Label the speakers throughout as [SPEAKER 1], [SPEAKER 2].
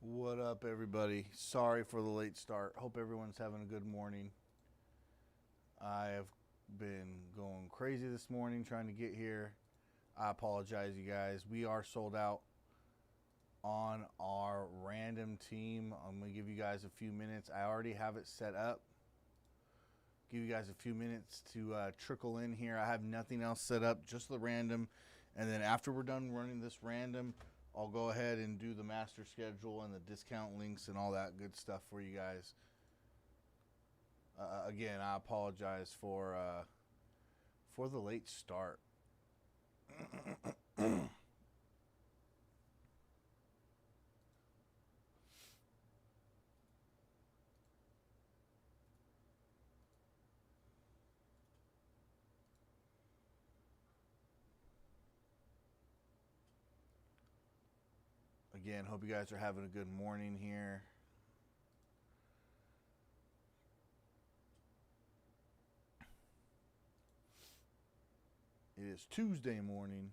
[SPEAKER 1] What up, everybody? Sorry for the late start. Hope everyone's having a good morning. I have been going crazy this morning trying to get here. I apologize, you guys. We are sold out on our random team. I'm going to give you guys a few minutes. I already have it set up. Give you guys a few minutes to trickle in here. I have nothing else set up, just the random. And then after we're done running this random, I'll go ahead and do the master schedule and the discount links and all that good stuff for you guys. Again, I apologize for the late start. Again, hope you guys are having a good morning here. It is Tuesday morning.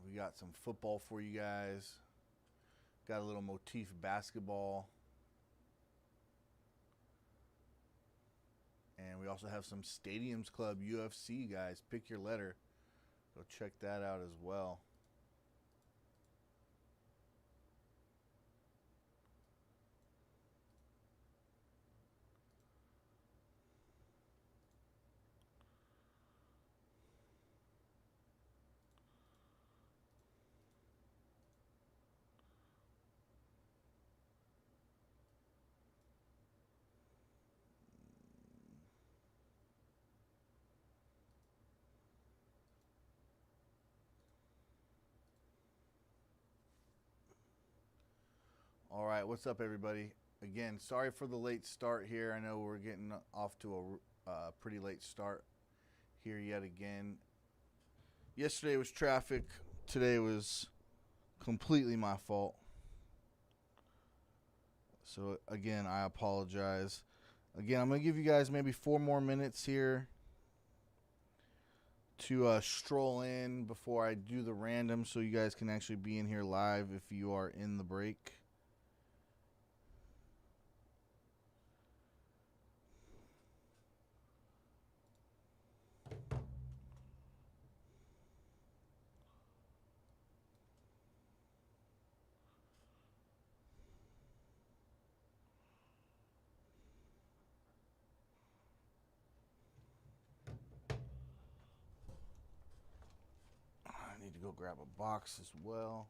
[SPEAKER 1] We got some football for you guys. Got a little motif basketball. And we also have some Stadiums Club UFC, guys. Pick your letter. Go check that out as well. All right, what's up, everybody? Again, sorry for the late start here. I know we're getting off to a pretty late start here yet again. Yesterday was traffic. Today was completely my fault. So, again, I apologize. Again, I'm going to give you guys maybe 4 more minutes here to stroll in before I do the random so you guys can actually be in here live if you are in the break. I need to go grab a box as well.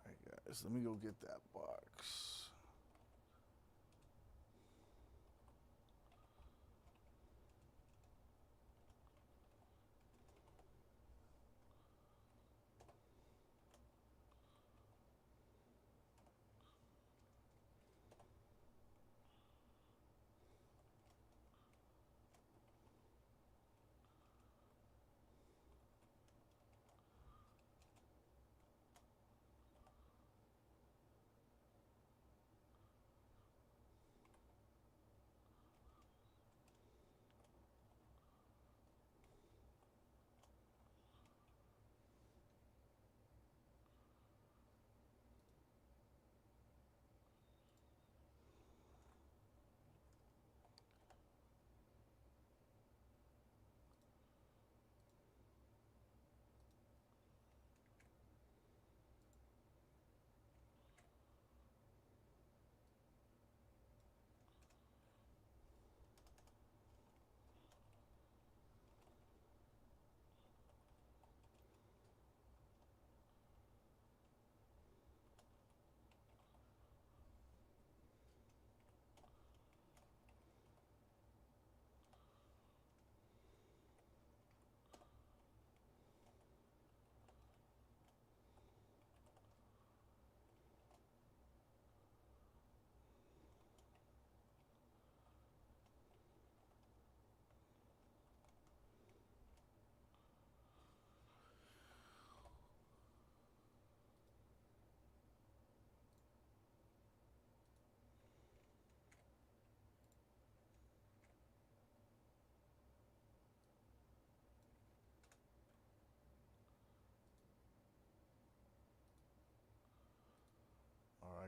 [SPEAKER 1] All right, guys, let me go get that box.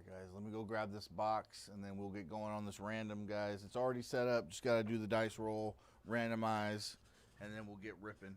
[SPEAKER 1] Alright guys, let me go grab this box and then we'll get going on this random, guys. It's already set up, just gotta do the dice roll, randomize, and then we'll get ripping.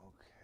[SPEAKER 1] Okay.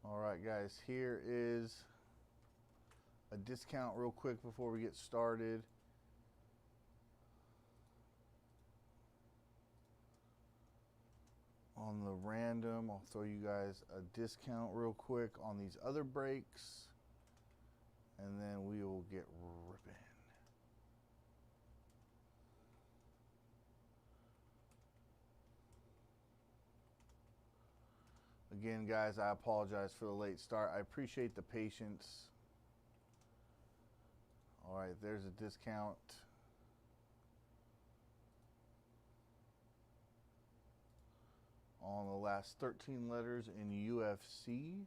[SPEAKER 1] All right, guys, here is a discount real quick before we get started. On the random, I'll throw you guys a discount real quick on these other breaks, and then we will get ripping. Again, guys, I apologize for the late start. I appreciate the patience. All right, there's a discount. On the last 13 letters in UFC.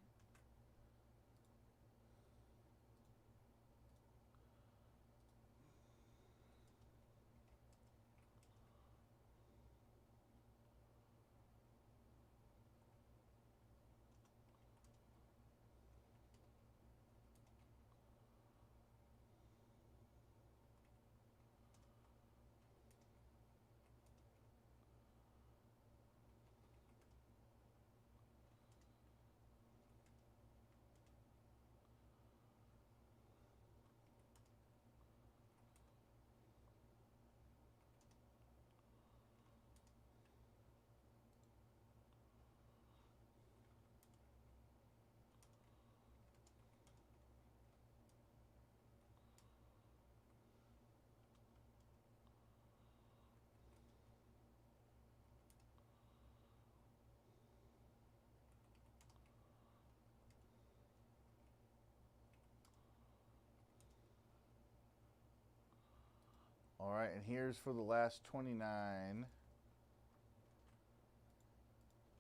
[SPEAKER 1] All right, and here's for the last 29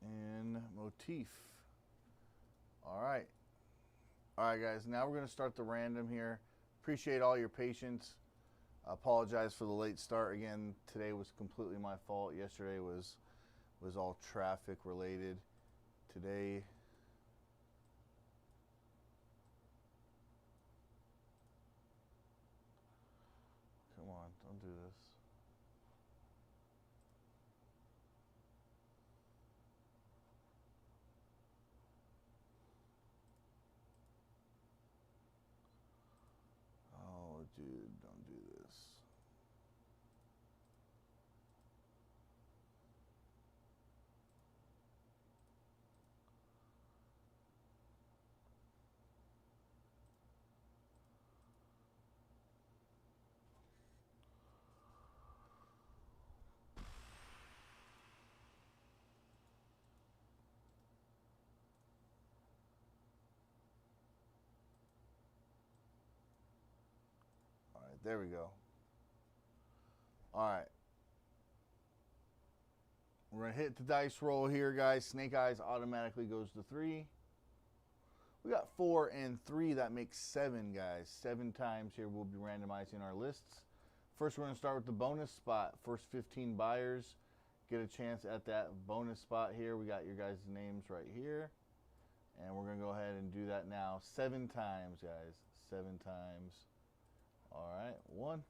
[SPEAKER 1] in motif. All right. All right, guys, now we're going to start the random here. Appreciate all your patience. I apologize for the late start. Again, today was completely my fault. Yesterday was all traffic related. Today, come on, don't do this. Oh, dude, don't do this. All right, there we go. All right. We're going to hit the dice roll here, guys. Snake Eyes automatically goes to 3. We got 4 and 3. That makes 7, guys. 7 times here we'll be randomizing our lists. First, we're going to start with the bonus spot. First 15 buyers get a chance at that bonus spot here. We got your guys' names right here. And we're going to go ahead and do that now. 7 times, guys. 7 times. All right. 1.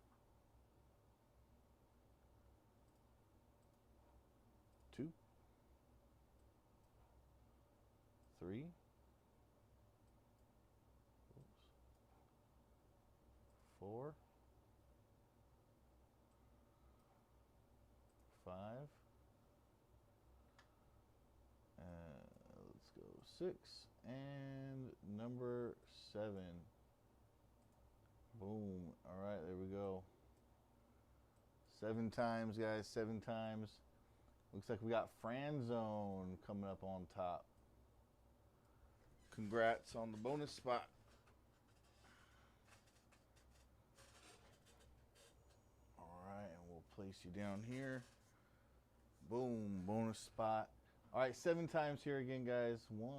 [SPEAKER 1] 2. 3. 4. 5. Let's go 6. And number 7. Boom. All right, there we go. 7 times, guys. 7 times. Looks like we got Fran Zone coming up on top. Congrats on the bonus spot. All right, and we'll place you down here. Boom, bonus spot. All right, 7 times here again, guys. 1,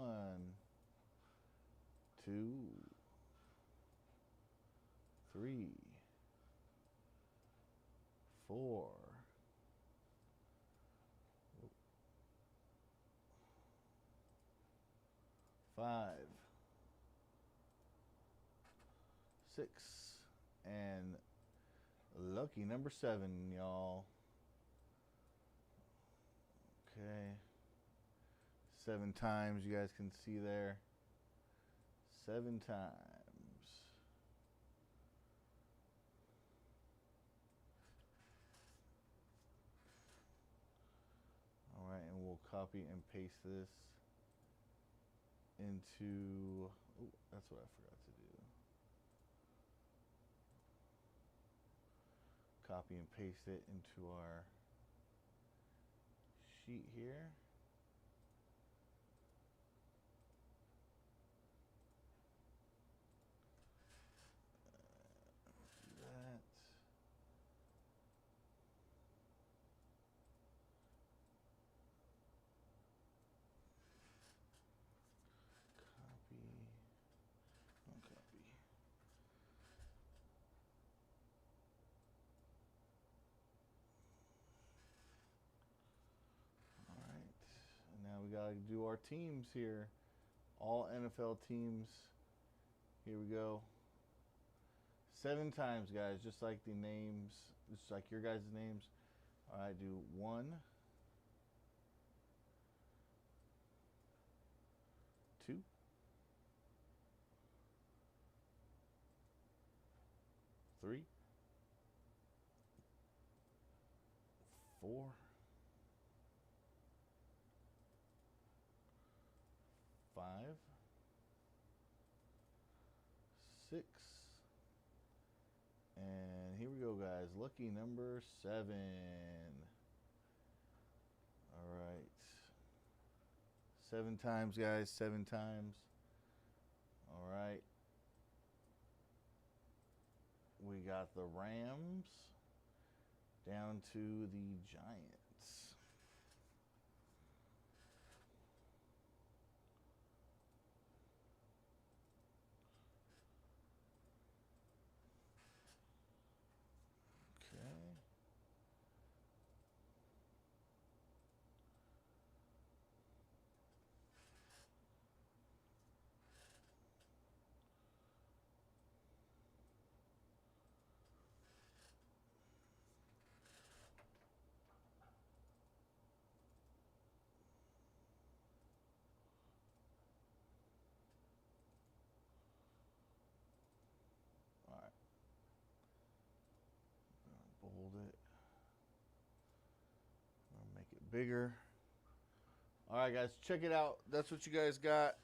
[SPEAKER 1] 2, 3, 4, 5, 6, and lucky number 7, y'all. Okay. 7 times, you guys can see there. 7 times. All right, and we'll copy and paste this into, oh, that's what I forgot to do. Copy and paste it into our sheet here. Do that. Copy. Oh, copy. All right. And now we gotta do our teams here. All NFL teams. Here we go. 7 times, guys, just like the names, just like your guys' names. All right, do 1, 2, 3, 4, 5, 6, and here we go, guys. Lucky number 7. All right. 7 times, guys. 7 times. All right. We got the Rams. down to the Giants. Okay. All right. Bold it. I'll make it bigger. All right, guys, check it out. That's what you guys got.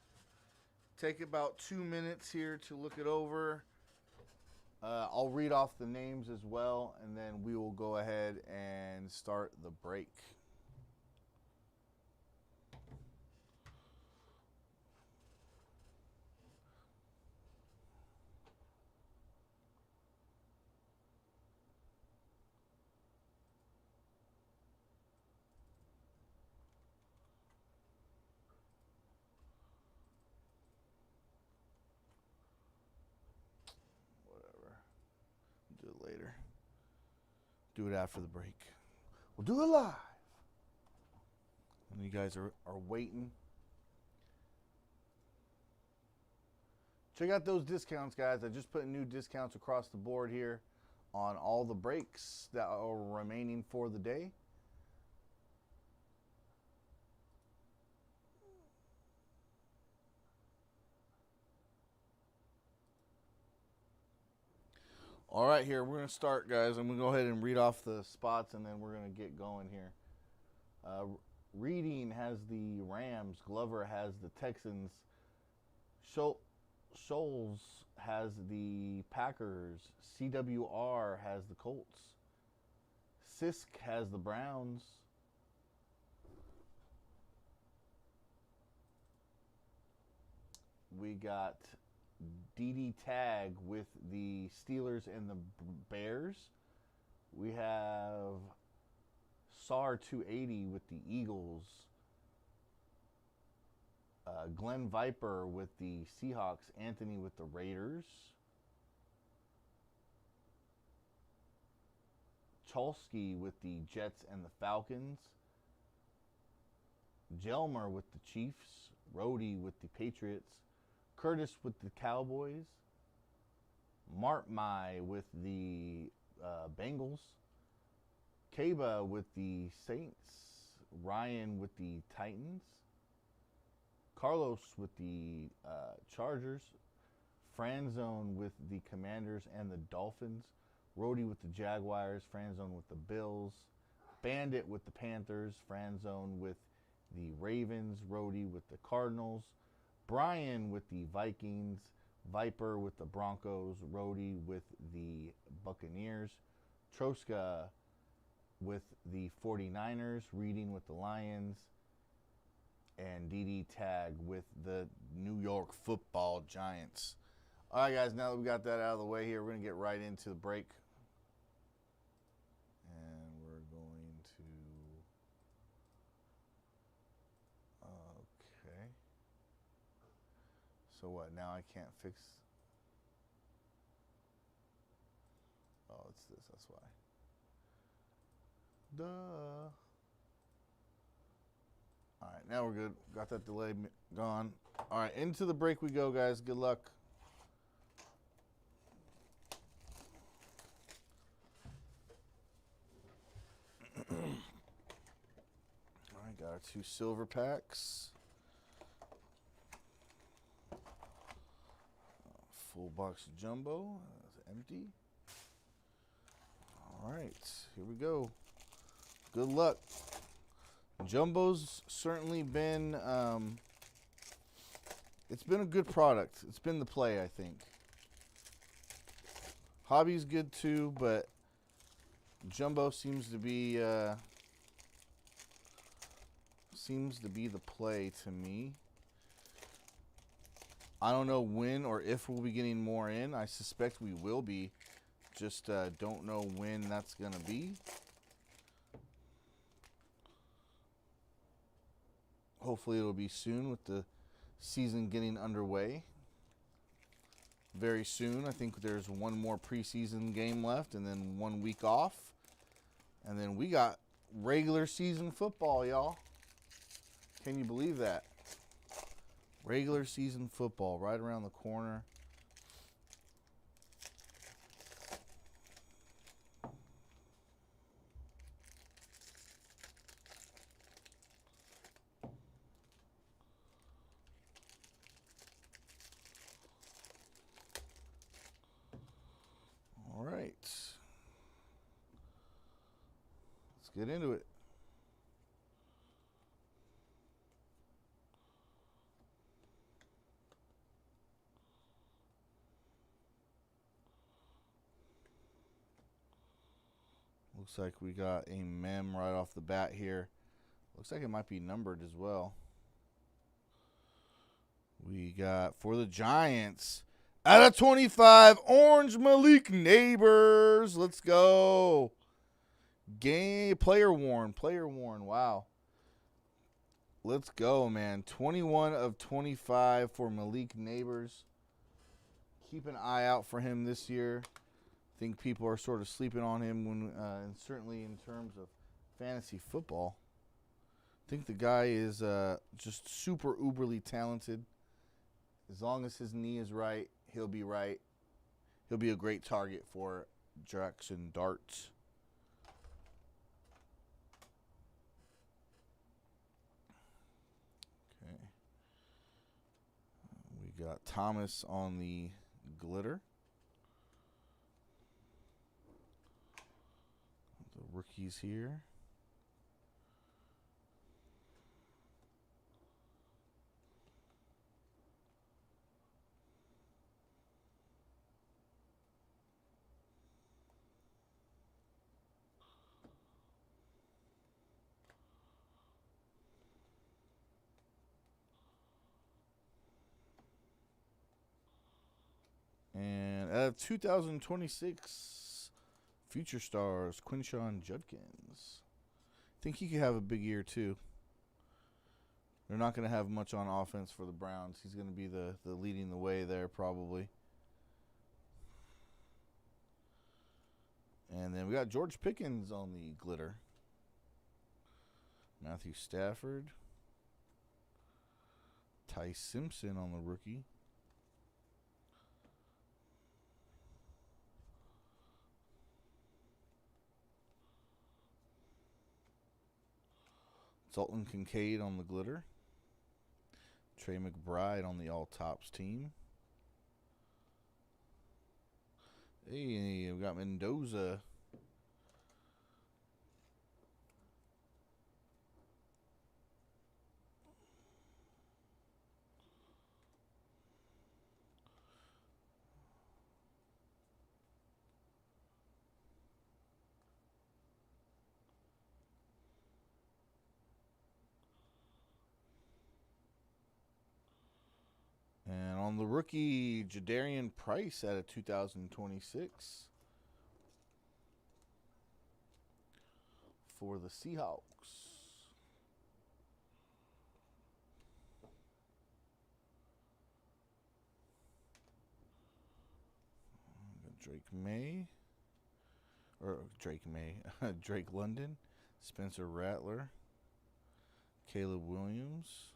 [SPEAKER 1] Take about 2 minutes here to look it over. I'll read off the names as well, and then we will go ahead and start the break. Do it later. Do it after the break. We'll do it live. And you guys are waiting. Check out those discounts, guys. I just put new discounts across the board here on all the breaks that are remaining for the day. All right, here, we're going to start, guys. I'm going to go ahead and read off the spots, and then we're going to get going here. Reading has the Rams. Glover has the Texans. Scholes has the Packers. CWR has the Colts. Sisk has the Browns. We got DD Tag with the Steelers and the Bears. We have SAR 280 with the Eagles. Glenn Viper with the Seahawks. Anthony with the Raiders. Chalsky with the Jets and the Falcons. Jelmer with the Chiefs. Rhodey with the Patriots. Curtis with the Cowboys. Martmai with the Bengals. Kaba with the Saints. Ryan with the Titans. Carlos with the Chargers. Franzone with the Commanders and the Dolphins. Rhodey with the Jaguars. Franzone with the Bills. Bandit with the Panthers. Franzone with the Ravens. Rhodey with the Cardinals. Brian with the Vikings. Viper with the Broncos. Rhodey with the Buccaneers. Troska with the 49ers. Reading with the Lions. And DD Tag with the New York Football Giants. All right, guys, now that we got that out of the way here, we're going to get right into the break. And we're going to... Okay. So what, now I can't fix... Oh, it's this, that's why. Duh. All right, now we're good. Got that delay gone. All right, into the break we go, guys. Good luck. All right, got our 2 silver packs. Full box jumbo. That's empty. All right, here we go. Good luck. Jumbo's certainly been, it's been a good product. It's been the play, I think. Hobby's good too, but Jumbo seems to be the play to me. I don't know when or if we'll be getting more in. I suspect we will be. Just don't know when that's going to be. Hopefully it'll be soon with the season getting underway. Very soon. I think there's one more preseason game left and then 1 week off. And then we got regular season football, y'all. Can you believe that? Regular season football right around the corner. All right. Let's get into it. Looks like we got a mem right off the bat here. Looks like it might be numbered as well. We got for the Giants, out of 25, orange Malik Neighbors. Let's go. Player worn. Wow. Let's go, man. 21 of 25 for Malik Neighbors. Keep an eye out for him this year. I think people are sort of sleeping on him and certainly in terms of fantasy football. I think the guy is just super uberly talented. As long as his knee is right, he'll be right. He'll be a great target for Jackson Darts. Okay. We got Thomas on the glitter. The rookies here. And out of 2026 Future Stars, Quinshon Judkins. I think he could have a big year too. They're not going to have much on offense for the Browns. He's going to be the leading the way there probably. And then we got George Pickens on the glitter. Matthew Stafford. Ty Simpson on the rookie. Dalton Kincaid on the glitter. Trey McBride on the all-tops team. Hey, we got Mendoza. And on the rookie, Jadarian Price out of 2026 for the Seahawks. Drake London, Spencer Rattler, Caleb Williams.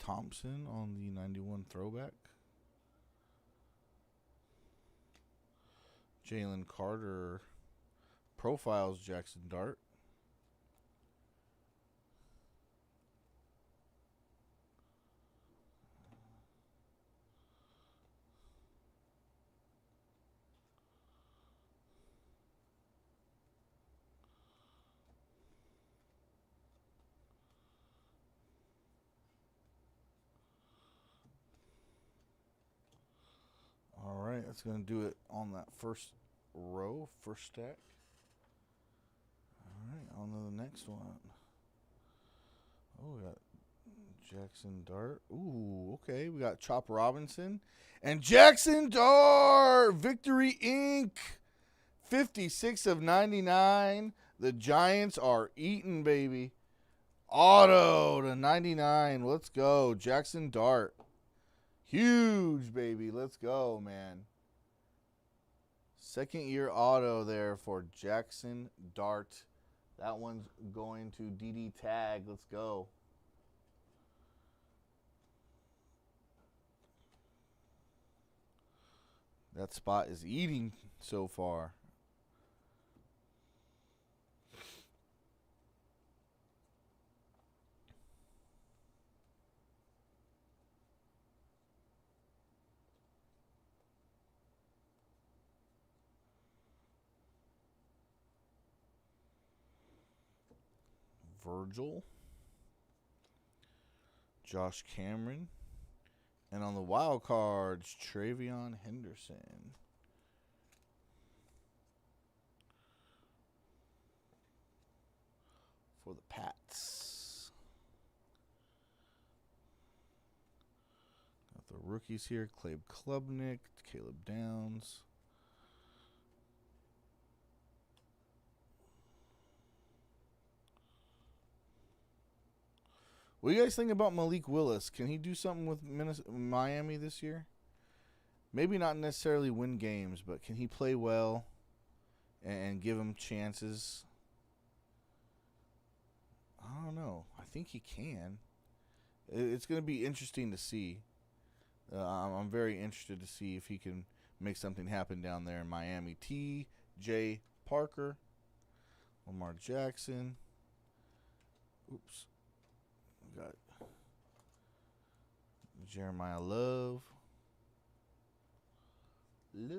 [SPEAKER 1] Thompson on the 91 throwback. Jalen Carter profiles Jackson Dart. that's going to do it on that first row, first stack. All right, on to the next one. Oh, we got Jackson Dart. Ooh, okay. We got Chop Robinson and Jackson Dart. Victory Inc. 56 of 99. The Giants are eating, baby. Auto to 99. Let's go. Jackson Dart. Huge, baby. Let's go, man. Second year auto there for Jackson Dart. That one's going to DD Tag. Let's go. That spot is eating so far. Virgil, Josh Cameron, and on the wild cards, Travion Henderson. For the Pats. Got the rookies here, Clabe Klubnik, Caleb Downs. What do you guys think about Malik Willis? Can he do something with Miami this year? Maybe not necessarily win games, but can he play well and give them chances? I don't know. I think he can. It's going to be interesting to see. I'm very interested to see if he can make something happen down there in Miami. T.J. Parker, Lamar Jackson. Oops. We got Jeremiah Love. Got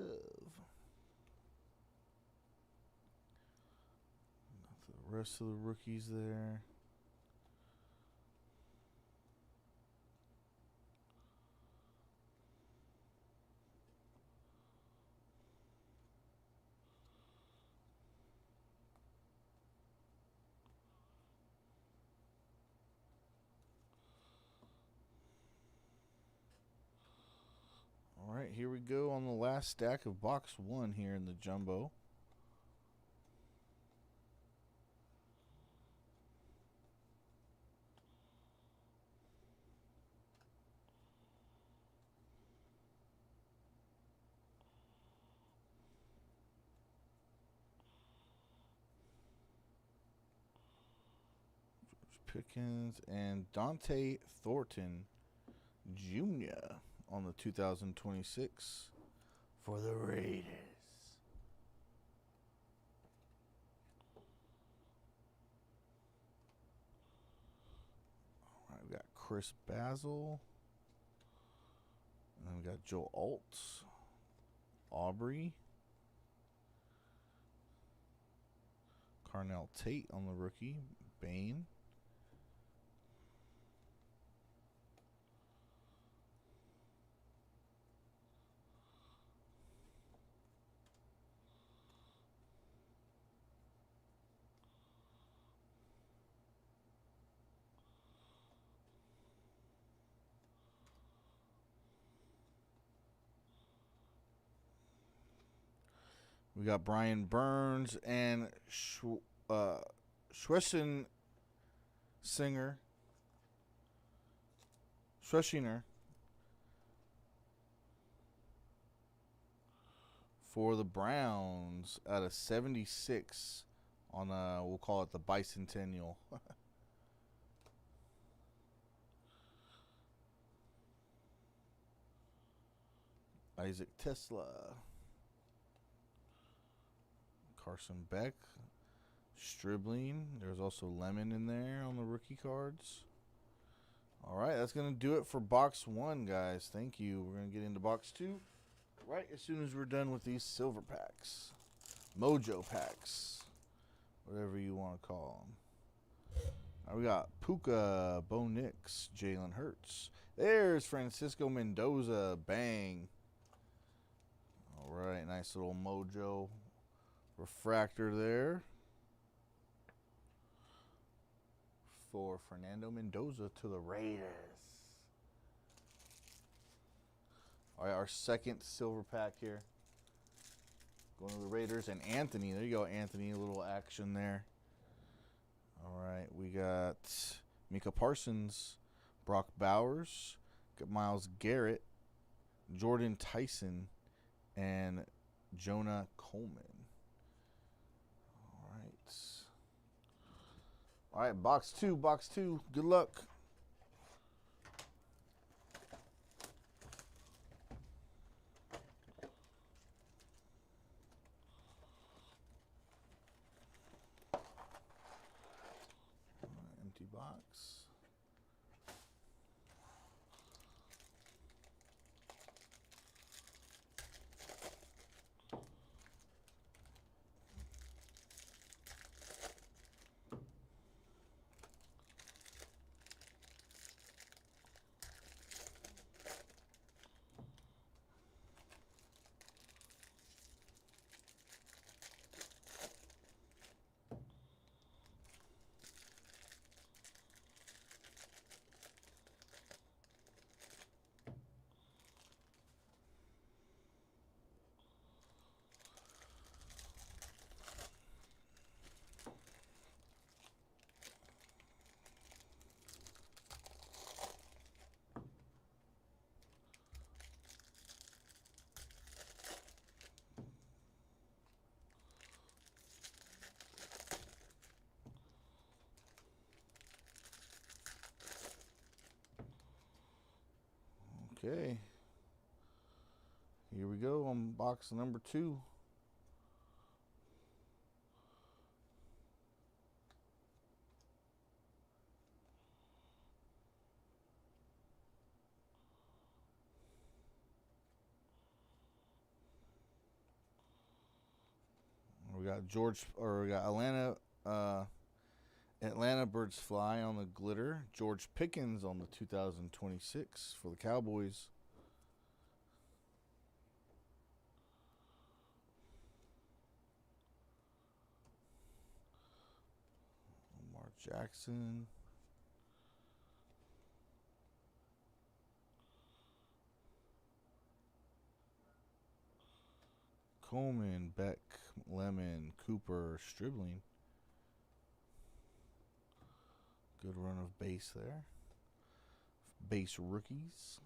[SPEAKER 1] the rest of the rookies there. All right, here we go on the last stack of box one here in the jumbo. Pickens and Dante Thornton Jr. on the 2026 for the Raiders. All right, we got Chris Basil. And then we got Joe Alt, Aubrey, Carnell Tate on the rookie, Bain. We got Brian Burns and Schlesinger for the Browns at a 76 on we'll call it the bicentennial. Isaac Tesla. Carson Beck, Stribling. There's also Lemon in there on the rookie cards. All right, that's going to do it for box one, guys. Thank you. We're going to get into box two right as soon as we're done with these silver packs. Mojo packs, whatever you want to call them. Now we got Puka, Bo Nix, Jalen Hurts. There's Francisco Mendoza. Bang. right, nice little mojo refractor there for Fernando Mendoza to the Raiders. All right, our second silver pack here. Going to the Raiders and Anthony. There you go, Anthony. A little action there. All right, we got Micah Parsons, Brock Bowers, got Myles Garrett, Jordan Tyson, and Jonah Coleman. All right, box two. Good luck. Empty box. Okay. Here we go on box number 2. We got Atlanta Birds Fly on the glitter. George Pickens on the 2026 for the Cowboys. Lamar Jackson. Coleman, Beck, Lemon, Cooper, Stribling. Good run of base there. Base rookies.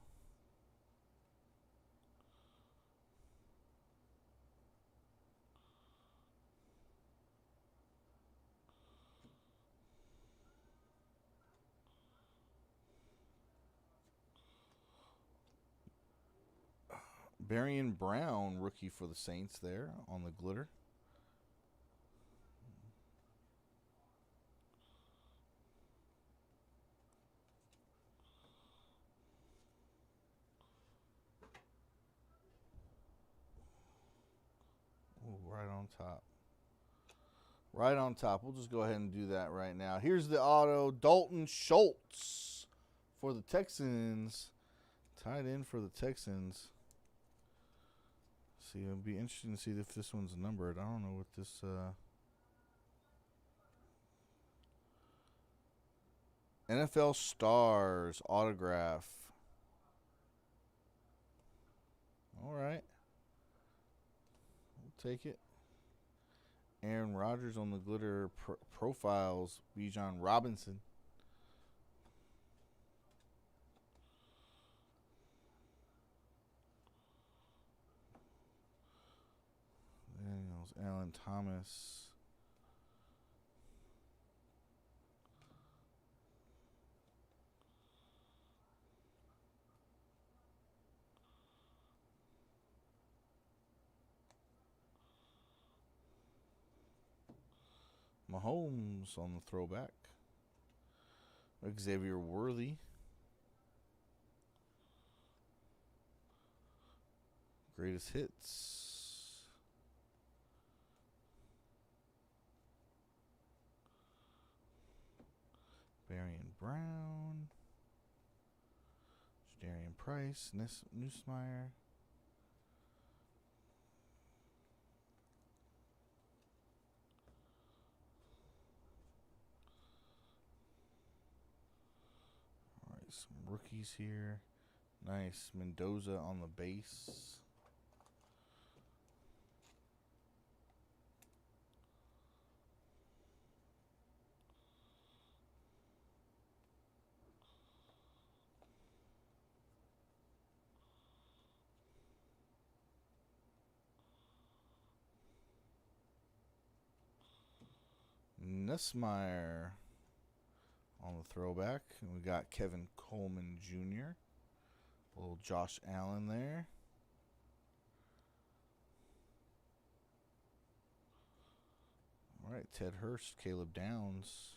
[SPEAKER 1] Barian Brown, rookie for the Saints there on the glitter. Ooh, right on top. Right on top. We'll just go ahead and do that right now. Here's the auto. Dalton Schultz for the Texans. Tied in for the Texans. See, it'll be interesting to see if this one's numbered. I don't know what this... NFL Stars autograph. All right. We'll take it. Aaron Rodgers on the glitter profiles. Bijan Robinson. Daniels, Alan Thomas. Mahomes on the throwback. Xavier Worthy. Greatest hits. Barian Brown. Darian Price. Nussmeier. Some rookies here. Nice. Mendoza on the base. Nussmeier on the throwback. And we got Kevin Coleman Jr. Little Josh Allen there. All right, Ted Hurst, Caleb Downs.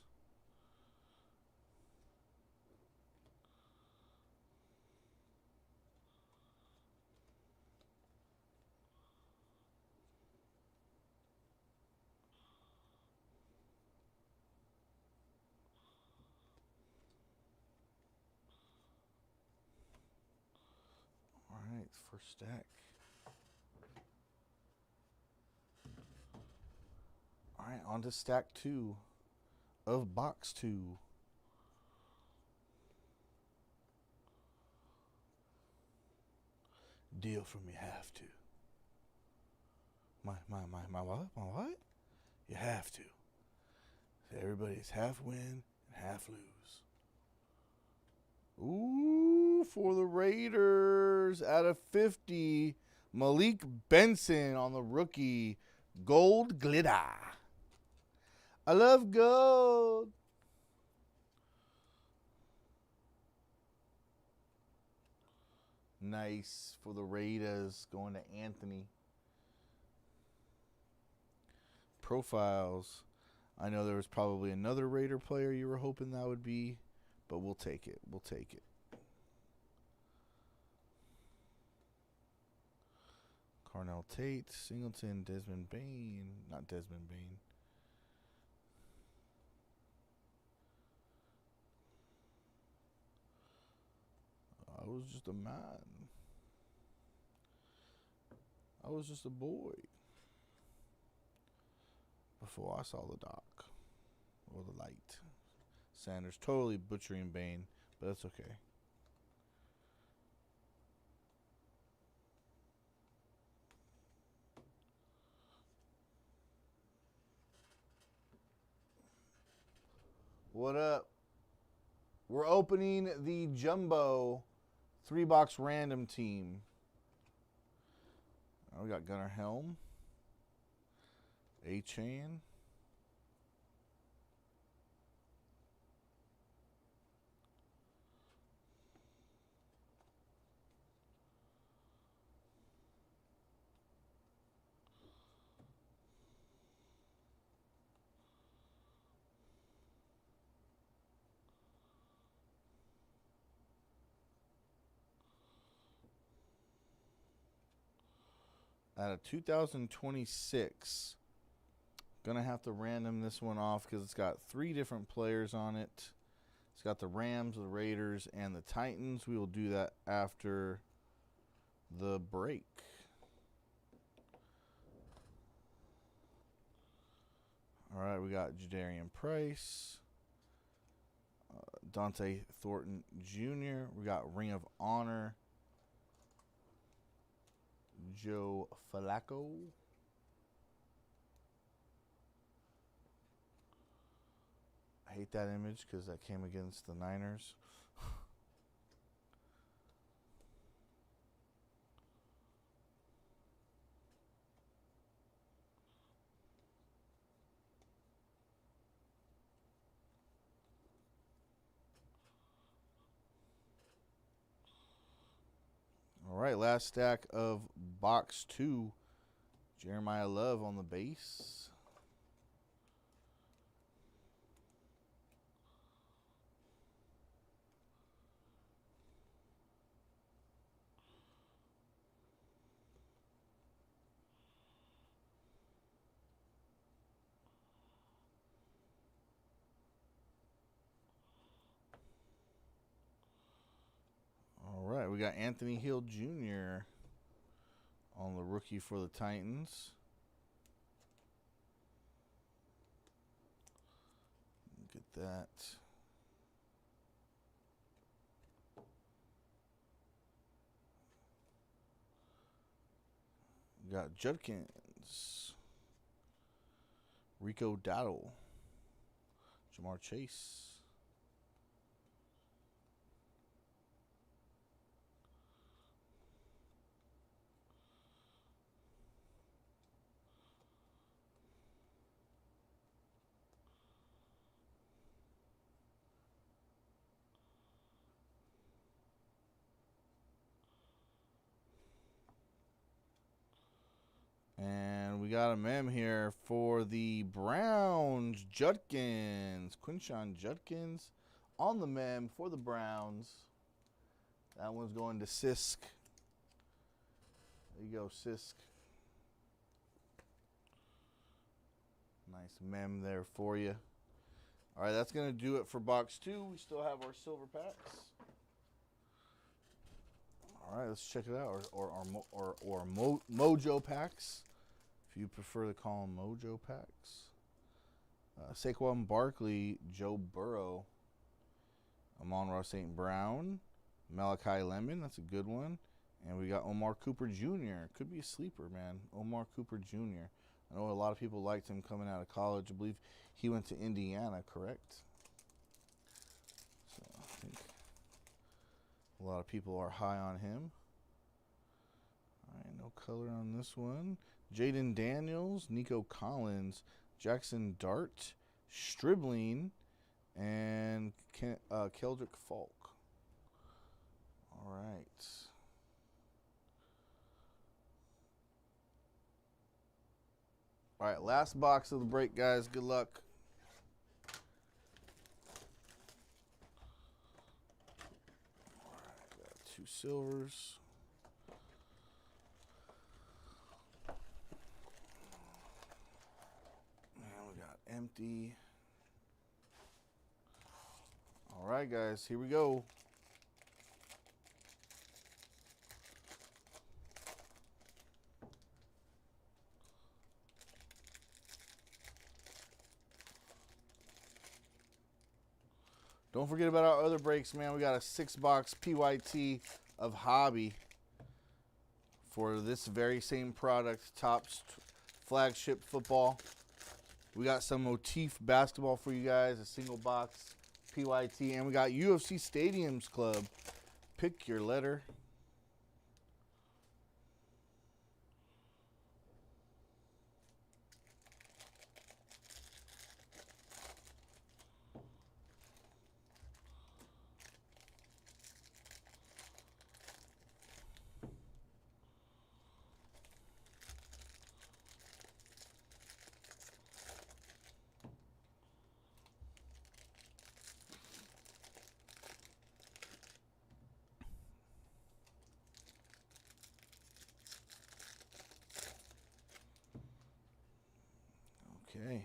[SPEAKER 1] All right, first stack. All right, on to stack 2 of box 2. Deal from you have to. My what? My what? You have to. Everybody's half win and half lose. Ooh, for the Raiders out of 50, Malik Benson on the rookie. Gold glitter. I love gold. Nice for the Raiders, going to Anthony. Profiles. I know there was probably another Raider player you were hoping that would be, but we'll take it. We'll take it. Carnell Tate, Singleton, Desmond Bain. Not Desmond Bain. I was just a man. I was just a boy before I saw the dark or the light. Sanders totally butchering Bain, but that's okay. What up? We're opening the Jumbo 3-box random team. We got Gunnar Helm, A-Chain, out of 2026. Gonna have to random this one off because it's got 3 different players on it. It's got the Rams, the Raiders, and the Titans. We will do that after the break. All right, we got Jadarian Price, Dante Thornton Jr. We got Ring of Honor, Joe Flacco. I hate that image because that came against the Niners. All right, last stack of box 2. Jeremiah Love on the base. All right, we got Anthony Hill Jr. on the rookie for the Titans. Get that. We got Judkins, Rico Dowdle, Jamar Chase. And we got a mem here for the Browns, Judkins. Quinshon Judkins on the mem for the Browns. That one's going to Sisk. There you go, Sisk. Nice mem there for you. All right, that's going to do it for box 2. We still have our silver packs. All right, let's check it out. Or Mojo packs, if you prefer to call them Mojo packs. Saquon Barkley, Joe Burrow, Amon-Ra St. Brown, Malachi Lemon, that's a good one. And we got Omar Cooper Jr. Could be a sleeper, man. Omar Cooper Jr. I know a lot of people liked him coming out of college. I believe he went to Indiana, correct? So I think a lot of people are high on him. All right, no color on this one. Jaden Daniels, Nico Collins, Jackson Dart, Stribling, and Keldrick Falk. All right. All right, last box of the break, guys. Good luck. All right, got 2 silvers. And we got empty. All right, guys, here we go. Don't forget about our other breaks, man. We got a 6-box PYT of Hobby for this very same product, Topps Flagship Football. We got some Motif basketball for you guys, a single box PYT, and we got UFC Stadiums Club. Pick your letter. Okay.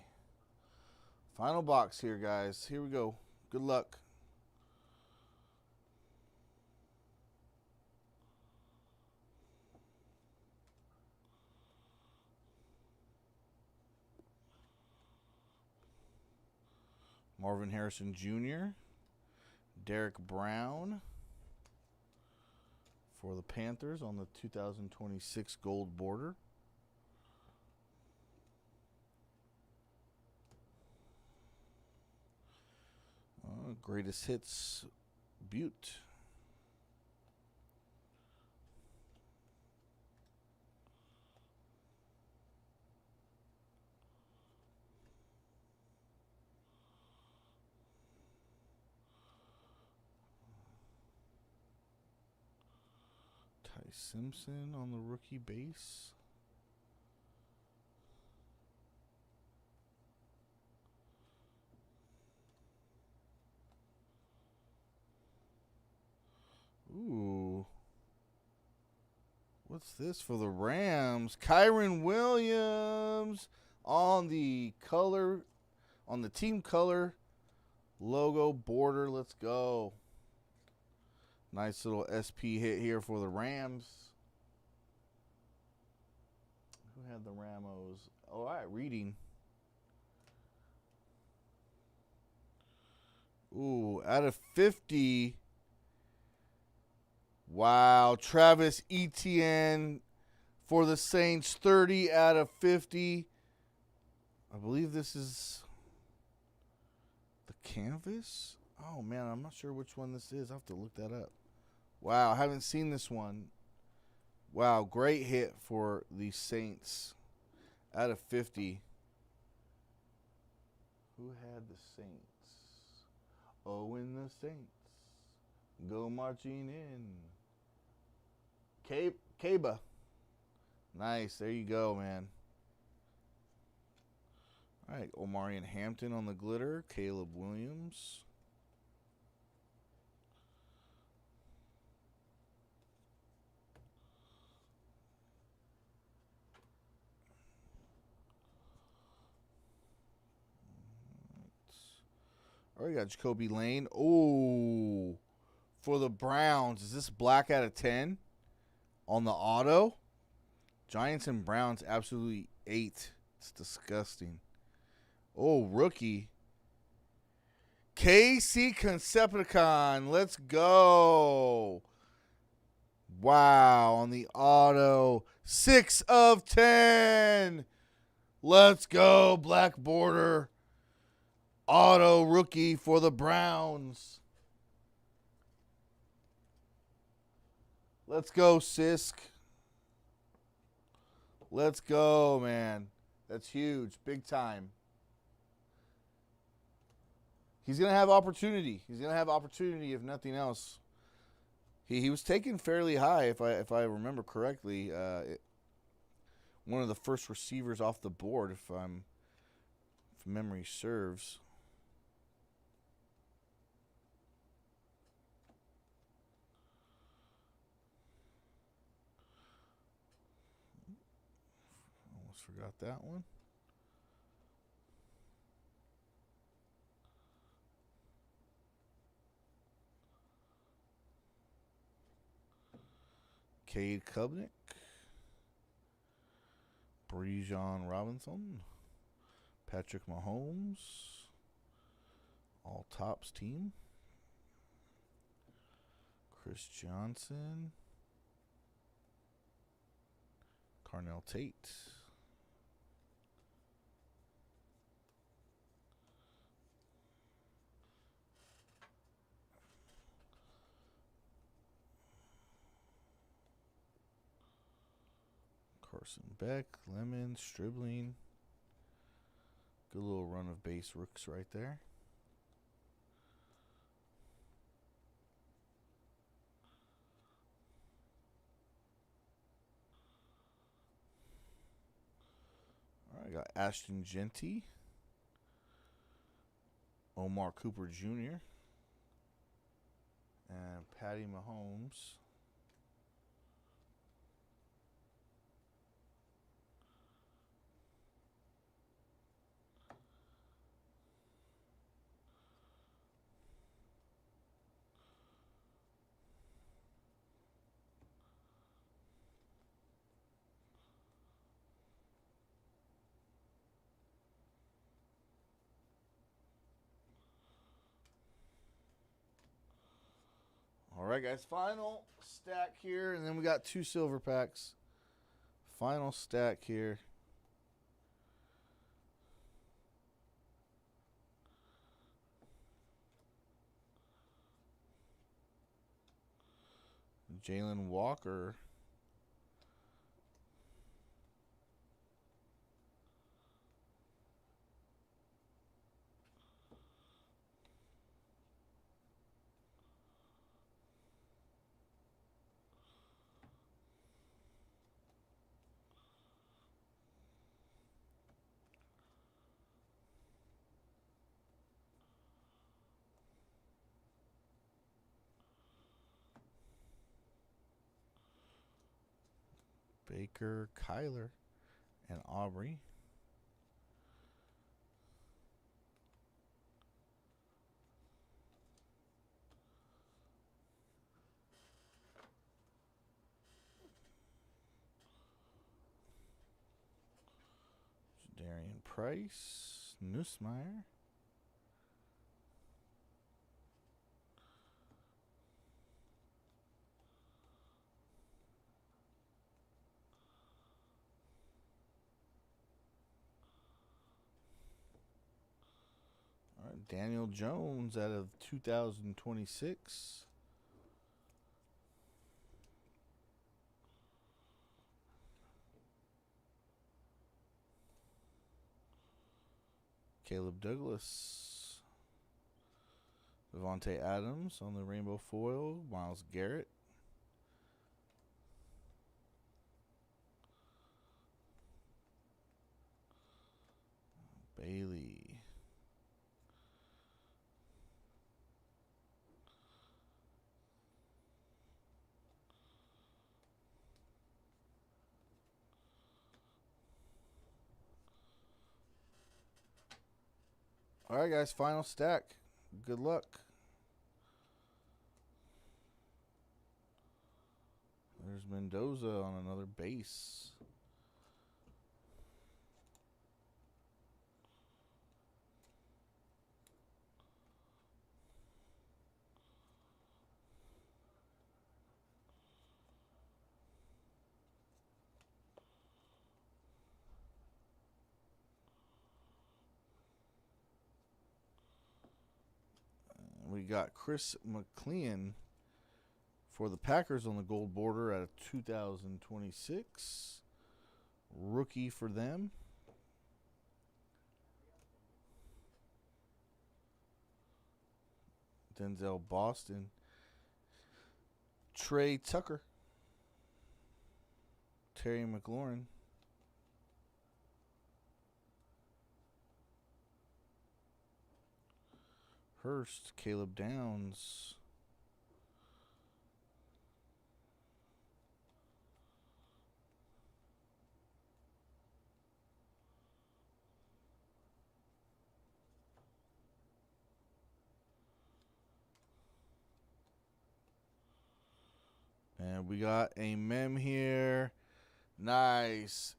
[SPEAKER 1] Final box here, guys. Here we go. Good luck. Marvin Harrison Jr., Derek Brown for the Panthers on the 2026 gold border. Greatest hits, Butte. Ty Simpson on the rookie base. Ooh. What's this for the Rams? Kyron Williams on the color, on the team color logo border. Let's go. Nice little SP hit here for the Rams. Who had the Ramos? All right, reading. Ooh, out of 50. Wow, Travis Etienne for the Saints, 30 out of 50. I believe this is the canvas. Oh, man, I'm not sure which one this is. I'll have to look that up. Wow, I haven't seen this one. Wow, great hit for the Saints out of 50. Who had the Saints? Oh, when the Saints go marching in. Kaba. Nice. There you go, man. All right, Omarion Hampton on the glitter. Caleb Williams. All right, got Jacoby Lane. Oh, for the Browns. Is this black out of 10 on the auto? Giants and Browns absolutely ate. It's disgusting. Oh, rookie. KC Concepticon. Let's go. Wow, on the auto. 6 of 10. Let's go, black border. Auto rookie for the Browns. Let's go, Sisk. Let's go, man. That's huge. Big time. He's going to have opportunity. He's going to have opportunity if nothing else. He was taken fairly high, if I remember correctly. One of the first receivers off the board, if memory serves. Almost forgot that one. Cade Kubnik. Brejon Robinson. Patrick Mahomes. All tops team. Chris Johnson. Carnell Tate. Carson Beck, Lemon, Stribling. Good little run of base rooks right there. All right, got Ashton Genty. Omar Cooper Jr. And Patty Mahomes. All right, guys, final stack here, and then we got 2 silver packs. Final stack here. Jalen Walker. Baker, Kyler, and Aubrey. Darian Price, Nussmeier. Daniel Jones out of 2026. Caleb Douglas. Devontae Adams on the rainbow foil. Myles Garrett. Bailey. All right, guys, final stack. Good luck. There's Mendoza on another base. We got Chris McLean for the Packers on the gold border at a 2026. Rookie for them. Denzel Boston. Trey Tucker. Terry McLaurin. Hurst. Caleb Downs. And we got a mem here. Nice.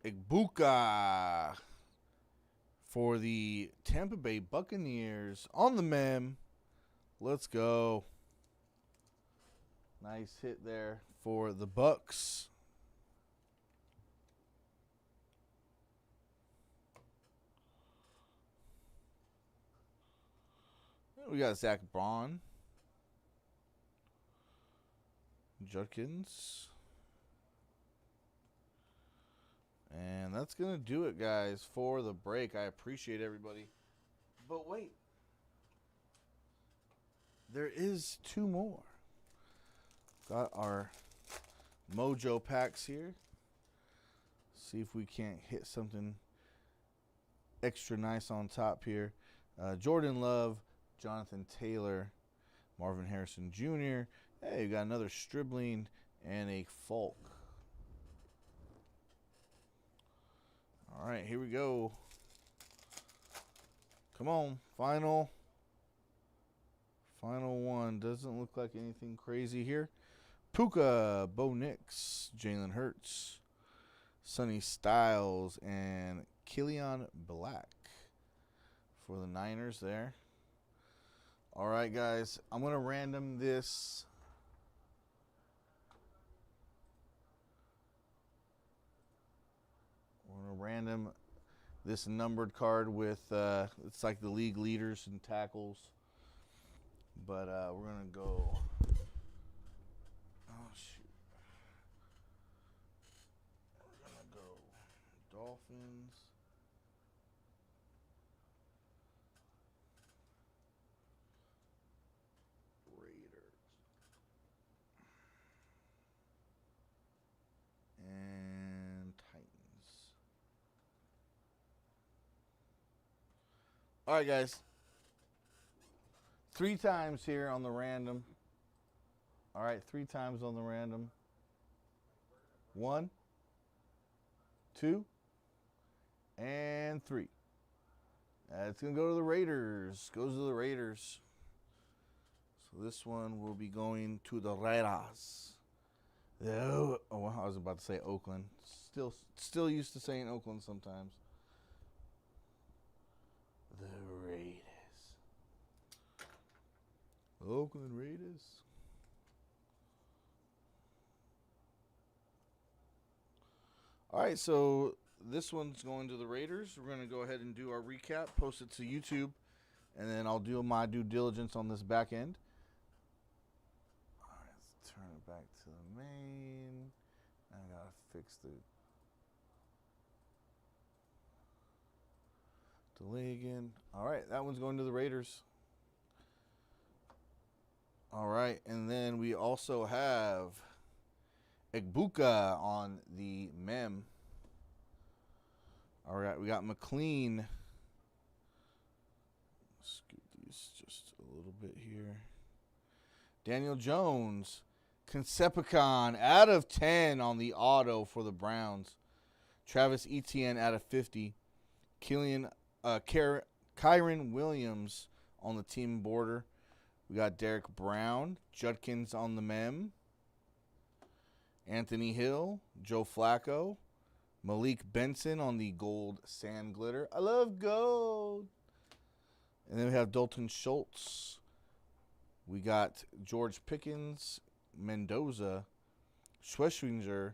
[SPEAKER 1] Igbuka for the Tampa Bay Buccaneers on the mem. Let's go. Nice hit there for the Bucks. We got Zach Braun. Judkins. And that's going to do it, guys, for the break. I appreciate everybody. But wait. There is two more. Got our Mojo packs here. See if we can't hit something extra nice on top here. Jordan Love, Jonathan Taylor, Marvin Harrison Jr. Hey, you got another Stribling and a Falk. All right, here we go. Come on, final one. Doesn't look like anything crazy here. Puka, Bo Nix, Jalen Hurts, Sonny Styles, and Killian Black for the Niners there. All right, guys, I'm going to random this. We're going to random this numbered card with, it's like the league leaders and tackles. But we're going to go, oh, shoot. We're going to go Dolphins. Raiders. And Titans. All right, guys. 3 times here on the random. All right, 3 times on the random. 1, 2, and 3. It's going to go to the Raiders. Goes to the Raiders. So this one will be going to the Raiders. Oh, I was about to say Oakland. Still used to saying Oakland sometimes. The Raiders. Oakland Raiders. All right, so this one's going to the Raiders. We're going to go ahead and do our recap, post it to YouTube, and then I'll do my due diligence on this back end. All right, let's turn it back to the main. I gotta fix the delay again. All right, that one's going to the Raiders. All right, and then we also have Egbuka on the mem. All right, we got McLean. Scoot these just a little bit here. Daniel Jones. Concepicon out of 10 on the auto for the Browns. Travis Etienne out of 50. Kyron Williams on the team border. We got Derek Brown. Judkins on the mem. Anthony Hill. Joe Flacco. Malik Benson on the gold sand glitter. I love gold. And then we have Dalton Schultz. We got George Pickens, Mendoza, Schweschinger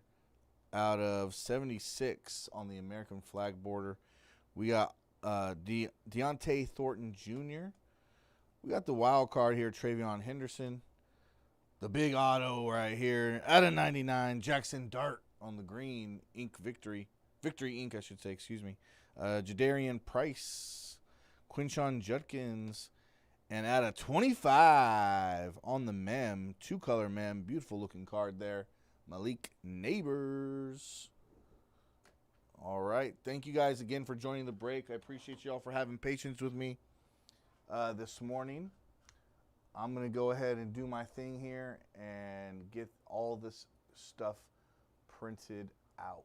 [SPEAKER 1] out of 76 on the American flag border. We got Deontay Thornton Jr. We got the wild card here, Travion Henderson. The big auto right here out of 99, Jackson Dart on the green, ink Victory Ink, I should say, excuse me. Jadarian Price, Quinshon Judkins, and out of 25 on the mem, two-color mem, beautiful looking card there, Malik Neighbors. All right, thank you guys again for joining the break. I appreciate you all for having patience with me this morning. I'm going to go ahead and do my thing here and get all this stuff printed out.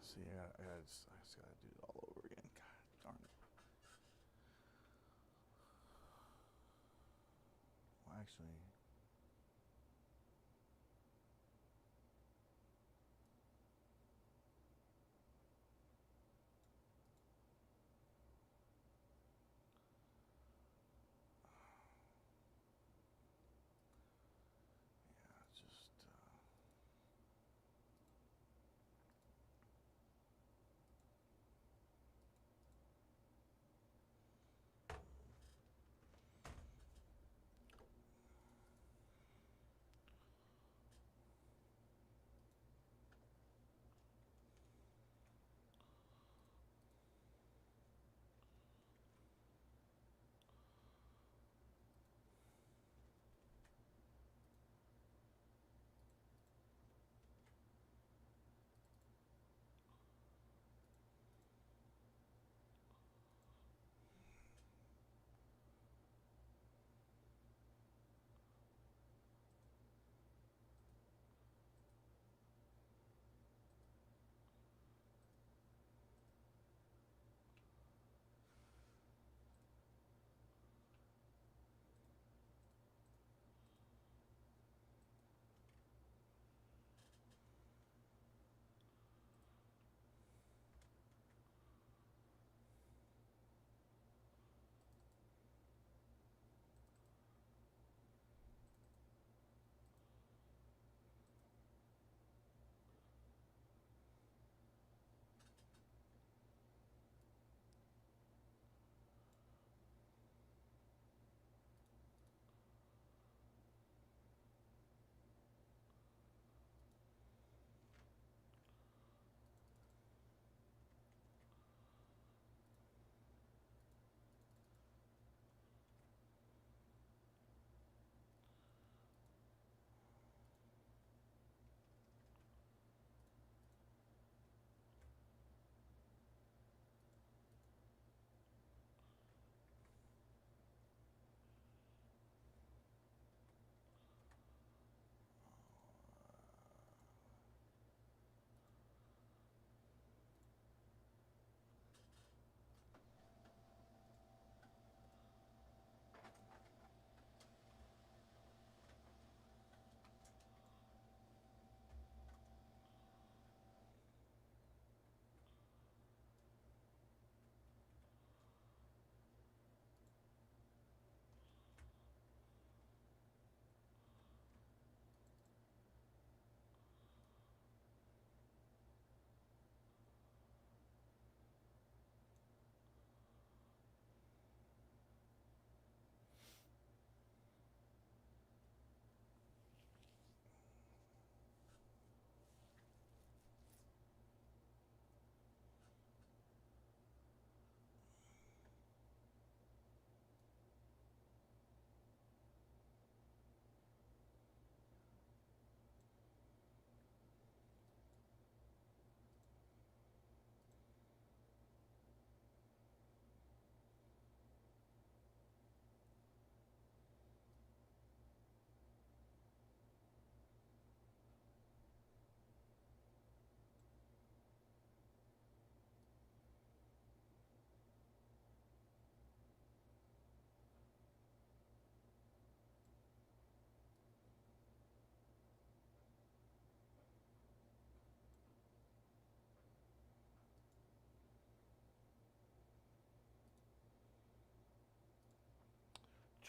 [SPEAKER 1] See, I just got to do it all over again. God darn it. Well, actually, just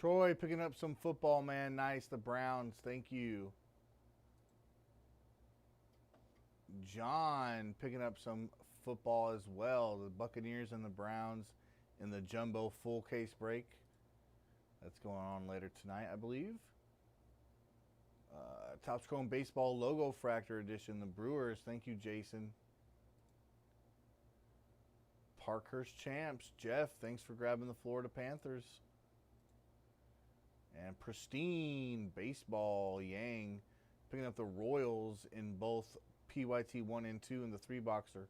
[SPEAKER 1] Troy picking up some football, man. Nice. The Browns. Thank you. John picking up some football as well. The Buccaneers and the Browns in the jumbo full case break. That's going on later tonight, I believe. Topps Chrome Baseball Logo Fractor Edition. The Brewers. Thank you, Jason. Parkhurst Champs. Jeff, thanks for grabbing the Florida Panthers. And Pristine Baseball. Yang picking up the Royals in both PYT 1 and 2 in the 3-boxer.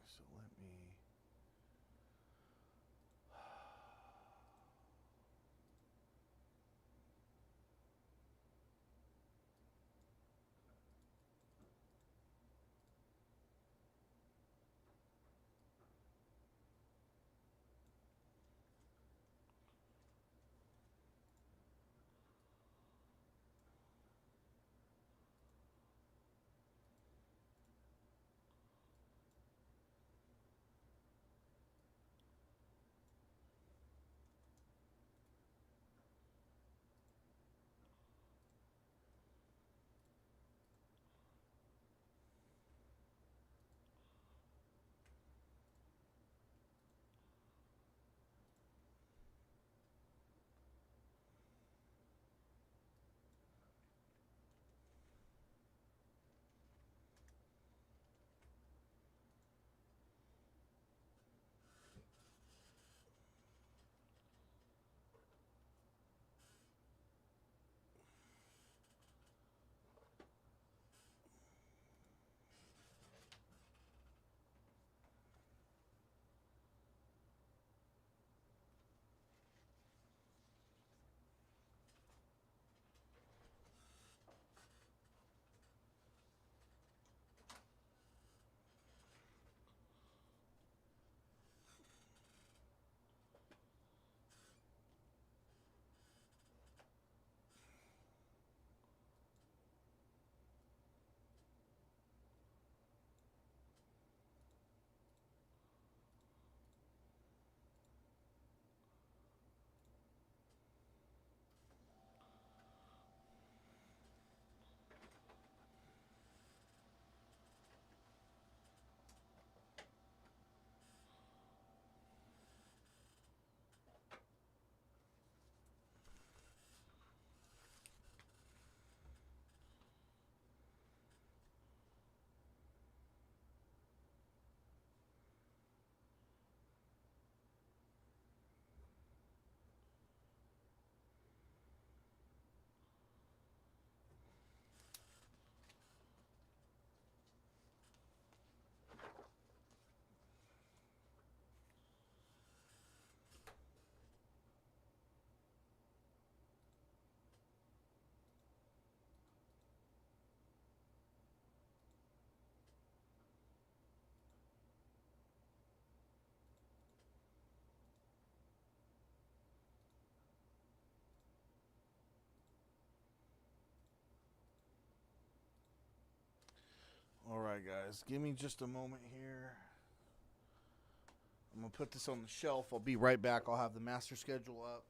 [SPEAKER 1] So let me... All right, guys. Give me just a moment here. I'm going to put this on the shelf. I'll be right back. I'll have the master schedule up.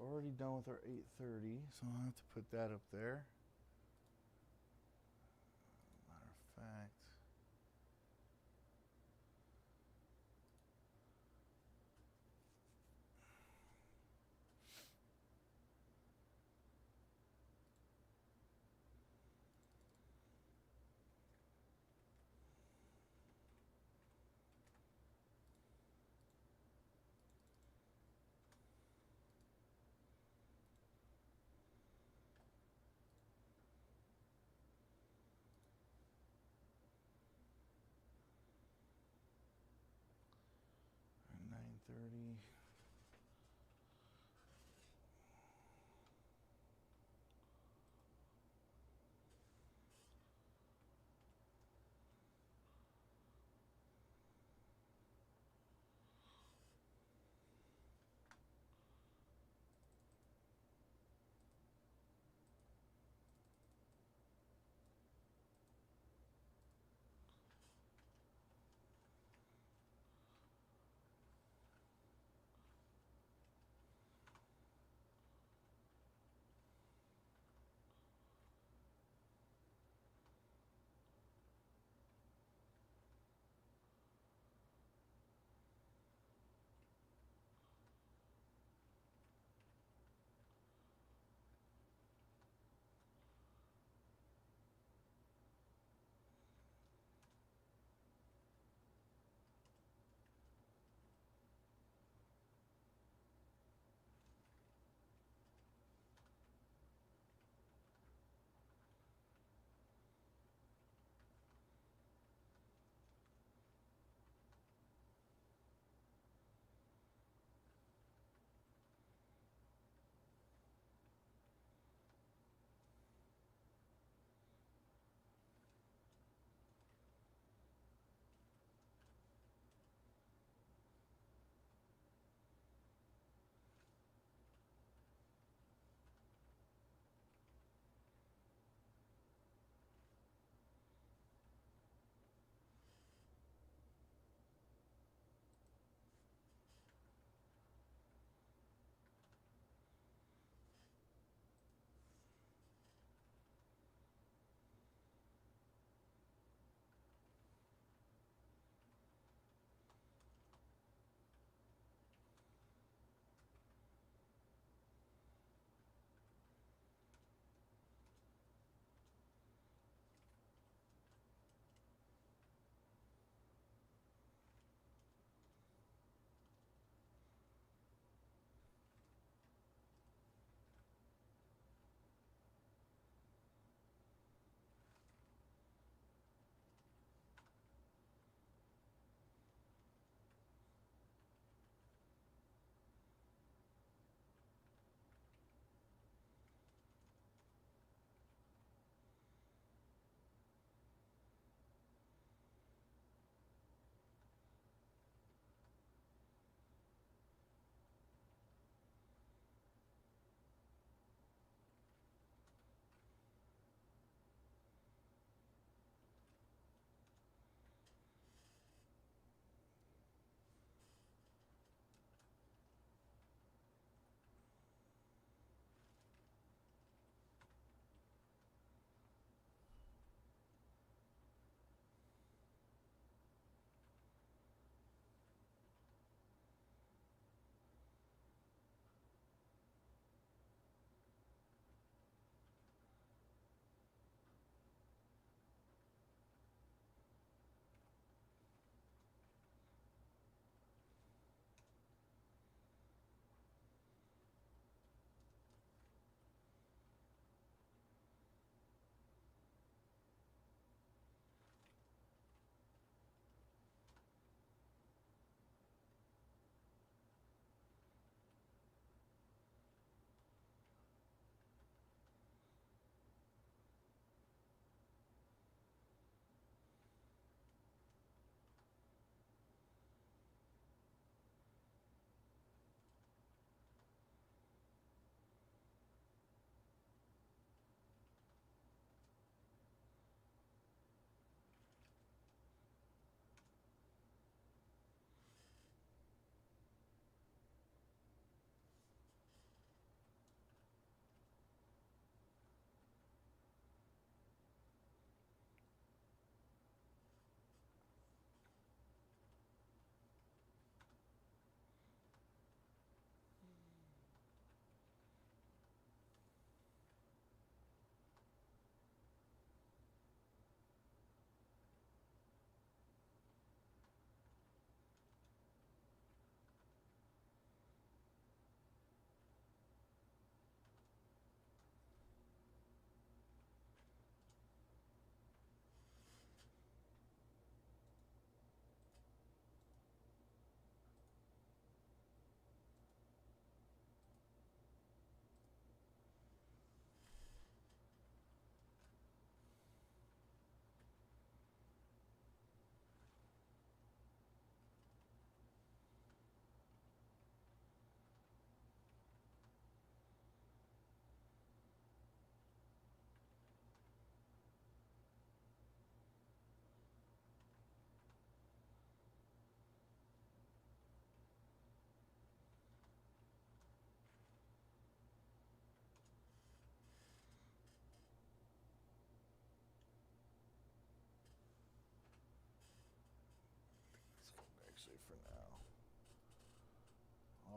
[SPEAKER 1] already done with our 8:30, so I'll have to put that up there. Matter of fact.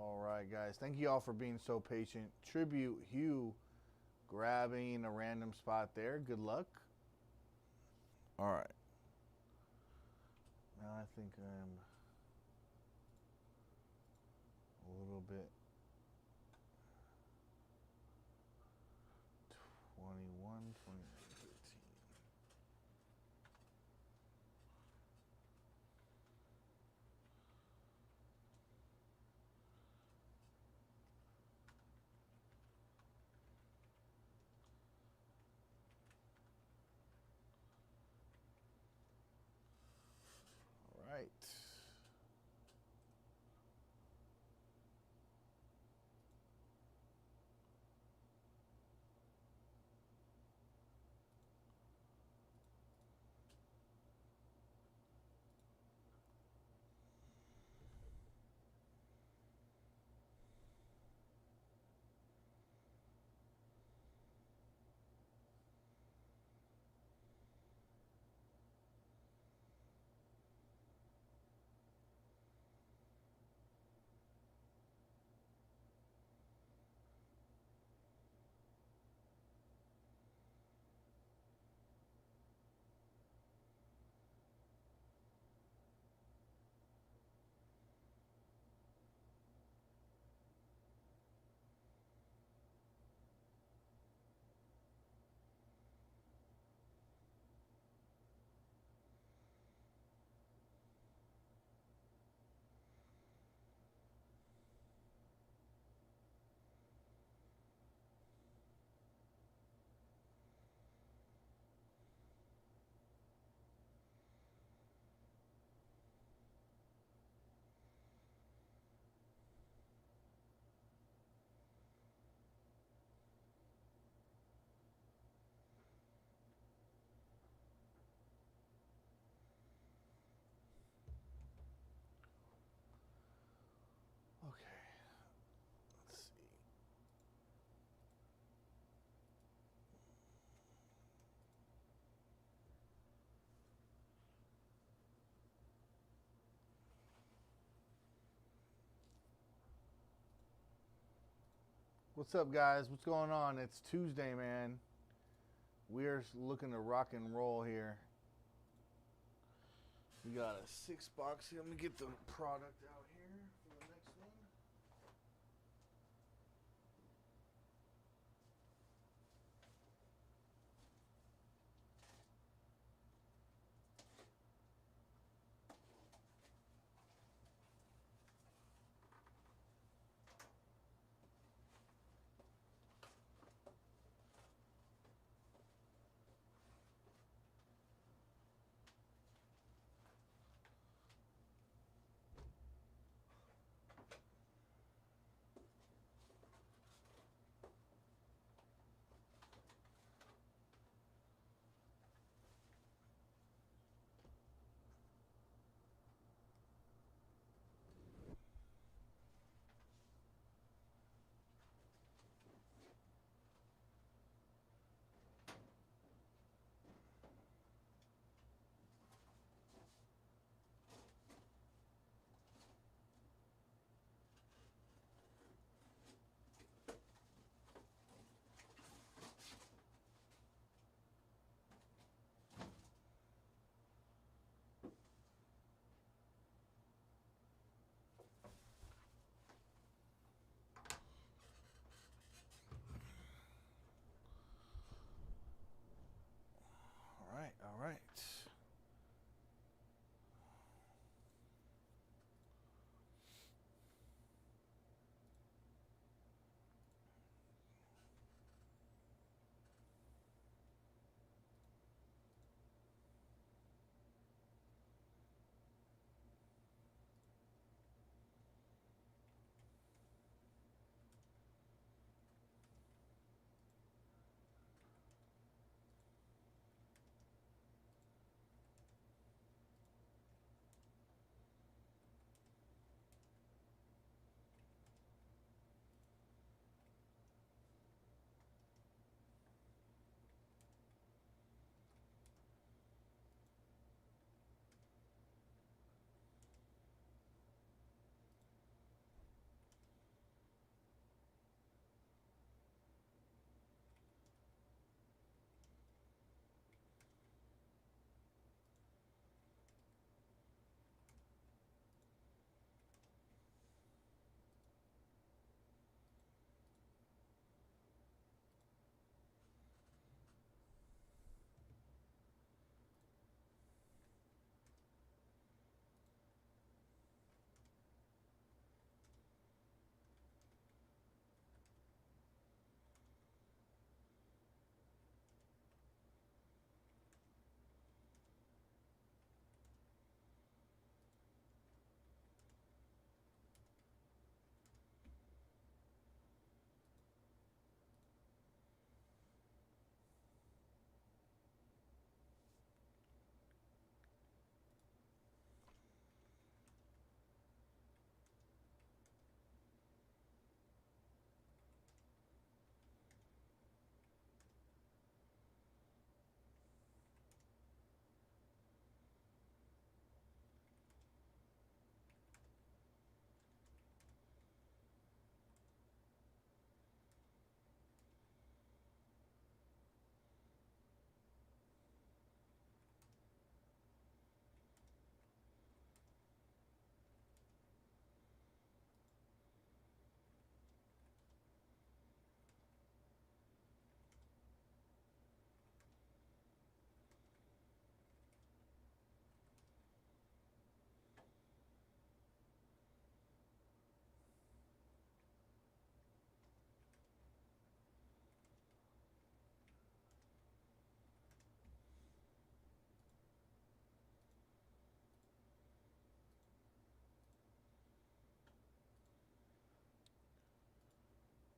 [SPEAKER 1] All right, guys. Thank you all for being so patient. Tribute Hugh grabbing a random spot there. Good luck. All right. Now I think I'm a little bit 21, 29, 13. All right. Okay. Let's see. What's up, guys? What's going on? It's Tuesday, man. We're looking to rock and roll here. We got a 6-box here. Let me get the product out here for the next one.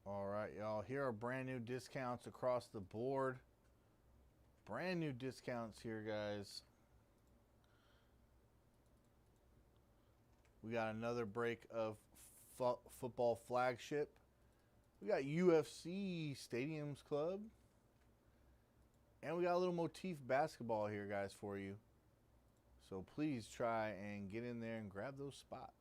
[SPEAKER 1] All right, y'all. Here are brand new discounts across the board. Brand new discounts here, guys. We got another break of football flagship. We got UFC Stadiums Club. And we got a little motif basketball here, guys, for you. So please try and get in there and grab those spots.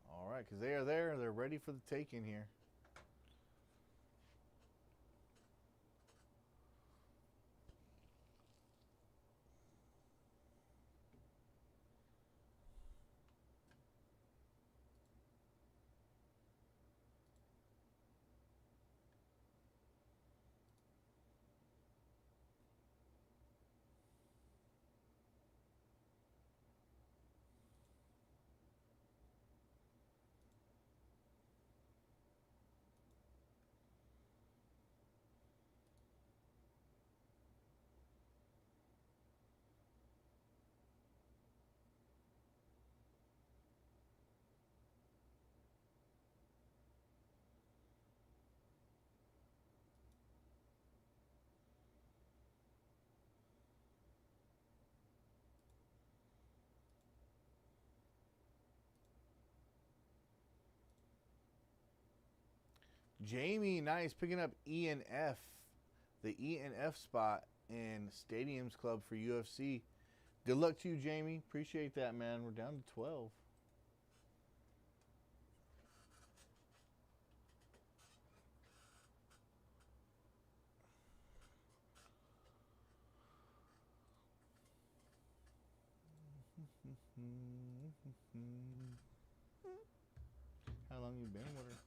[SPEAKER 1] All right, because they are there. They're ready for the taking here. Jamie, nice, picking up E and F, the E and F spot in Stadiums Club for UFC. Good luck to you, Jamie. Appreciate that, man. We're down to 12. How long you been with her?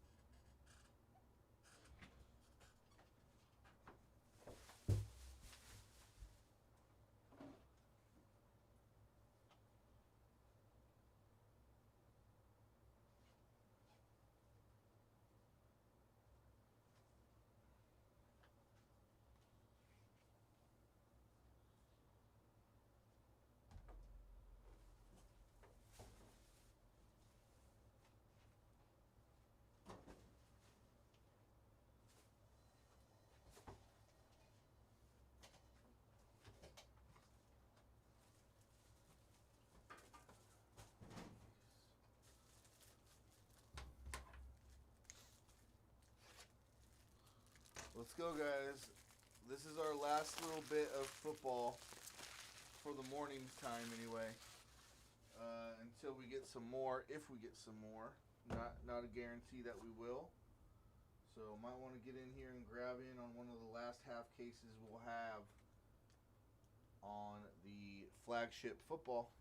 [SPEAKER 1] Let's go, guys. This is our last little bit of football for the morning time, anyway. Until we get some more, if we get some more. Not a guarantee that we will. So might want to get in here and grab in on one of the last half cases we'll have on the flagship football.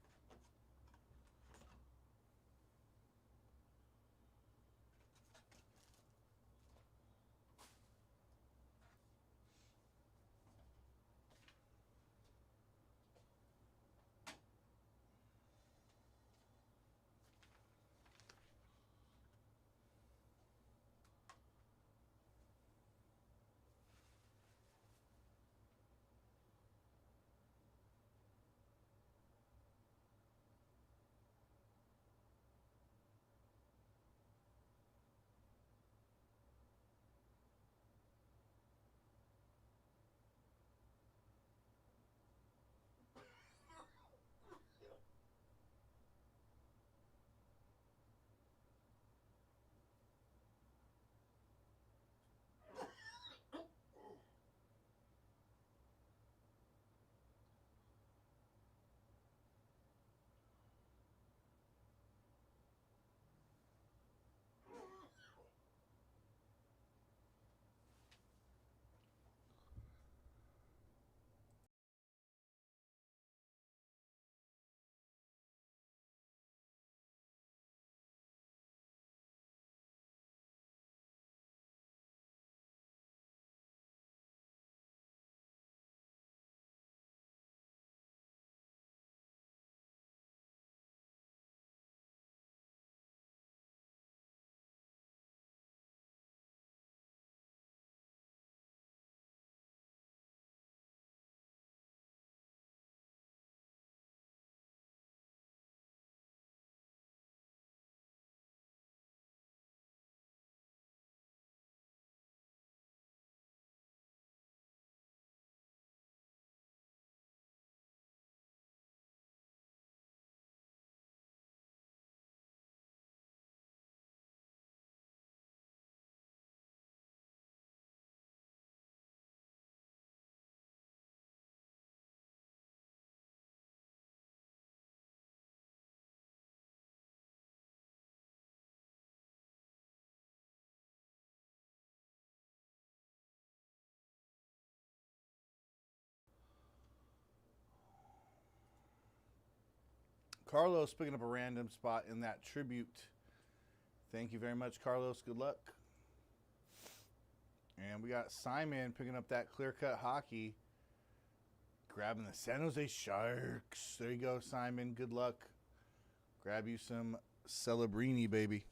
[SPEAKER 1] Carlos picking up a random spot in that tribute. Thank you very much, Carlos. Good luck. And we got Simon picking up that clear-cut hockey. Grabbing the San Jose Sharks. There you go, Simon. Good luck. Grab you some Celebrini, baby.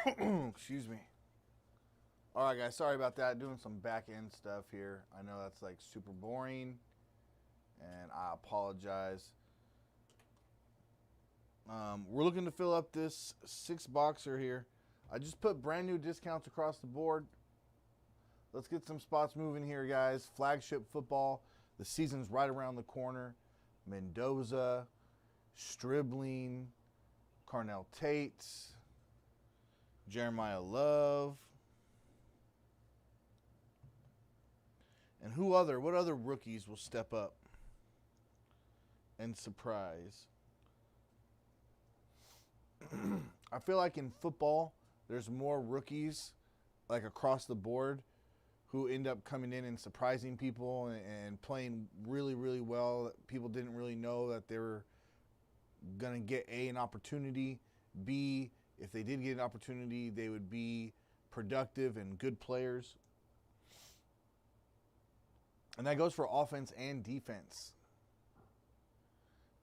[SPEAKER 1] Excuse me. All right, guys. Sorry about that. Doing some back end stuff here. I know that's like super boring, and I apologize. We're looking to fill up this 6-boxer here. I just put brand new discounts across the board. Let's get some spots moving here, guys. Flagship football. The season's right around the corner. Mendoza, Stribling, Carnell Tate, Jeremiah Love. And what other rookies will step up and surprise? I feel like in football, there's more rookies, like across the board, who end up coming in and surprising people and playing really, really well. People didn't really know that they were going to get an opportunity. B, if they did get an opportunity, they would be productive and good players. And that goes for offense and defense.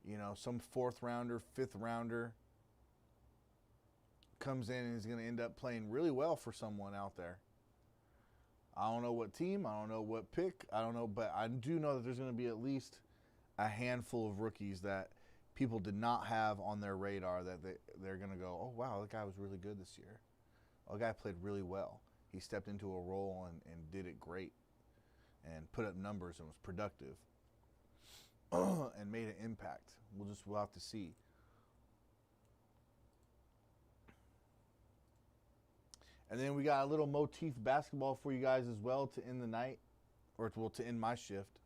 [SPEAKER 1] You know, some 4th rounder, 5th rounder comes in and is going to end up playing really well for someone out there. I don't know what team, I don't know what pick, I don't know, but I do know that there's going to be at least a handful of rookies that people did not have on their radar that they're going to go, oh, wow, that guy was really good this year. Oh, that guy played really well. He stepped into a role and did it great and put up numbers and was productive and made an impact. We'll have to see. And then we got a little motif basketball for you guys as well to end the night, or to end my shift.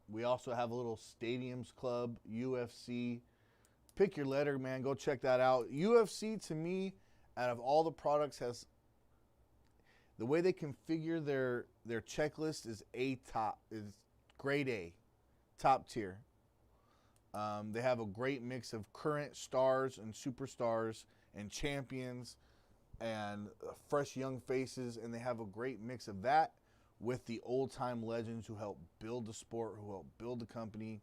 [SPEAKER 1] We also have a little Stadiums Club, UFC. Pick your letter, man. Go check that out. UFC, to me, out of all the products, has the way they configure their checklist is grade A, top tier. They have a great mix of current stars and superstars and champions and fresh young faces, and they have a great mix of that with the old-time legends who helped build the sport, who helped build the company.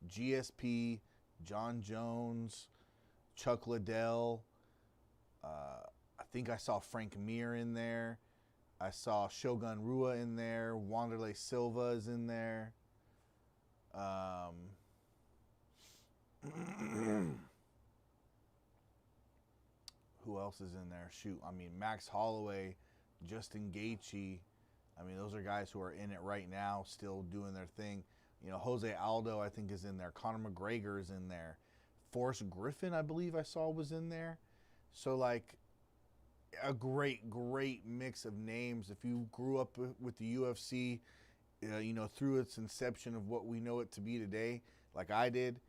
[SPEAKER 1] GSP, John Jones, Chuck Liddell. I think I saw Frank Mir in there. I saw Shogun Rua in there. Wanderlei Silva is in there. Who else is in there? Shoot, I mean, Max Holloway, Justin Gaethje. I mean, those are guys who are in it right now, still doing their thing. You know, Jose Aldo, I think, is in there. Conor McGregor is in there. Forrest Griffin, I believe I saw, was in there. So, like, a great, great mix of names. If you grew up with the UFC, you know, through its inception of what we know it to be today, like I did,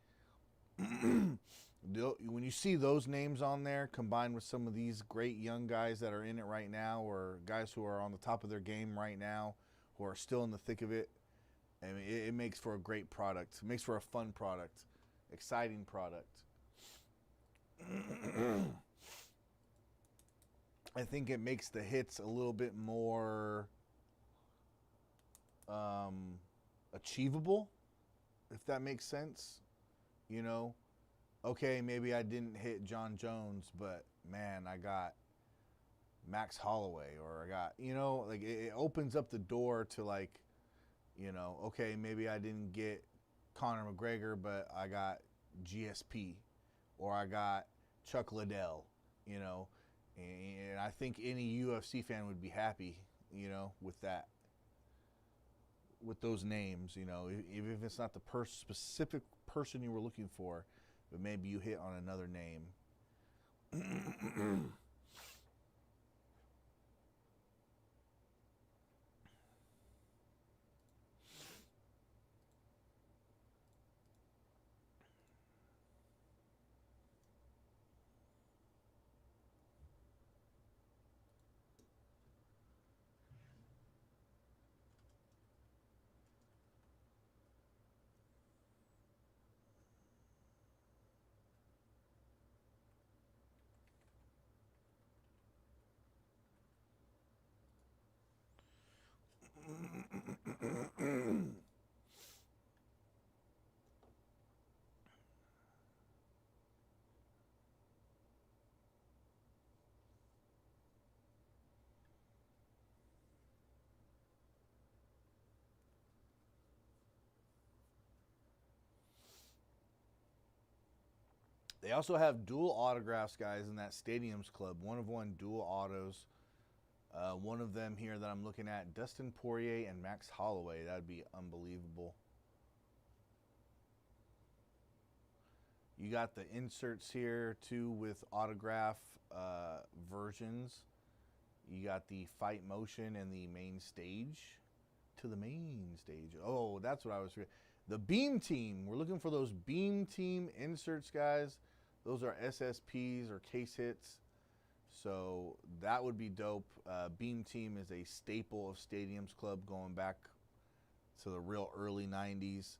[SPEAKER 1] when you see those names on there combined with some of these great young guys that are in it right now, or guys who are on the top of their game right now, who are still in the thick of it, I mean, it makes for a great product. It makes for a fun product, exciting product. I think it makes the hits a little bit more achievable, if that makes sense. You know, okay, maybe I didn't hit John Jones, but man, I got Max Holloway, or I got, you know, like it opens up the door to, like, you know, okay, maybe I didn't get Conor McGregor, but I got GSP, or I got Chuck Liddell, you know, and I think any UFC fan would be happy, you know, with that, with those names, you know, even if it's not the specific person you were looking for, but maybe you hit on another name. They also have dual autographs, guys, in that Stadiums Club. 1 of 1 dual autos. One of them here that I'm looking at, Dustin Poirier and Max Holloway. That would be unbelievable. You got the inserts here, too, with autograph versions. You got the Fight Motion and the main stage. To the main stage. Oh, that's what I was forgetting. The Beam Team. We're looking for those Beam Team inserts, guys. Those are SSPs or case hits. So that would be dope. Beam Team is a staple of Stadiums Club going back to the real early 90s.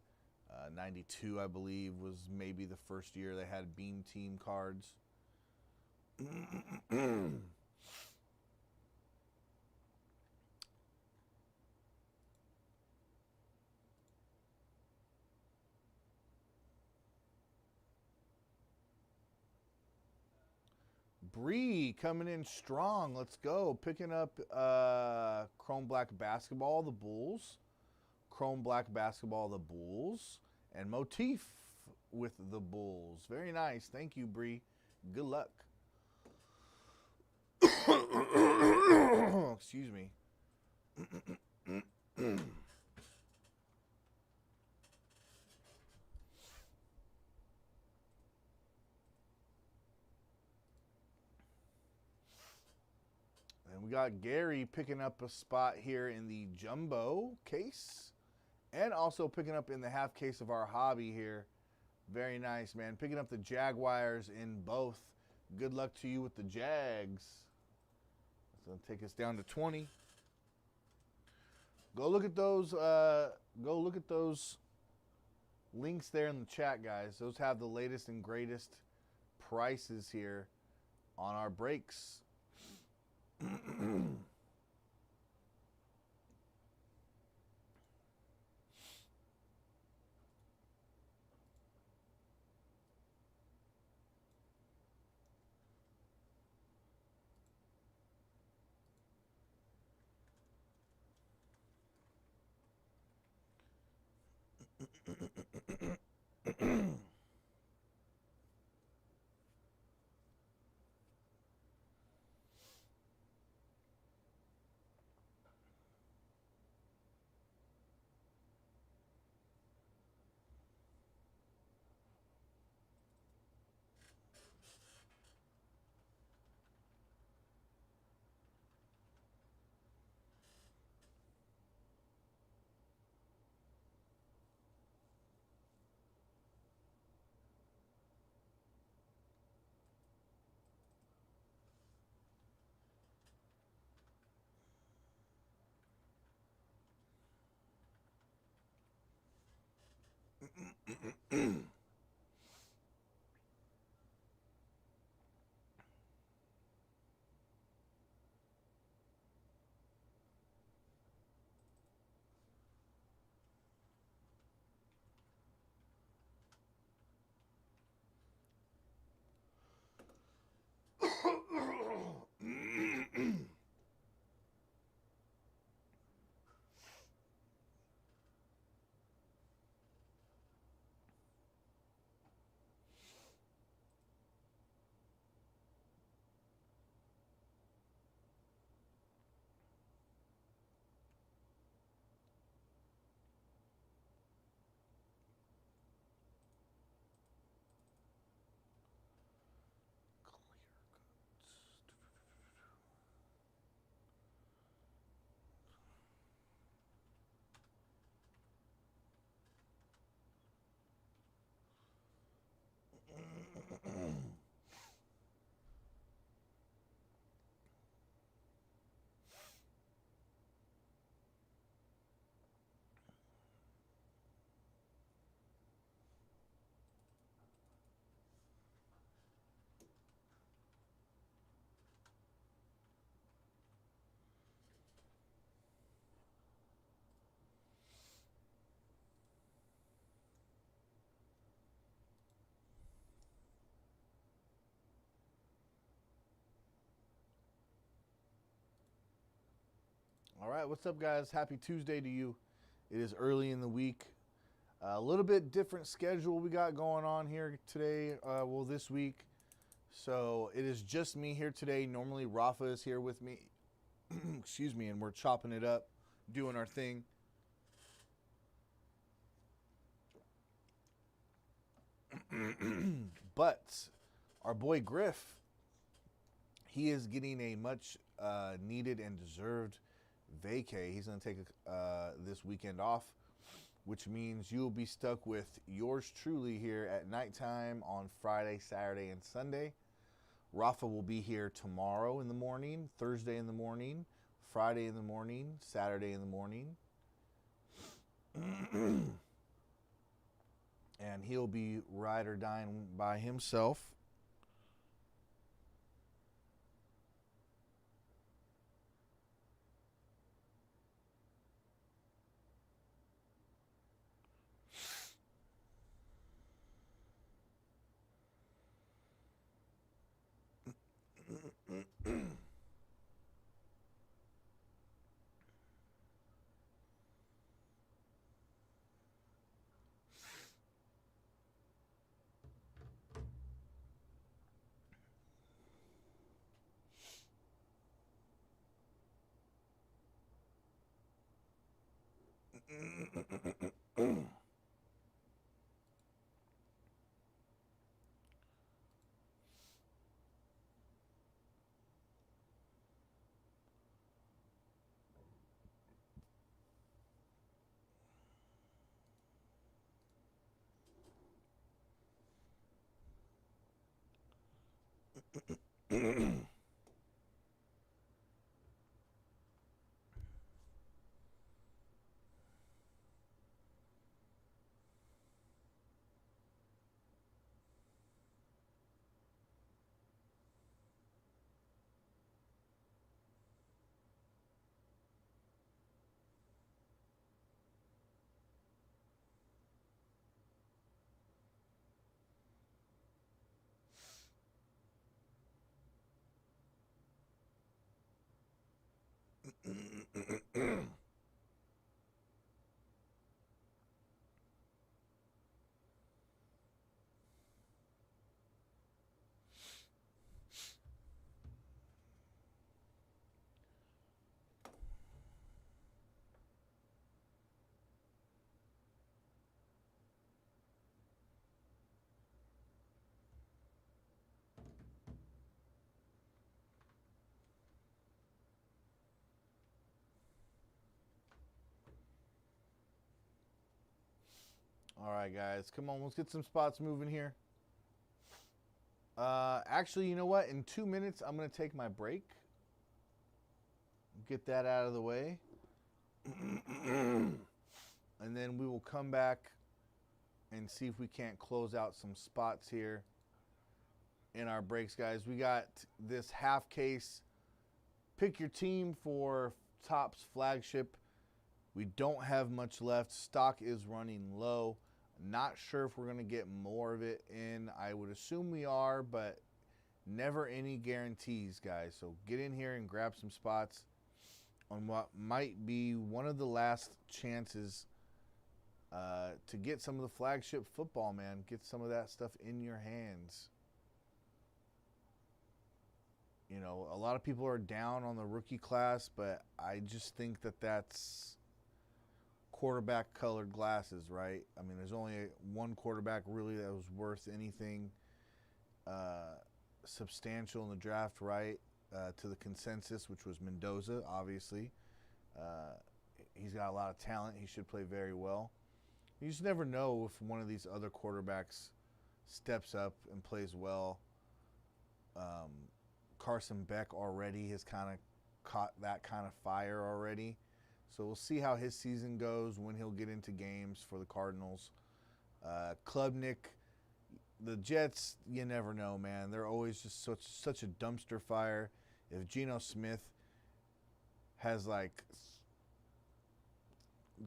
[SPEAKER 1] 92, I believe, was maybe the first year they had Beam Team cards. Bree coming in strong. Let's go. Picking up Chrome Black Basketball, the Bulls. Chrome Black Basketball, the Bulls. And Motif with the Bulls. Very nice. Thank you, Bree. Good luck. Excuse me. And we got Gary picking up a spot here in the jumbo case. And also picking up in the half case of our hobby here. Very nice, man. Picking up the Jaguars in both. Good luck to you with the Jags. That's going to take us down to 20. Go look at those. Go look at those links there in the chat, guys. Those have the latest and greatest prices here on our breaks. All right, what's up, guys? Happy Tuesday to you. It is early in the week. A little bit different schedule we got going on here today, this week. So it is just me here today. Normally Rafa is here with me, excuse me, and we're chopping it up, doing our thing. But our boy Griff, he is getting a much needed and deserved vacay. He's going to take this weekend off, which means you'll be stuck with yours truly here at nighttime on Friday, Saturday, and Sunday. Rafa will be here tomorrow in the morning, Thursday in the morning, Friday in the morning, Saturday in the morning. And he'll be ride or dying by himself. All right, guys, come on, let's get some spots moving here. Actually, you know what? In 2 minutes, I'm going to take my break. Get that out of the way. And then we will come back and see if we can't close out some spots here in our breaks, guys. We got this half case. Pick your team for Topps flagship. We don't have much left. Stock is running low. Not sure if we're going to get more of it in. I would assume we are, but never any guarantees, guys. So get in here and grab some spots on what might be one of the last chances to get some of the flagship football, man. Get some of that stuff in your hands. You know, a lot of people are down on the rookie class, but I just think that that's quarterback colored glasses, right? I mean, there's only one quarterback really that was worth anything substantial in the draft, right? To the consensus, which was Mendoza, obviously. He's got a lot of talent. He should play very well. You just never know if one of these other quarterbacks steps up and plays well. Carson Beck already has kind of caught that kind of fire already. So we'll see how his season goes, when he'll get into games for the Cardinals. Klubnik, the Jets, you never know, man. They're always just such a dumpster fire. If Geno Smith has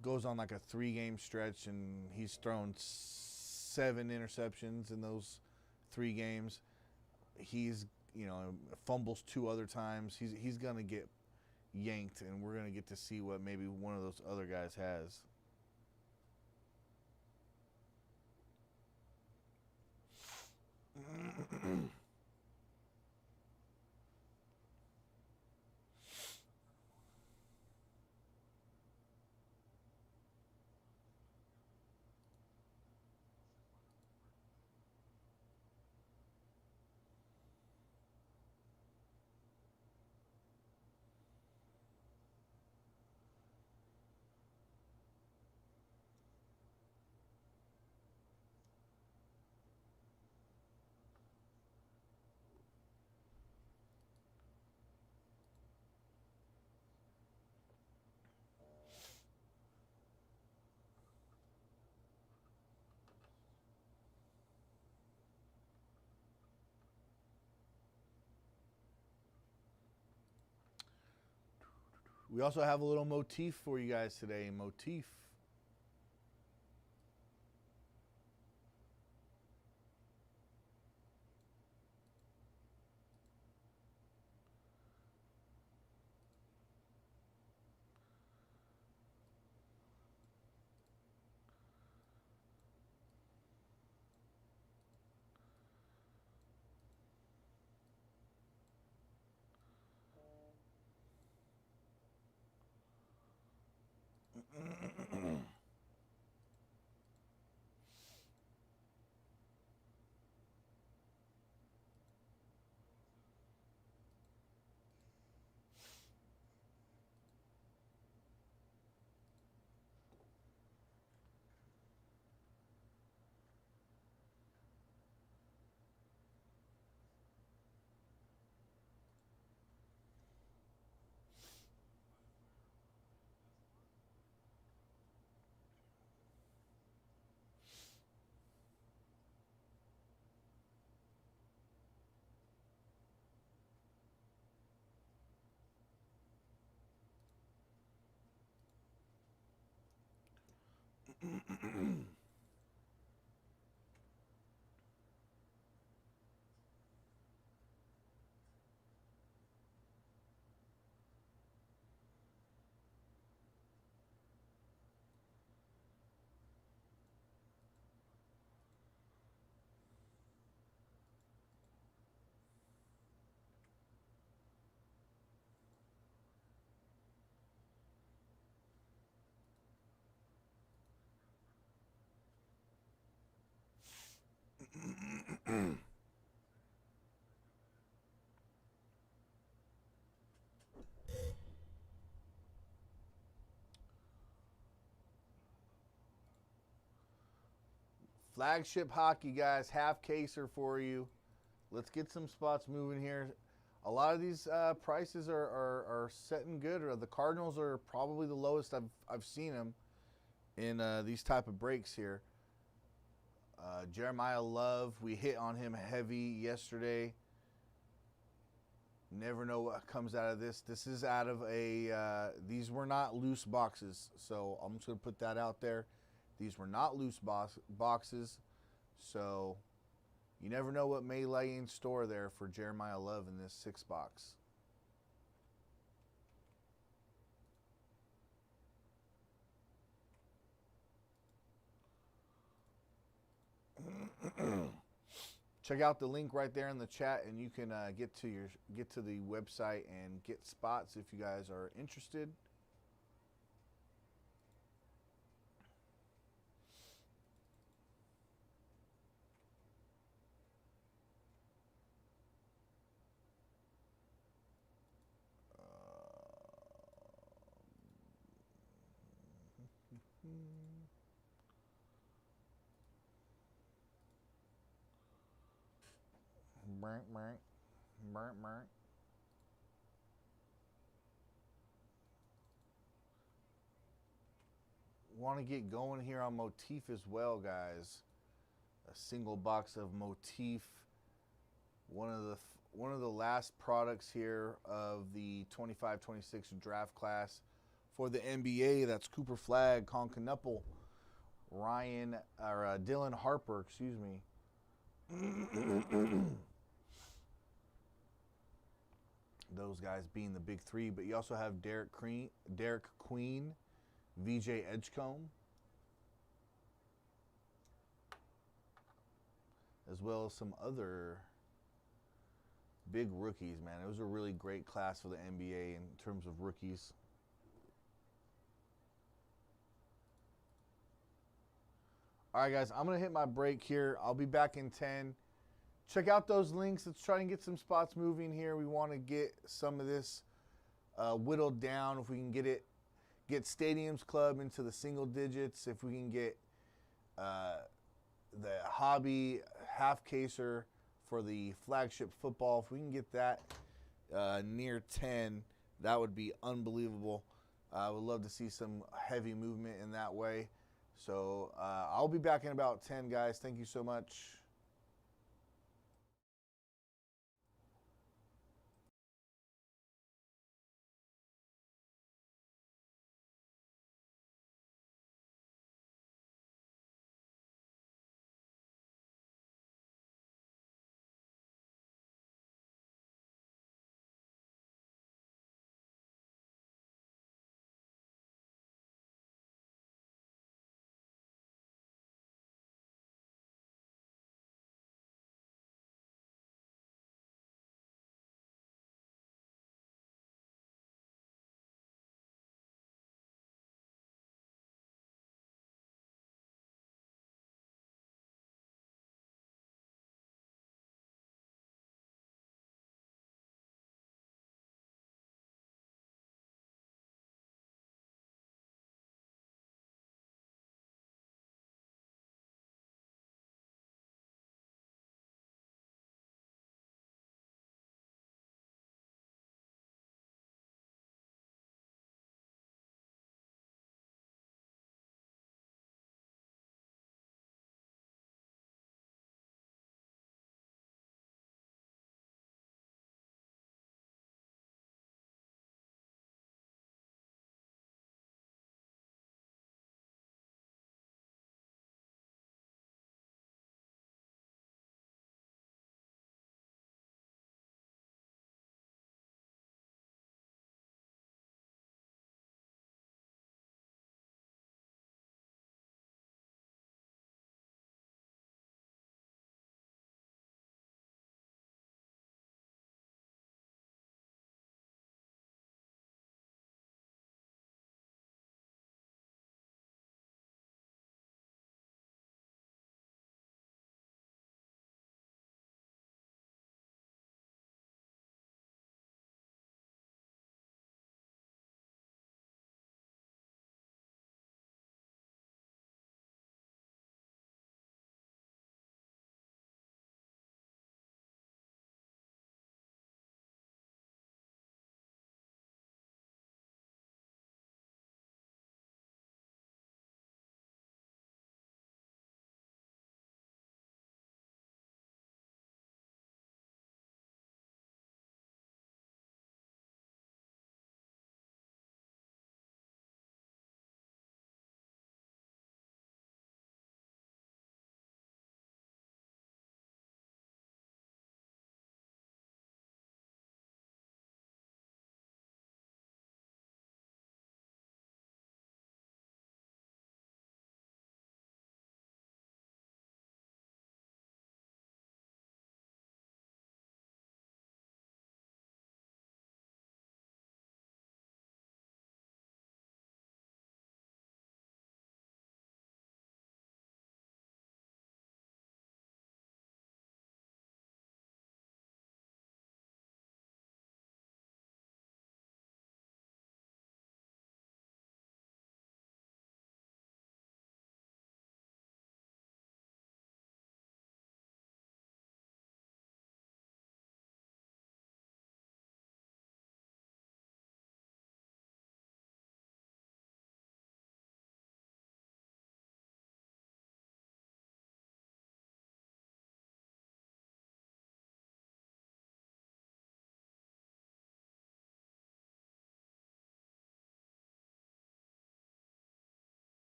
[SPEAKER 1] goes on like a 3-game stretch and he's thrown 7 interceptions in those 3 games, he's, fumbles 2 other times, he's going to get yanked, and we're going to get to see what maybe one of those other guys has. We also have a little motif for you guys today. Motif. Flagship hockey, guys. Half caser for you. Let's get some spots moving here. A lot of these prices are setting good. Or the Cardinals are probably the lowest I've seen them in these type of breaks here. Jeremiah Love, we hit on him heavy yesterday. Never know what comes out of this. This is out of a, these were not loose boxes. So I'm just going to put that out there. These were not loose boxes. So you never know what may lay in store there for Jeremiah Love in this 6 box. Check out the link right there in the chat, and you can get to the website and get spots if you guys are interested. Want to get going here on Motif as well, guys. A single box of Motif. One of the last products here of the 25-26 draft class for the NBA. That's Cooper Flagg, Conconupple, Dylan Harper, excuse me. Those guys being the big 3, but you also have Derek Queen, VJ Edgecombe, as well as some other big rookies, man. It was a really great class for the NBA in terms of rookies. All right, guys, I'm going to hit my break here. I'll be back in 10. Check out those links. Let's try and get some spots moving here. We want to get some of this whittled down. If we can get Stadiums Club into the single digits. If we can get the hobby half caser for the flagship football, if we can get that near 10, that would be unbelievable. I would love to see some heavy movement in that way. So I'll be back in about 10, guys. Thank you so much.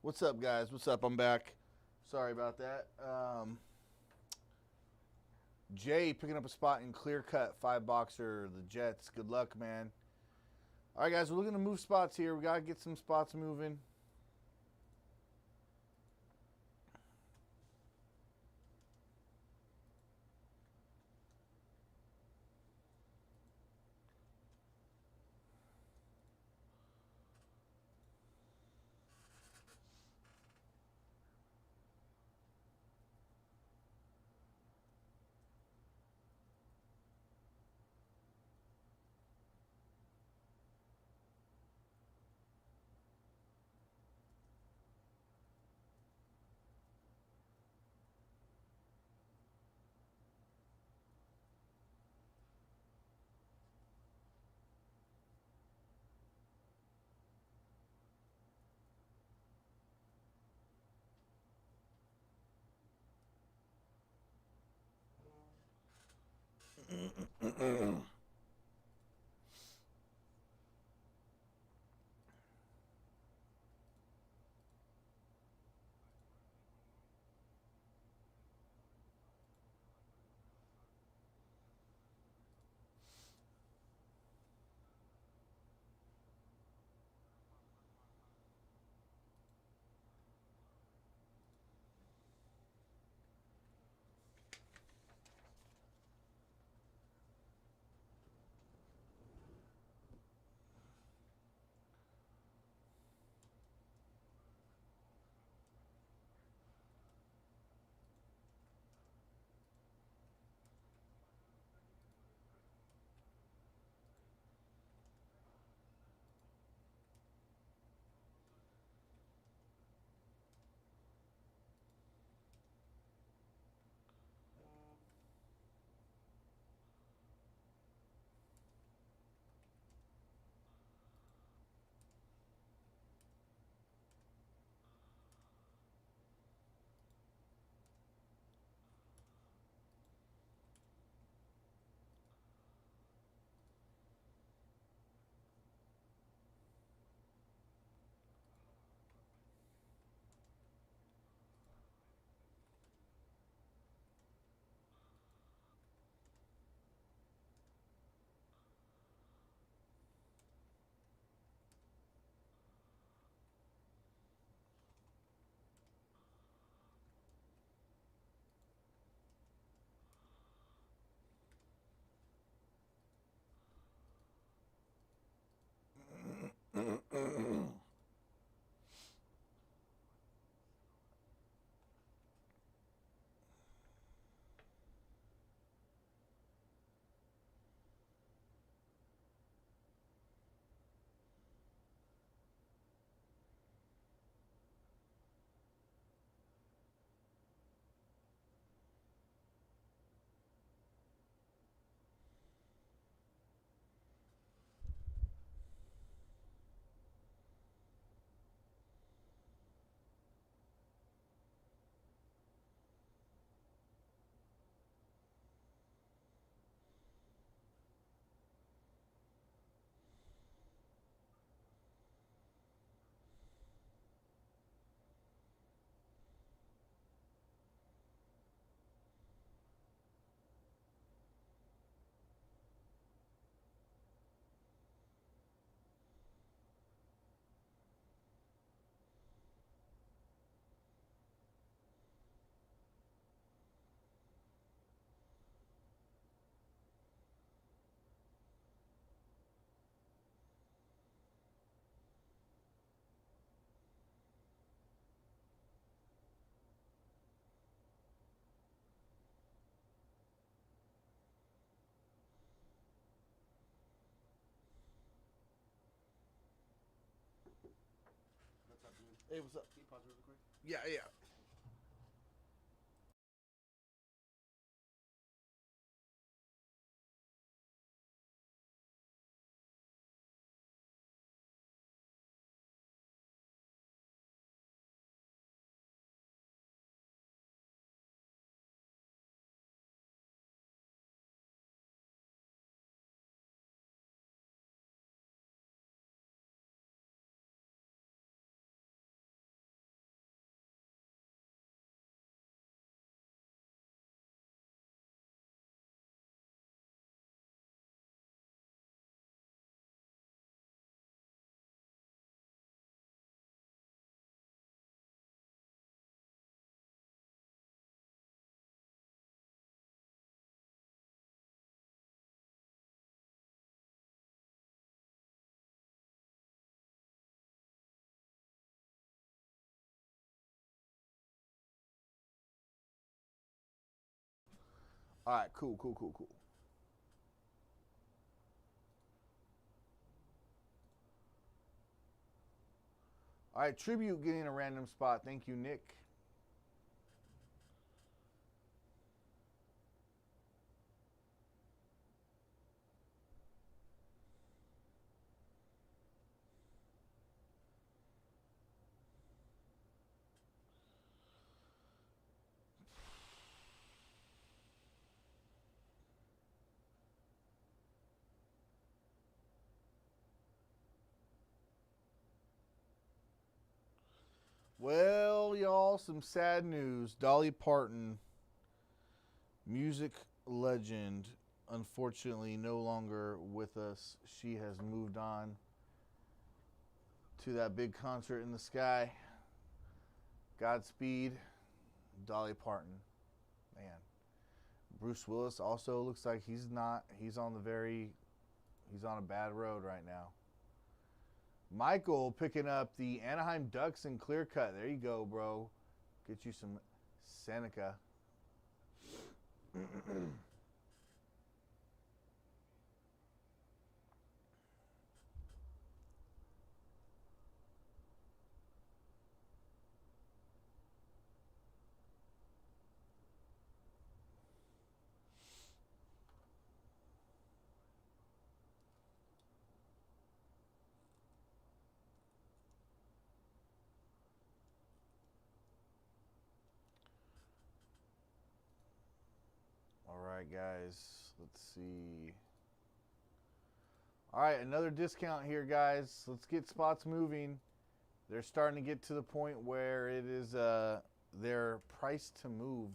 [SPEAKER 1] What's up, guys? What's up? I'm back. Sorry about that. Jay picking up a spot in clear cut, 5-boxer, the Jets. Good luck, man. All right, guys, we're looking to move spots here. We got to get some spots moving. Hey, what's up?
[SPEAKER 2] Can you pause really quick?
[SPEAKER 1] Yeah, yeah. All right, cool, cool, cool, cool. All right, Tribute getting a random spot. Thank you, Nick. Well, y'all, some sad news. Dolly Parton, music legend, unfortunately no longer with us. She has moved on to that big concert in the sky. Godspeed, Dolly Parton. Man. Bruce Willis also looks like he's on a bad road right now. Michael picking up the Anaheim Ducks in clear cut. There you go, bro. Get you some Seneca. All right, guys. Let's see. All right, another discount here, guys. Let's get spots moving. They're starting to get to the point where it is their price to move.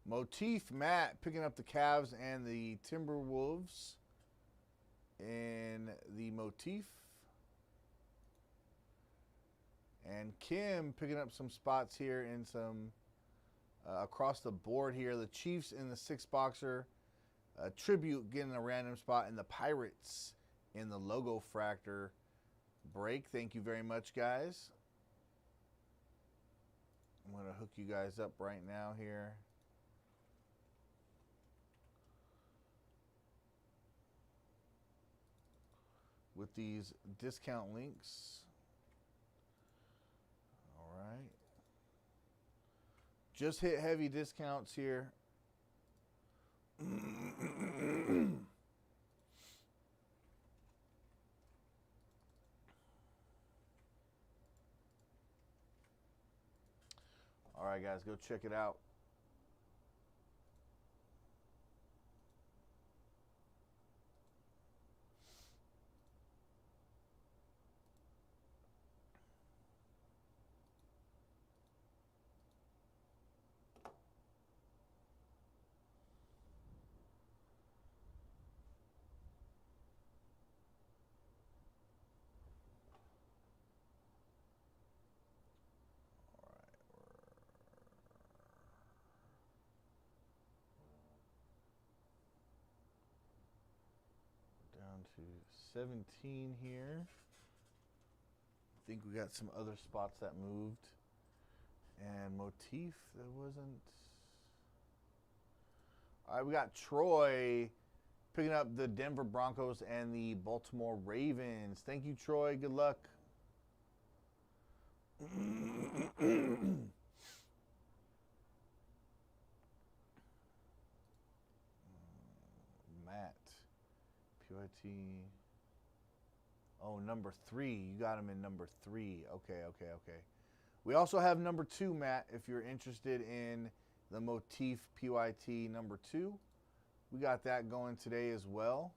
[SPEAKER 1] Motif Matt picking up the Cavs and the Timberwolves in the Motif. And Kim picking up some spots here in some across the board here. The Chiefs in the six boxer. Tribute getting a random spot in the Pirates in the Logo Fractor break. Thank you very much, guys. I'm going to hook you guys up right now here. With these discount links. All right. Just hit heavy discounts here. All right, guys, go check it out. To 17 here. I think we got some other spots that moved. And Motif, that wasn't. All right, we got Troy picking up the Denver Broncos and the Baltimore Ravens. Thank you, Troy. Good luck. PYT. Oh, number 3. You got him in number 3. Okay. We also have number 2, Matt, if you're interested in the Motif PYT number 2. We got that going today as well.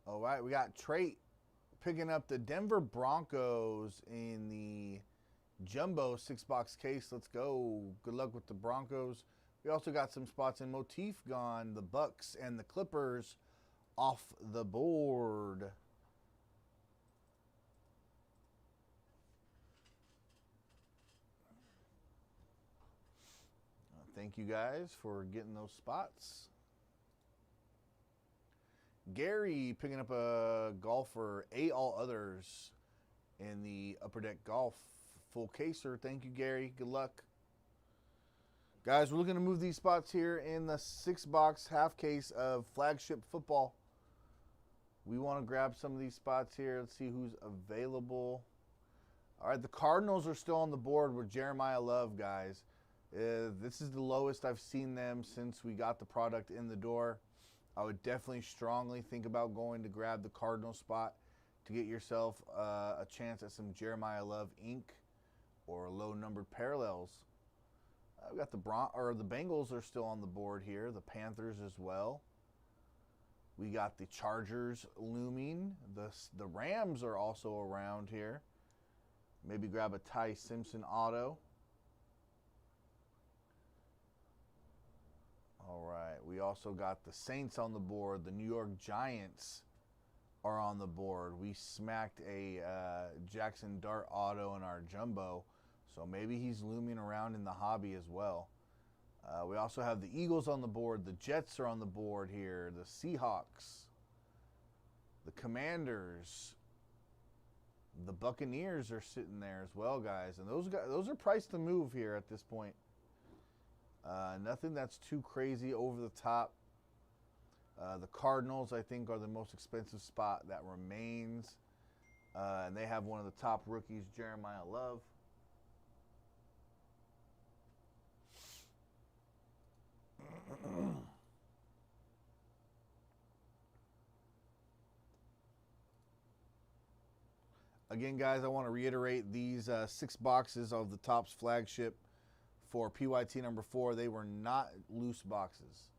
[SPEAKER 1] All right, we got Trait picking up the Denver Broncos in the Jumbo 6-box case. Let's go. Good luck with the Broncos. We also got some spots in motif gone. The Bucks and the Clippers off the board. Thank you guys for getting those spots. Gary picking up a golfer, all others in the Upper Deck Golf full caser. Thank you, Gary. Good luck. Guys, we're looking to move these spots here in the 6-box half case of flagship football. We want to grab some of these spots here. Let's see who's available. All right, the Cardinals are still on the board with Jeremiah Love, guys. This is the lowest I've seen them since we got the product in the door. I would definitely strongly think about going to grab the Cardinal spot to get yourself a chance at some Jeremiah Love ink or low-numbered parallels. I've got the Bengals are still on the board here. The Panthers as well. We got the Chargers looming. The Rams are also around here. Maybe grab a Ty Simpson auto. All right. We also got the Saints on the board. The New York Giants are on the board. We smacked a Jackson Dart auto in our jumbo. So maybe he's looming around in the hobby as well. We also have the Eagles on the board. The Jets are on the board here. The Seahawks. The Commanders. The Buccaneers are sitting there as well, guys. And those are priced to move here at this point. Nothing that's too crazy over the top. The Cardinals, I think, are the most expensive spot that remains. And they have one of the top rookies, Jeremiah Love. Again, guys, I want to reiterate these 6 boxes of the Topps flagship for PYT number 4. They were not loose boxes.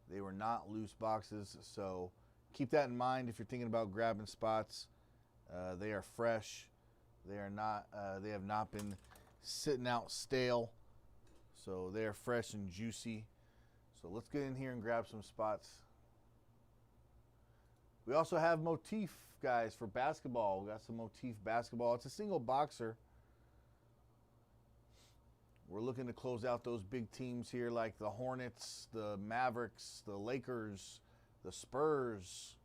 [SPEAKER 1] They were not loose boxes, so keep that in mind if you're thinking about grabbing spots. They are fresh. They are not. They have not been sitting out stale, so they are fresh and juicy. So let's get in here and grab some spots. We also have motif, guys, for basketball. We got some motif basketball. It's a single boxer. We're looking to close out those big teams here like the Hornets, the Mavericks, the Lakers, the Spurs.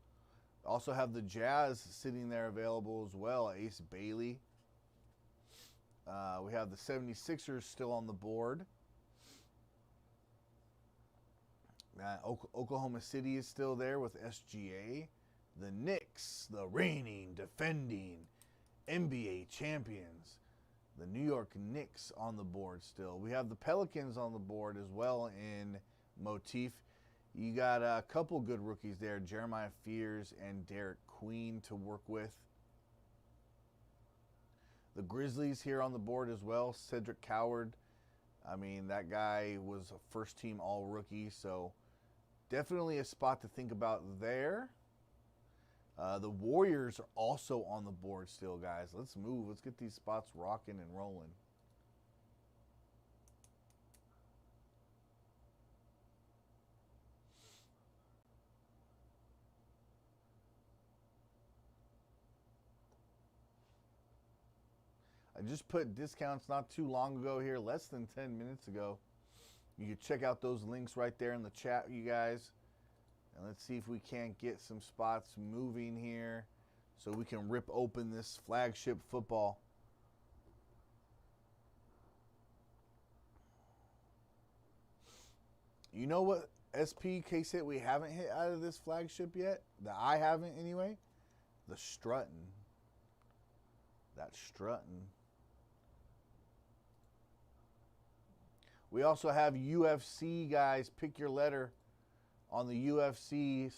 [SPEAKER 1] Also have the Jazz sitting there available as well, Ace Bailey. We have the 76ers still on the board. Oklahoma City is still there with SGA. The Knicks, the reigning, defending NBA champions. The New York Knicks on the board still. We have the Pelicans on the board as well in motif. You got a couple good rookies there, Jeremiah Fears and Derek Queen to work with. The Grizzlies here on the board as well, Cedric Coward. I mean, that guy was a first-team all-rookie, so definitely a spot to think about there. The Warriors are also on the board still, guys. Let's move. Let's get these spots rocking and rolling. I just put discounts not too long ago here, less than 10 minutes ago. You can check out those links right there in the chat, you guys. And let's see if we can't get some spots moving here so we can rip open this flagship football. You know what SP case hit we haven't hit out of this flagship yet? That I haven't anyway? The Strutton. That Strutton. We also have UFC, guys. Pick your letter on the UFC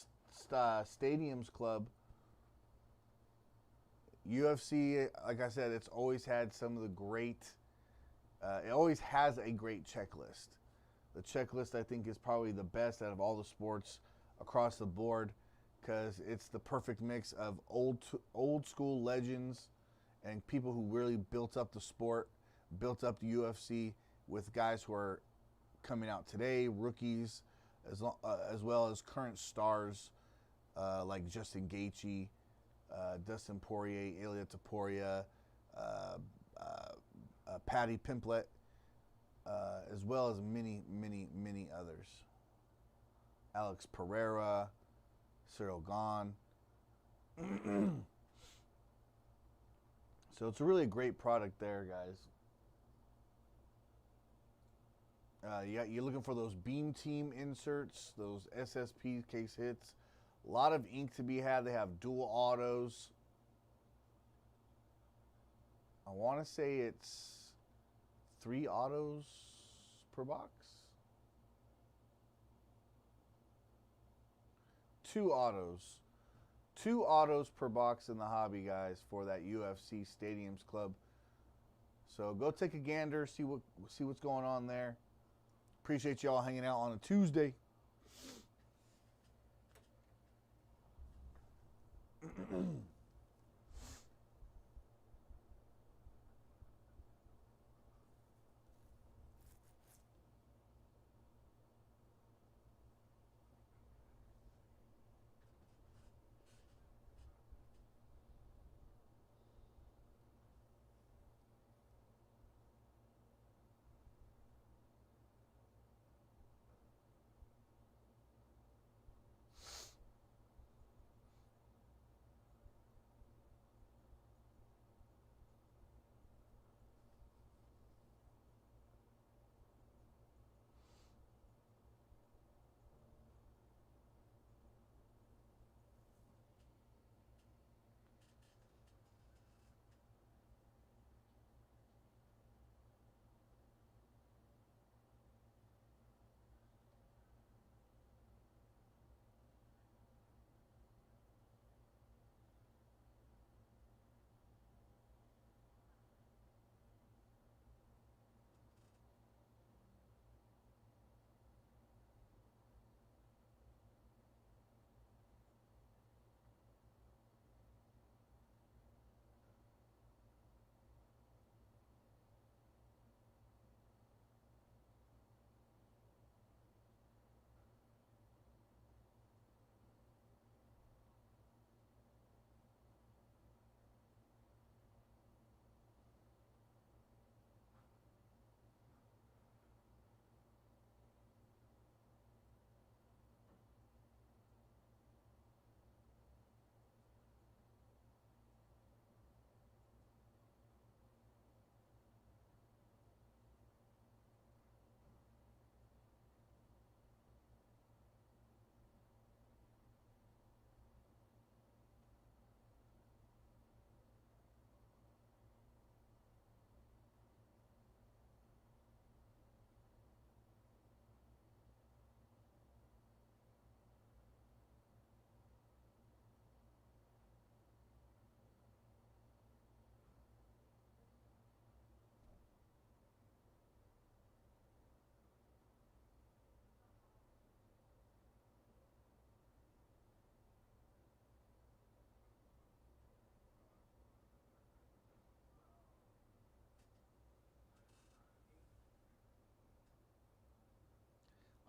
[SPEAKER 1] Stadiums Club. UFC, like I said, it's always had some of the great, it always has a great checklist. The checklist, I think, is probably the best out of all the sports across the board because it's the perfect mix of old school legends and people who really built up the sport built up the UFC with guys who are coming out today, rookies, as well as current stars like Justin Gaethje, Dustin Poirier, Ilia Topuria, Paddy Pimblett, as well as many, many, many others. Alex Pereira, Cyril Gahn. So it's a really great product there, guys. You're looking for those Beam Team inserts, those SSP case hits. A lot of ink to be had. They have dual autos. I want to say it's 3 autos per box. 2 autos. 2 autos per box in the hobby, guys, for that UFC Stadiums Club. So go take a gander, see what's going on there. Appreciate y'all hanging out on a Tuesday.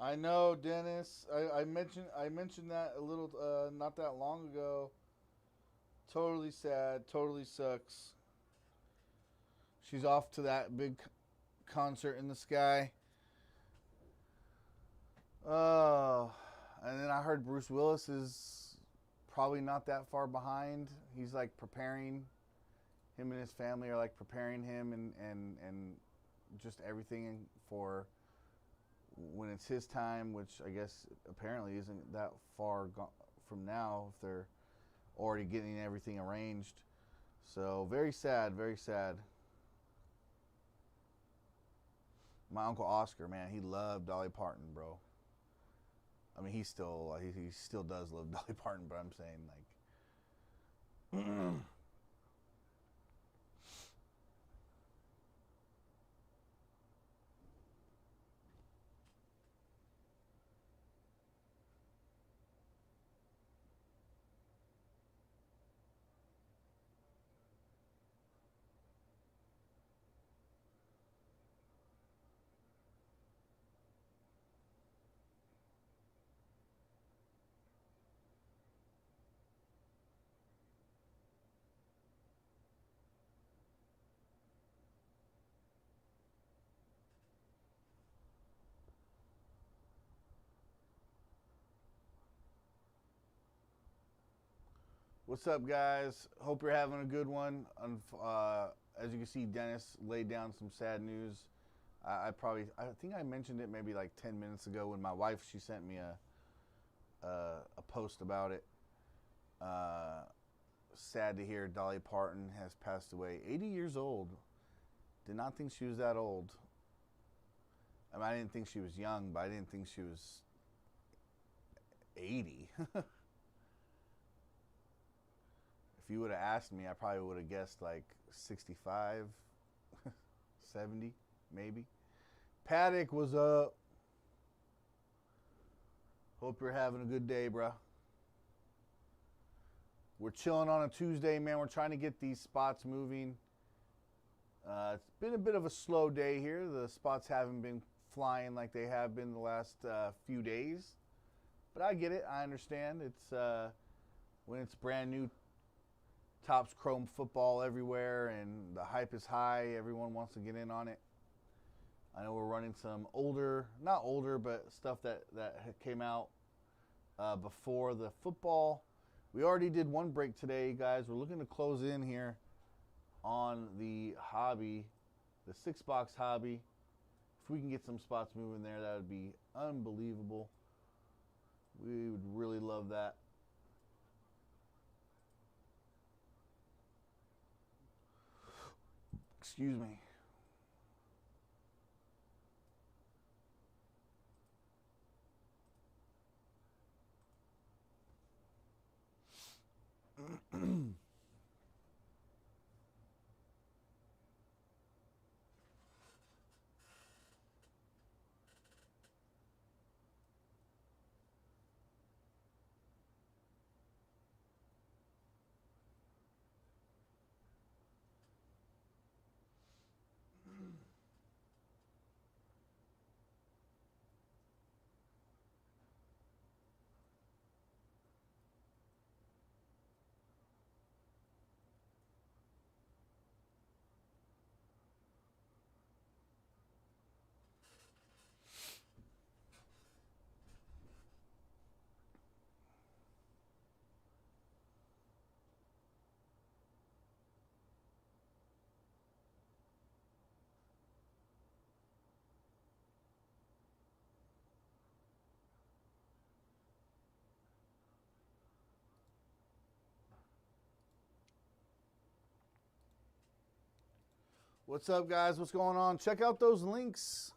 [SPEAKER 1] I know, Dennis. I mentioned that a little not that long ago. Totally sad. Totally sucks. She's off to that big concert in the sky. And then I heard Bruce Willis is probably not that far behind. He's like preparing. Him and his family are like preparing him and just everything for when it's his time, which I guess apparently isn't that far from now if they're already getting everything arranged. So very sad, very sad. My Uncle Oscar, man, he loved Dolly Parton, bro. I mean, he still does love Dolly Parton, but I'm saying like What's up, guys? Hope you're having a good one. As you can see, Dennis laid down some sad news. I think I mentioned it maybe like 10 minutes ago when my wife, she sent me a post about it. Sad to hear Dolly Parton has passed away. 80 years old. Did not think she was that old. I mean, I didn't think she was young, but I didn't think she was 80. If you would have asked me, I probably would have guessed like 65, 70, maybe. Paddock, was up? Hope you're having a good day, bruh. We're chilling on a Tuesday, man. We're trying to get these spots moving. It's been a bit of a slow day here. The spots haven't been flying like they have been the last few days. But I get it. I understand. It's when it's brand new, Topps Chrome football everywhere, and the hype is high. Everyone wants to get in on it. I know we're running some not older, but stuff that came out before the football. We already did one break today, guys. We're looking to close in here on the hobby, the 6-box hobby. If we can get some spots moving there, that would be unbelievable. We would really love that. Excuse me. What's up, guys? What's going on? Check out those links.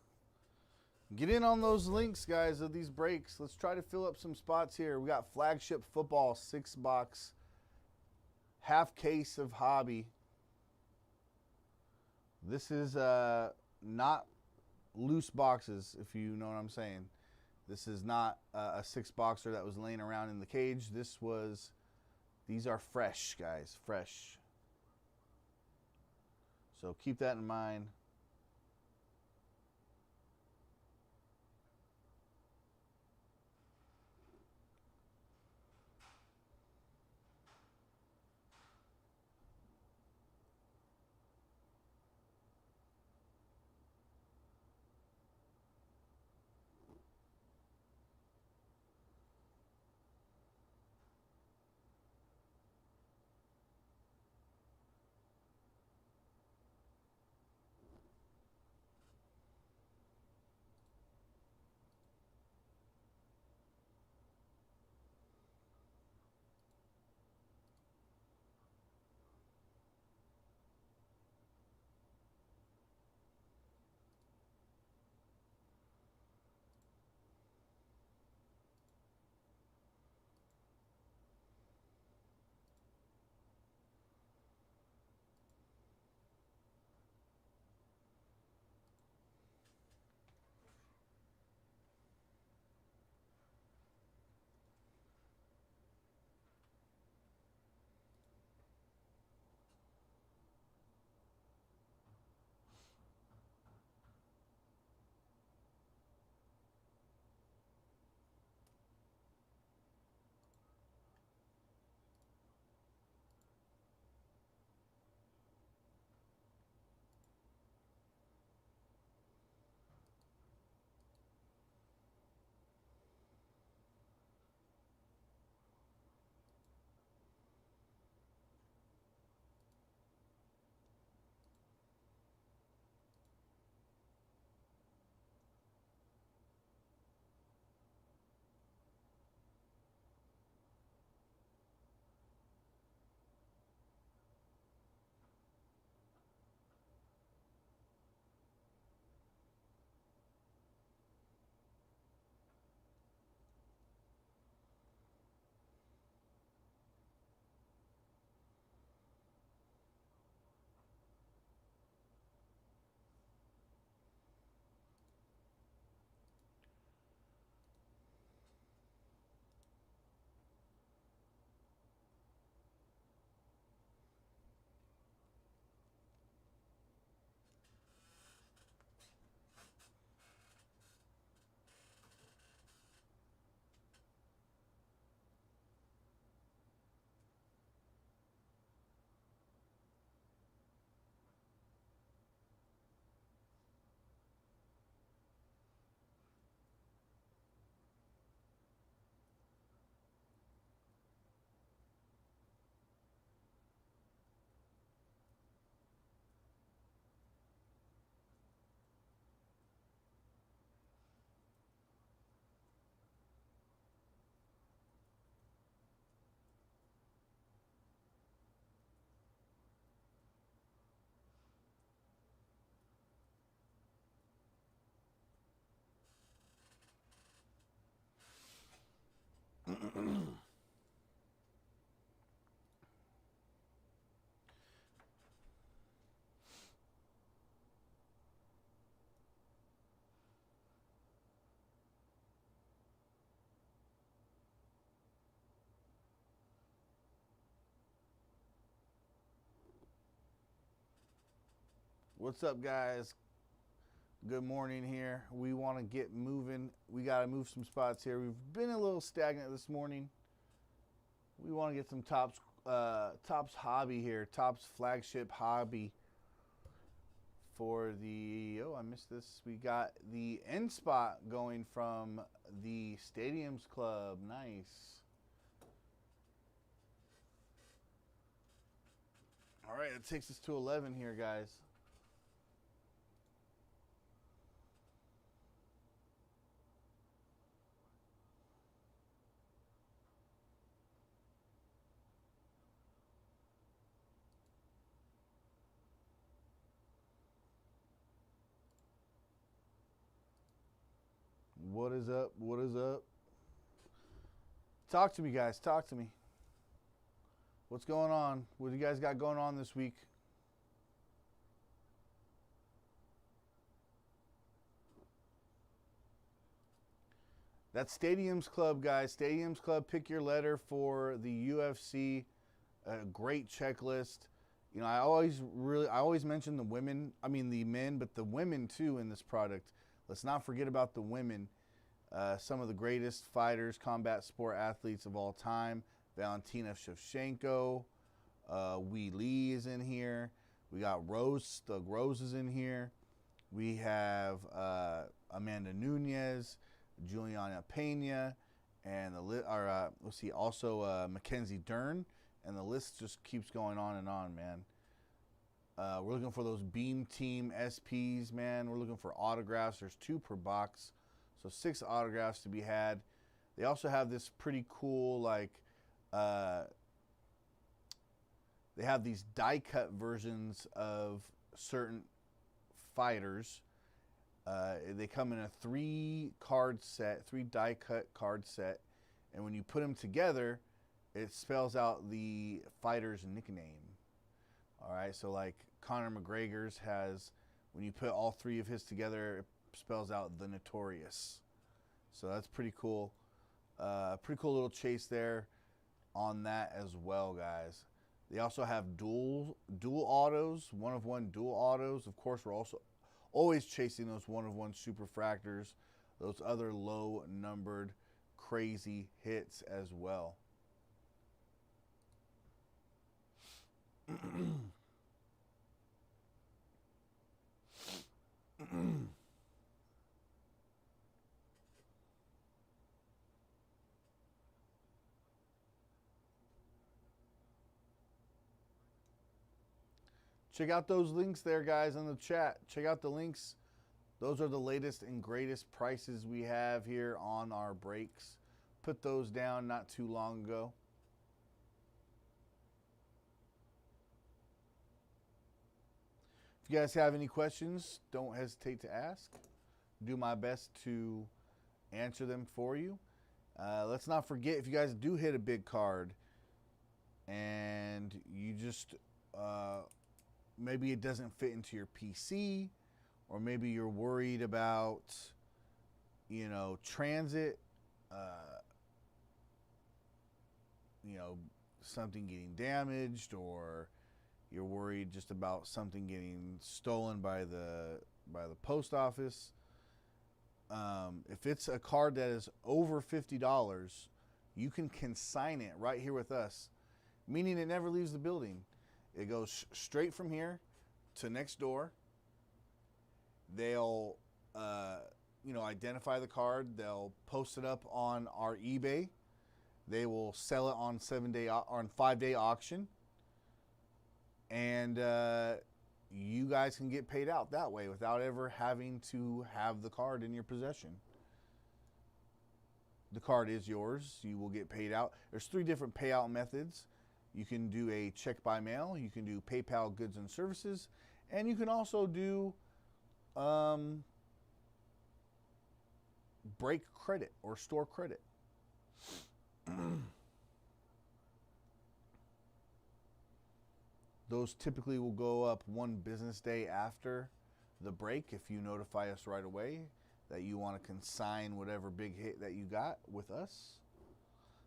[SPEAKER 1] Get in on those links, guys, of these breaks. Let's try to fill up some spots here. We got flagship football, 6-box, half case of hobby. This is not loose boxes, if you know what I'm saying. This is not a 6-boxer that was laying around in the cage. These are fresh, guys, fresh. So keep that in mind. What's up, guys? Good morning here. We want to get moving. We got to move some spots here. We've been a little stagnant this morning. We want to get some Topps hobby here. Topps flagship hobby for the, I missed this. We got the end spot going from the Stadiums Club. Nice. All right, it takes us to 11 here, guys. What is up? What is up? Talk to me, guys. Talk to me. What's going on? What do you guys got going on this week? That's Stadiums Club, guys. Stadiums Club, pick your letter for the UFC. A great checklist. You know, I always mention the men, but the women too in this product. Let's not forget about the women. Some of the greatest fighters, combat sport athletes of all time. Valentina Shevchenko, Wee Lee is in here. We got Thug Rose is in here. We have Amanda Nunes, Juliana Pena, and also Mackenzie Dern, and the list just keeps going on and on, man. We're looking for those Beam Team SPs, man. We're looking for autographs. There's 2 per box, so 6 autographs to be had. They also have this pretty cool, they have these die-cut versions of certain fighters. They come in a 3 die-cut card set, and when you put them together, it spells out the fighter's nickname. All right, so like Conor McGregor's has, when you put all 3 of his together, it spells out the Notorious. So that's pretty cool. Pretty cool little chase there on that as well, guys. They also have dual autos, 1-of-1 dual autos. Of course, we're also always chasing those 1-of-1 superfractors, those other low numbered crazy hits as well. Check out those links there, guys, in the chat. Check out the links. Those are the latest and greatest prices we have here on our breaks. Put those down not too long ago. If you guys have any questions, don't hesitate to ask. Do my best to answer them for you. Let's not forget, if you guys do hit a big card and you just maybe it doesn't fit into your PC, or maybe you're worried about, transit, something getting damaged, or you're worried just about something getting stolen by the post office. If it's a card that is over $50, you can consign it right here with us, meaning it never leaves the building. It goes straight from here to next door. They'll, identify the card. They'll post it up on our eBay. They will sell it on 5-day auction, and you guys can get paid out that way without ever having to have the card in your possession. The card is yours. You will get paid out. There's 3 different payout methods. You can do a check by mail, you can do PayPal goods and services, and you can also do break credit or store credit. Those typically will go up 1 business day after the break if you notify us right away that you want to consign whatever big hit that you got with us.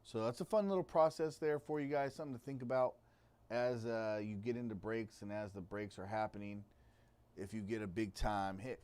[SPEAKER 1] So that's a fun little process there for you guys, something to think about as you get into breaks and as the breaks are happening. if you get a big time hit.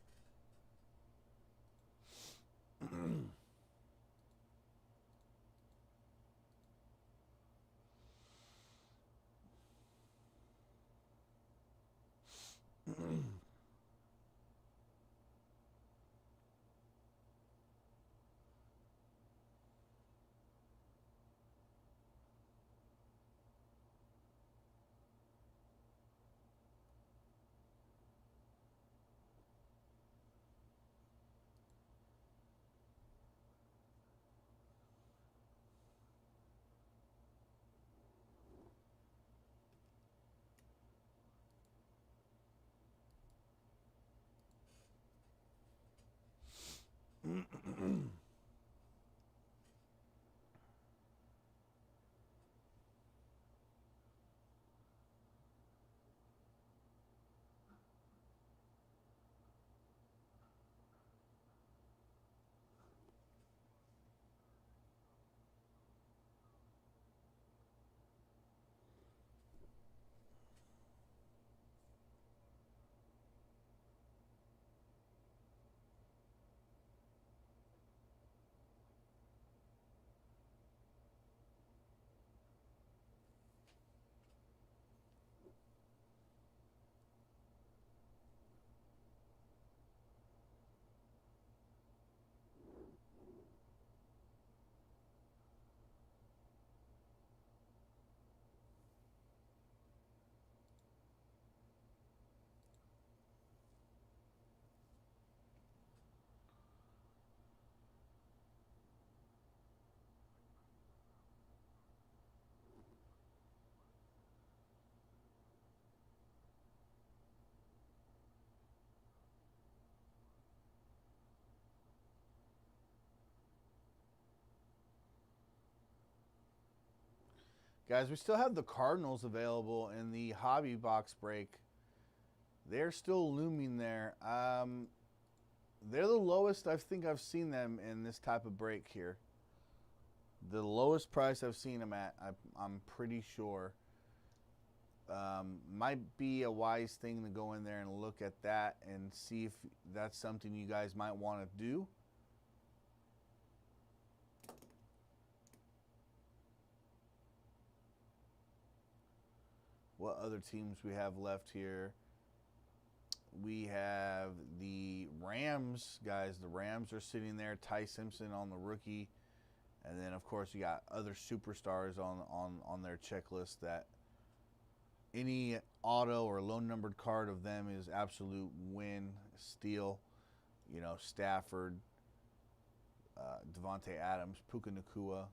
[SPEAKER 1] Guys, we still have the Cardinals available in the hobby box break. They're still looming there. They're the lowest I think I've seen them in this type of break here. The lowest price I've seen them at, I'm pretty sure. Might be a wise thing to go in there and look at that and see if that's something you guys might want to do. What other teams we have left here? We have the Rams, guys. The Rams are sitting there. Ty Simpson on the rookie. And then, of course, you got other superstars on their checklist that any auto or low-numbered card of them is absolute win, steal. You know, Stafford, Devontae Adams, Puka Nacua.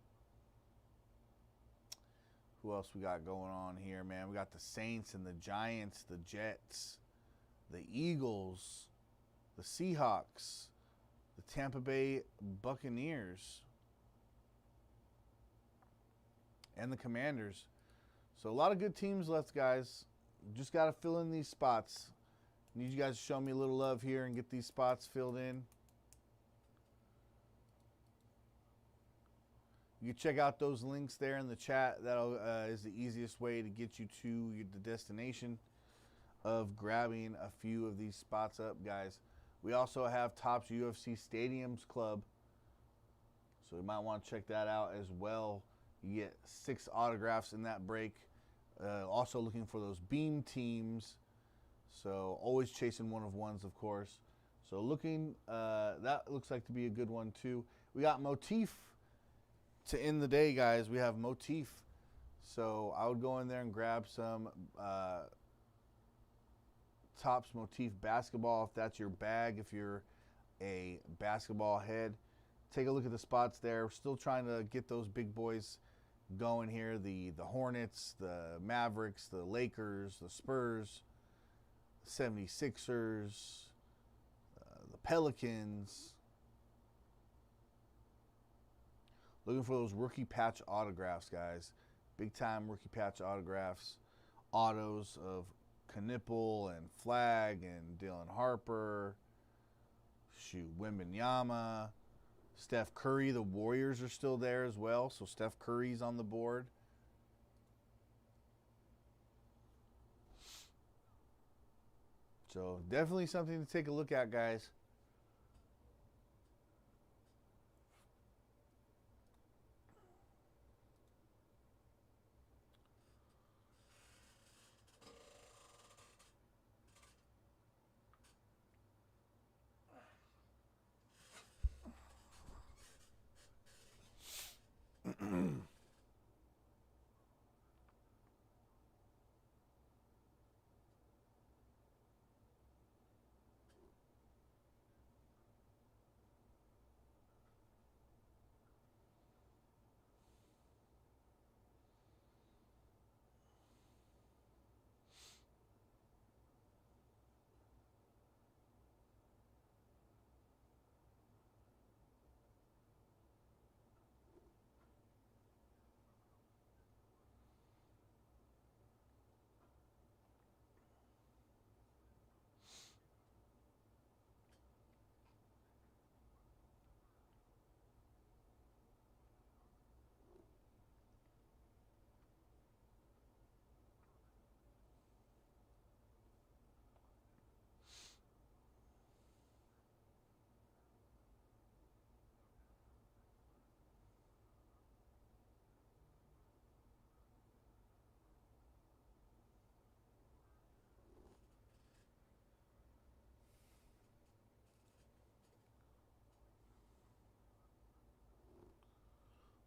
[SPEAKER 1] Who else we got going on here, man? We got the Saints and the Giants, the Jets, the Eagles, the Seahawks, the Tampa Bay Buccaneers, and the Commanders. So a lot of good teams left, guys. Just got to fill in these spots. Need you guys to show me a little love here and get these spots filled in. You can check out those links there in the chat. That is the easiest way to get you to the destination of grabbing a few of these spots up, guys. We also have Topps UFC Stadiums Club, so you might want to check that out as well. You get 6 autographs in that break. Also looking for those beam teams, so always chasing one of ones, of course. So looking, that looks like to be a good one too. We got Motif to end the day, guys. We have Motif, so I would go in there and grab some Topps Motif basketball if that's your bag. If you're a basketball head, take a look at the spots there. We're still trying to get those big boys going here. The Hornets, the Mavericks, the Lakers, the Spurs, the 76ers, the Pelicans. Looking for those rookie patch autographs, guys. Big time rookie patch autographs. Autos of Knipple and Flag and Dylan Harper. Wembanyama. Steph Curry. The Warriors are still there as well, so Steph Curry's on the board. So definitely something to take a look at, guys.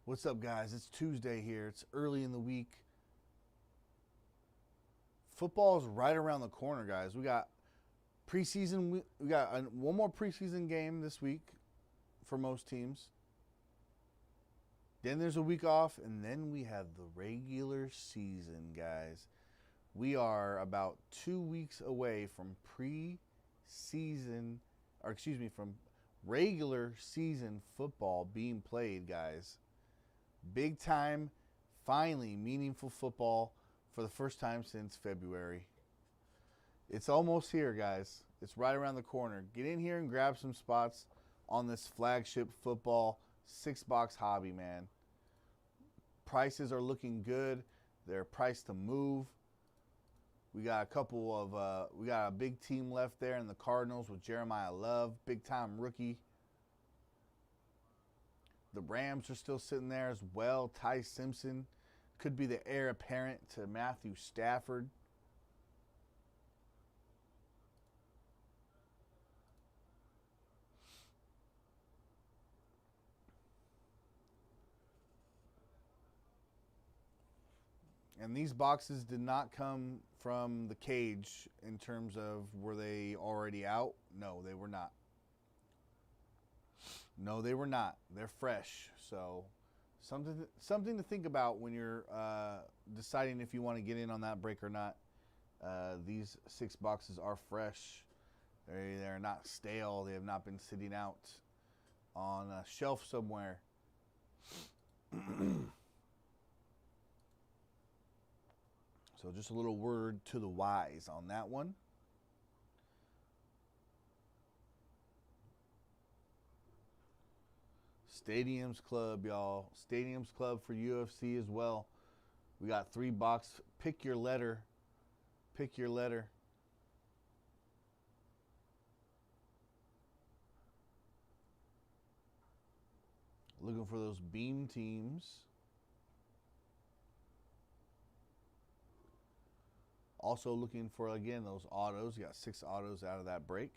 [SPEAKER 1] What's up, guys? It's Tuesday here. It's early in the week. Football's right around the corner, guys. We got preseason. We got one more preseason game this week for most teams. Then there's a week off, and then we have the regular season, guys. We are about 2 weeks away from from regular season football being played, guys. Big time, finally meaningful football for the first time since February. It's almost here, guys. It's right around the corner. Get in here and grab some spots on this flagship football 6-box hobby, man. Prices are looking good. They're priced to move. We got we got a big team left there in the Cardinals with Jeremiah Love, big time rookie. The Rams are still sitting there as well. Ty Simpson could be the heir apparent to Matthew Stafford. And these boxes did not come from the cage in terms of were they already out? No, they were not. No, they were not. They're fresh. So something to think about when you're deciding if you want to get in on that break or not. These 6 boxes are fresh. They're not stale. They have not been sitting out on a shelf somewhere. So just a little word to the wise on that one. Stadiums Club, y'all. Stadiums Club for UFC as well. We got 3 box. Pick your letter. Pick your letter. Looking for those beam teams. Also looking for, again, those autos. You got 6 autos out of that break.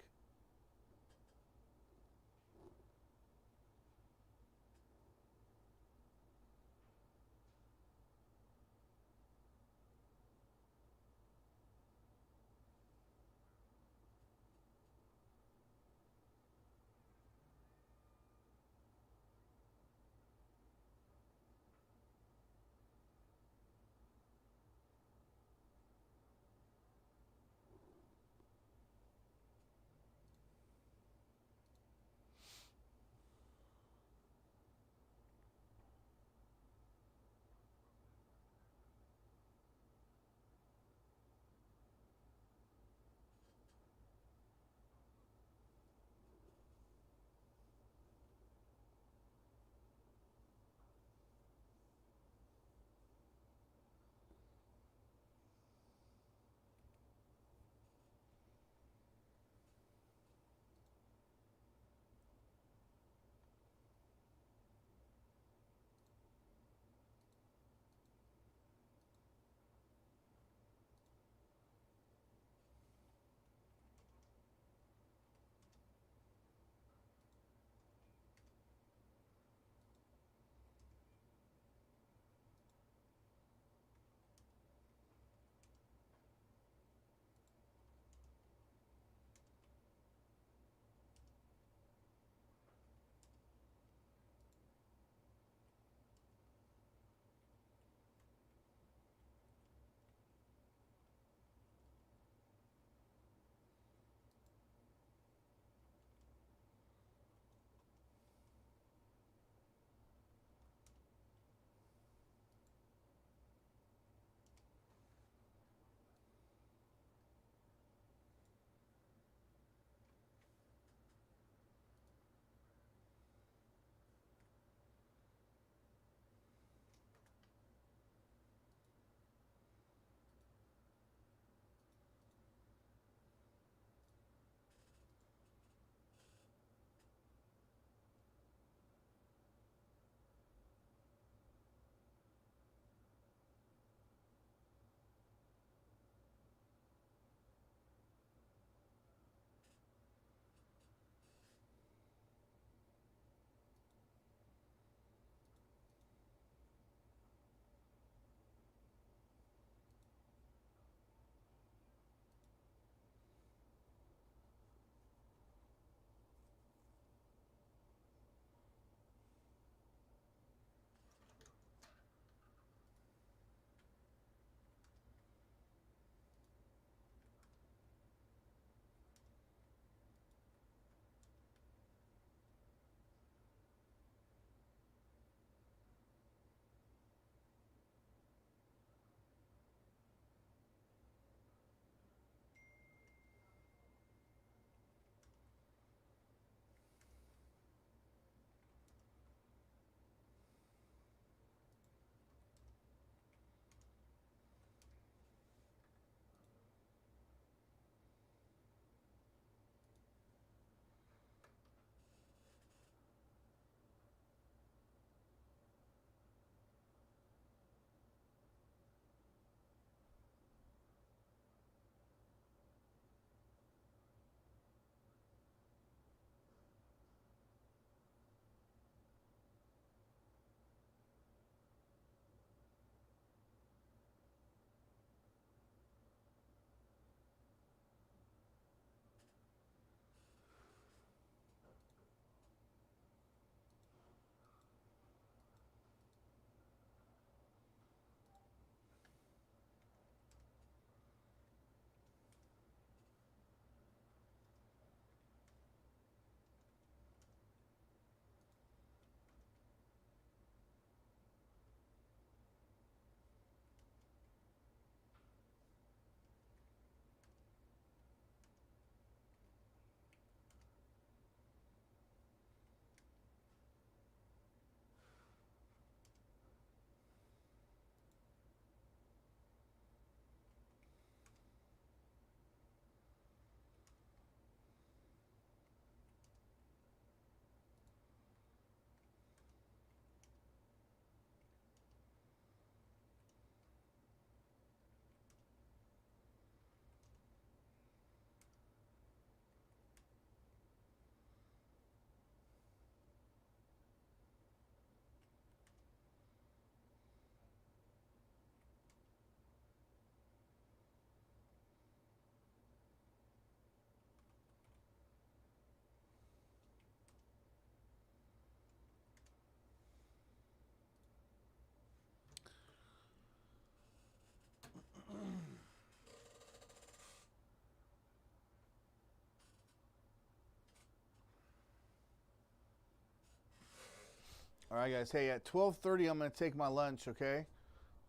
[SPEAKER 1] All right, guys. Hey, at 12:30, I'm going to take my lunch, okay?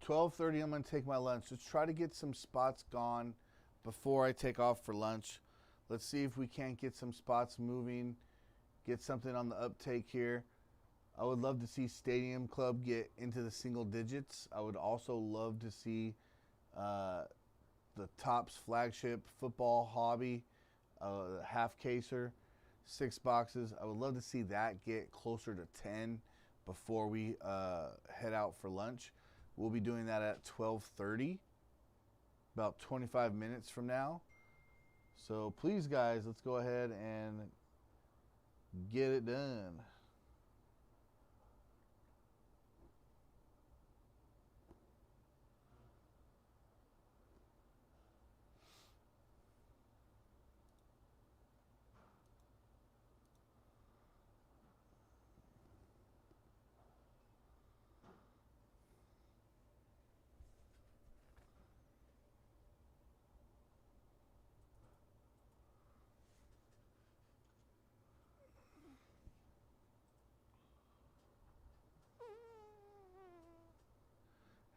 [SPEAKER 1] 12:30, I'm going to take my lunch. Let's try to get some spots gone before I take off for lunch. Let's see if we can't get some spots moving, get something on the uptake here. I would love to see Stadium Club get into the single digits. I would also love to see the Topps flagship football hobby, half caser, 6 boxes. I would love to see that get closer to 10 before we head out for lunch. We'll be doing that at 12:30, about 25 minutes from now. So please, guys, let's go ahead and get it done.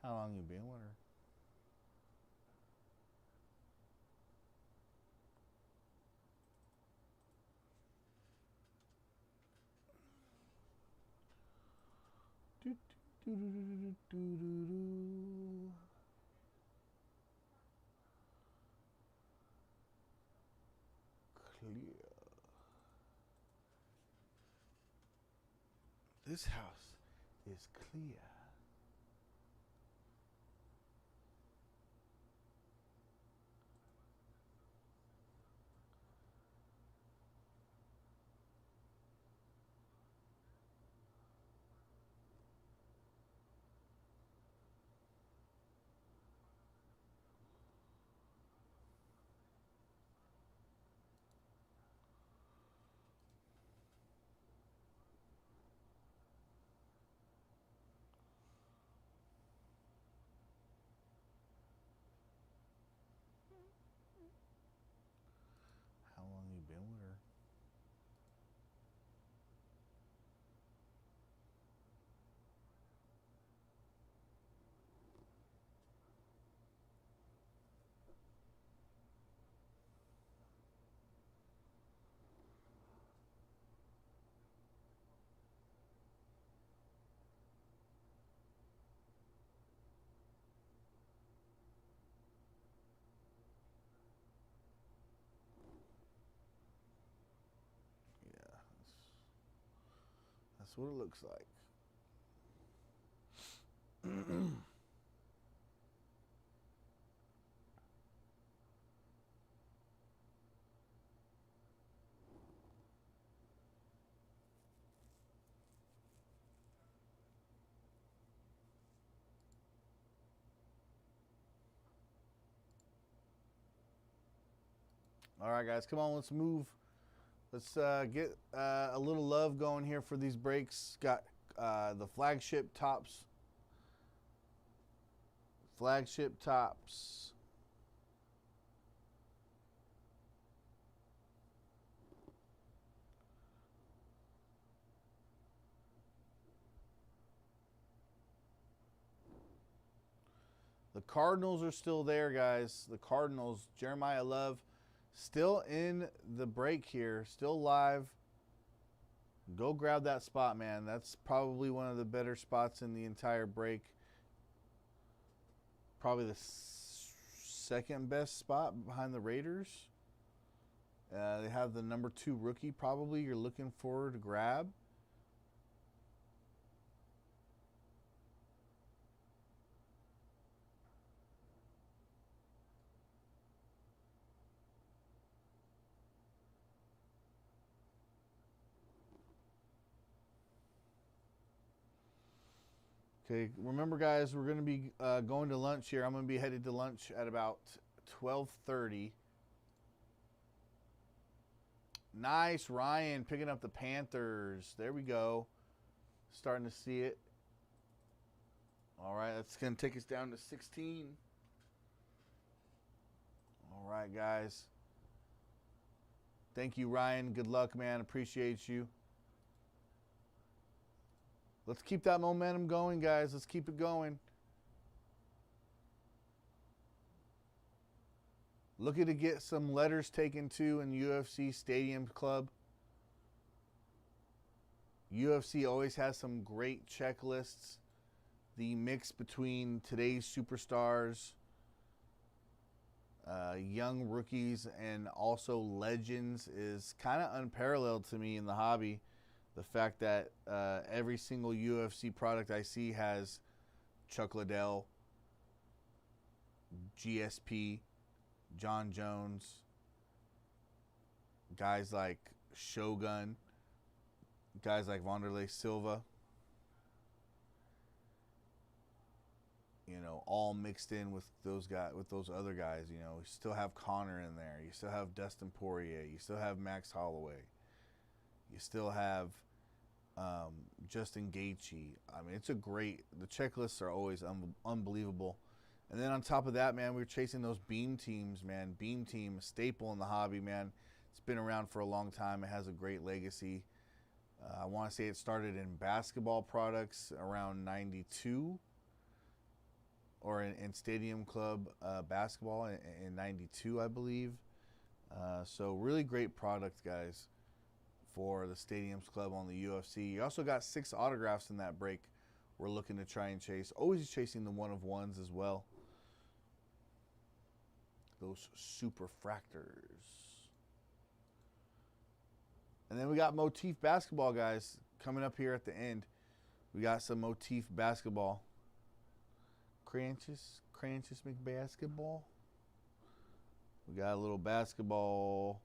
[SPEAKER 1] How long you been with her? Do, do, do, do, do, do, do. Clear. This house is clear. How long you been with her? Yeah, that's what it looks like. All right, guys, come on, let's move. Let's get a little love going here for these breaks. Got the flagship Topps. Flagship Topps. The Cardinals are still there, guys. The Cardinals, Jeremiah Love, still in the break here, still live. Go grab that spot, man. That's probably one of the better spots in the entire break. Probably the second best spot behind the Raiders. They have the number 2 rookie probably you're looking for to grab. Okay, remember, guys, we're going to be going to lunch here. I'm going to be headed to lunch at about 12:30. Nice, Ryan, picking up the Panthers. There we go. Starting to see it. All right, that's going to take us down to 16. All right, guys. Thank you, Ryan. Good luck, man. Appreciate you. Let's keep that momentum going, guys. Let's keep it going. Looking to get some letters taken too in UFC Stadium Club. UFC always has some great checklists. The mix between today's superstars, young rookies, and also legends is kind of unparalleled to me in the hobby. The fact that every single UFC product I see has Chuck Liddell, GSP, John Jones, guys like Shogun, guys like Wanderlei Silva, all mixed in with those guys, with those other guys. You still have Conor in there. You still have Dustin Poirier. You still have Max Holloway. You still have Justin Gaethje. I mean, the checklists are always unbelievable. And then on top of that, man, we were chasing those beam teams, man. Beam team, a staple in the hobby, man. It's been around for a long time. It has a great legacy. I want to say it started in basketball products around 92, or in Stadium Club basketball in 92, I believe. So really great product, guys, for the Stadiums Club on the UFC. You also got 6 autographs in that break we're looking to try and chase. Always chasing the one-of-ones as well. Those super fractors. And then we got Motif basketball, guys, coming up here at the end. We got some Motif basketball. Cranches McBasketball. We got a little basketball.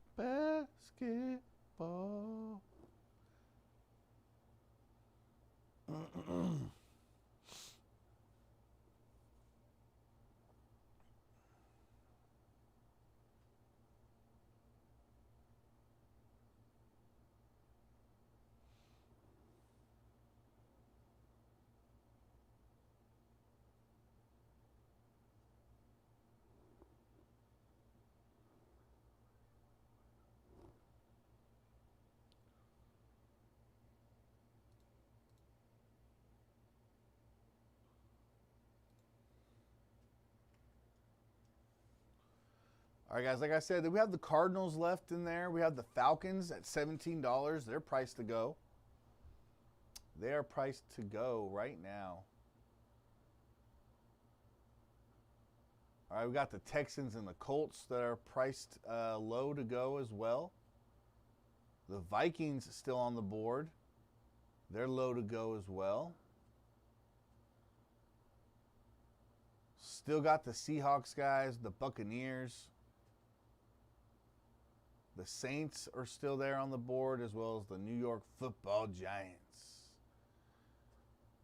[SPEAKER 1] All right, guys, like I said, we have the Cardinals left in there. We have the Falcons at $17. They're priced to go. They are priced to go right now. All right, we got the Texans and the Colts that are priced low to go as well. The Vikings still on the board. They're low to go as well. Still got the Seahawks, guys, the Buccaneers. The Saints are still there on the board, as well as the New York Football Giants.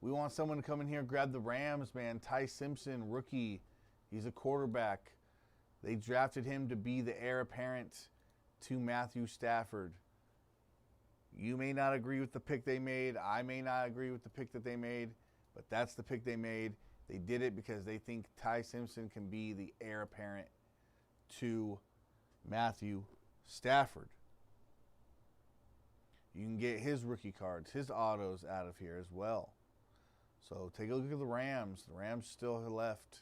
[SPEAKER 1] We want someone to come in here and grab the Rams, man. Ty Simpson, rookie. He's a quarterback. They drafted him to be the heir apparent to Matthew Stafford. You may not agree with the pick they made. I may not agree with the pick that they made, but that's the pick they made. They did it because they think Ty Simpson can be the heir apparent to Matthew Stafford. You can get his rookie cards, his autos out of here as well. So take a look at the Rams. The Rams still left.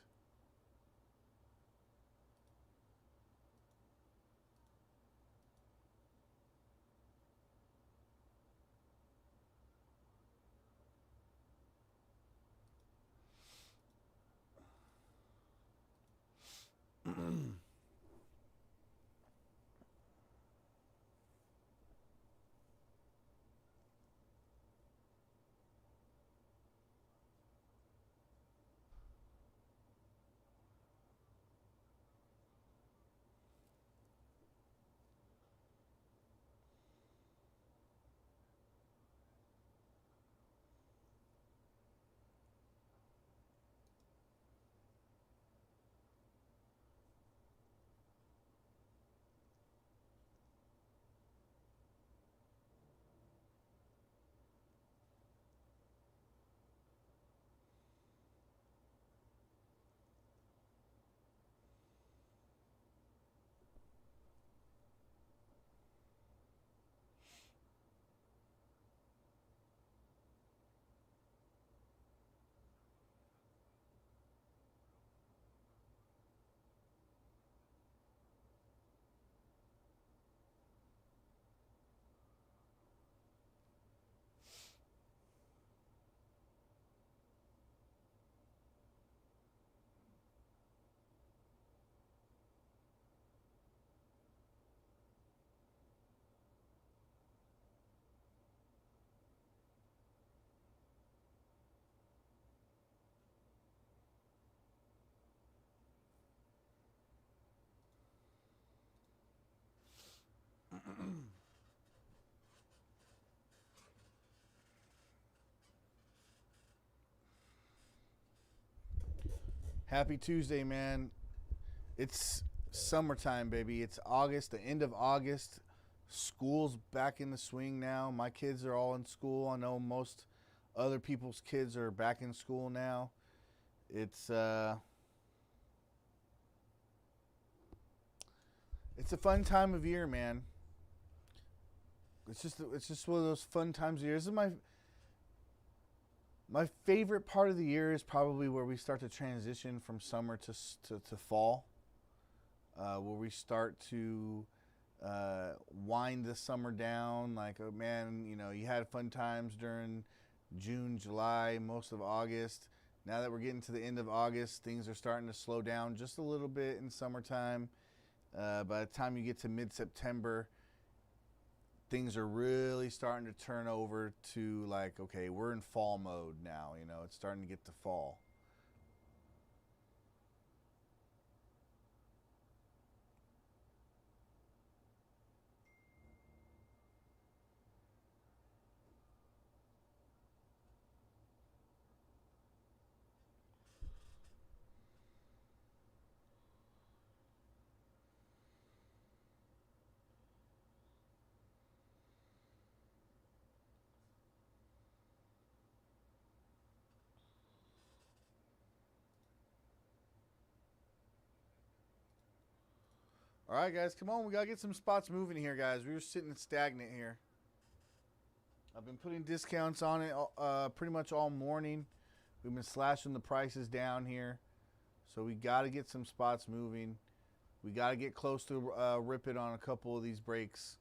[SPEAKER 1] Happy Tuesday, man. It's summertime, baby. It's August, the end of August. School's back in the swing now. My kids are all in school. I know most other people's kids are back in school now. It's a fun time of year, man. It's just one of those fun times of year. This is my favorite part of the year is probably where we start to transition from summer to fall, where we start to wind the summer down. Like, oh man, you had fun times during June, July, most of August. Now that we're getting to the end of August, things are starting to slow down just a little bit in summertime. By the time you get to mid-September, things are really starting to turn over to like, okay, we're in fall mode now. It's starting to get to fall. All right, guys, come on. We got to get some spots moving here, guys. We were sitting stagnant here. I've been putting discounts on it pretty much all morning. We've been slashing the prices down here. So we got to get some spots moving. We got to get close to rip it on a couple of these breaks.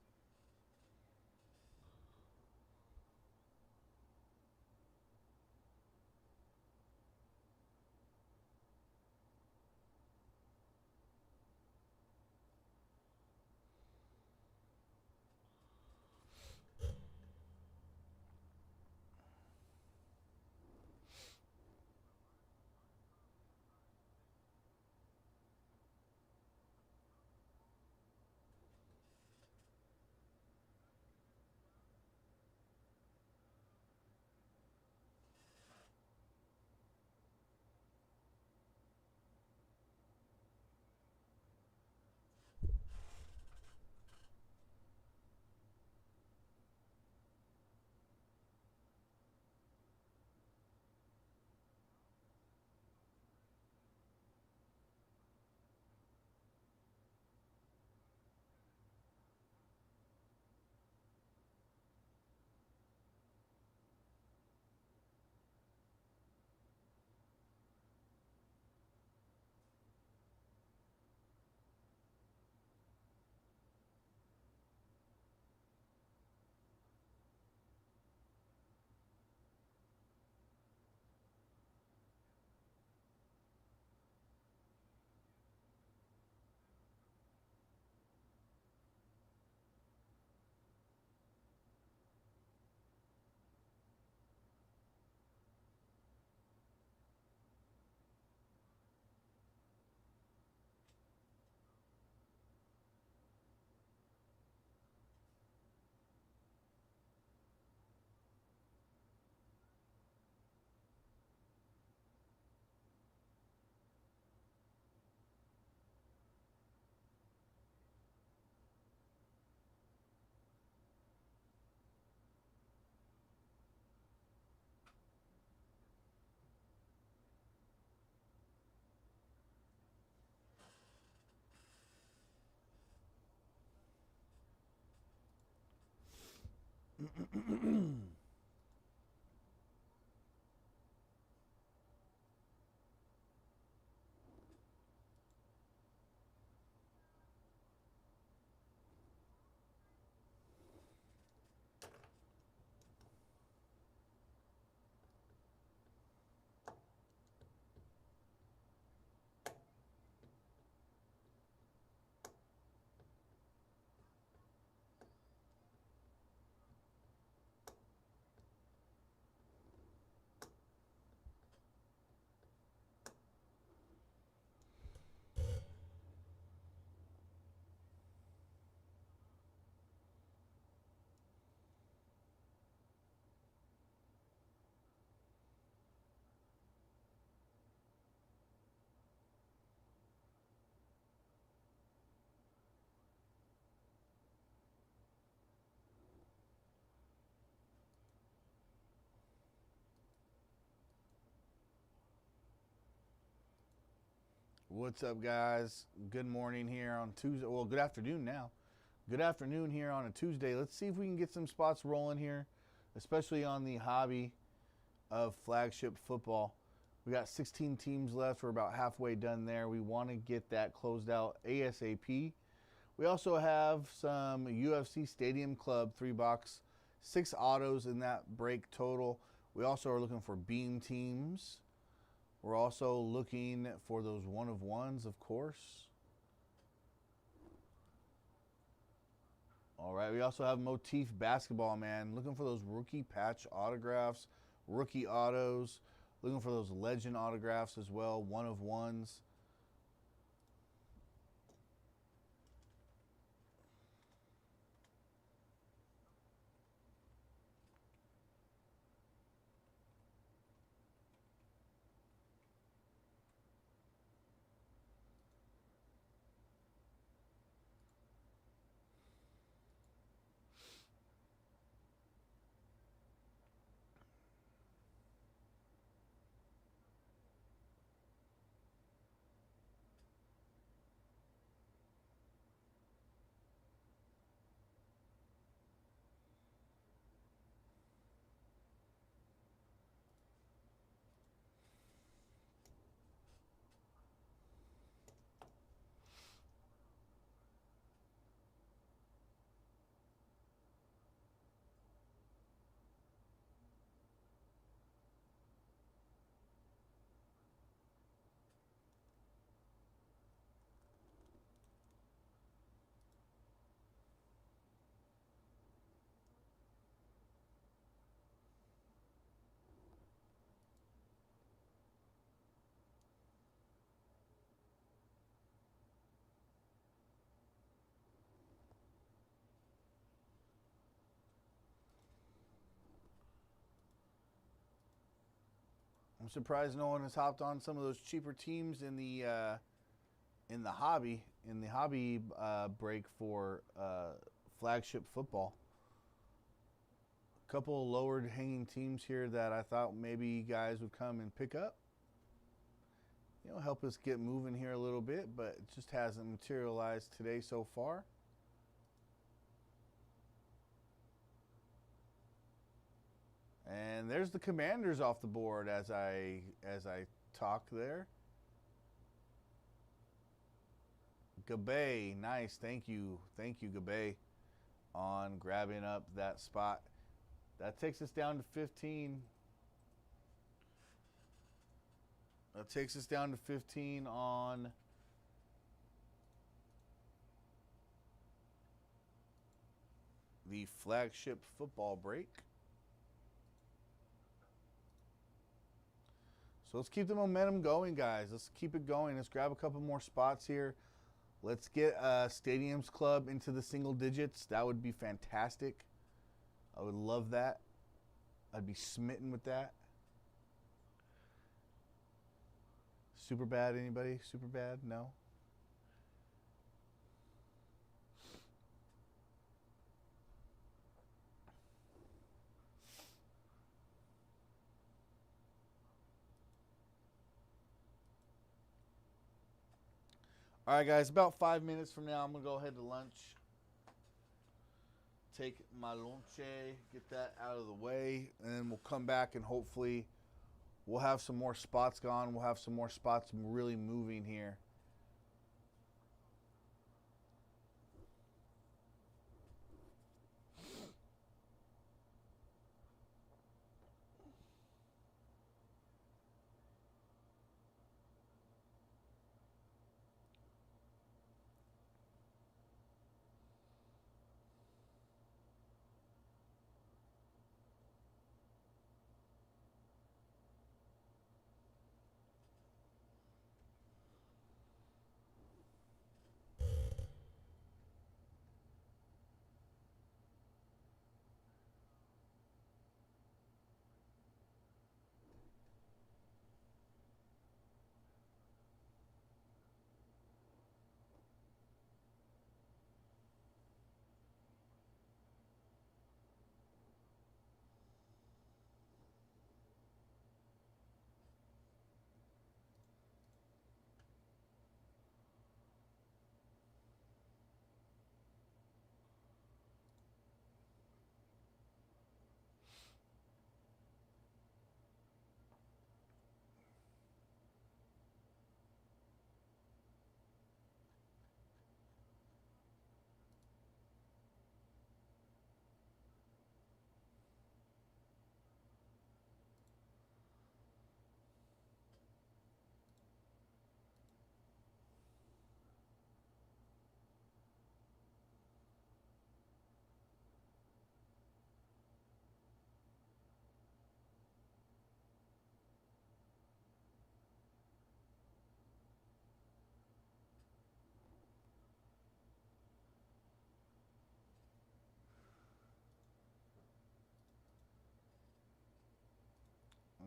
[SPEAKER 1] What's up, guys? Good morning here on Tuesday. Well, good afternoon now. Good afternoon here on a Tuesday. Let's see if we can get some spots rolling here, especially on the hobby of flagship football. We got 16 teams left. We're about halfway done there. We want to get that closed out ASAP. We also have some UFC Stadium Club 3-box, 6 autos in that break total. We also are looking for beam teams. We're also looking for those 1-of-1s, of course. All right, we also have Motif Basketball, man. Looking for those rookie patch autographs, rookie autos. Looking for those legend autographs as well, 1-of-1s. I'm surprised no one has hopped on some of those cheaper teams in the hobby break for flagship football. A couple of lowered hanging teams here that I thought maybe you guys would come and pick up. You know, help us get moving here a little bit, but it just hasn't materialized today so far. And there's the Commanders off the board as I talk there. Gabe, nice, thank you, Gabe, on grabbing up that spot. That takes us down to 15. That takes us down to 15 on the flagship football break. So let's keep the momentum going, guys. Let's keep it going. Let's grab a couple more spots here. Let's get Stadiums Club into the single digits. That would be fantastic. I would love that. I'd be smitten with that. Super bad, anybody? Super bad? No? All right, guys, about 5 minutes from now, I'm going to go ahead to lunch. Take my lunch, get that out of the way, and then we'll come back and hopefully we'll have some more spots gone. We'll have some more spots really moving here.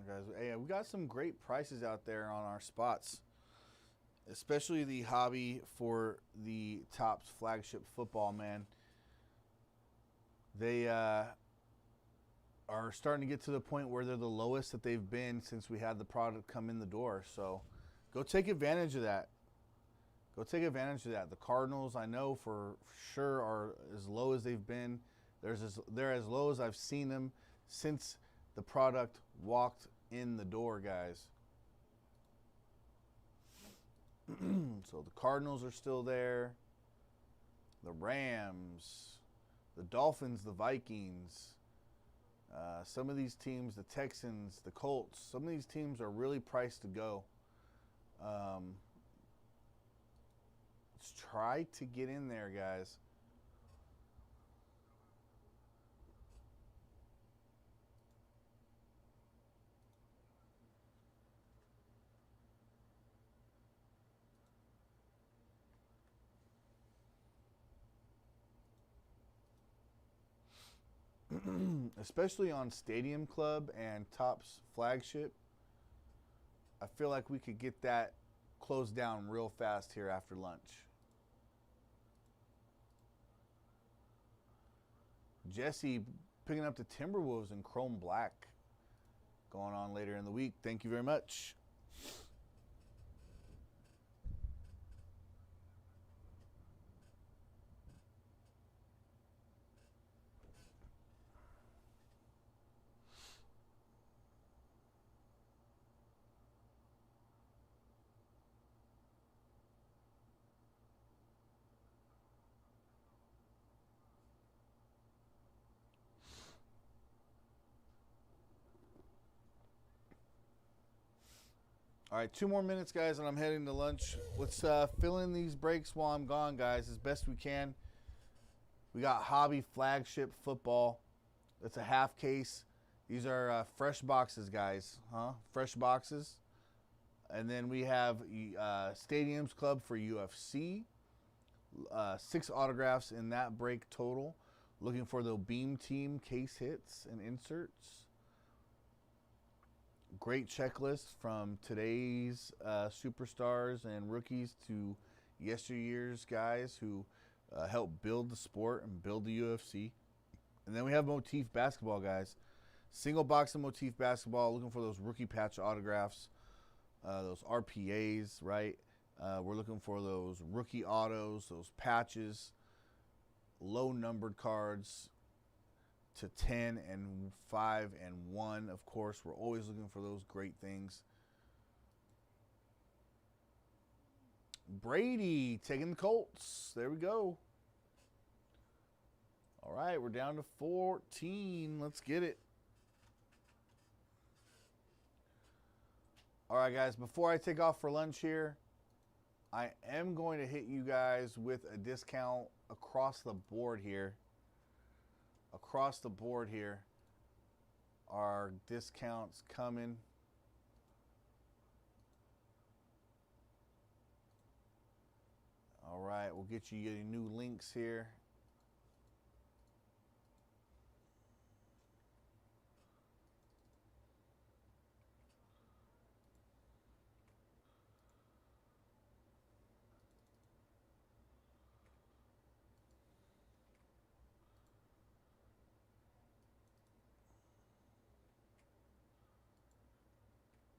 [SPEAKER 1] guys. Hey, we got some great prices out there on our spots, especially the hobby for the Topps flagship football, man. They are starting to get to the point where they're the lowest that they've been since we had the product come in the door. So go take advantage of that. Go take advantage of that. The Cardinals, I know for sure, are as low as they've been. They're as low as I've seen them since the product walked in the door, guys. So the Cardinals are still there. The Rams, the Dolphins, the Vikings. Some of these teams, the Texans, the Colts, some of these teams are really priced to go. Let's try to get in there, guys. Especially on Stadium Club and Topps flagship, I feel like we could get that closed down real fast here after lunch. Jesse picking up the Timberwolves in Chrome Black going on later in the week. Thank you very much. All right, 2 more minutes, guys, and I'm heading to lunch. Let's fill in these breaks while I'm gone, guys, as best we can. We got Hobby Flagship Football. That's a half case. These are fresh boxes, guys. Fresh boxes. And then we have Stadiums Club for UFC. 6 autographs in that break total. Looking for the Beam Team case hits and inserts. Great checklist from today's superstars and rookies to yesteryear's guys who helped build the sport and build the UFC. And then we have Motif Basketball, guys. Single box of Motif Basketball, looking for those rookie patch autographs, those RPAs, right? We're looking for those rookie autos, those patches, low numbered cards, to 10 and 5 and 1. Of course, we're always looking for those great things. Brady taking the Colts. There we go. All right, we're down to 14. Let's get it. All right, guys, before I take off for lunch here, I am going to hit you guys with a discount across the board here. Across the board here, our discounts coming. All right, we'll get you your new links here.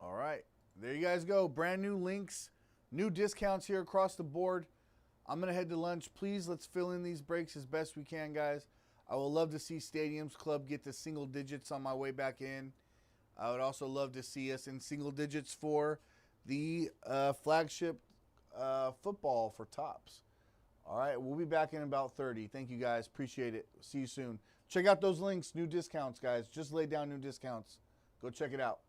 [SPEAKER 1] All right, there you guys go. Brand new links, new discounts here across the board. I'm going to head to lunch. Please, let's fill in these breaks as best we can, guys. I would love to see Stadiums Club get to single digits on my way back in. I would also love to see us in single digits for the flagship football for Topps. All right, we'll be back in about 30. Thank you, guys. Appreciate it. See you soon. Check out those links. New discounts, guys. Just laid down new discounts. Go check it out.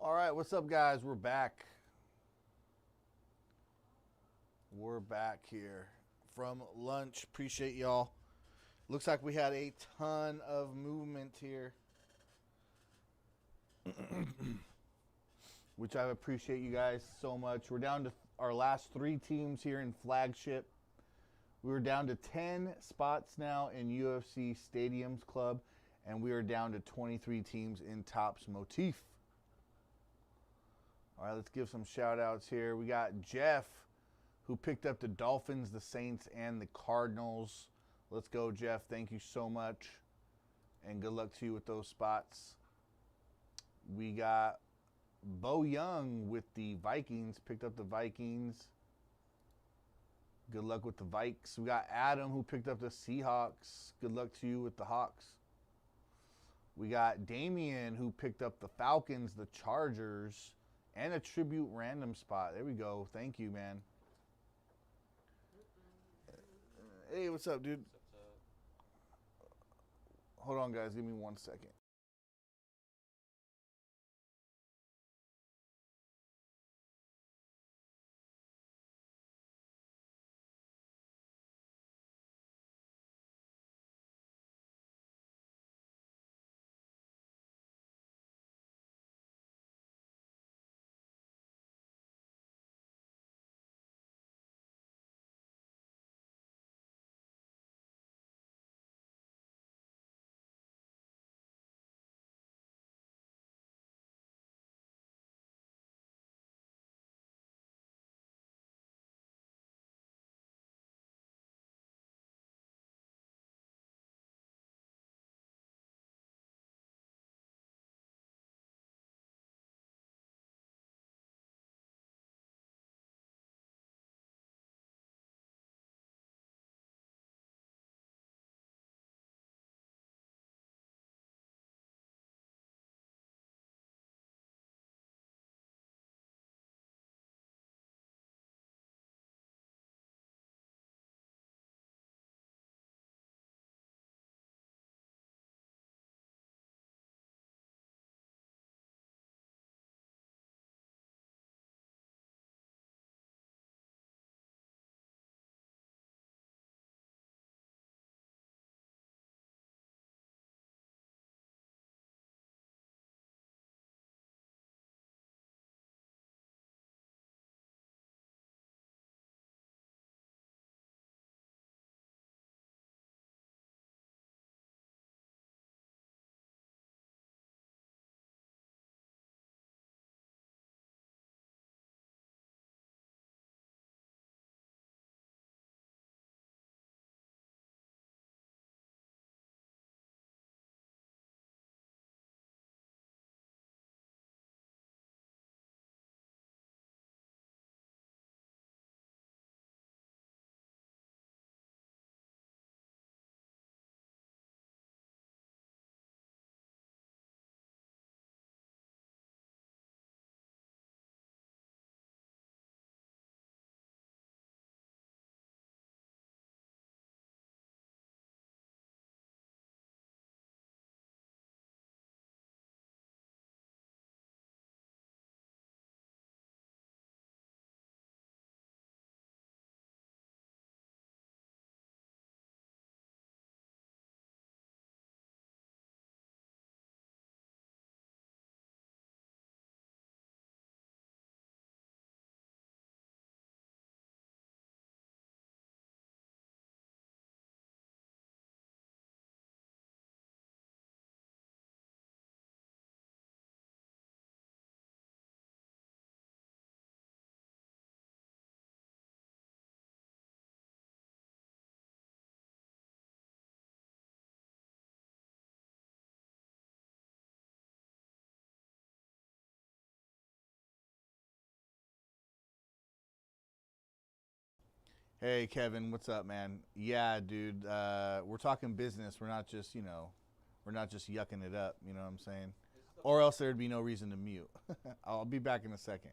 [SPEAKER 1] All right, what's up, guys? We're back. We're back here from lunch. Appreciate y'all. Looks like we had a ton of movement here, which I appreciate you guys so much. We're down to our last 3 teams here in Flagship. We were down to 10 spots now in UFC Stadiums Club, and we are down to 23 teams in Topps Motif. All right, let's give some shout-outs here. We got Jeff, who picked up the Dolphins, the Saints, and the Cardinals. Let's go, Jeff. Thank you so much, and good luck to you with those spots. We got Bo Young with the Vikings, picked up the Vikings. Good luck with the Vikes. We got Adam, who picked up the Seahawks. Good luck to you with the Hawks. We got Damian, who picked up the Falcons, the Chargers, and a tribute random spot. There we go. Thank you, man. Hey, what's up, dude? Hold on, guys. Give me 1 second. Hey, Kevin, what's up, man? Yeah, dude, we're talking business. We're not just, we're not just yucking it up. You know what I'm saying? Or else there'd be no reason to mute. I'll be back in a second.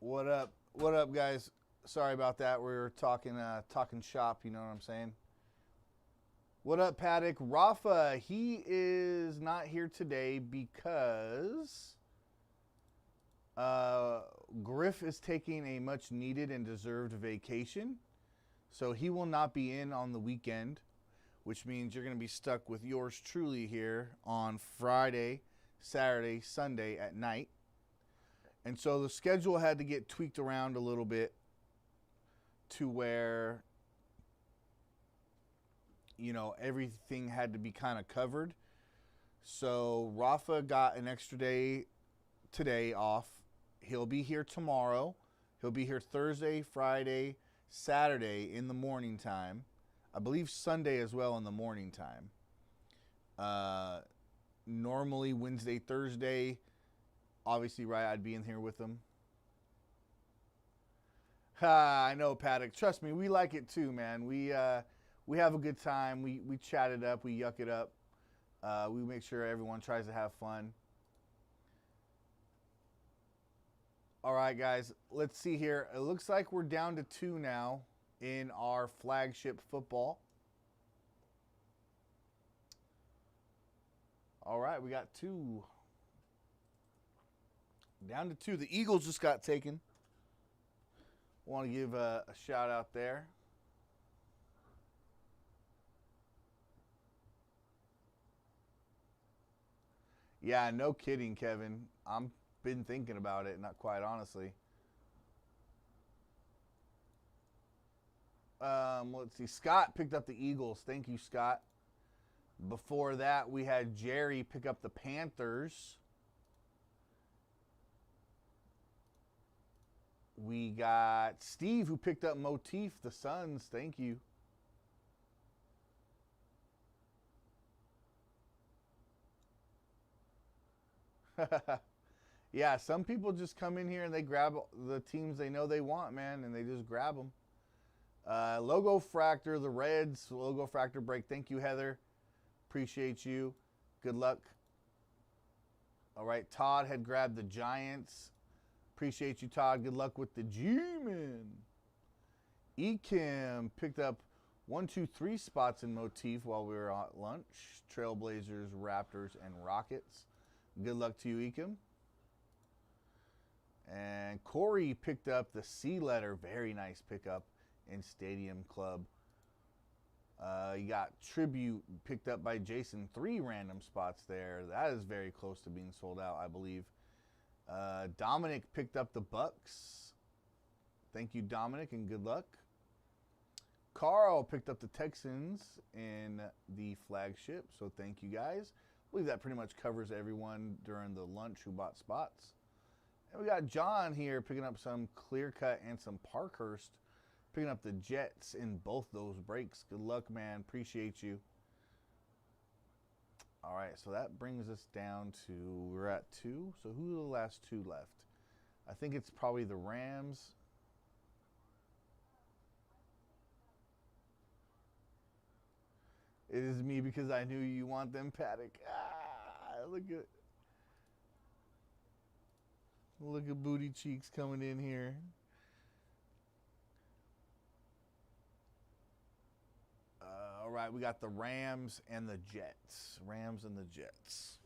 [SPEAKER 1] What up? What up, guys? Sorry about that. We were talking shop. You know what I'm saying? What up, Paddock? Rafa, he is not here today because Griff is taking a much needed and deserved vacation. So he will not be in on the weekend, which means you're going to be stuck with yours truly here on Friday, Saturday, Sunday at night. And so the schedule had to get tweaked around a little bit to where, you know, everything had to be kind of covered. So Rafa got an extra day today off. He'll be here tomorrow. He'll be here Thursday, Friday, Saturday in the morning time. I believe Sunday as well in the morning time. Normally Wednesday, Thursday, obviously, right, I'd be in here with him. I know, Paddock. Trust me, we like it too, man. We have a good time. We chat it up. We yuck it up. We make sure everyone tries to have fun. All right, guys. Let's see here. It looks like we're down to 2 now in our flagship football. All right, we got 2. Down to 2. The Eagles just got taken. Want to give a shout out there. Yeah, no kidding, Kevin. I'm been thinking about it, not quite honestly. Let's see. Scott picked up the Eagles. Thank you, Scott. Before that, we had Jerry pick up the Panthers. We got Steve who picked up Motif, the Suns. Thank you. Yeah, some people just come in here and they grab the teams they know they want, man, and they just grab them. Logo Fractor, the Reds, Logo Fractor break. Thank you, Heather. Appreciate you. Good luck. All right, Todd had grabbed the Giants. Appreciate you, Todd. Good luck with the G-Men. Ekim picked up 1, 2, 3 spots in Motif while we were at lunch. Trailblazers, Raptors, and Rockets. Good luck to you, Ekim. And Corey picked up the C letter. Very nice pickup in Stadium Club. You got Tribute picked up by Jason. 3 random spots there. That is very close to being sold out, I believe. Dominic picked up the Bucks. Thank you, Dominic, and good luck. Carl picked up the Texans in the flagship, so thank you guys. I believe that pretty much covers everyone during the lunch who bought spots. And we got John here picking up some Clear Cut and some Parkhurst, picking up the Jets in both those breaks. Good luck, man. Appreciate you. All right, so that brings us down to, we're at 2. So who are the last 2 left? I think it's probably the Rams. It is me because I knew you want them, Paddock. Look at Booty Cheeks coming in here. All right, we got the Rams and the Jets. Rams and the Jets.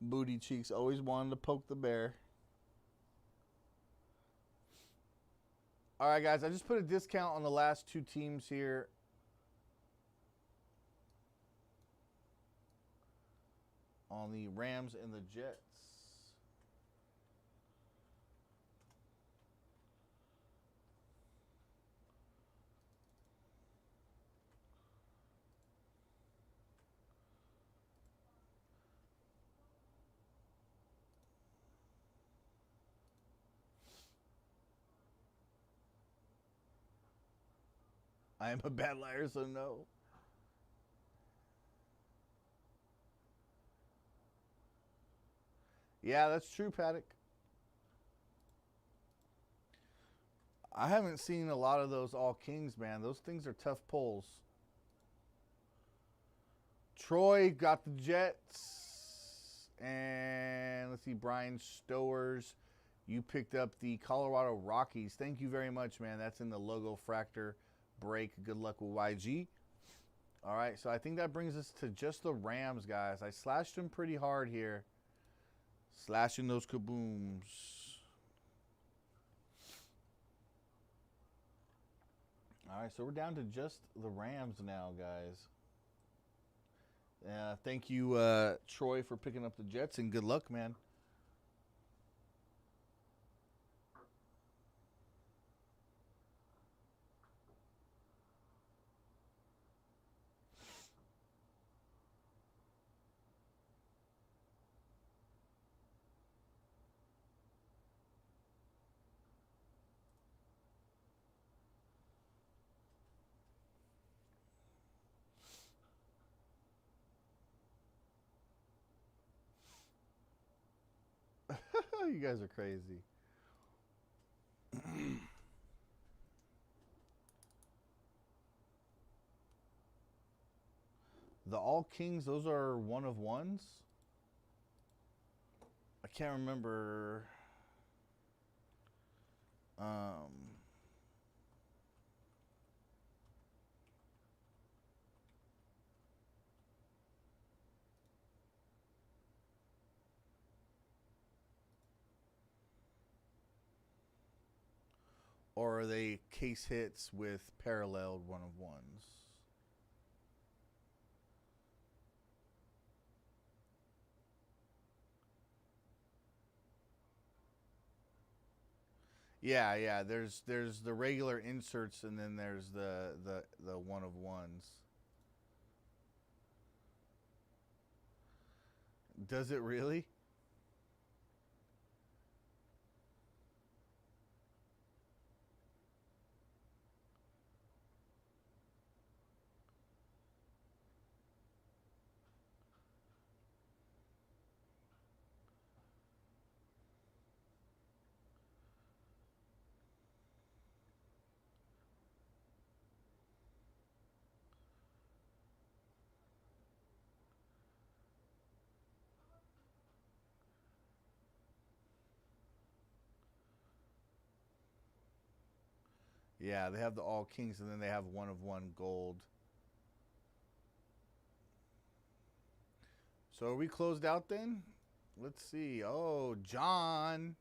[SPEAKER 1] Booty Cheeks always wanted to poke the bear. All right, guys, I just put a discount on the last 2 teams here. On the Rams and the Jets. I am a bad liar, so no. Yeah, that's true, Paddock. I haven't seen a lot of those all kings, man. Those things are tough pulls. Troy got the Jets. And let's see, Brian Stowers. You picked up the Colorado Rockies. Thank you very much, man. That's in the logo fractor break. Good luck with YG. All right, so I think that brings us to just the Rams, guys. I slashed them pretty hard here. Slashing those kabooms. All right, so we're down to just the Rams now, guys. Thank you, Troy, for picking up the Jets, and good luck, man. You guys are crazy. The All Kings, those are one of ones? I can't remember. Um, or are they case hits with paralleled one of ones? Yeah, yeah. There's the regular inserts, and then there's the one of ones. Does it really? Yeah, they have the All Kings, and then they have one of one gold. So are we closed out then? Let's see. Oh, John.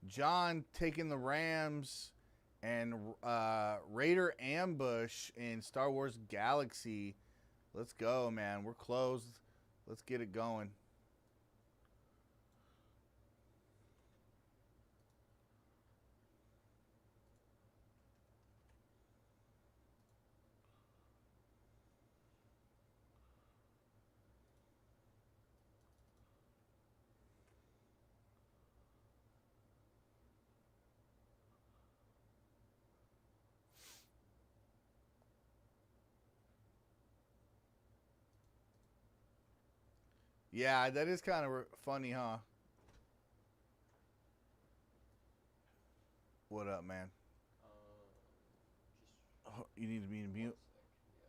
[SPEAKER 1] John taking the Rams and Raider ambush in Star Wars Galaxy. Let's go, man. We're closed. Let's get it going. Yeah, that is kind of funny, huh? What up, man? You need to be in mute.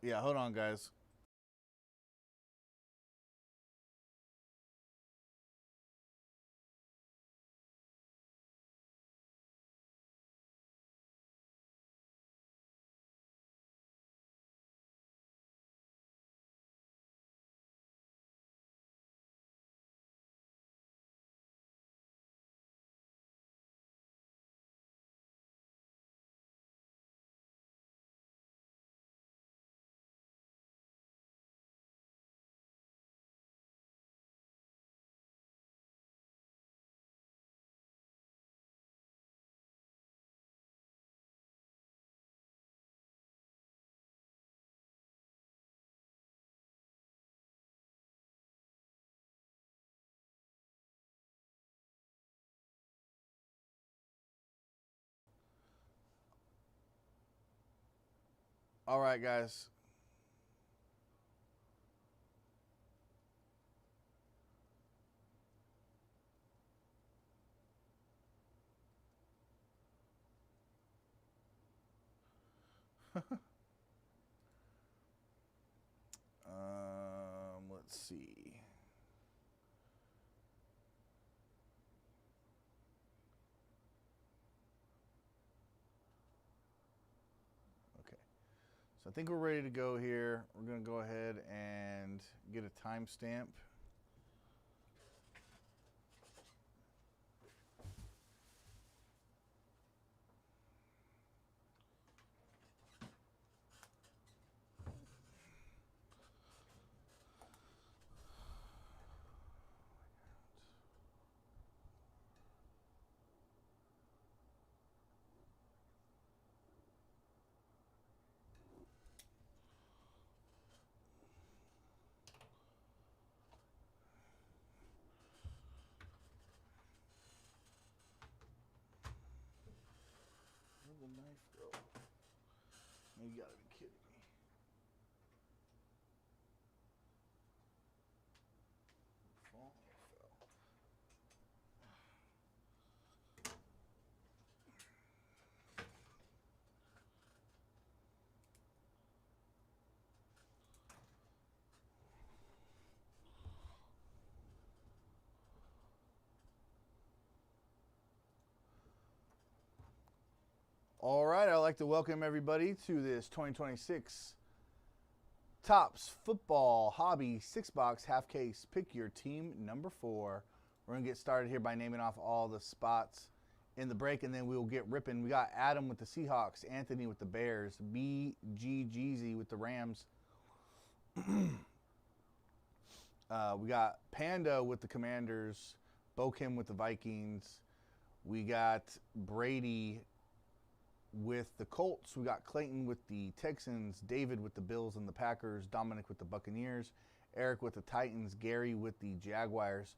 [SPEAKER 1] Yeah, hold on, guys. All right, guys. Let's see. Okay. So I think we're ready to go here. We're going to go ahead and get a timestamp. Where'd the knife go? You gotta be kidding me. Fall or fell? All right, I'd like to welcome everybody to this 2026 Topps Football Hobby 6-box half case. Pick your team number 4. We're going to get started here by naming off all the spots in the break, and then we'll get ripping. We got Adam with the Seahawks, Anthony with the Bears, BGGZ with the Rams. We got Panda with the Commanders, Bokim with the Vikings. We got Brady with the Colts. We got Clayton with the Texans, David with the Bills and the Packers, Dominic with the Buccaneers, Eric with the Titans, Gary with the Jaguars,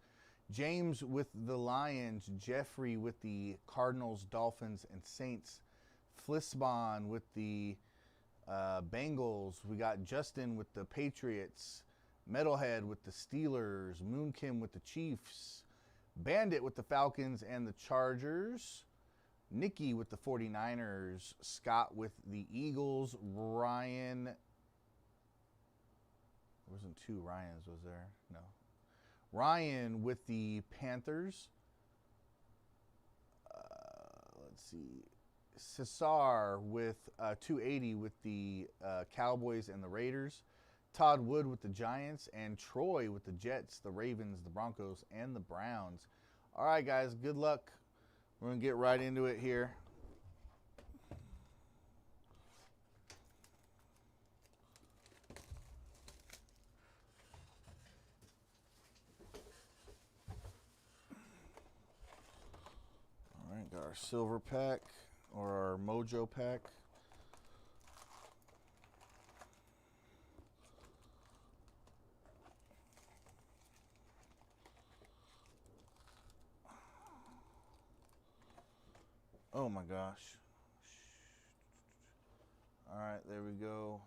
[SPEAKER 1] James with the Lions, Jeffrey with the Cardinals, Dolphins, and Saints, Flisbon with the Bengals. We got Justin with the Patriots, Metalhead with the Steelers, Moonkim with the Chiefs, Bandit with the Falcons and the Chargers, Nikki with the 49ers, Scott with the Eagles, Ryan. There wasn't 2 Ryans, was there? No. Ryan with the Panthers. Let's see. Cesar with 280 with the Cowboys and the Raiders. Todd Wood with the Giants, and Troy with the Jets, the Ravens, the Broncos, and the Browns. All right, guys, good luck. We're going to get right into it here. All right, got our silver pack, or our Mojo pack. Oh my gosh. All right, there we go.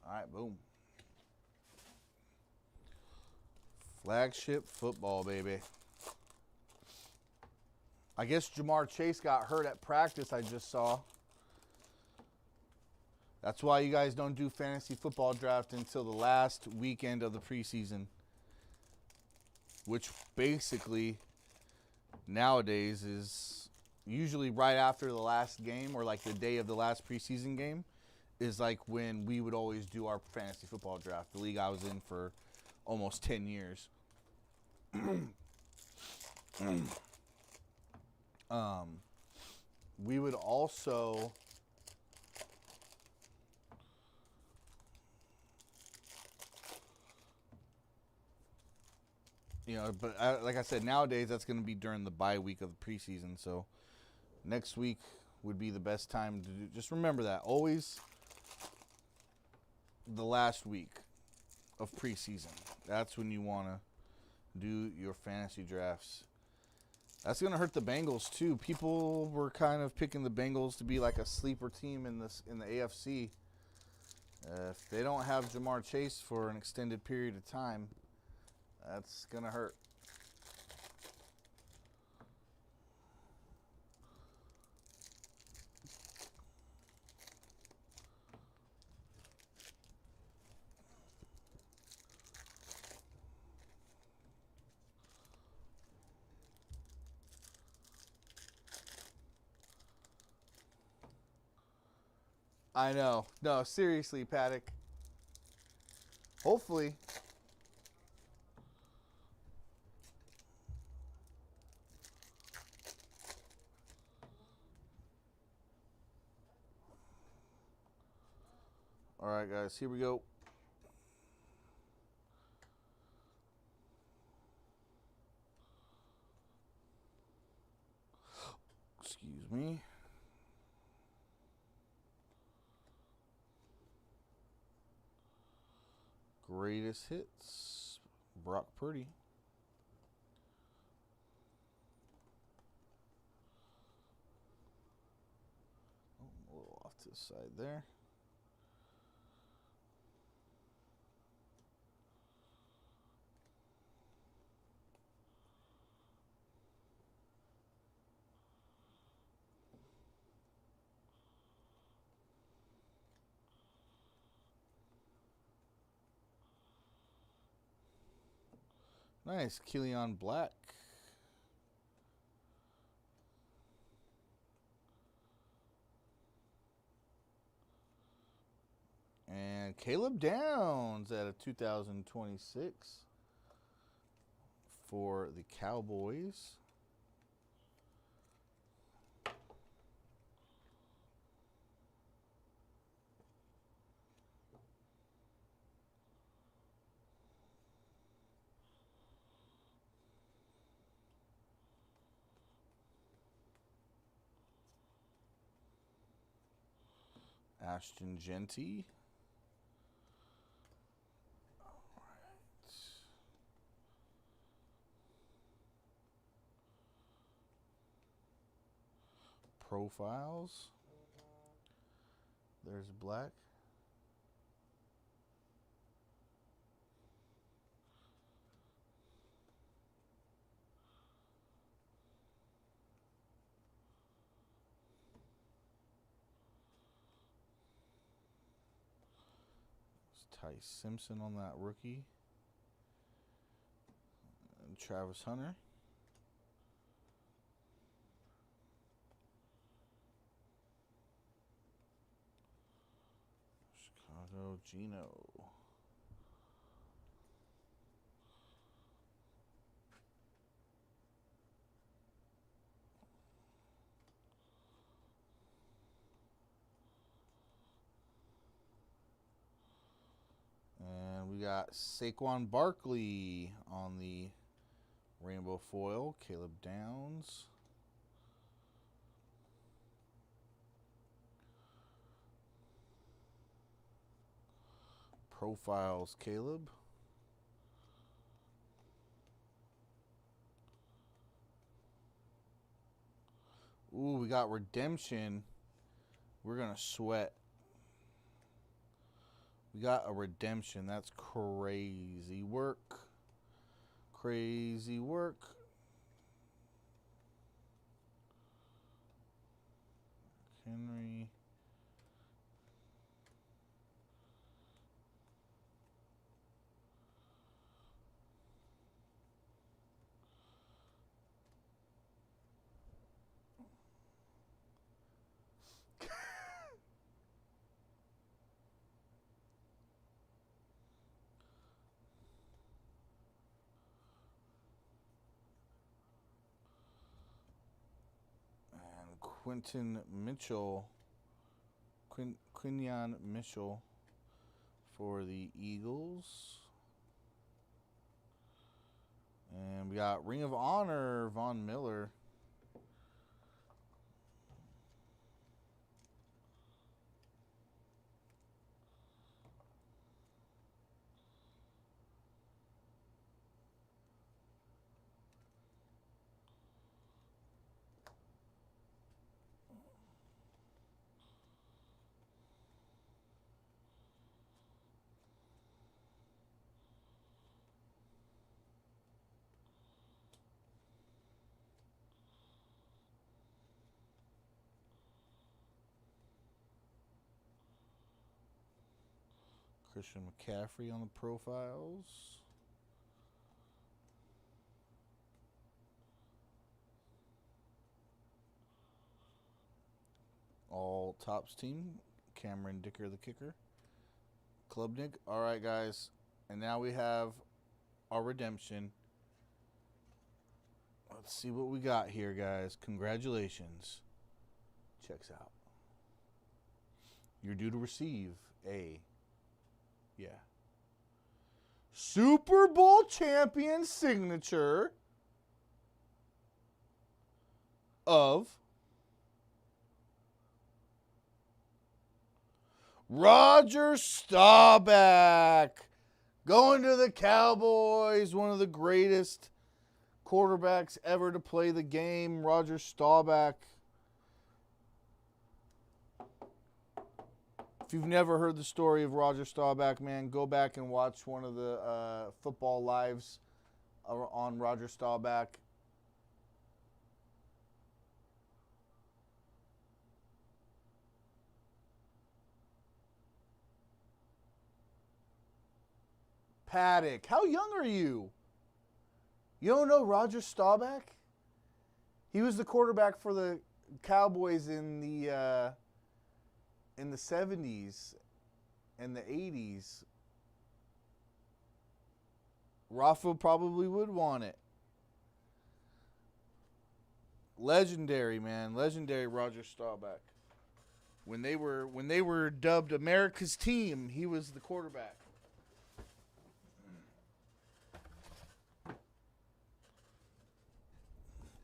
[SPEAKER 1] All right, boom. Flagship football, baby. I guess Jamar Chase got hurt at practice, I just saw. That's why you guys don't do fantasy football draft until the last weekend of the preseason, which basically nowadays is usually right after the last game, or like the day of the last preseason game, is like when we would always do our fantasy football draft. The league I was in for almost 10 years. We would also but like I said, nowadays that's going to be during the bye week of the preseason. So next week would be the best time to do. Just remember that. Always the last week of preseason. That's when you want to do your fantasy drafts. That's going to hurt the Bengals, too. People were kind of picking the Bengals to be like a sleeper team in the AFC. If they don't have Jamar Chase for an extended period of time, that's going to hurt. I know. No, seriously, Paddock. Hopefully. All right, guys, here we go. Excuse me. Greatest hits, Brock Purdy. Oh, a little off to the side there. Nice, Keelan Black. And Caleb Downs at a 2026 for the Cowboys. Ashton Genty. All right. Profiles. There's Black. Ty Simpson on that rookie. And Travis Hunter. Chicago Geno. And we got Saquon Barkley on the rainbow foil. Caleb Downs. Profiles, Caleb. Ooh, we got redemption. We're going to sweat. We got a redemption. That's crazy work. Crazy work. Henry. Quinton Mitchell, Quinion Mitchell for the Eagles. And we got Ring of Honor, Von Miller. Christian McCaffrey on the profiles. All tops team. Cameron Dicker, the kicker. Klubnik. All right, guys. And now we have our redemption. Let's see what we got here, guys. Congratulations. Checks out. You're due to receive a, Super Bowl champion signature of Roger Staubach. Going to the Cowboys, one of the greatest quarterbacks ever to play the game, Roger Staubach. If you've never heard the story of Roger Staubach, man, go back and watch one of the football lives on Roger Staubach. Paddock, how young are you? You don't know Roger Staubach? He was the quarterback for the Cowboys in the 70s and the 80s. Rafa probably would want it. Legendary, man. Legendary Roger Staubach. When they were dubbed America's team, he was the quarterback.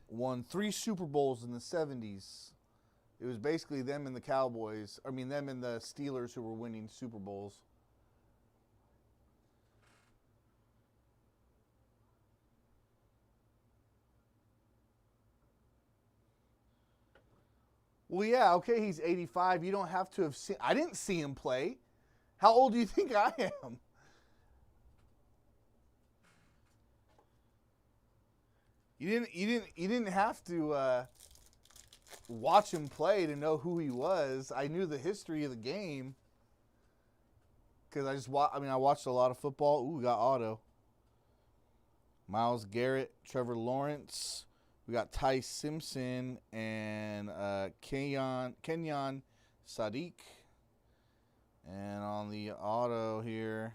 [SPEAKER 1] Won 3 Super Bowls in the 70s. It was basically them and the Cowboys. Them and the Steelers who were winning Super Bowls. Well, yeah, okay, he's 85. You don't have to have seen. I didn't see him play. How old do you think I am? You didn't have to watch him play to know who he was. I knew the history of the game because I watched a lot of football. Ooh, we got auto. Myles Garrett, Trevor Lawrence. We got Ty Simpson and Kenyon Sadiq. And on the auto here,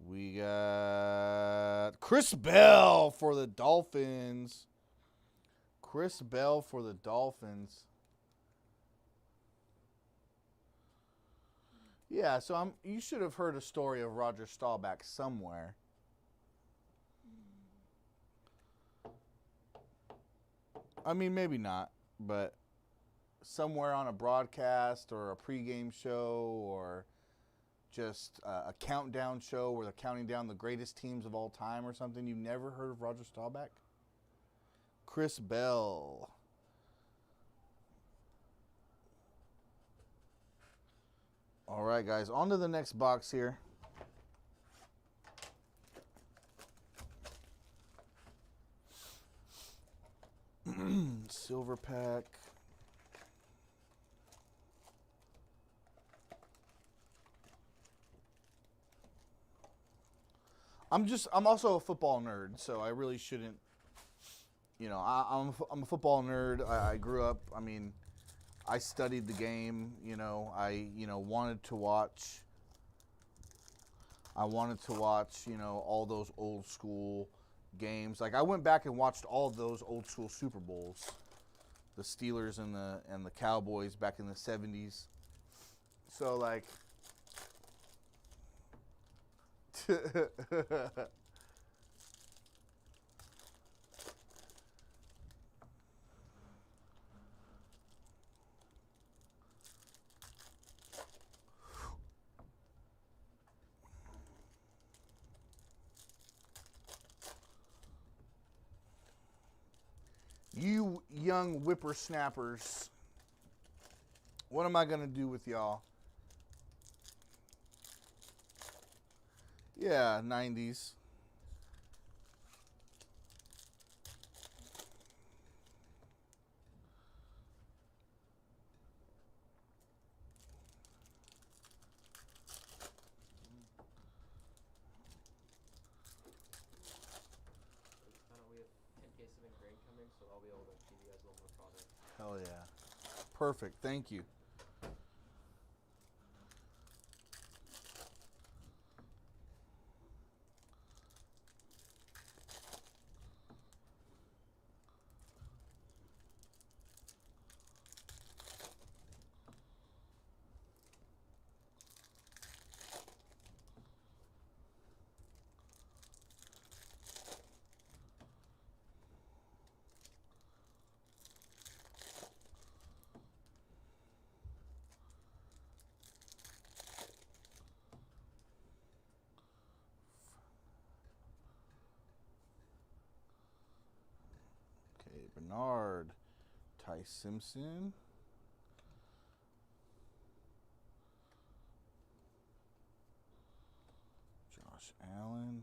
[SPEAKER 1] we got Chris Bell for the Dolphins. Chris Bell for the Dolphins. Yeah, so you should have heard a story of Roger Staubach somewhere. Maybe not, but somewhere on a broadcast or a pregame show or just a countdown show where they're counting down the greatest teams of all time or something. You've never heard of Roger Staubach? Chris Bell. All right, guys, on to the next box here. Silver pack. I'm also a football nerd, so I really shouldn't. I'm a football nerd. I grew up. I studied the game. I wanted to watch. I wanted to watch. All those old school games. Like I went back and watched all of those old school Super Bowls, the Steelers and the Cowboys back in the 70s. So like. You young whippersnappers, what am I going to do with y'all? Yeah, 90s.
[SPEAKER 2] coming, so I'll be able to give you guys a little more product.
[SPEAKER 1] Hell yeah. Perfect. Thank you. Okay, Bernard, Ty Simpson, Josh Allen,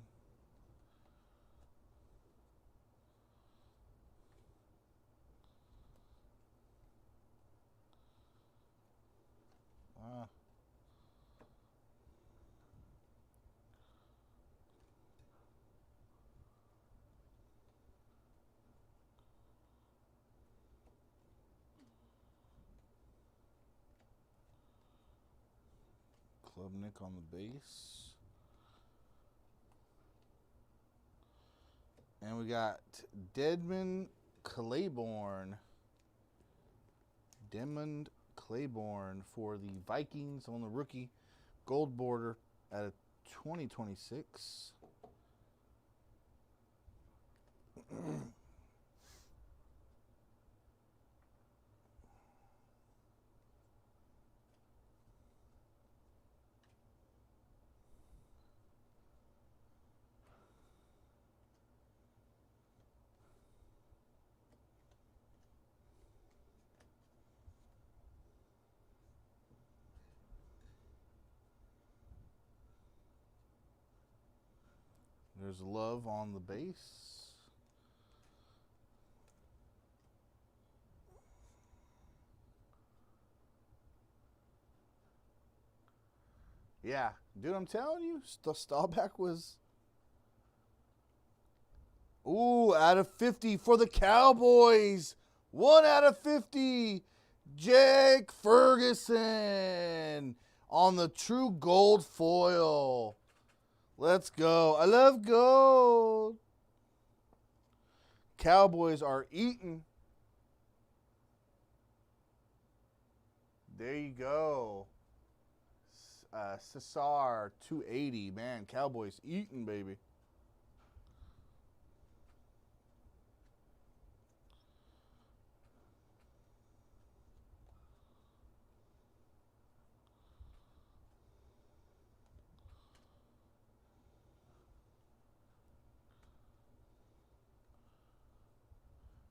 [SPEAKER 1] Klubnik on the base. And we got Dedmon Claiborne. Demond Claiborne for the Vikings on the rookie gold border at a 2026. There's Love on the base. Yeah, dude, I'm telling you, Staubach was... Ooh, out of 50 for the Cowboys. 1 out of 50. Jake Ferguson on the true gold foil. Let's go. I love gold. Cowboys are eating. There you go. Cesar, 280. Man, Cowboys eating, baby.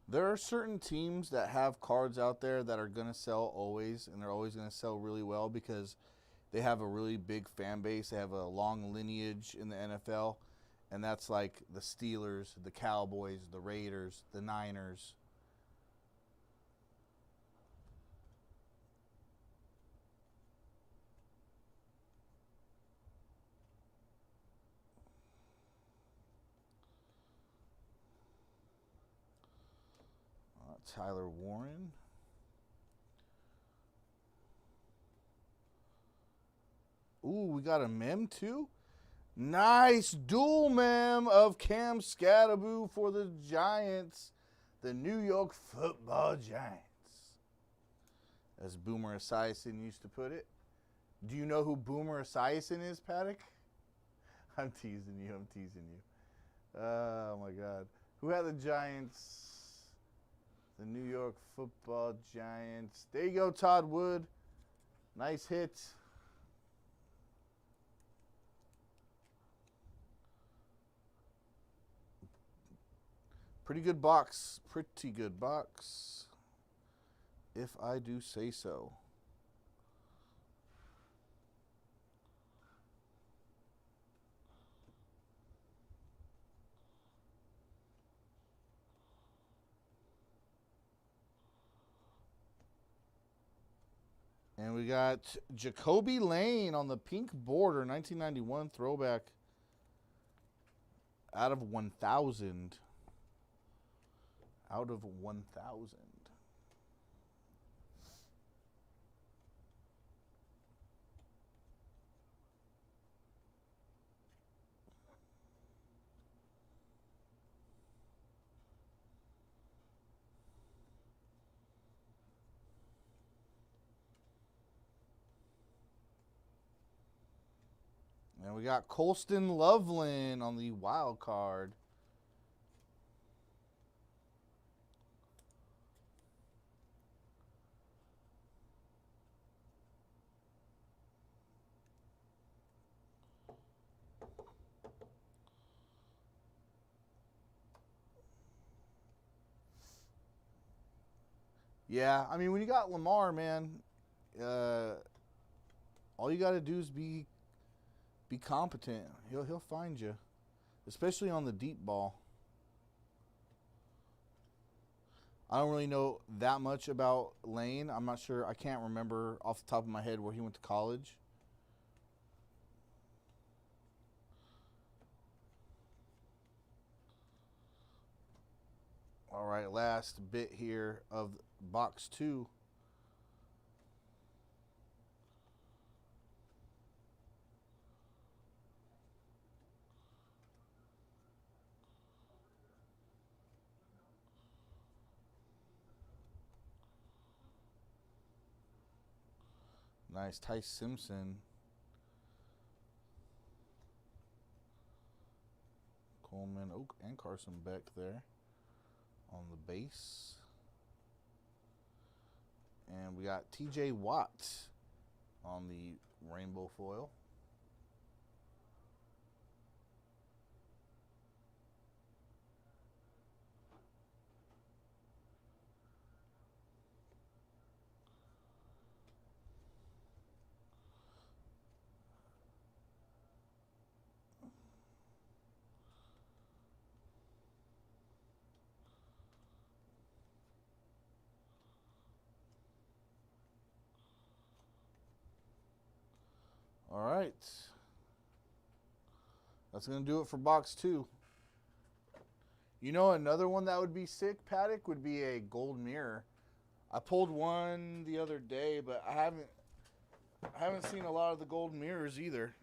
[SPEAKER 1] There are certain teams that have cards out there that are going to sell always, and they're always going to sell really well because they have a really big fan base. They have a long lineage in the NFL, and that's like the Steelers, the Cowboys, the Raiders, the Niners. Tyler Warren. Ooh, we got a mem too. Nice dual mem of Cam Scatterboo for the Giants, the New York Football Giants, as Boomer Esiason used to put it. Do you know who Boomer Esiason is, Paddock? I'm teasing you. I'm teasing you. Oh my God. Who had the Giants? The New York Football Giants. There you go, Todd Wood. Nice hit. Pretty good box. Pretty good box, if I do say so. And we got Jacoby Lane on the pink border, 1991 throwback out of 1,000. out of 1,000. And we got Colston Loveland on the wild card. Yeah, I mean, when you got Lamar, man, all you got to do is be competent. He'll find you, especially on the deep ball. I don't really know that much about Lane. I'm not sure. I can't remember off the top of my head where he went to college. All right, last bit here of box 2. Nice, Ty Simpson. Coleman, and Carson Beck there on the base. And we got TJ Watt on the rainbow foil. All right. That's going to do it for box 2. You know, another one that would be sick, Paddock, would be a gold mirror. I pulled one the other day, but I haven't seen a lot of the gold mirrors either.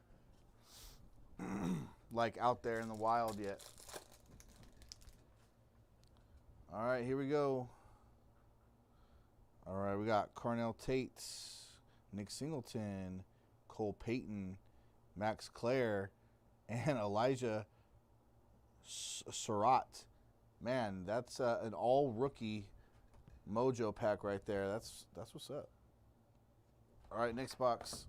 [SPEAKER 1] Like out there in the wild yet. All right, here we go. All right, we got Carnell Tate, Nick Singleton, Cole Payton, Max Clare, and Elijah Surratt. Man, that's an all-rookie mojo pack right there. That's what's up. All right, next box.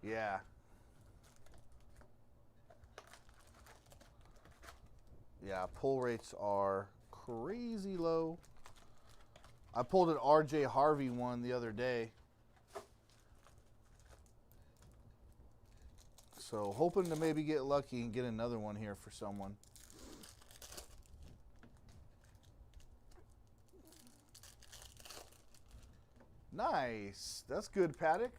[SPEAKER 1] Yeah. Yeah, pull rates are crazy low. I pulled an RJ Harvey one the other day. So hoping to maybe get lucky and get another one here for someone. Nice. That's good, Paddock.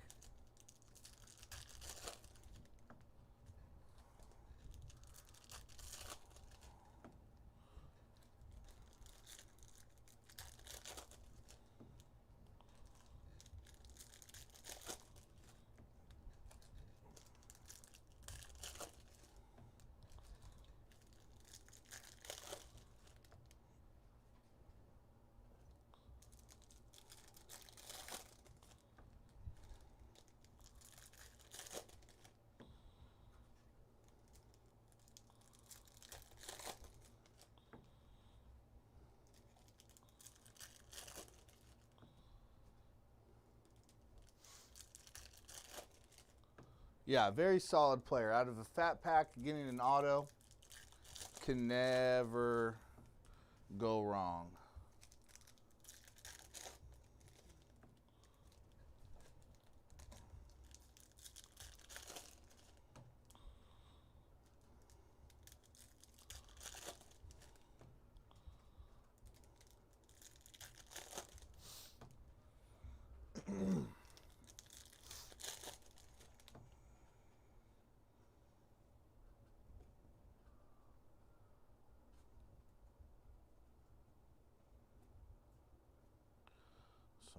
[SPEAKER 1] Yeah, very solid player. Out of a fat pack, getting an auto can never go wrong.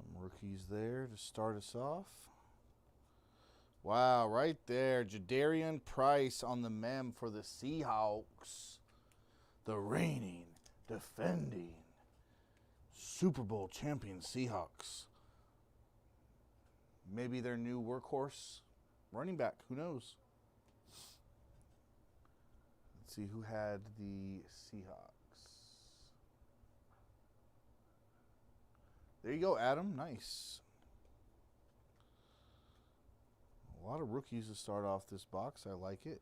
[SPEAKER 1] Some rookies there to start us off. Wow, right there. Jadarian Price on the mem for the Seahawks. The reigning, defending Super Bowl champion Seahawks. Maybe their new workhorse running back. Who knows? Let's see who had the Seahawks. There you go, Adam. Nice. A lot of rookies to start off this box. I like it.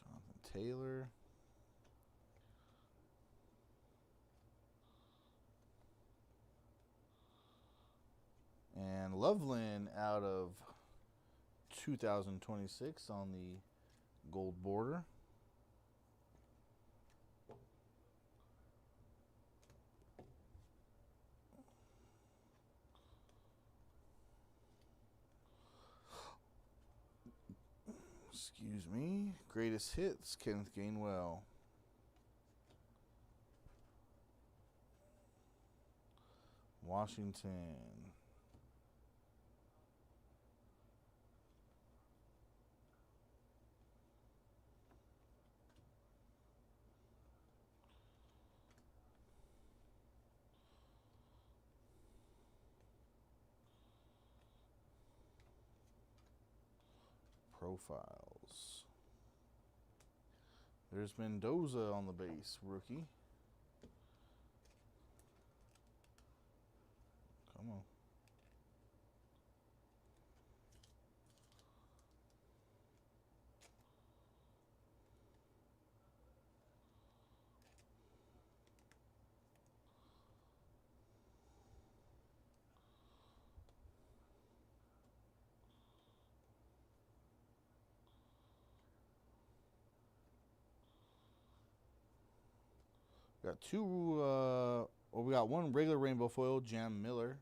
[SPEAKER 1] Jonathan Taylor. And Loveland out of 2026 on the gold border. Excuse me. Greatest hits, Kenneth Gainwell. Washington. Profiles. There's Mendoza on the base, rookie. Come on. Got we got one regular rainbow foil, Jam Miller.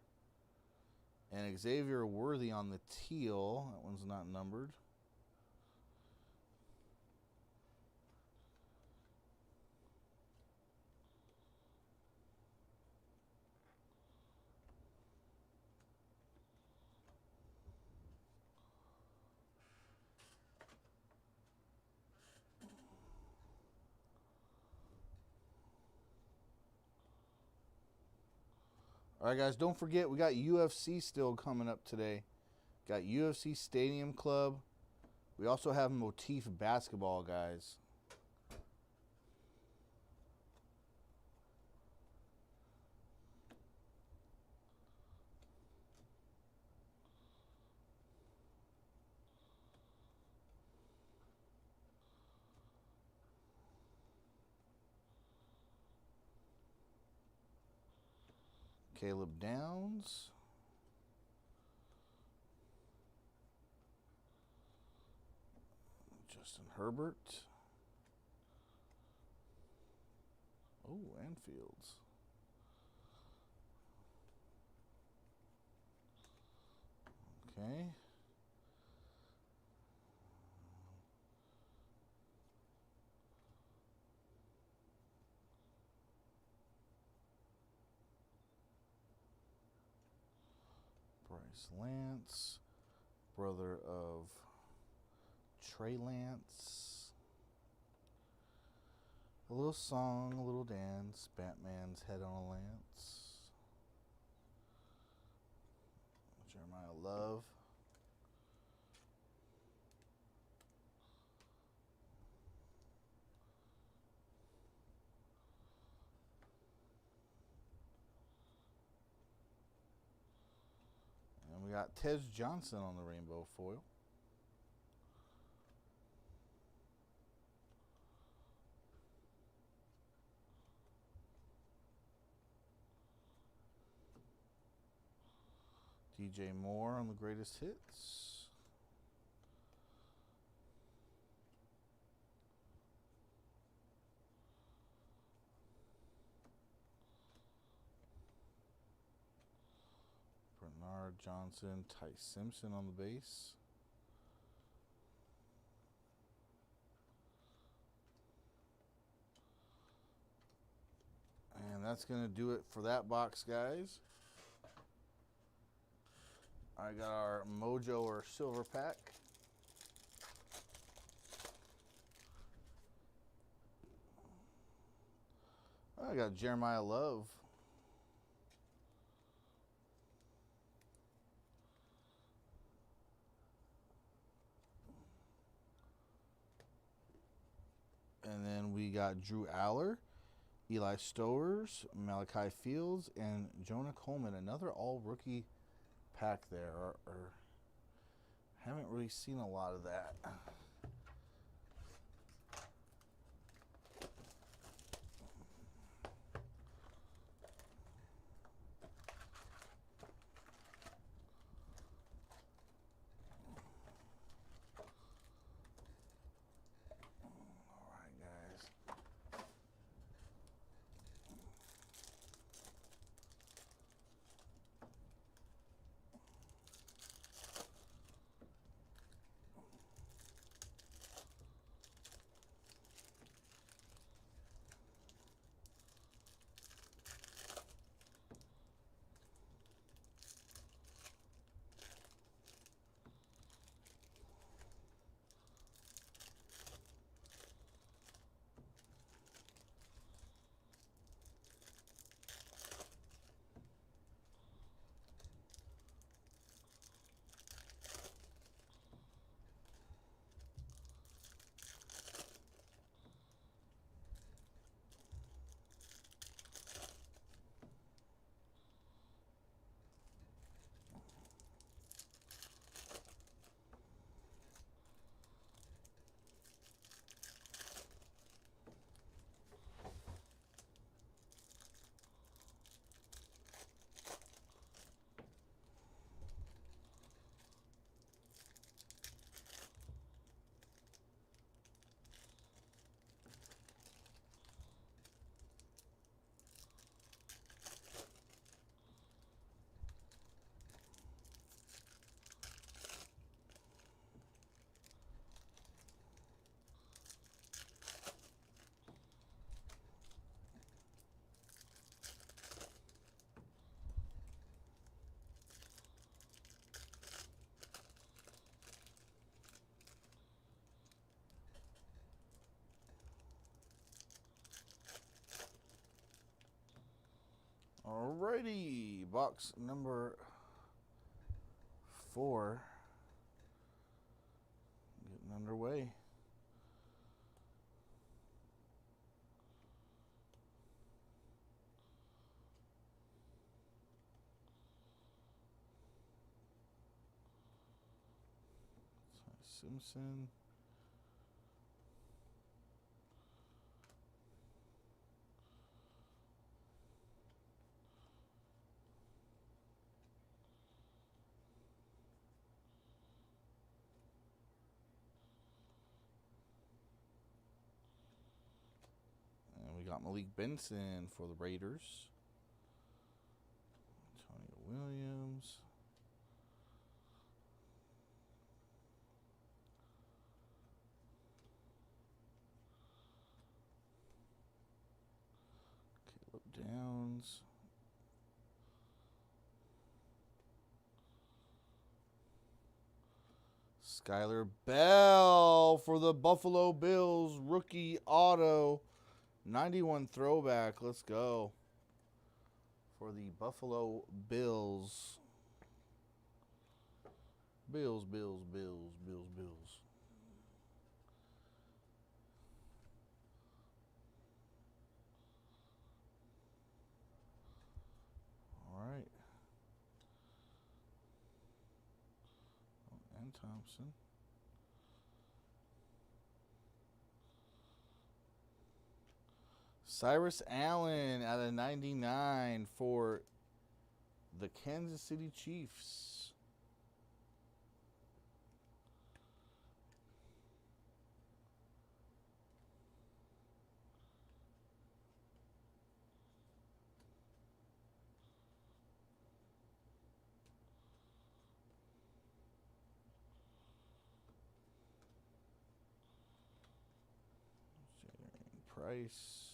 [SPEAKER 1] And Xavier Worthy on the teal. That one's not numbered. All right, guys, don't forget, we got UFC still coming up today. Got UFC Stadium Club. We also have Motif Basketball, guys. Caleb Downs. Justin Herbert. Oh, and Fields. Okay. Bryce Lance, brother of Trey Lance. A little song, a little dance, Batman's head on a lance. Jeremiah Love. And we got Tez Johnson on the rainbow foil. DJ Moore on the greatest hits. Bernard Lamar Johnson, Ty Simpson on the base. And that's going to do it for that box, guys. I got our Mojo or Silver Pack. I got Jeremiah Love. And then we got Drew Aller, Eli Stowers, Malachi Fields, and Jonah Coleman. Another all-rookie pack there. Or haven't really seen a lot of that. Alrighty, box number 4 getting underway. Simpson. And we got Malik Benson for the Raiders. Antonio Williams. Caleb Downs. Skylar Bell for the Buffalo Bills. Rookie auto. 91 throwback. Let's go. For the Buffalo Bills. Bills. All right. And Thompson. Cyrus Allen out of 99 for the Kansas City Chiefs. Price.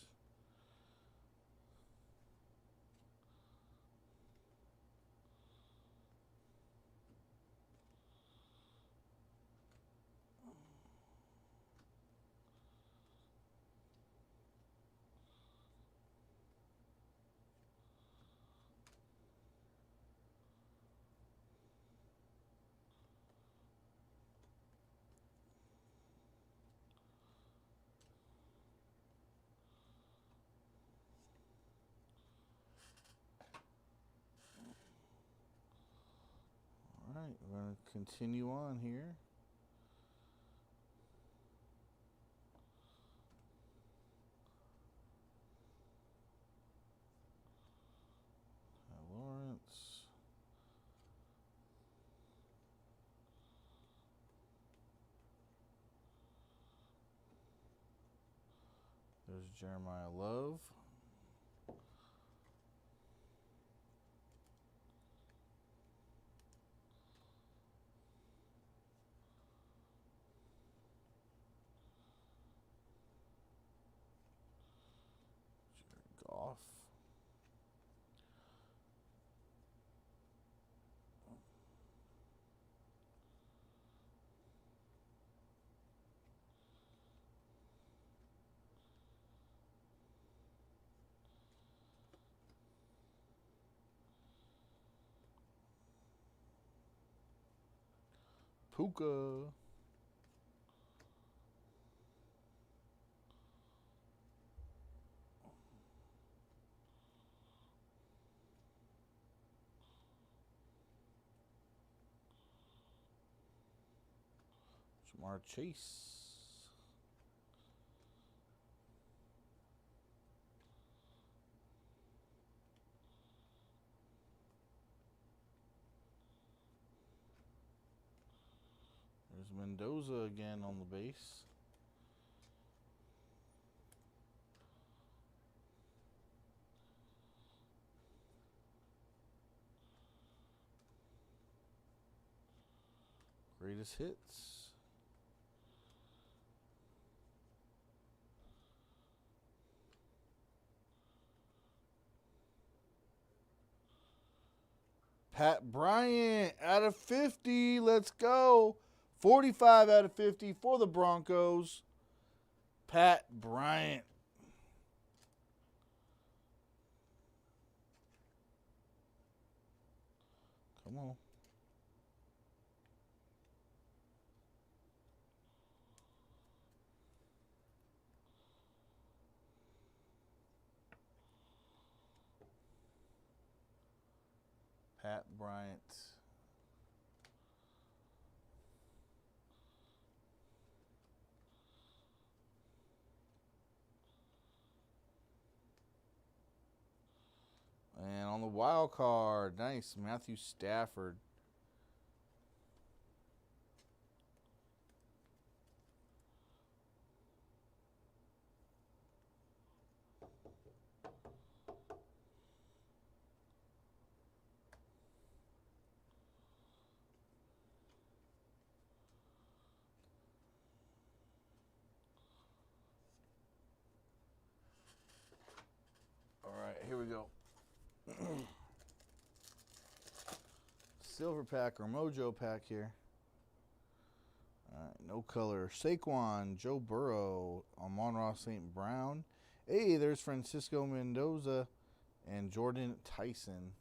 [SPEAKER 1] All right, we're going to continue on here. Lawrence. There's Jeremiah Love. Goff. Puka. Jamar Chase. There's Mendoza again on the base. Greatest hits. Pat Bryant out of 50. Let's go. 45 out of 50 for the Broncos. Pat Bryant. Come on. Pat Bryant. And on the wild card, nice, Matthew Stafford. All right, here we go. Silver pack or Mojo pack here. All right, no color. Saquon, Joe Burrow, Amon-Ra St. Brown. Hey, there's Francisco Mendoza and Jordan Tyson.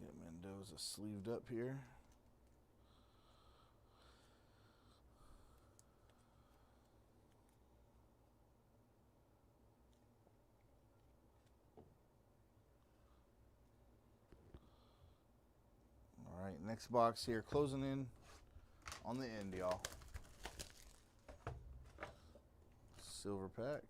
[SPEAKER 1] Get Mendoza sleeved up here. All right, next box here, closing in on the end, y'all. Silver pack.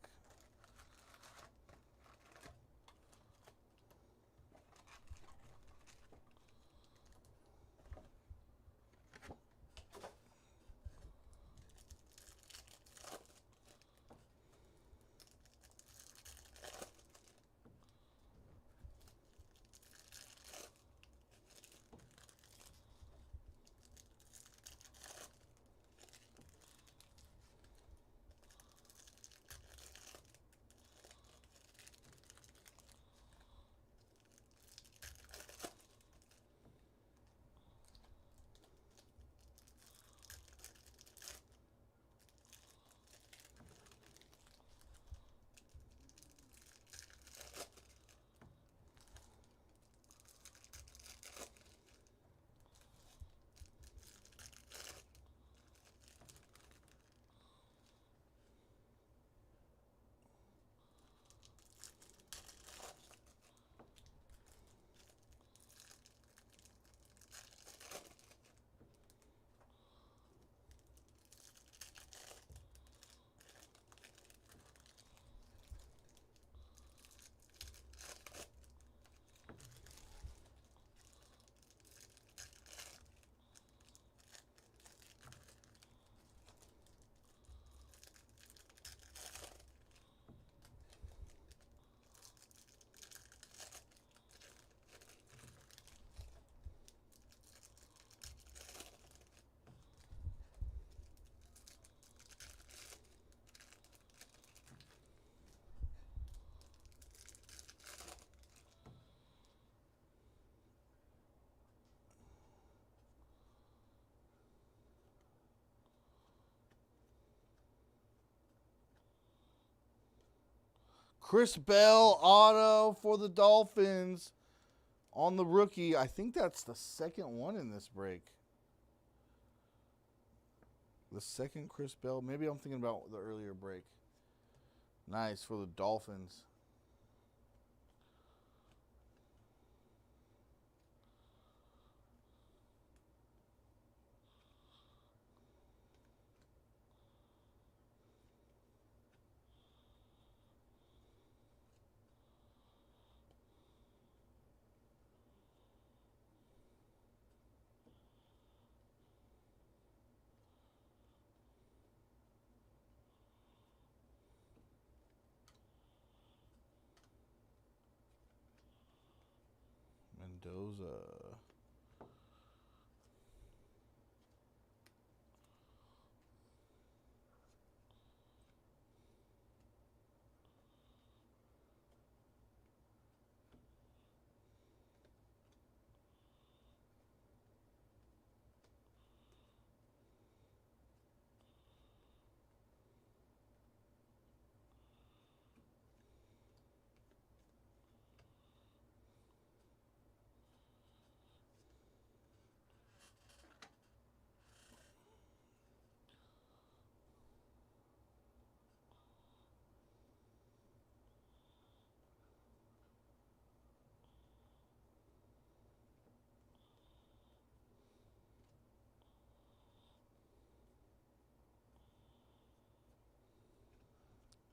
[SPEAKER 1] Chris Bell auto for the Dolphins on the rookie. I think that's the second one in this break. The second Chris Bell. Maybe I'm thinking about the earlier break. Nice for the Dolphins. Mendoza.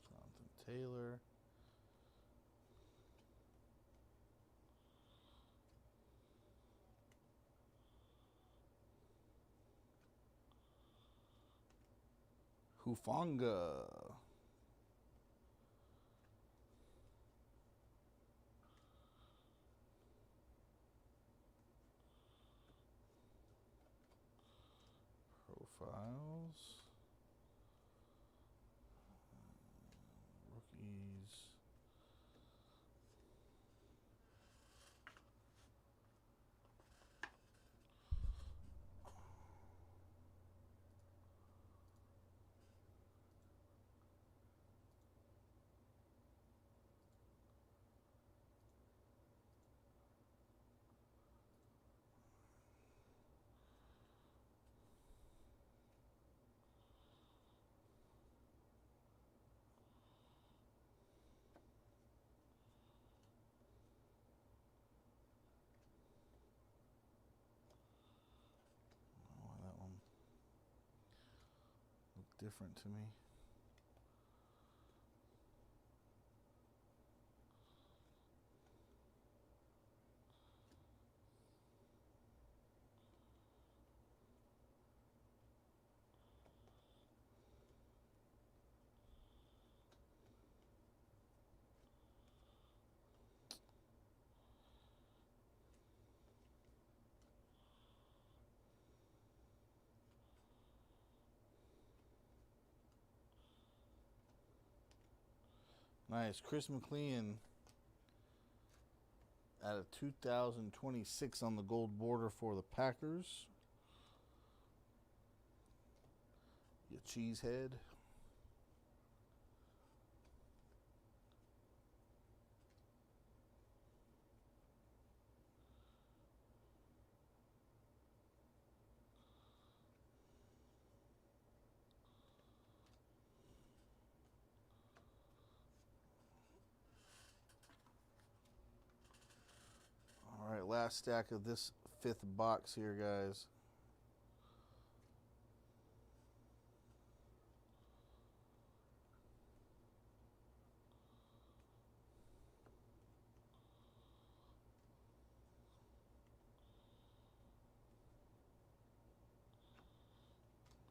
[SPEAKER 1] Jonathan Taylor. Hufanga. Profiles. Rookies. Oh, that one looked different to me. Nice. Chris McLean at a 2026 on the gold border for the Packers. You cheesehead. All right, last stack of this fifth box here, guys.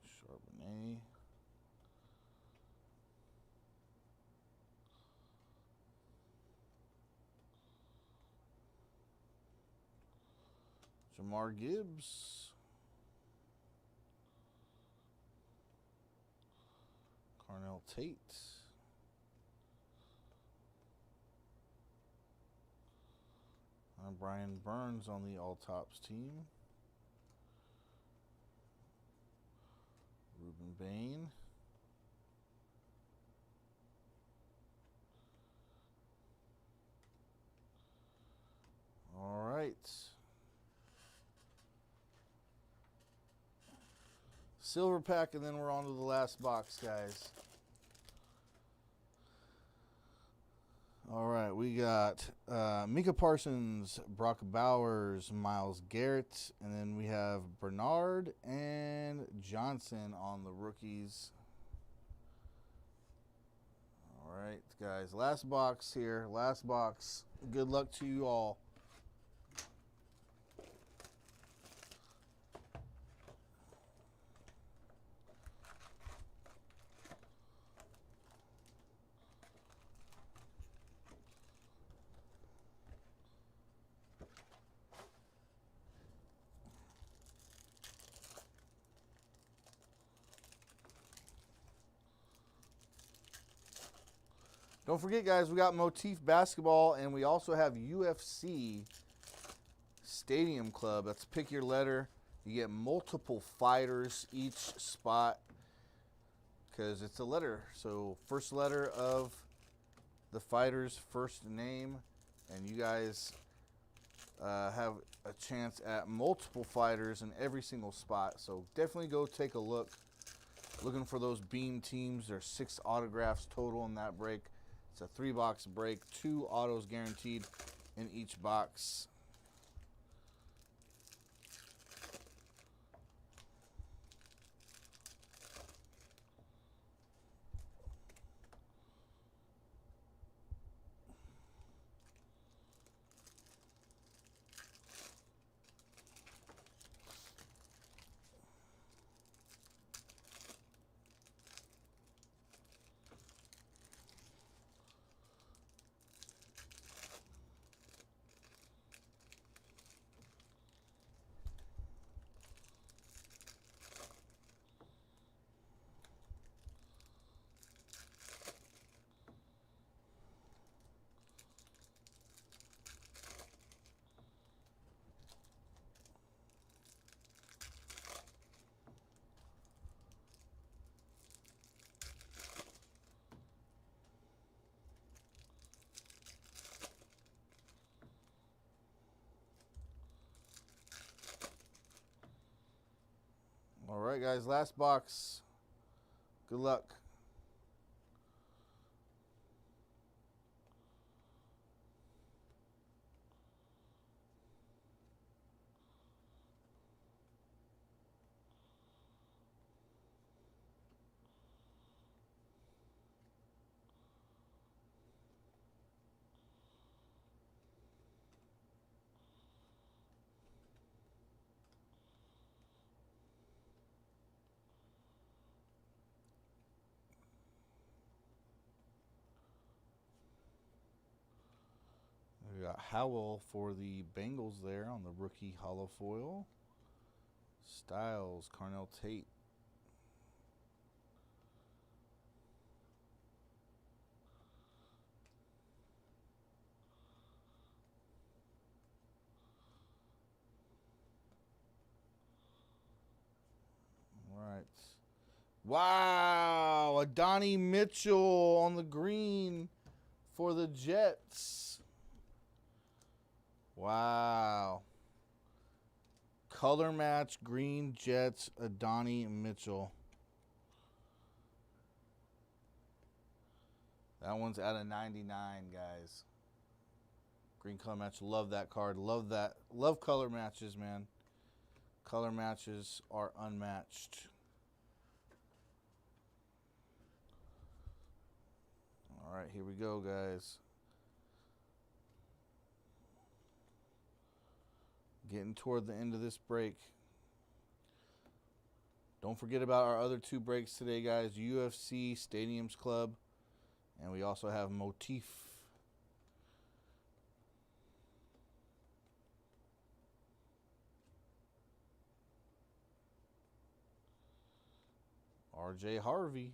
[SPEAKER 1] Charbonnet. Jamar Gibbs. Carnell Tate. Brian Burns on the all-tops team. Ruben Bain. Silver pack, and then we're on to the last box, guys. All right, we got Micah Parsons, Brock Bowers, Myles Garrett, and then we have Bernard and Johnson on the rookies. All right, guys, last box here. Last box. Good luck to you all. Don't forget, guys, we got Motif Basketball, and we also have UFC Stadium Club. That's pick your letter. You get multiple fighters each spot because it's a letter. So first letter of the fighter's first name, and you guys have a chance at multiple fighters in every single spot. So definitely go take a look. Looking for those beam teams. There's 6 autographs total in that break. It's a 3-box break, 2 autos guaranteed in each box. All right, guys, last box. Good luck. We got Howell for the Bengals there on the rookie hollow foil. Styles, Carnell Tate. All right. Wow, a Donnie Mitchell on the green for the Jets. Wow. Color match, green Jets, Adonai Mitchell. That one's out of 99, guys. Green color match. Love that card. Love that. Love color matches, man. Color matches are unmatched. All right, here we go, guys. Getting toward the end of this break. Don't forget about our other 2 breaks today, guys. UFC Stadiums Club. And we also have Motif. RJ Harvey.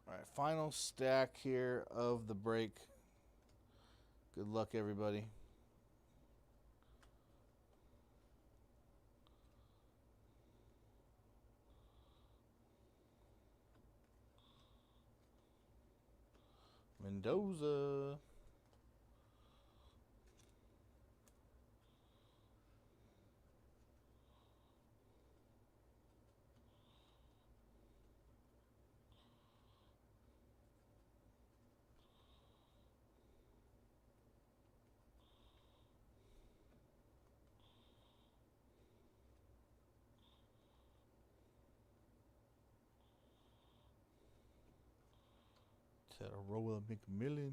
[SPEAKER 1] All right, right, final stack here of the break. Good luck, everybody. Mendoza. Rolla McMillan.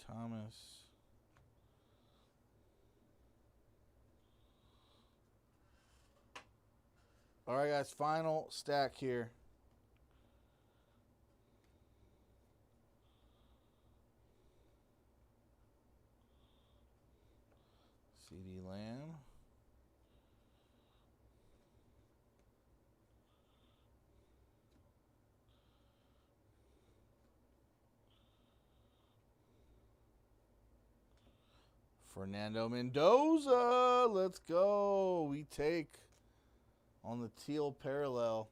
[SPEAKER 1] Thomas. All right, guys, final stack here. CD Lamb. Fernando Mendoza. Let's go. We take on the teal parallel.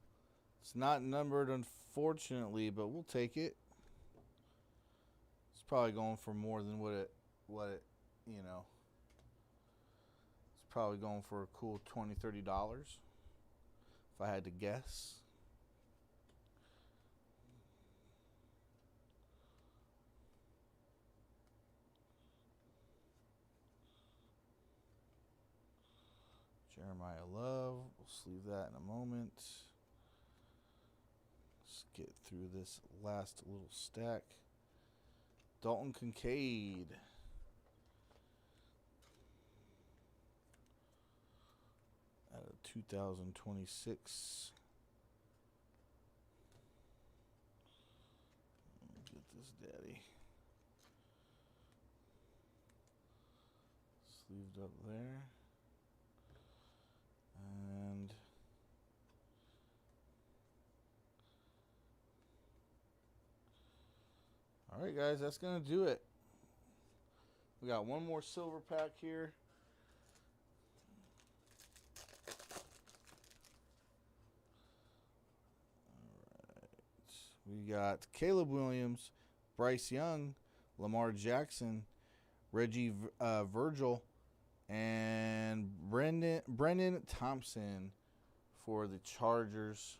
[SPEAKER 1] It's not numbered, unfortunately, but we'll take it. It's probably going for more than what it, you know. It's probably going for a cool $20, $30 if I had to guess. Jeremiah Love. We'll sleeve that in a moment. Let's get through this last little stack. Dalton Kincaid. Out of 2026. Get this daddy. Sleeved up there. And all right, guys, that's going to do it. We got one more silver pack here. All right. We got Caleb Williams, Bryce Young, Lamar Jackson, Reggie Virgil, and Brendan Thompson for the Chargers.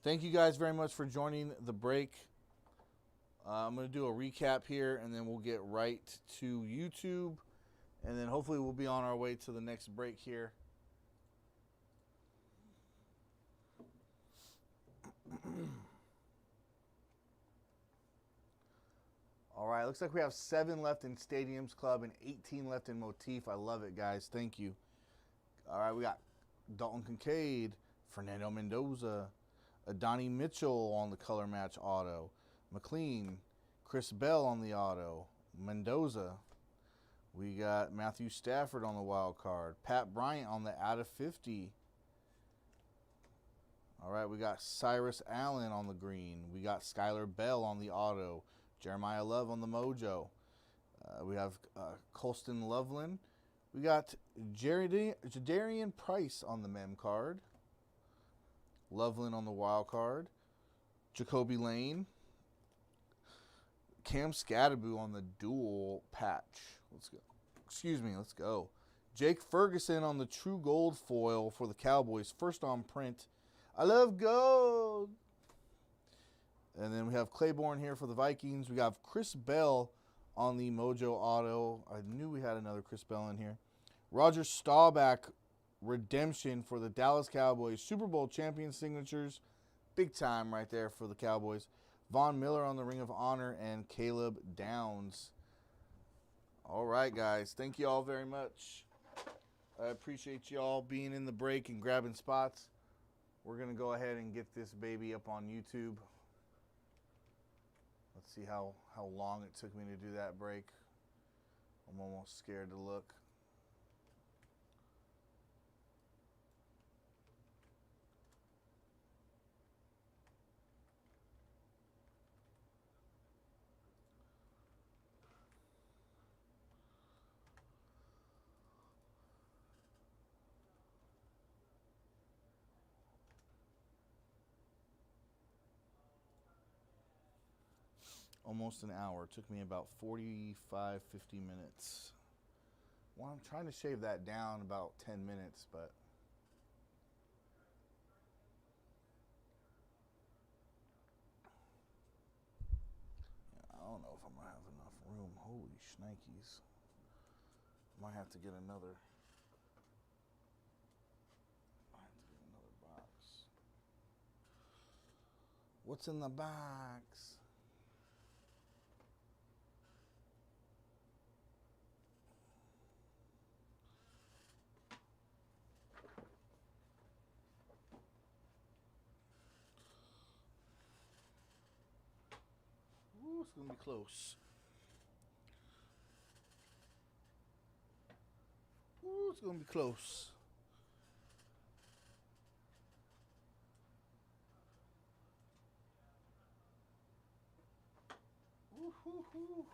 [SPEAKER 1] Thank you guys very much for joining the break. I'm going to do a recap here, and then we'll get right to YouTube. And then hopefully we'll be on our way to the next break here. All right, looks like we have 7 left in Stadiums Club and 18 left in Motif. I love it, guys. Thank you. All right, we got Dalton Kincaid, Fernando Mendoza, Adonai Mitchell on the color match auto, McLean, Chris Bell on the auto, Mendoza. We got Matthew Stafford on the wild card, Pat Bryant on the out of 50. All right, we got Cyrus Allen on the green. We got Skylar Bell on the auto, Jeremiah Love on the mojo. We have Colston Loveland. We got Jadarian Price on the mem card. Loveland on the wild card. Jacoby Lane. Cam Scattaboo on the dual patch. Let's go. Let's go. Jake Ferguson on the true gold foil for the Cowboys. First on print. I love gold. And then we have Claiborne here for the Vikings. We got Chris Bell on the Mojo Auto. I knew we had another Chris Bell in here. Roger Staubach redemption for the Dallas Cowboys. Super Bowl champion signatures. Big time right there for the Cowboys. Von Miller on the Ring of Honor and Caleb Downs. All right, guys. Thank you all very much. I appreciate you all being in the break and grabbing spots. We're going to go ahead and get this baby up on YouTube. Let's see how long it took me to do that break. I'm almost scared to look. Almost an hour. It took me about 45, 50 minutes. Well, I'm trying to shave that down about 10 minutes, but yeah, I don't know if I'm going to have enough room. Holy shnikes. Might have to get another box. What's in the box? Ooh, it's gonna be close. Ooh, it's gonna be close. Ooh, hoo, hoo.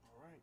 [SPEAKER 1] All right.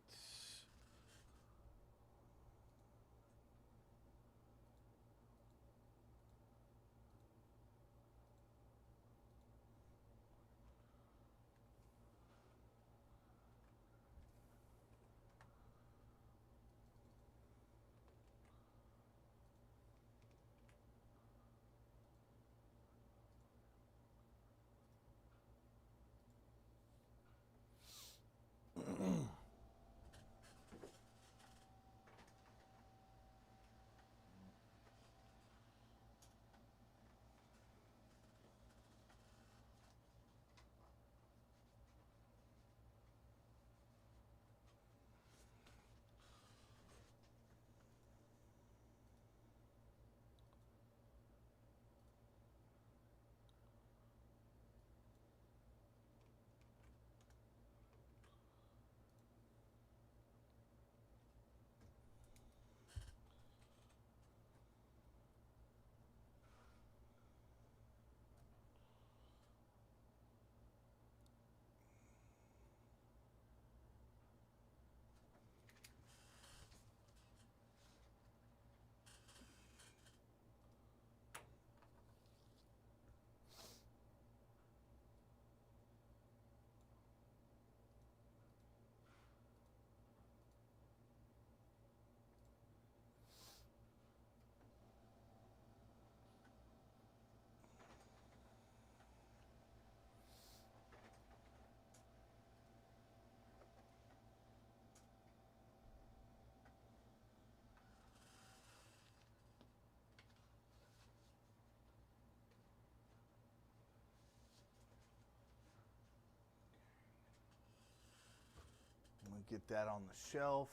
[SPEAKER 1] I'm gonna get that on the shelf.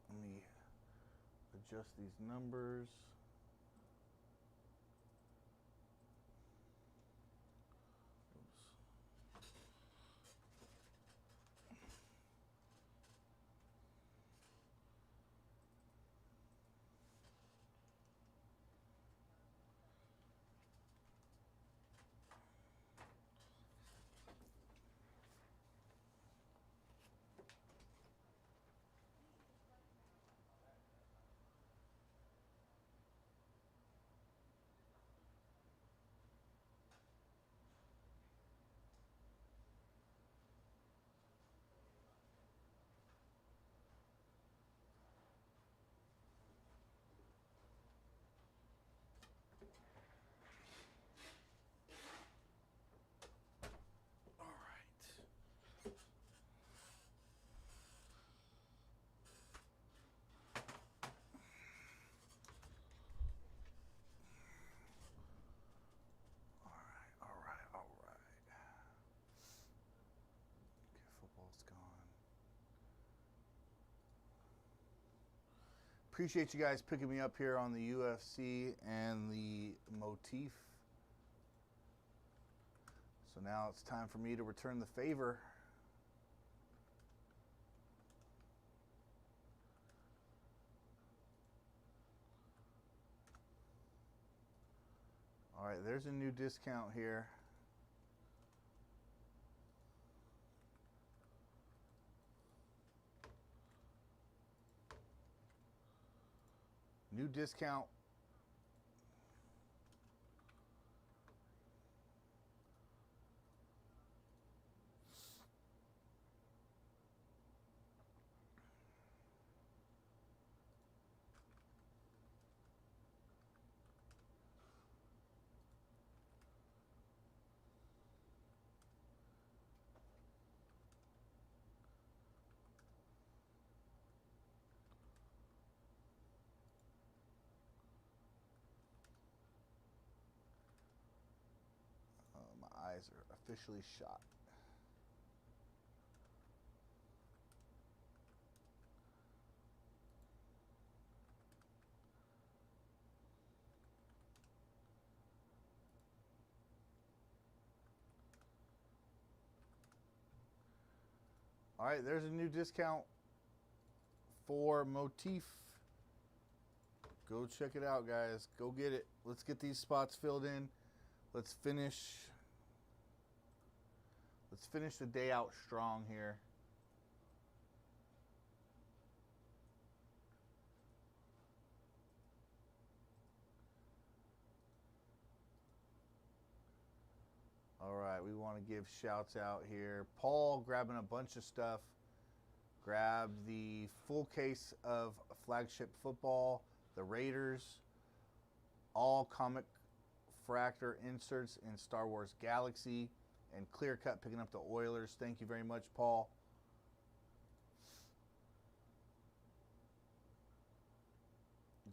[SPEAKER 1] Let me adjust these numbers. Appreciate you guys picking me up here on the UFC and the motif. So now it's time for me to return the favor. All right, there's a new discount here. New discount. My eyes are officially shot. All right, there's a new discount for motif. Go check it out, guys. Go get it. Let's get these spots filled in. Let's finish the day out strong here. All right, we want to give shouts out here. Paul grabbing a bunch of stuff. Grabbed the full case of flagship football, the Raiders, all comic fractor inserts in Star Wars Galaxy, and Clear Cut picking up the Oilers. Thank you very much, Paul.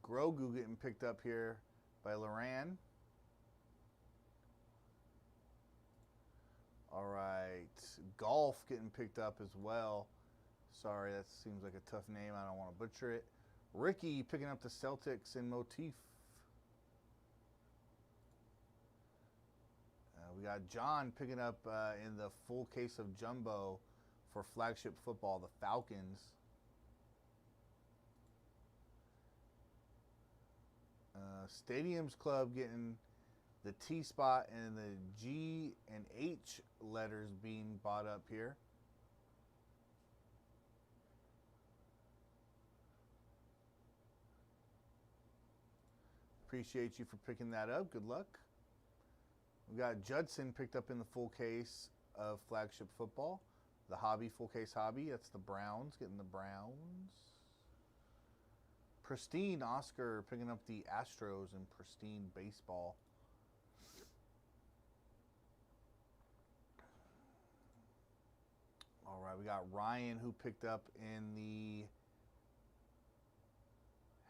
[SPEAKER 1] Grogu getting picked up here by Loran. All right, Golf getting picked up as well. Sorry, that seems like a tough name. I don't want to butcher it. Ricky picking up the Celtics in motif. We got John picking up in the full case of jumbo for flagship football, the Falcons. Stadiums Club getting the T spot and the G and H letters being bought up here. Appreciate you for picking that up. Good luck. We got Judson picked up in the full case of flagship football. The hobby, full case hobby. That's the Browns, getting the Browns. Pristine Oscar picking up the Astros in pristine baseball. All right, we got Ryan who picked up in the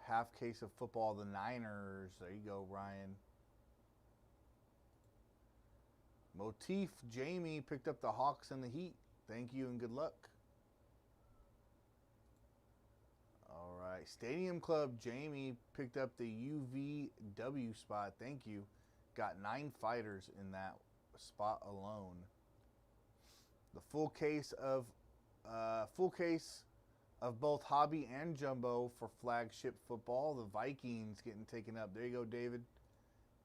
[SPEAKER 1] half case of football, the Niners. There you go, Ryan. Motif Jamie picked up the Hawks and the Heat. Thank you and good luck. All right, Stadium Club Jamie picked up the UVW spot. Thank you. Got 9 fighters in that spot alone. The full case of both hobby and jumbo for flagship football. The Vikings getting taken up. There you go, David.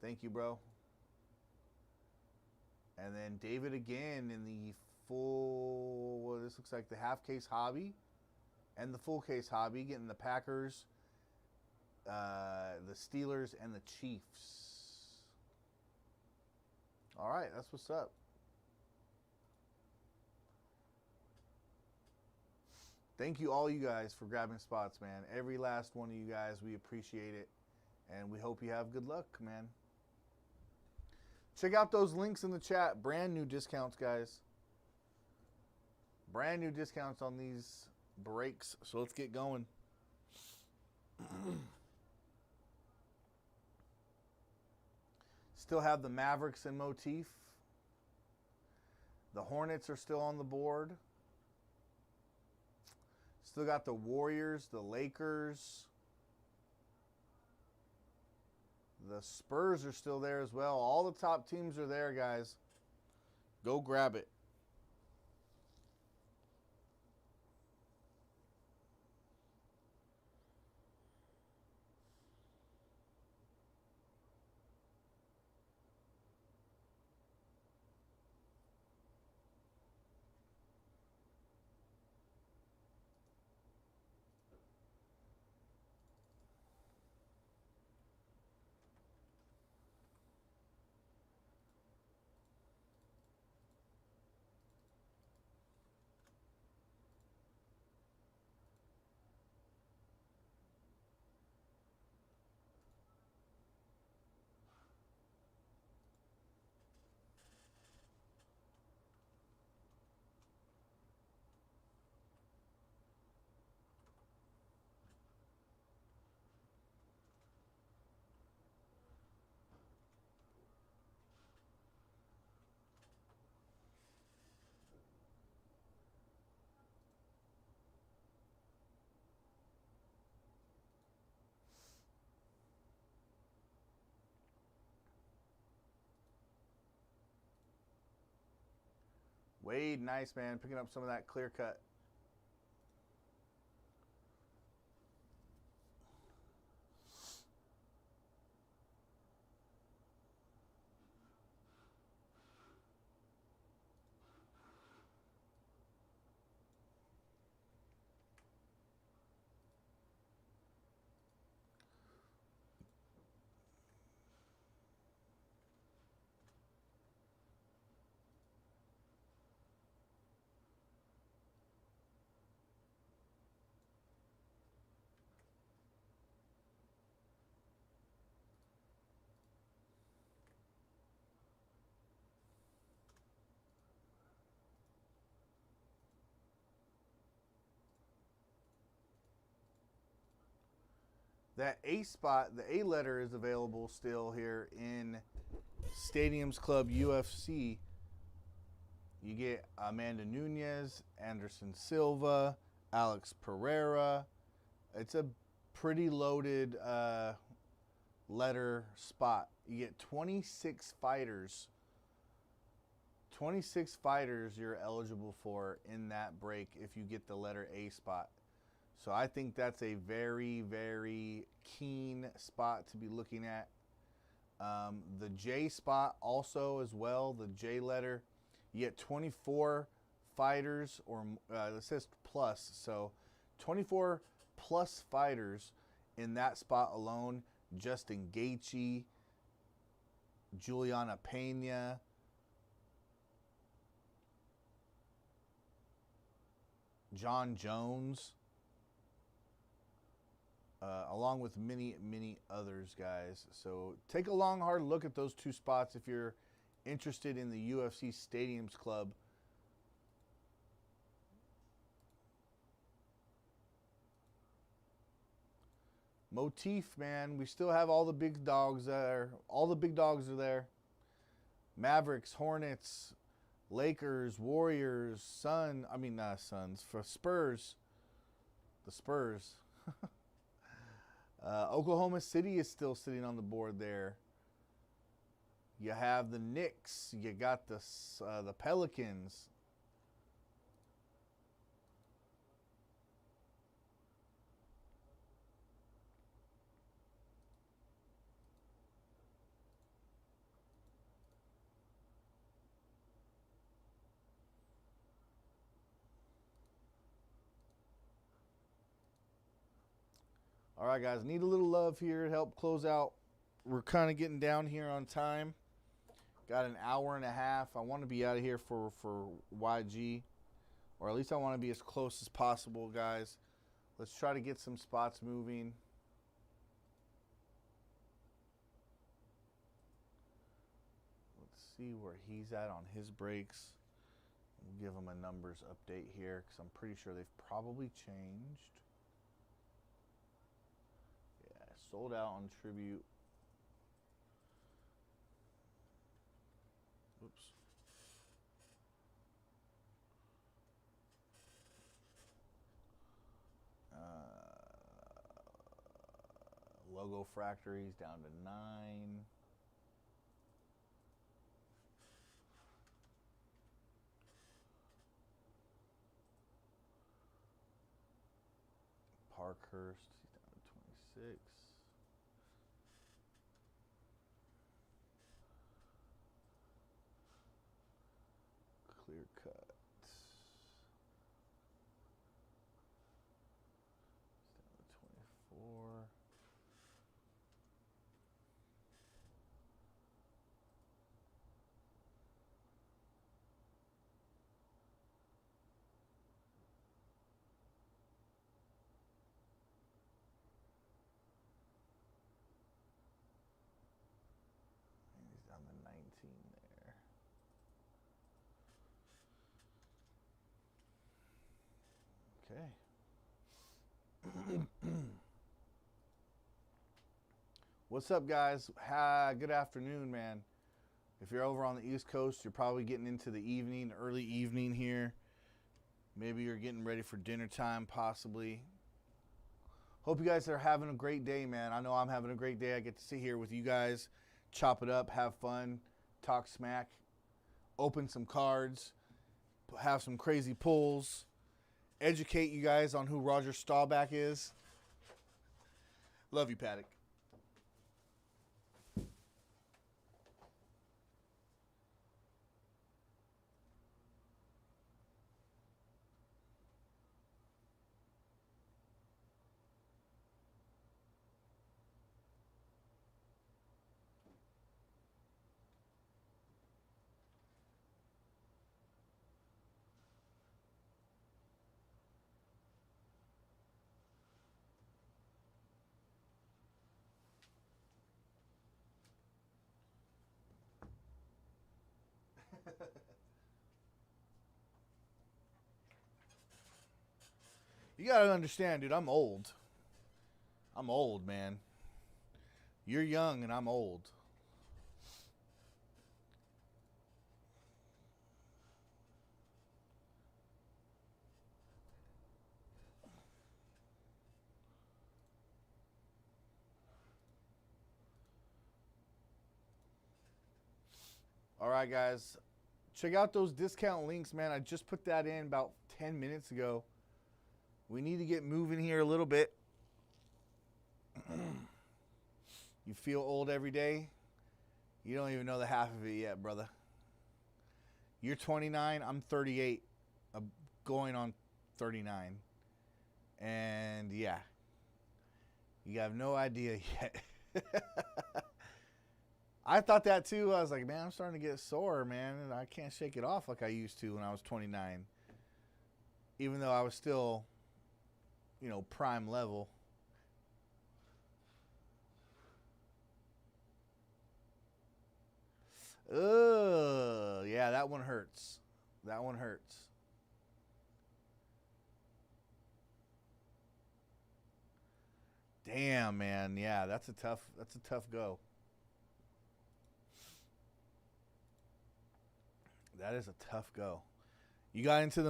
[SPEAKER 1] Thank you, bro. And then David again in the full, well, this looks like the half case hobby and the full case hobby, getting the Packers, the Steelers, and the Chiefs. All right, that's what's up. Thank you all you guys for grabbing spots, man. Every last one of you guys, we appreciate it. And we hope you have good luck, man. Check out those links in the chat. Brand new discounts, guys. Brand new discounts on these breaks. So let's get going. Still have the Mavericks in motif. The Hornets are still on the board. Still got the Warriors, the Lakers, The Spurs are still there as well. All the top teams are there, guys. Go grab it. Wade, nice, man. Picking up some of that clear cut. That A spot, the A letter is available still here in Stadiums Club UFC. You get Amanda Nunes, Anderson Silva, Alex Pereira. It's a pretty loaded letter spot. You get 26 fighters. 26 fighters you're eligible for in that break if you get the letter A spot. So I think that's a very, very keen spot to be looking at. The J spot also as well, the J letter. You get 24 fighters, or it says plus, so 24 plus fighters in that spot alone. Justin Gaethje, Juliana Pena, John Jones, along with many, many others, guys. So take a long, hard look at those two spots if you're interested in the UFC Stadiums Club. Motif, man, we still have all the big dogs there. All the big dogs are there. Mavericks, Hornets, Lakers, Warriors, Suns, for Spurs. The Spurs. Oklahoma City is still sitting on the board there. You have the Knicks. You got the Pelicans. All right, guys, need a little love here to help close out. We're kind of getting down here on time. Got an hour and a half. I want to be out of here for YG, or at least I want to be as close as possible, guys. Let's try to get some spots moving. Let's see where he's at on his breaks. We'll give him a numbers update here because I'm pretty sure they've probably changed. Sold out on Tribute. Oops. Logo Fractories down to 9. Parkhurst, he's down to 26. Clear cut. He's down to 24. He's down to 19 there. Okay. What's up, guys? Good afternoon, man. If you're over on the East Coast, you're probably getting into the evening, early evening here. Maybe you're getting ready for dinner time, possibly. Hope you guys are having a great day, man. I know I'm having a great day. I get to sit here with you guys, chop it up, have fun, talk smack, open some cards, have some crazy pulls, educate you guys on who Roger Staubach is. Love you, Paddock. You gotta understand, dude, I'm old. I'm old, man. You're young and I'm old. All right, guys. Check out those discount links, man. I just put that in about 10 minutes ago. We need to get moving here a little bit. You feel old every day? You don't even know the half of it yet, brother. You're 29, I'm 38. I'm going on 39. And yeah, you have no idea yet. I thought that too. I was like, man, I'm starting to get sore, man. And I can't shake it off like I used to when I was 29. Even though I was still, prime level. Ugh, yeah, that one hurts. That one hurts. Damn, man. Yeah, that's a tough go. That is a tough go. You got into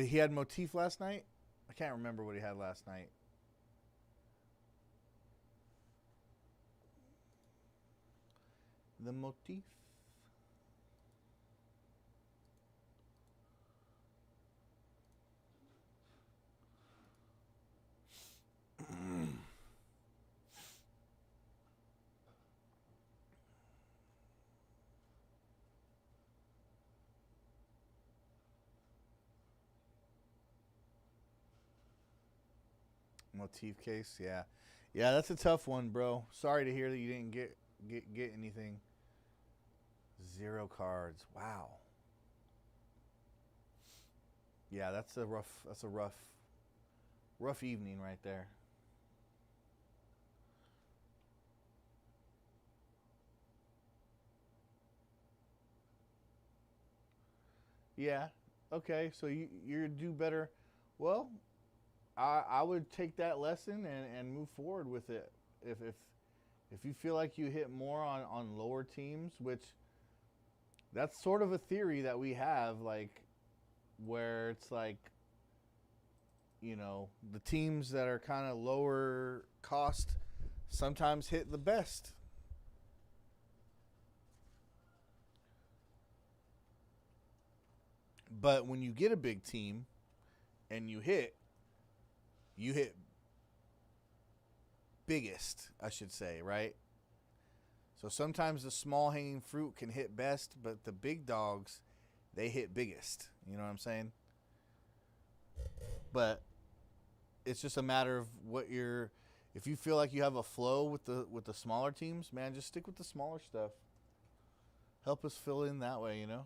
[SPEAKER 1] he had motif last night? I can't remember what he had last night. The motif. Motif case, yeah. Yeah, that's a tough one, bro. Sorry to hear that you didn't get anything. 0 cards. Wow. Yeah, that's a rough evening right there. Yeah. Okay, so you do better. Well, I would take that lesson and move forward with it. If you feel like you hit more on lower teams, which that's sort of a theory that we have, like where it's like, the teams that are kind of lower cost sometimes hit the best. But when you get a big team and you hit biggest, I should say, right? So sometimes the small hanging fruit can hit best, but the big dogs, they hit biggest. You know what I'm saying? But it's just a matter of what you're. If you feel like you have a flow with the smaller teams, man, just stick with the smaller stuff. Help us fill in that way, you know?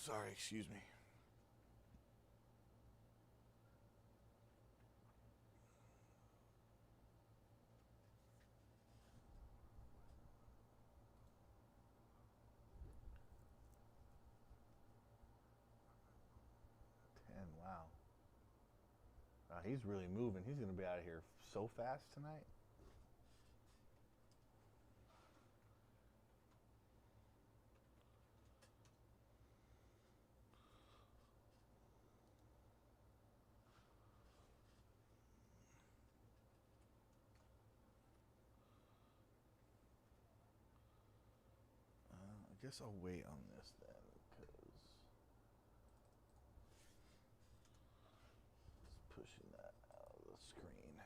[SPEAKER 1] Sorry, excuse me. Wow. He's really moving. He's going to be out of here so fast tonight. I guess I'll wait on this then, because it's pushing that out of the screen.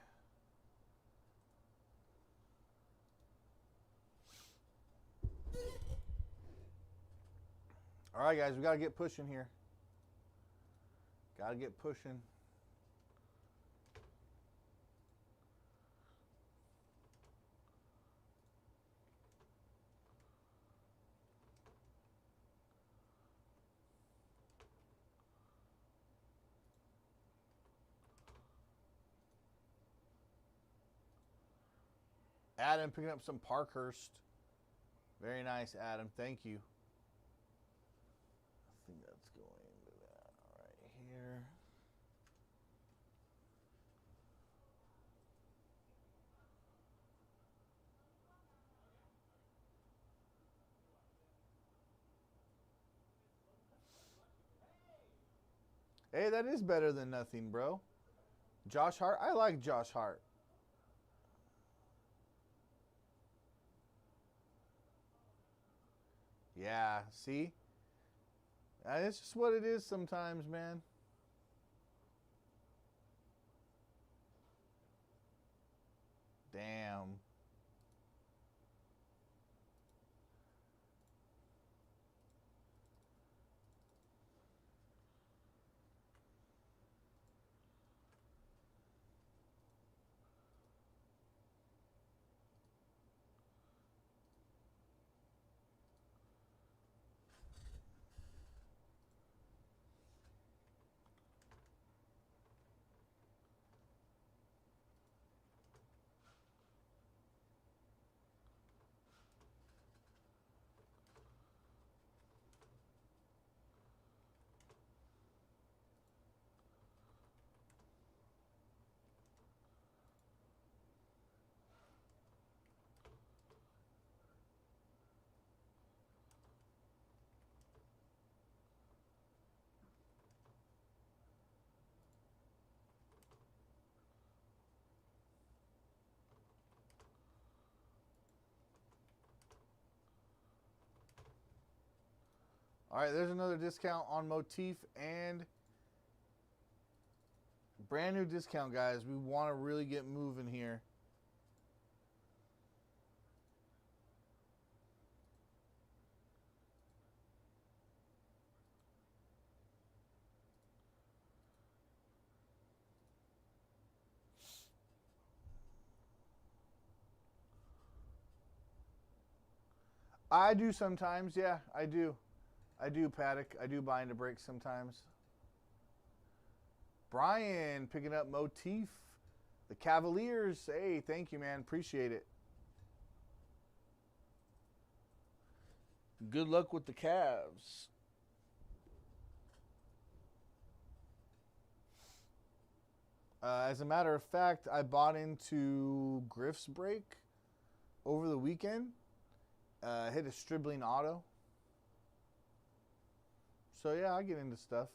[SPEAKER 1] All right, guys, we got to get pushing here. Got to get pushing. Adam picking up some Parkhurst. Very nice, Adam. Thank you. I think that's going to that right here. Hey, that is better than nothing, bro. Josh Hart. I like Josh Hart. Yeah, see? It's just what it is sometimes, man. Damn. All right, there's another discount on Motif and brand new discount, guys. We want to really get moving here. I do sometimes, yeah, I do. I do, Paddock. I do buy into breaks sometimes. Brian picking up Motif. The Cavaliers. Hey, thank you, man. Appreciate it. Good luck with the Cavs. As a matter of fact, I bought into Griff's Break over the weekend. Hit a Stribling auto. So yeah, I get into stuff.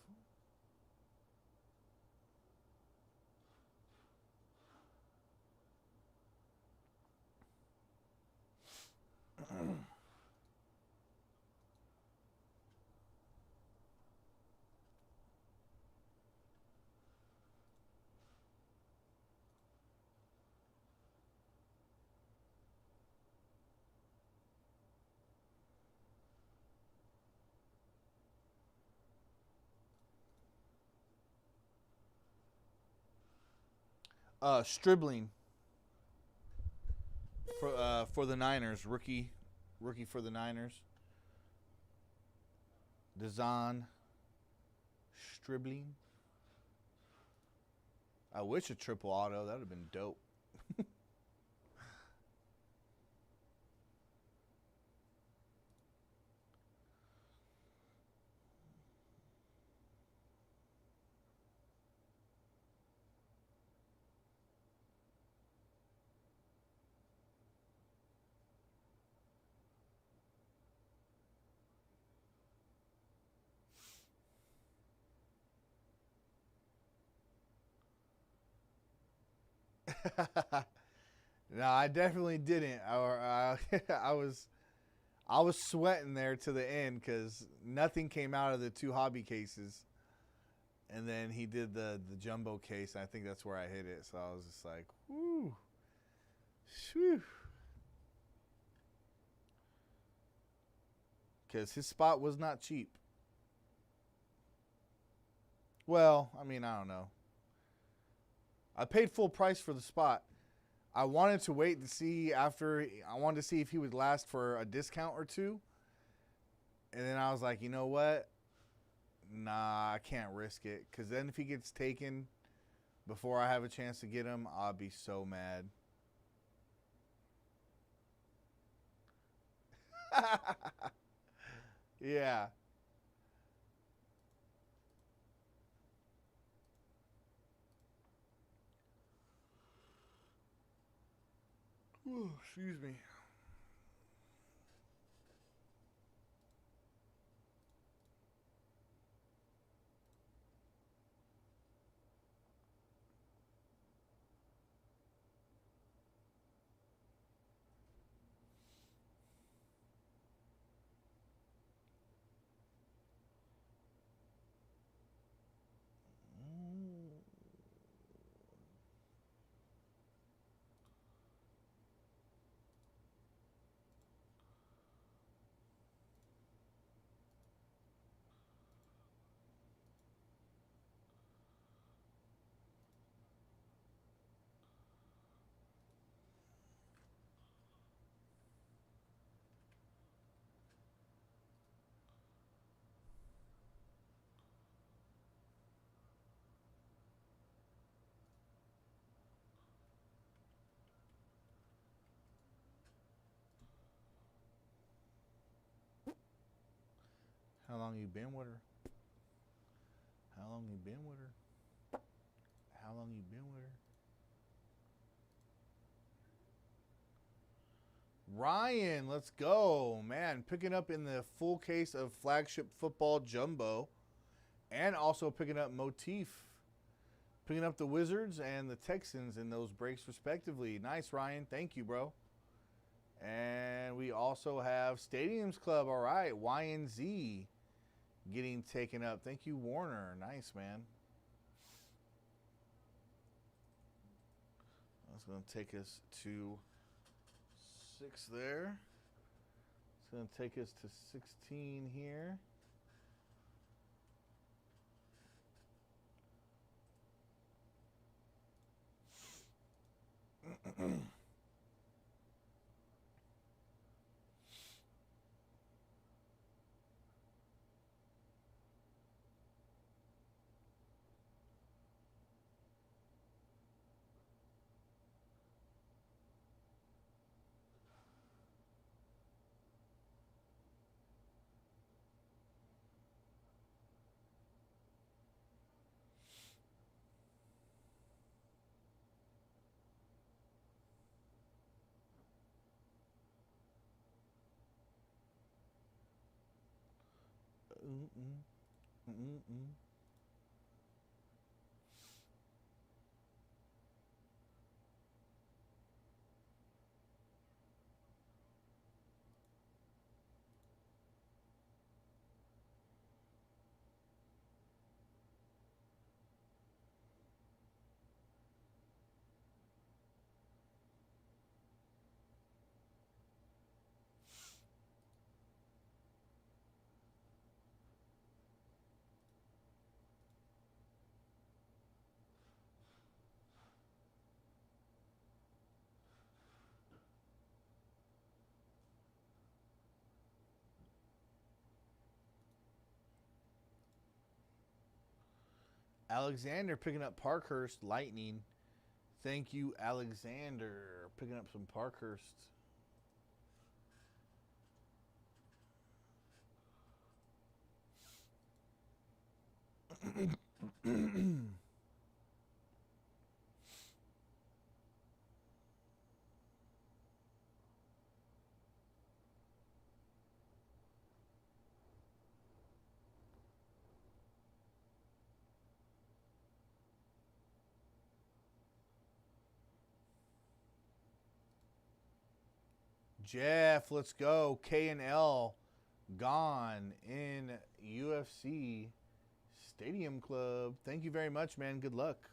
[SPEAKER 1] Stribling for the Niners, rookie for the Niners. Dazan Stribling. I wish a triple auto. That would have been dope. No, I definitely didn't. I was sweating there to the end because nothing came out of the two hobby cases, and then he did the jumbo case. And I think that's where I hit it. So I was just like, whoo, whew. Because his spot was not cheap. Well, I mean, I don't know. I paid full price for the spot. I wanted to wait to see after. I wanted to see if he would last for a discount or two. And then I was like, you know what? Nah, I can't risk it. Because then if he gets taken before I have a chance to get him, I'll be so mad. Yeah. Ooh, excuse me. How long you been with her? How long you been with her? How long you been with her? Ryan, let's go, man. Picking up in the full case of flagship football jumbo, and also picking up Motif, picking up the Wizards and the Texans in those breaks respectively. Nice, Ryan. Thank you, bro. And we also have Stadiums Club. All right, YNZ getting taken up. Thank you, Warner. Nice, man. That's going to take us to 6 there. It's going to take us to 16 here. Alexander picking up Parkhurst Lightning. Thank you, Alexander, picking up some Parkhurst. Jeff, let's go. K and L gone in UFC Stadium Club. Thank you very much, man. Good luck.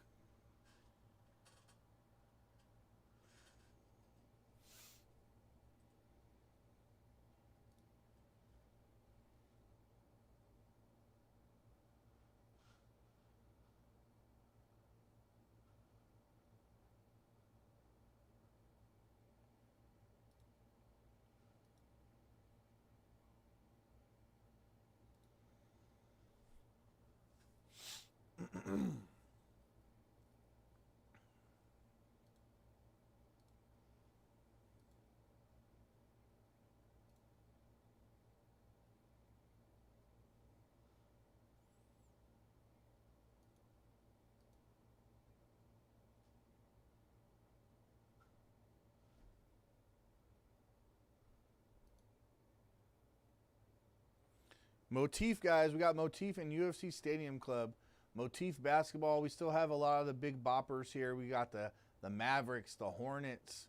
[SPEAKER 1] Motif, guys. We got Motif and UFC Stadium Club. Motif basketball. We still have a lot of the big boppers here. We got the Mavericks, the Hornets,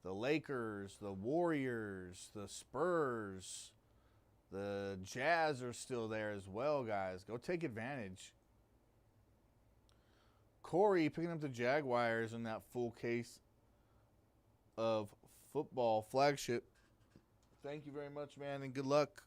[SPEAKER 1] the Lakers, the Warriors, the Spurs. The Jazz are still there as well, guys. Go take advantage. Corey picking up the Jaguars in that full case of football flagship. Thank you very much, man, and good luck.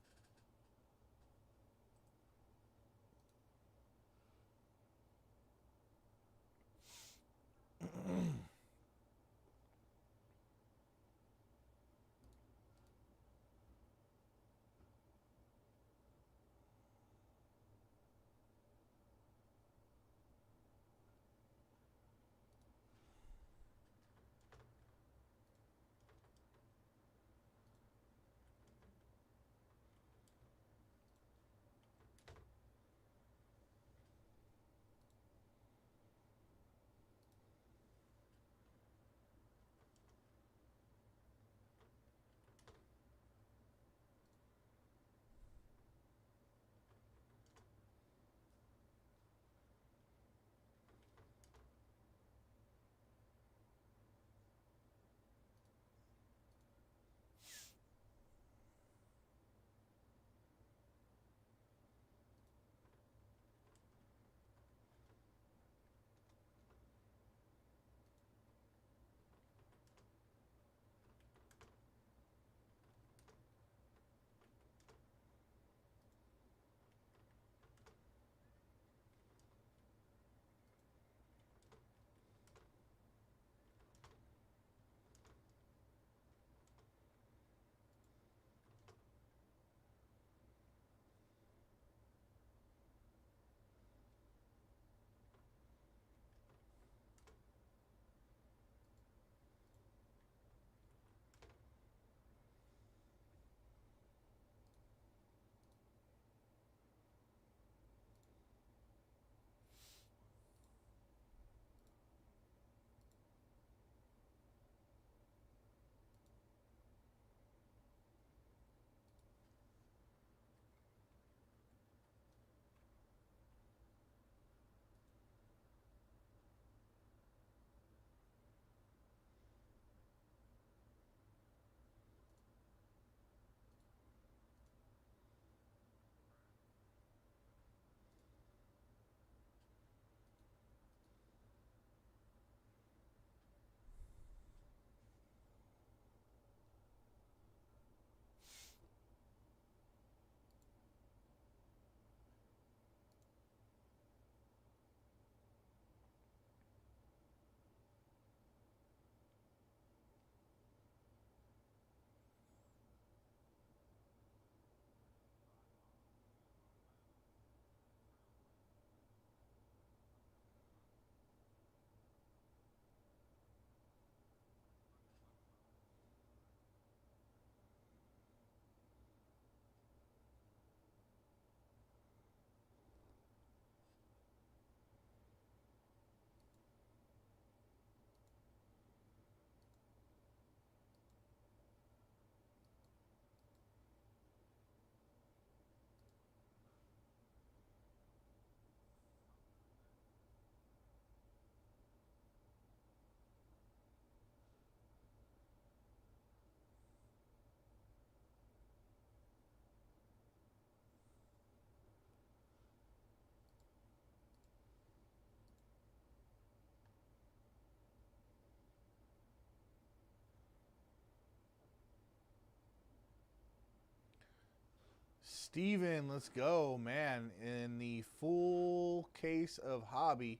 [SPEAKER 1] Steven, let's go, man. In the full case of hobby,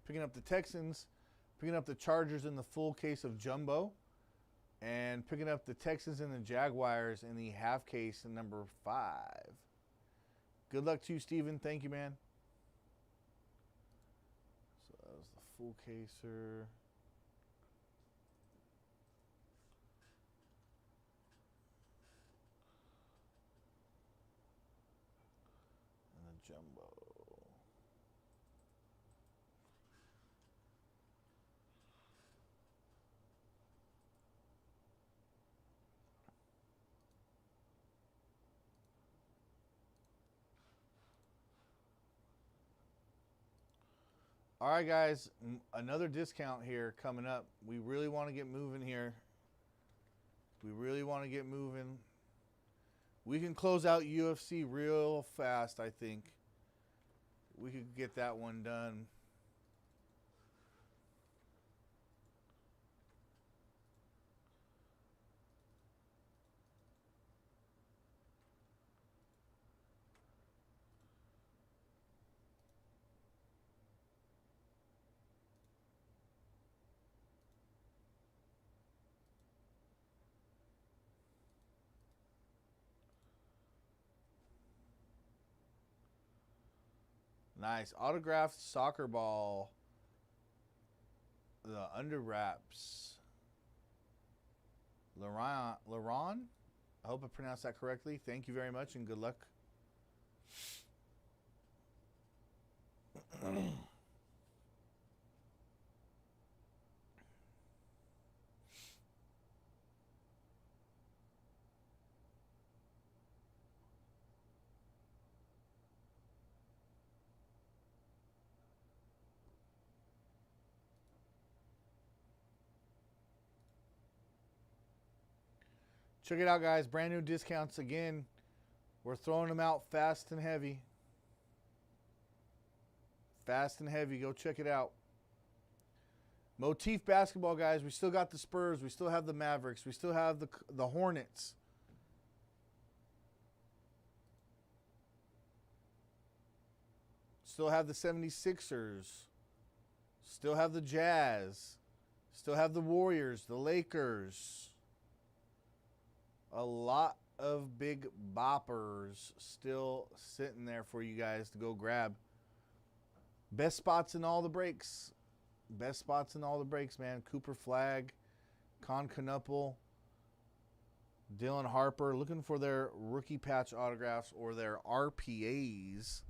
[SPEAKER 1] picking up the Texans, picking up the Chargers in the full case of jumbo, and picking up the Texans and the Jaguars in the half case in number 5. Good luck to you, Steven. Thank you, man. So that was the full caser. And the jumbo. All right, guys, another discount here coming up. We really want to get moving here. We really want to get moving. We can close out UFC real fast, I think. We could get that one done. Nice. Autographed soccer ball. The under wraps. Laron? I hope I pronounced that correctly. Thank you very much and good luck. Check it out, guys. Brand new discounts again. We're throwing them out fast and heavy. Fast and heavy. Go check it out. Motif basketball, guys. We still got the Spurs. We still have the Mavericks. We still have the Hornets. Still have the 76ers. Still have the Jazz. Still have the Warriors, the Lakers. A lot of big boppers still sitting there for you guys to go grab. Best spots in all the breaks. Best spots in all the breaks, man. Cooper Flagg, Con Knuppel, Dylan Harper, looking for their rookie patch autographs or their RPAs.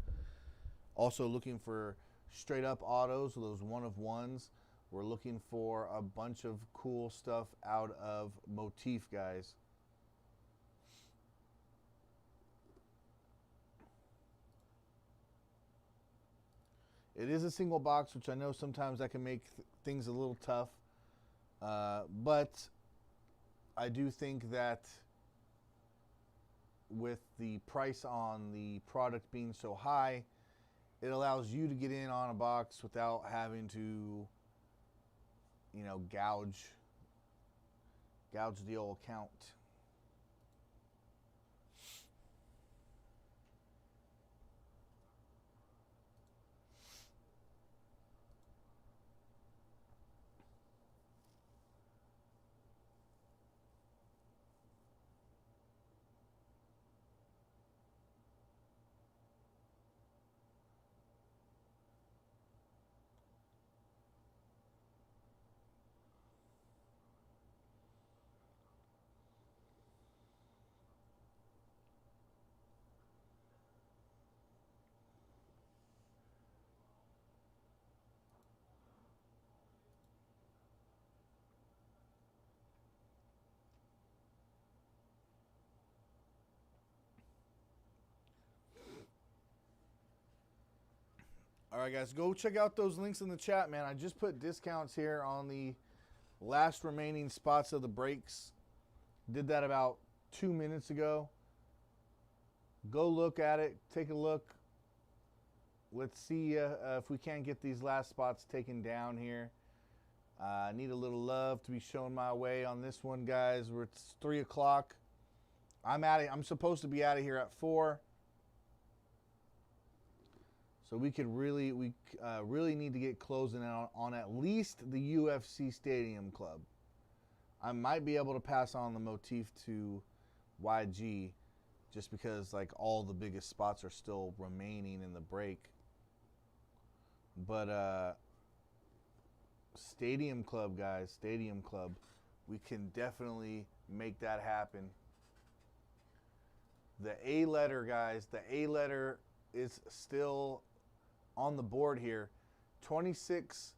[SPEAKER 1] Also looking for straight up autos, those one of ones. We're looking for a bunch of cool stuff out of Motif, guys. It is a single box, which I know sometimes that can make things a little tough. But I do think that with the price on the product being so high, it allows you to get in on a box without having to, you know, gouge the old account. All right, guys, go check out those links in the chat, man. I just put discounts here on the last remaining spots of the breaks. Did that about 2 minutes ago. Go look at it. Take a look. Let's see if we can't get these last spots taken down here. I need a little love to be shown my way on this one, guys. It's 3 o'clock. I'm supposed to be out of here at 4. So we really need to get closing out on at least the UFC Stadium Club. I might be able to pass on the motif to YG just because like all the biggest spots are still remaining in the break. But Stadium Club, guys, Stadium Club. We can definitely make that happen. The A letter, guys, the A letter is still on the board here. 26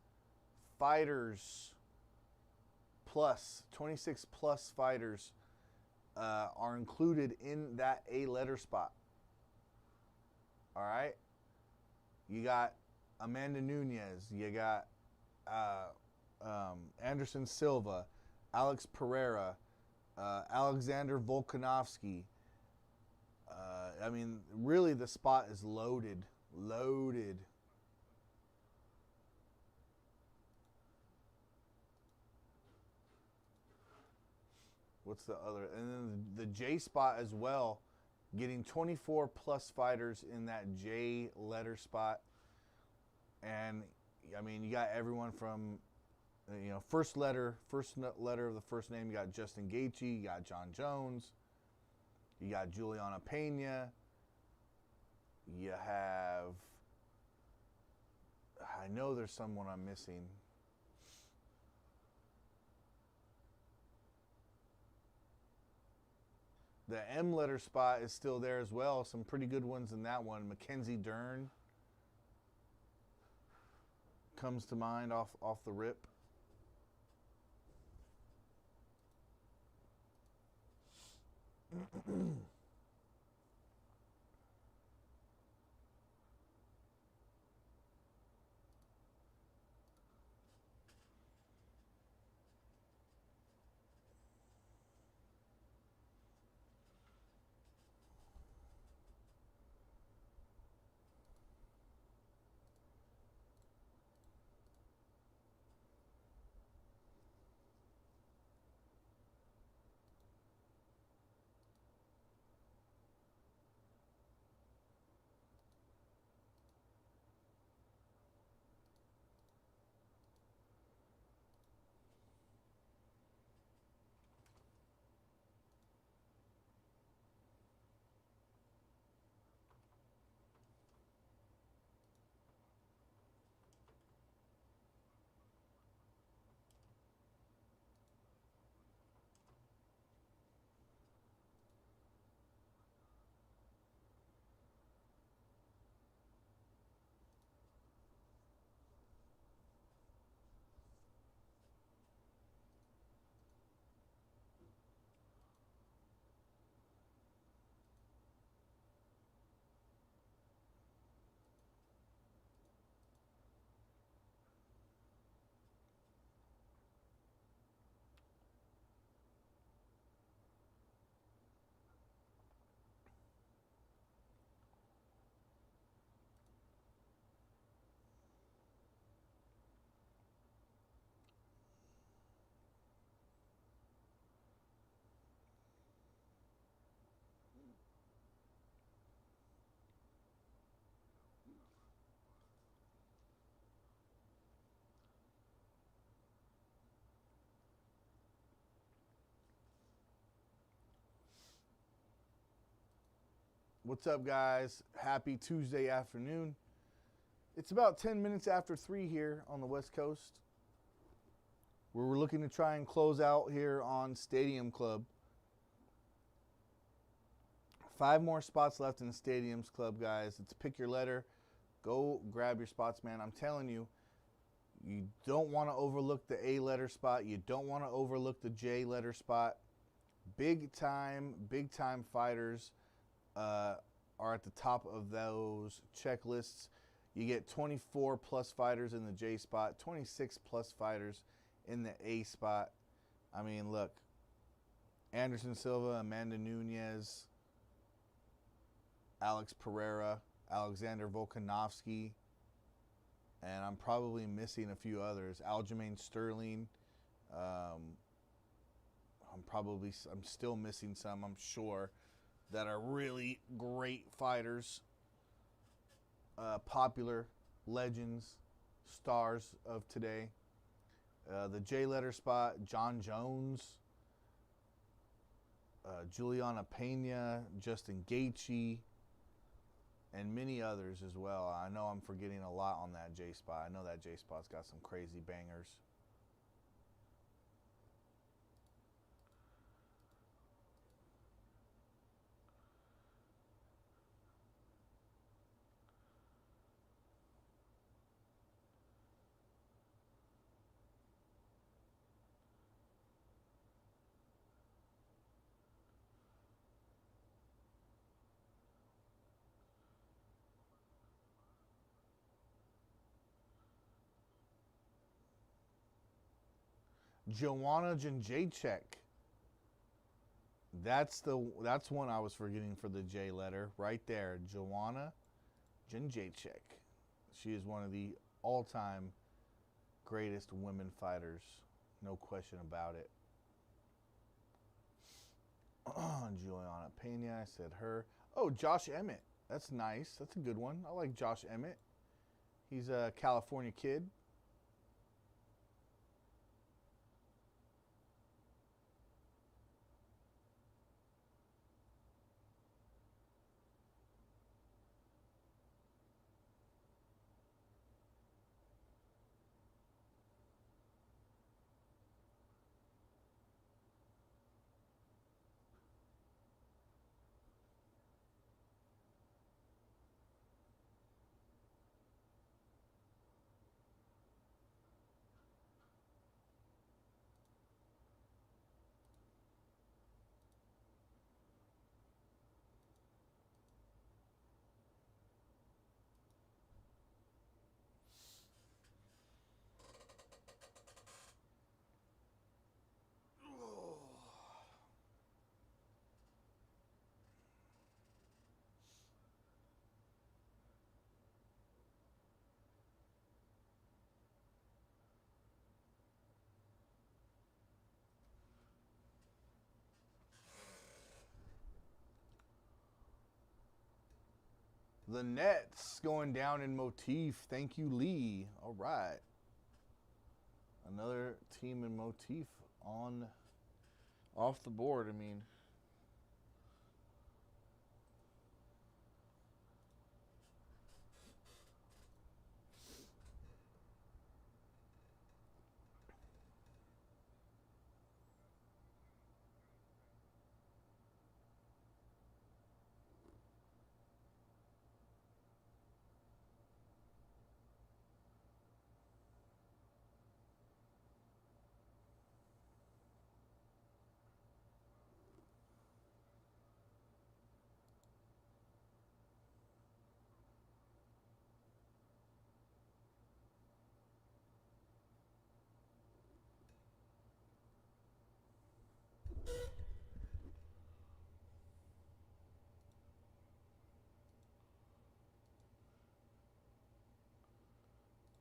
[SPEAKER 1] fighters plus, 26 plus fighters are included in that A letter spot. All right? You got Amanda Nunes. You got Anderson Silva, Alex Pereira, Alexander Volkanovski. I mean, really the spot is loaded. Loaded. What's the other? And then the J spot as well, getting 24 plus fighters in that J letter spot. And I mean, you got everyone from, you know, first letter of the first name. You got Justin Gaethje, you got John Jones, you got Juliana Pena. You have, I know there's someone I'm missing. The M letter spot is still there as well. Some pretty good ones in that one. Mackenzie Dern comes to mind off the rip. What's up, guys? Happy Tuesday afternoon. It's about 10 minutes after 3 here on the West Coast, where we're looking to try and close out here on Stadium Club. 5 more spots left in the Stadiums Club, guys. It's pick your letter. Go grab your spots, man. I'm telling you, you don't want to overlook the A letter spot. You don't want to overlook the J letter spot. Big time fighters are at the top of those checklists. You get 24 plus fighters in the J spot, 26 plus fighters in the A spot. I mean, look, Anderson Silva, Amanda Nunes, Alex Pereira, Alexander Volkanovski, and I'm probably missing a few others. Aljamain Sterling. I'm still missing some, I'm sure, that are really great fighters. popular legends, stars of today. The J letter spot, John Jones, Juliana Pena, Justin Gaethje, and many others as well. I know I'm forgetting a lot on that J spot. I know that J spot's got some crazy bangers. Joanna Jędrzejczyk. That's one I was forgetting for the J letter right there. Joanna Jędrzejczyk. She is one of the all-time greatest women fighters, no question about it. Juliana Pena, I said her. Oh, Josh Emmett. That's nice. That's a good one. I like Josh Emmett. He's a California kid. The Nets going down in motif. Thank you, Lee. All right. Another team in motif on off the board. I mean,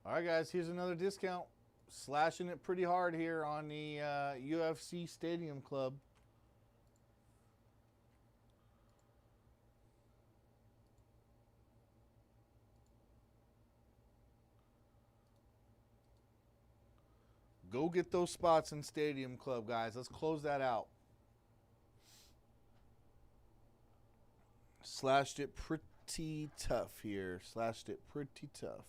[SPEAKER 1] all right, guys. Here's another discount. Slashing it pretty hard here on the UFC Stadium Club. Go get those spots in Stadium Club, guys. Let's close that out. Slashed it pretty tough here. Slashed it pretty tough.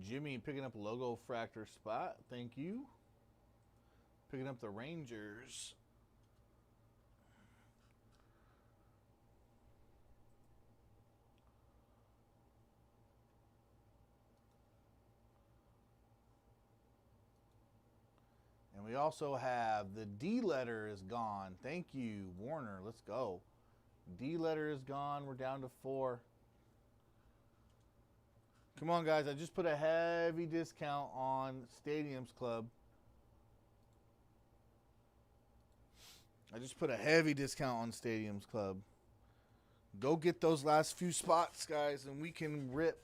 [SPEAKER 1] Jimmy picking up logo fractor spot. Thank you. Picking up the Rangers. And we also have the D letter is gone. Thank you, Warner. Let's go. D letter is gone. We're down to 4. Come on, guys. I just put a heavy discount on Stadiums Club. I just put a heavy discount on Stadiums Club. Go get those last few spots, guys, and we can rip.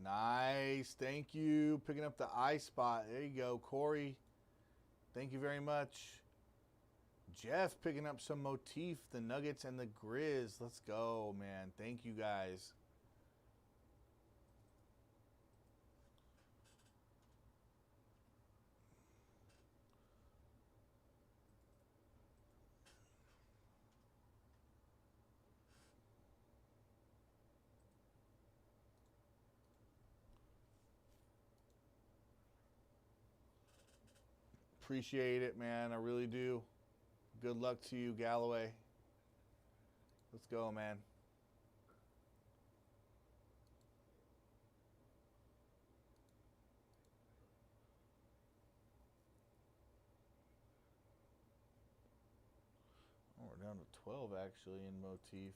[SPEAKER 1] Nice. Thank you. Picking up the I spot. There you go, Corey. Thank you very much. Jeff picking up some motif, the Nuggets and the Grizz. Let's go, man. Thank you, guys. Appreciate it, man. I really do. Good luck to you, Galloway. Let's go, man. Oh, we're down to 12, actually, in motif.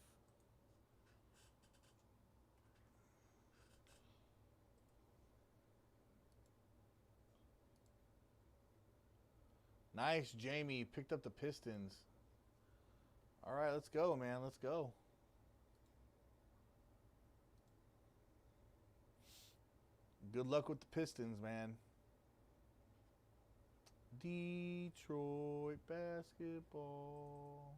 [SPEAKER 1] Nice, Jamie. Picked up the Pistons. All right, let's go, man. Let's go. Good luck with the Pistons, man. Detroit basketball.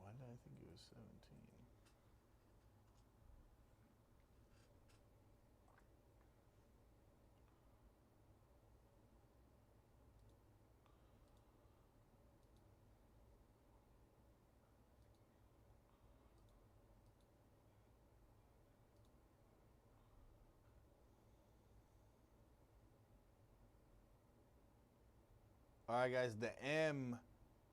[SPEAKER 1] Why did I think it was 17? All right, guys, the M,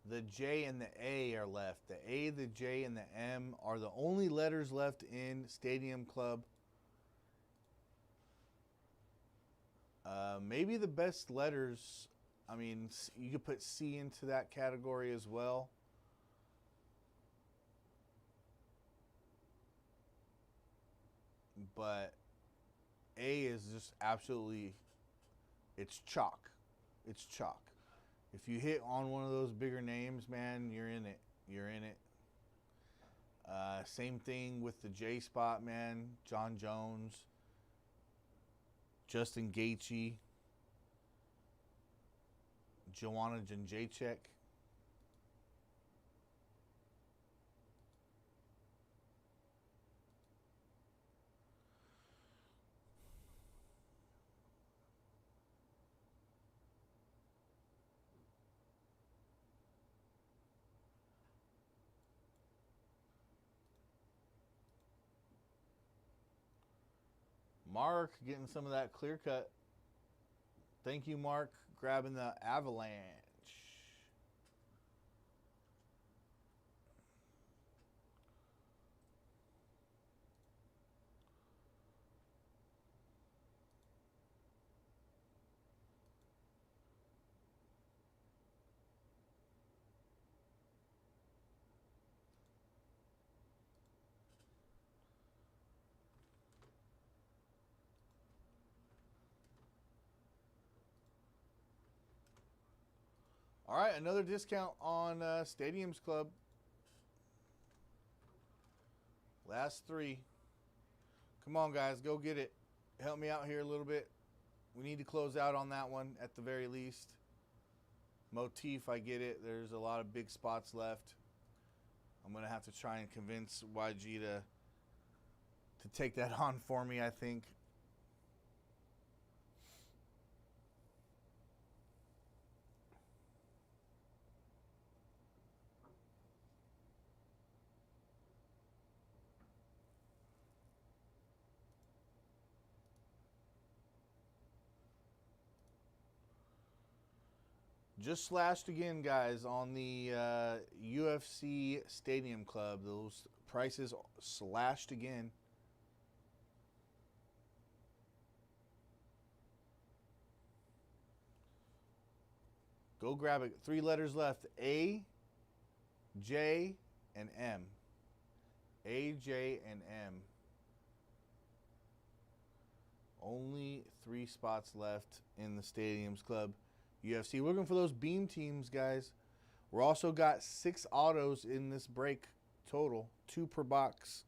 [SPEAKER 1] the J, and the A are left. The A, the J, and the M are the only letters left in Stadium Club. Maybe the best letters, I mean, you could put C into that category as well. but A is just absolutely, it's chalk. It's chalk. If you hit on one of those bigger names, man, you're in it. You're in it. Same thing with the J spot, man. John Jones, Justin Gaethje, Joanna Jędrzejczyk. Mark getting some of that clear cut. Thank you, Mark, grabbing the Avalanche. All right, another discount on Stadiums Club. Last 3. Come on, guys, go get it. Help me out here a little bit. We need to close out on that one at the very least. Motif, I get it. There's a lot of big spots left. I'm going to have to try and convince YG to take that on for me, I think. Just slashed again, guys, on the UFC Stadium Club. Those prices slashed again. Go grab it. 3 letters left. A, J, and M. A, J, and M. Only 3 spots left in the Stadiums Club. UFC. We're looking for those beam teams, guys. We're also got 6 autos in this break total. 2 per box.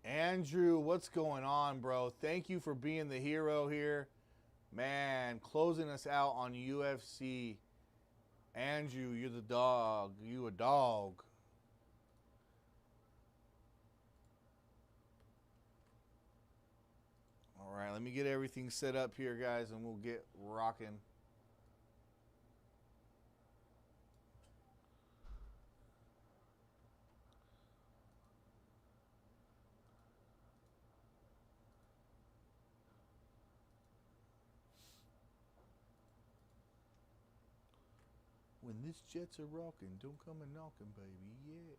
[SPEAKER 1] Andrew, what's going on, bro? Thank you for being the hero here. Man, closing us out on UFC. Andrew, you're the dog. You a dog. All right, let me get everything set up here, guys, and we'll get rocking. When these jets are rocking, don't come a knocking, baby. Yeah.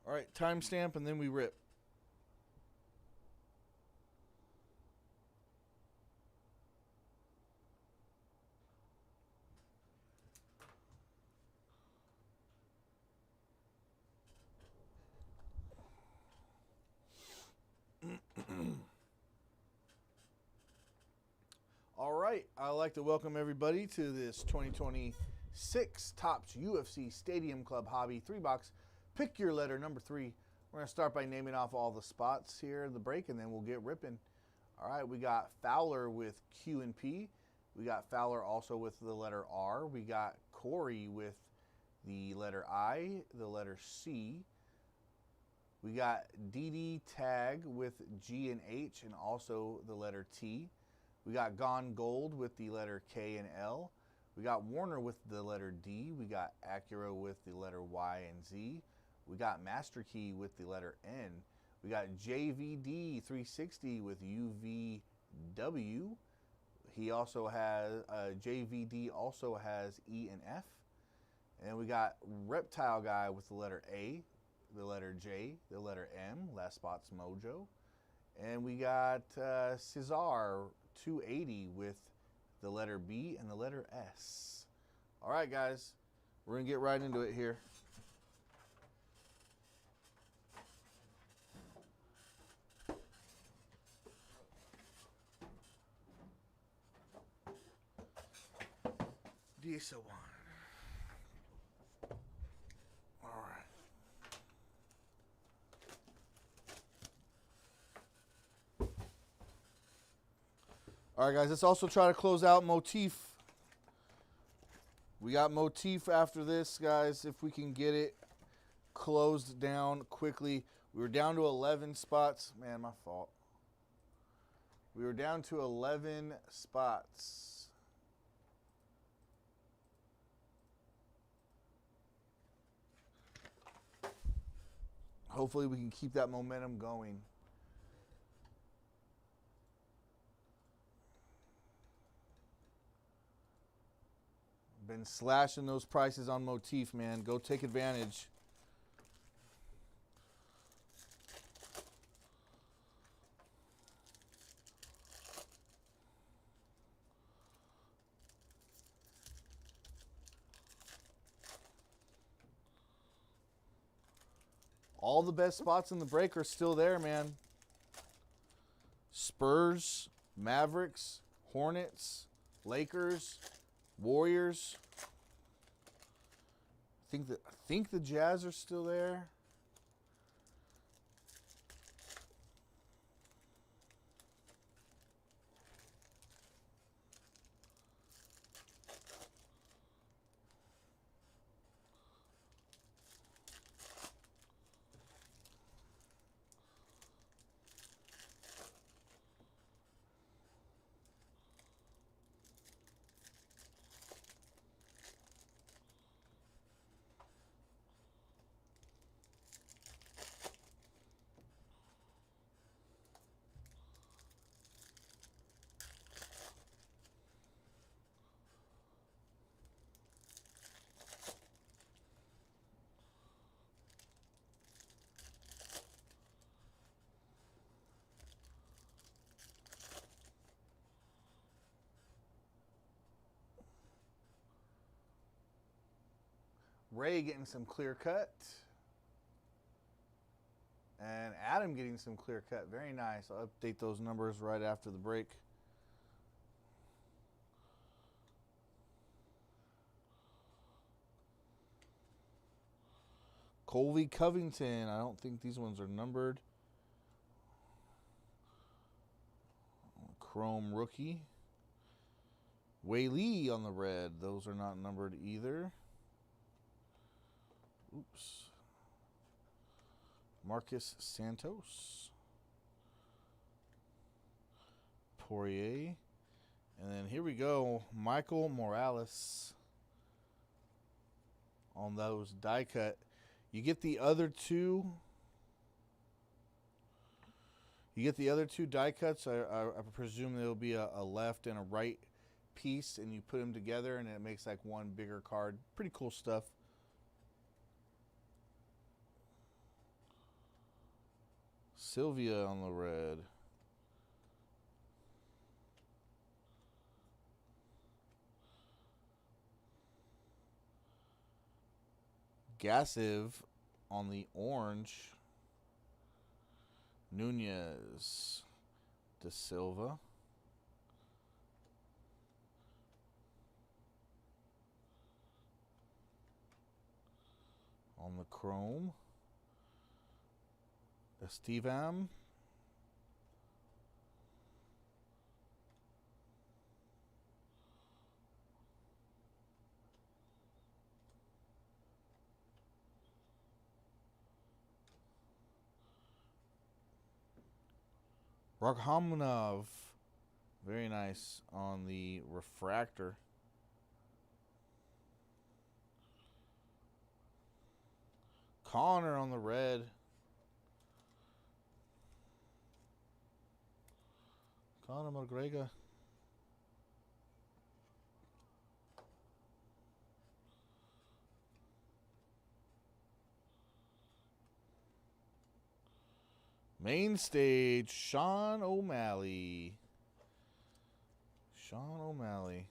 [SPEAKER 1] All right, timestamp, and then we rip. All right, I'd like to welcome everybody to this 2026 Topps UFC Stadium Club Hobby 3-box. Pick your letter, number 3. We're going to start by naming off all the spots here in the break, and then we'll get ripping. All right, we got Fowler with Q and P. We got Fowler also with the letter R. We got Corey with the letter I, the letter C. We got DD Tag with G and H and also the letter T. We got Gone Gold with the letter K and L. We got Warner with the letter D. We got Acura with the letter Y and Z. We got Master Key with the letter N. We got JVD 360 with UVW. He also has, JVD also has E and F. And we got Reptile Guy with the letter A, the letter J, the letter M. Last spot's Mojo. And we got Cesar 280 with the letter B and the letter S. All right, guys, we're going to get right into it here. DSO1. All right. All right, guys, let's also try to close out Motif. We got Motif after this, guys, if we can get it closed down quickly. We were down to 11 spots. Man, my fault. We were down to 11 spots. Hopefully we can keep that momentum going. Been slashing those prices on Motif, man. Go take advantage. All the best spots in the break are still there, man. Spurs, Mavericks, Hornets, Lakers, Warriors. I think the Jazz are still there. Ray getting some clear cut. And Adam getting some clear cut. Very nice. I'll update those numbers right after the break. Colby Covington. I don't think these ones are numbered. Chrome rookie. Whaley on the red. Those are not numbered either. Oops. Marcus Santos. Poirier. And then here we go. Michael Morales on those die cut. You get the other two. You get the other two die cuts. I presume there'll be a left and a right piece, and you put them together, and it makes like one bigger card. Pretty cool stuff. Sylvia on the red. Gassiv on the orange. Nunez. De Silva. On the chrome. Estevam. Raghamanov. Very nice on the refractor. Connor on the red. Conor McGregor. Main stage, Sean O'Malley. Sean O'Malley.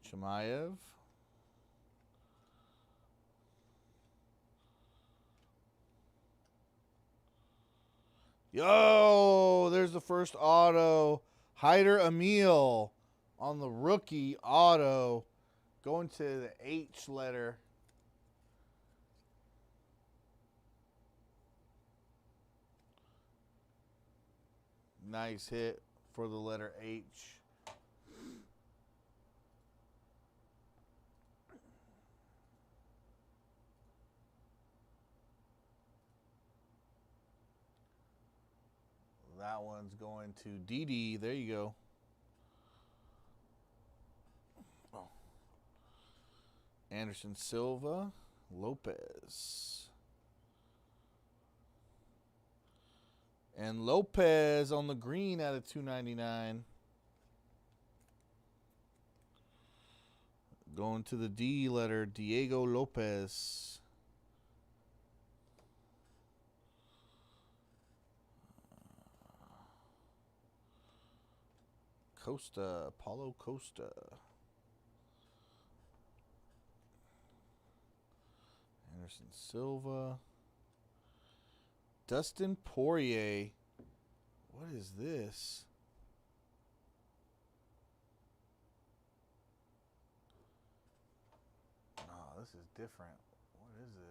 [SPEAKER 1] Chimaev. Yo, there's the first auto. Hyder Emil on the rookie auto. Going to the H letter. Nice hit for the letter H. That one's going to Didi. There you go. Oh. Anderson Silva. Lopez. And Lopez on the green out of $2.99. Going to the D letter, Diego Lopez. Costa, Paulo Costa. Anderson Silva. Dustin Poirier. What is this? No, this is different. What is this?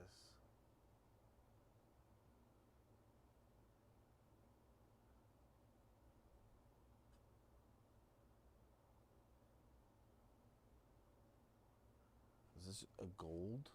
[SPEAKER 1] Is this a gold?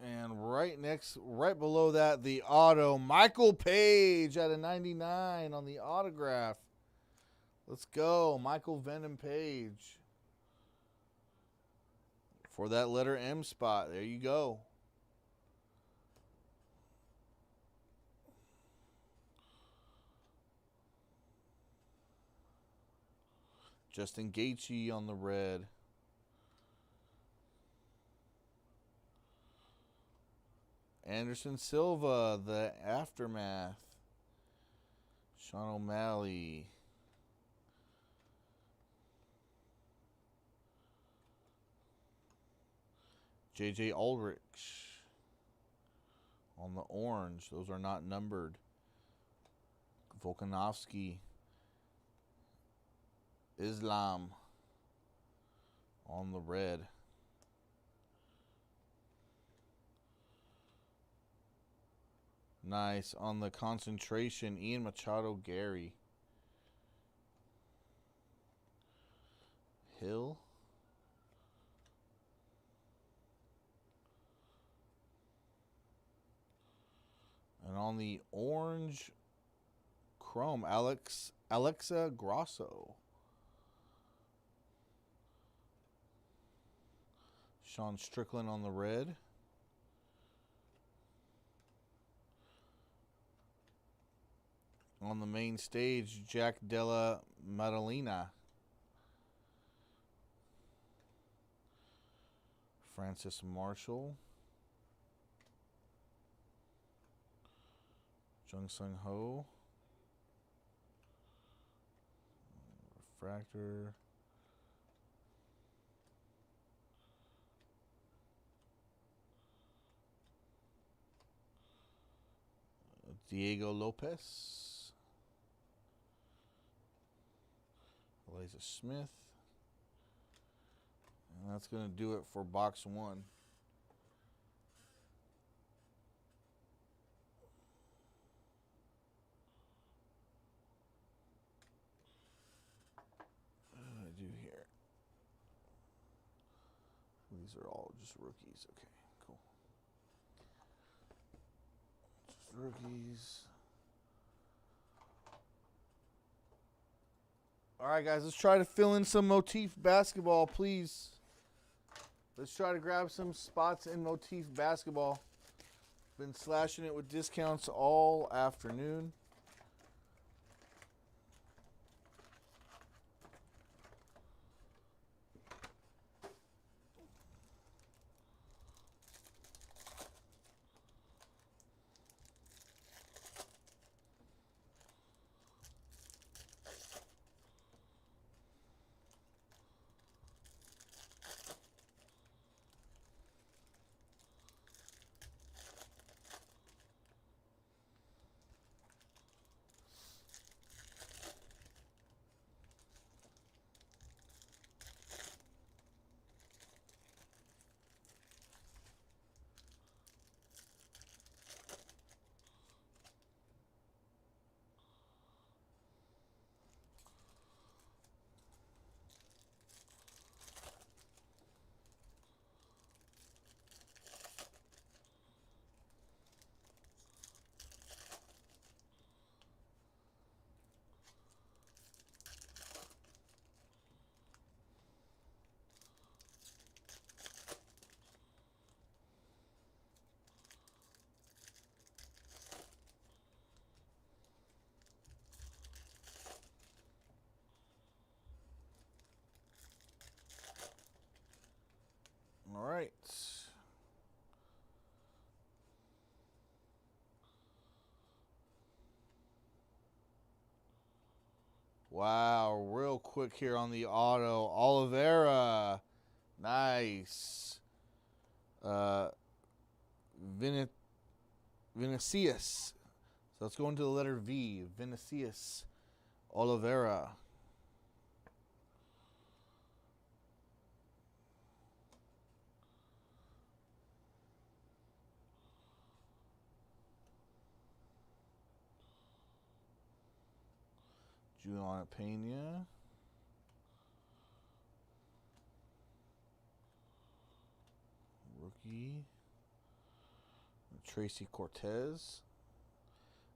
[SPEAKER 1] And right below that, the auto, Michael Page at a 99 on the autograph. Let's go, Michael Venom Page. For that letter M spot, there you go. Justin Gaethje on the red. Anderson Silva, the aftermath. Sean O'Malley. JJ Ulrich on the orange. Those are not numbered. Volkanovski. Islam on the red. Nice. On the concentration, Ian Machado, Gary. Hill. And on the orange chrome, Alexa Grosso. Sean Strickland on the red. On the main stage, Jack Della Maddalena. Francis Marshall. Jung Sung Ho. Refractor. Diego Lopez. Eliza Smith. And that's going to do it for box 1. What did I do here? These are all just rookies. Okay, cool. Just rookies. All right, guys, let's try to fill in some Motif basketball, please. Let's try to grab some spots in Motif basketball. Been slashing it with discounts all afternoon. All right. Wow, real quick here on the auto. Oliveira. Nice. Vinicius. So let's go into the letter V. Vinicius Oliveira. Juliana Pena. Rookie. Tracy Cortez.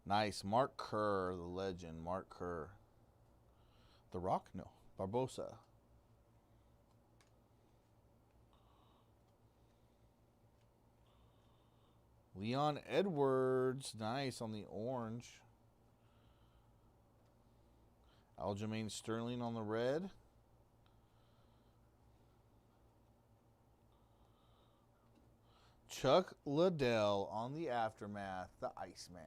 [SPEAKER 1] Nice. Mark Kerr, the legend. Mark Kerr. The Rock? No. Barbosa. Leon Edwards. Nice on the orange. Aljamain Sterling on the red. Chuck Liddell on the aftermath, the Iceman.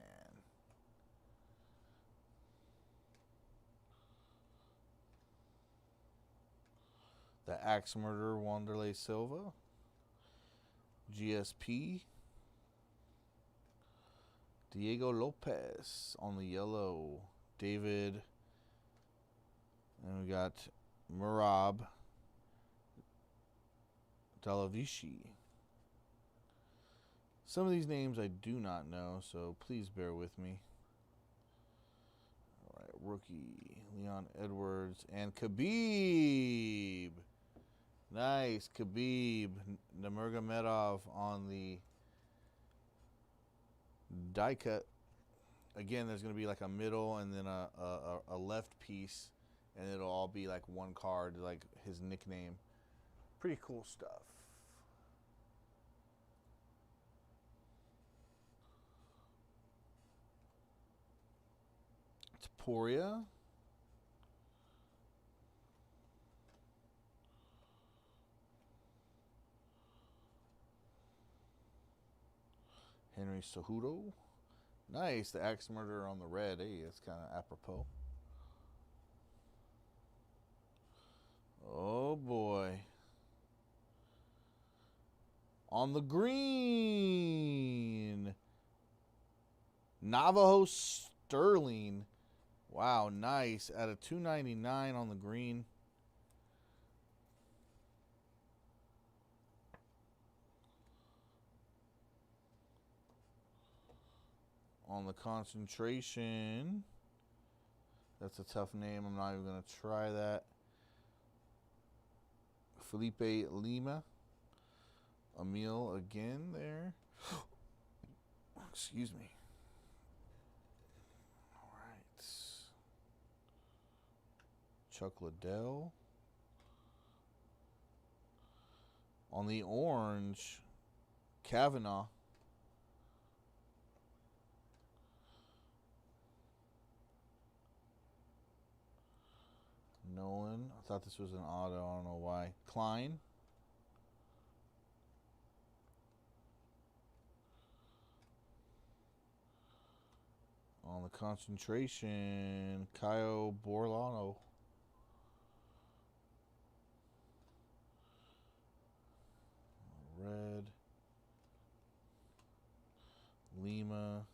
[SPEAKER 1] The Axe Murderer, Wanderlei Silva. GSP. Diego Lopez on the yellow. David. And we got Murab Dalavishi. Some of these names I do not know, so please bear with me. All right, rookie, Leon Edwards, and Khabib. Nice, Khabib. Nurmagomedov on the die cut again, there's going to be like a middle and then a left piece, and it'll all be like one card, like his nickname. Pretty cool stuff. Taporia. Henry Cejudo. Nice. The Axe Murderer on the red. Hey, that's kind of apropos. Oh, boy. On the green. Navajo Sterling. Wow, nice. At a $2.99 on the green. On the concentration. That's a tough name. I'm not even going to try that. Felipe Lima. Emil again there. Excuse me. All right. Chuck Liddell. On the orange, Kavanaugh. Nolan. I thought this was an auto. I don't know why. Klein. On the concentration, Caio Borlano. Red. Lima.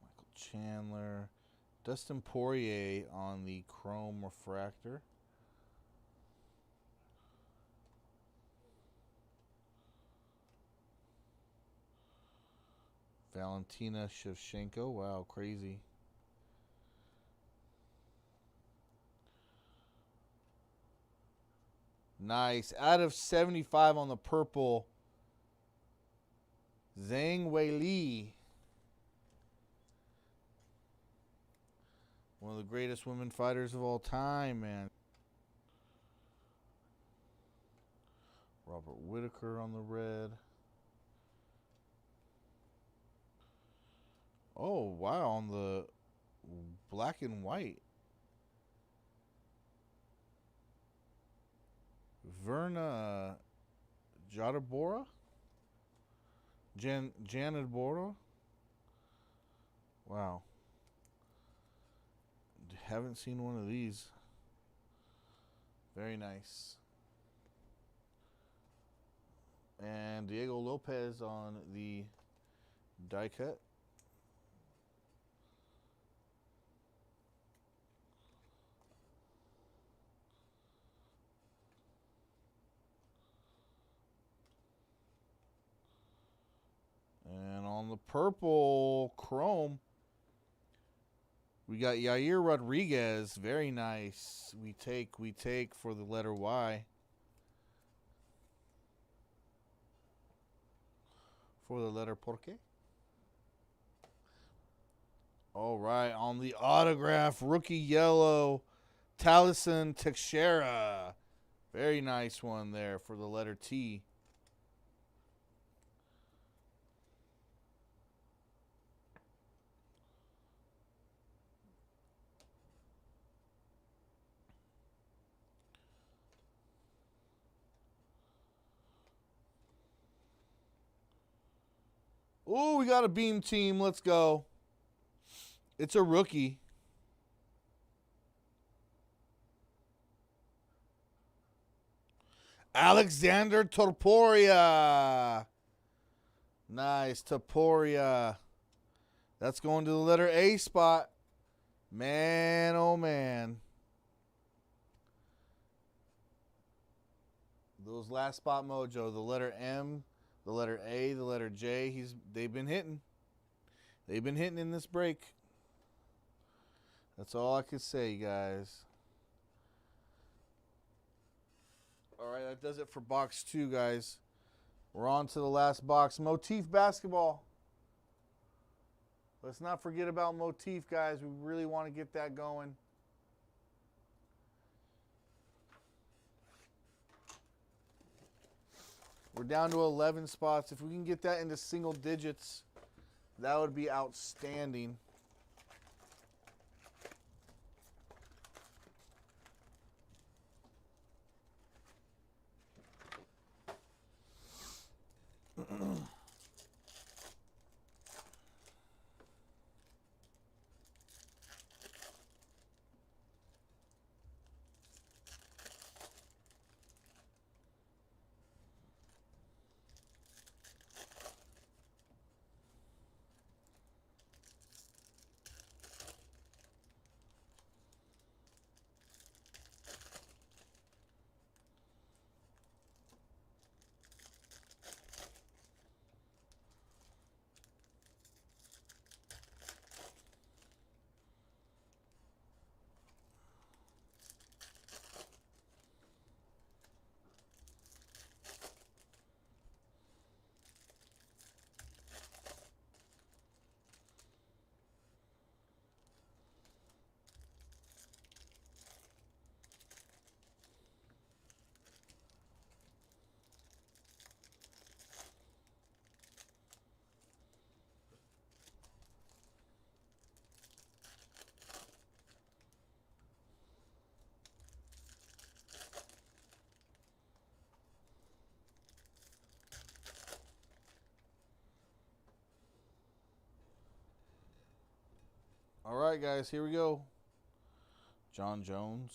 [SPEAKER 1] Michael Chandler. Dustin Poirier on the chrome refractor. Valentina Shevchenko. Wow, crazy. Nice. Out of 75 on the purple, Zhang Weili. One of the greatest women fighters of all time, man. Robert Whitaker on the red. Oh, wow, on the black and white. Verna Jadabora? Janadbora? Wow. Haven't seen one of these. Very nice. And Diego Lopez on the die cut. And on the purple chrome, we got Yair Rodriguez. Very nice. We take for the letter Y. For the letter Porque. All right. On the autograph, rookie yellow, Taliesin Teixeira. Very nice one there for the letter T. Oh, we got a beam team. Let's go. It's a rookie. Alexander Topuria. Nice. Topuria. That's going to the letter A spot. Man, oh man. Those last spot mojo. The letter M, the letter A, the letter J. They've been hitting. They've been hitting in this break. That's all I could say, guys. All right, that does it for box 2, guys. We're on to the last box. Motif basketball. Let's not forget about Motif, guys. We really want to get that going. We're down to 11 spots. If we can get that into single digits, that would be outstanding. All right, guys, here we go. John Jones.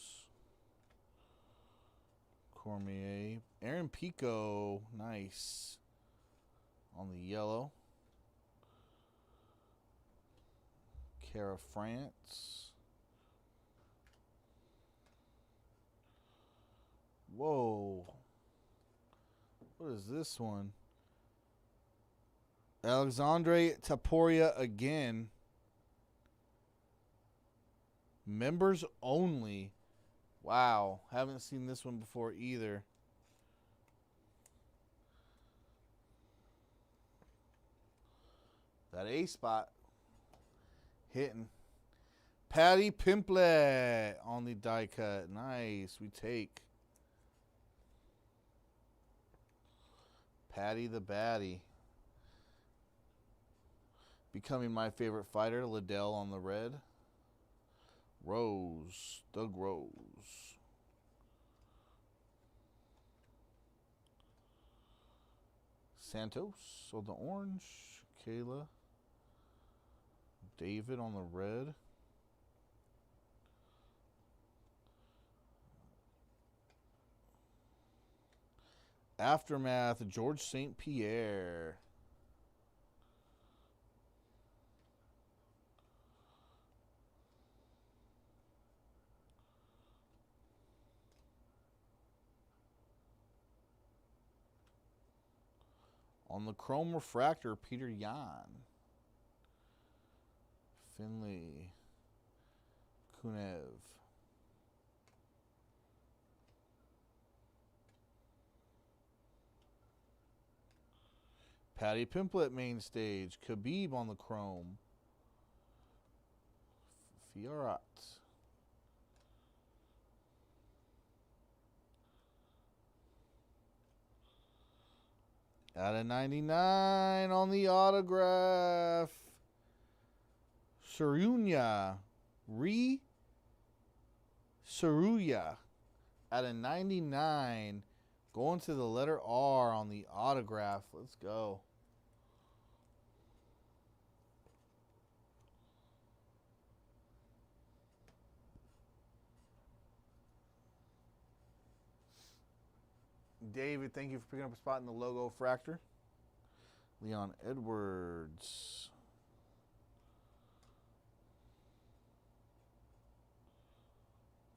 [SPEAKER 1] Cormier. Aaron Pico. Nice. On the yellow. Cara France. Whoa. What is this one? Alexandre Taporia again. Members only. Wow. Haven't seen this one before either. That A spot. Hitting. Patty Pimplett on the die cut. Nice. We take. Patty the Batty. Becoming my favorite fighter. Liddell on the red. Rose. Doug Rose. Santos on the orange. Kayla. David on the red. Aftermath. George St. Pierre. On the chrome refractor, Peter Yan. Finley. Kunev. Patty Pimplett main stage. Khabib on the chrome. Fiorat. Out of 99 on the autograph. Sarunya. Saruya. Out of 99. Going to the letter R on the autograph. Let's go. David, thank you for picking up a spot in the logo fractor. Leon Edwards.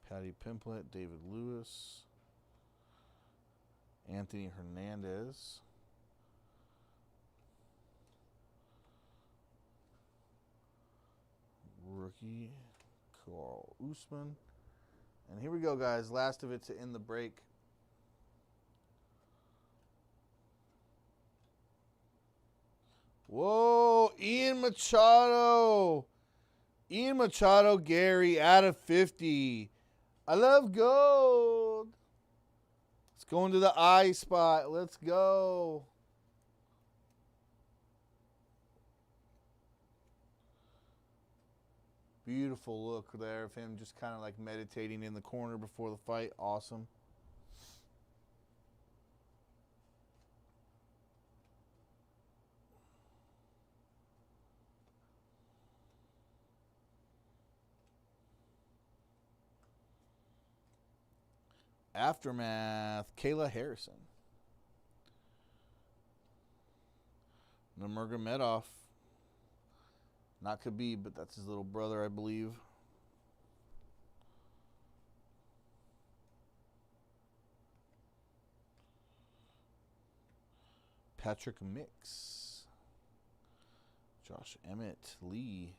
[SPEAKER 1] Patty Pimplett, David Lewis. Anthony Hernandez. Rookie Carl Usman. And here we go, guys. Last of it to end the break. Whoa, Ian Machado. Ian Machado, Gary, out of 50. I love gold. Let's go into the I spot. Let's go. Beautiful look there of him just kind of like meditating in the corner before the fight. Awesome. Aftermath, Kayla Harrison. Nurmagomedov. Not Khabib, but that's his little brother, I believe. Patrick Mix. Josh Emmett Lee.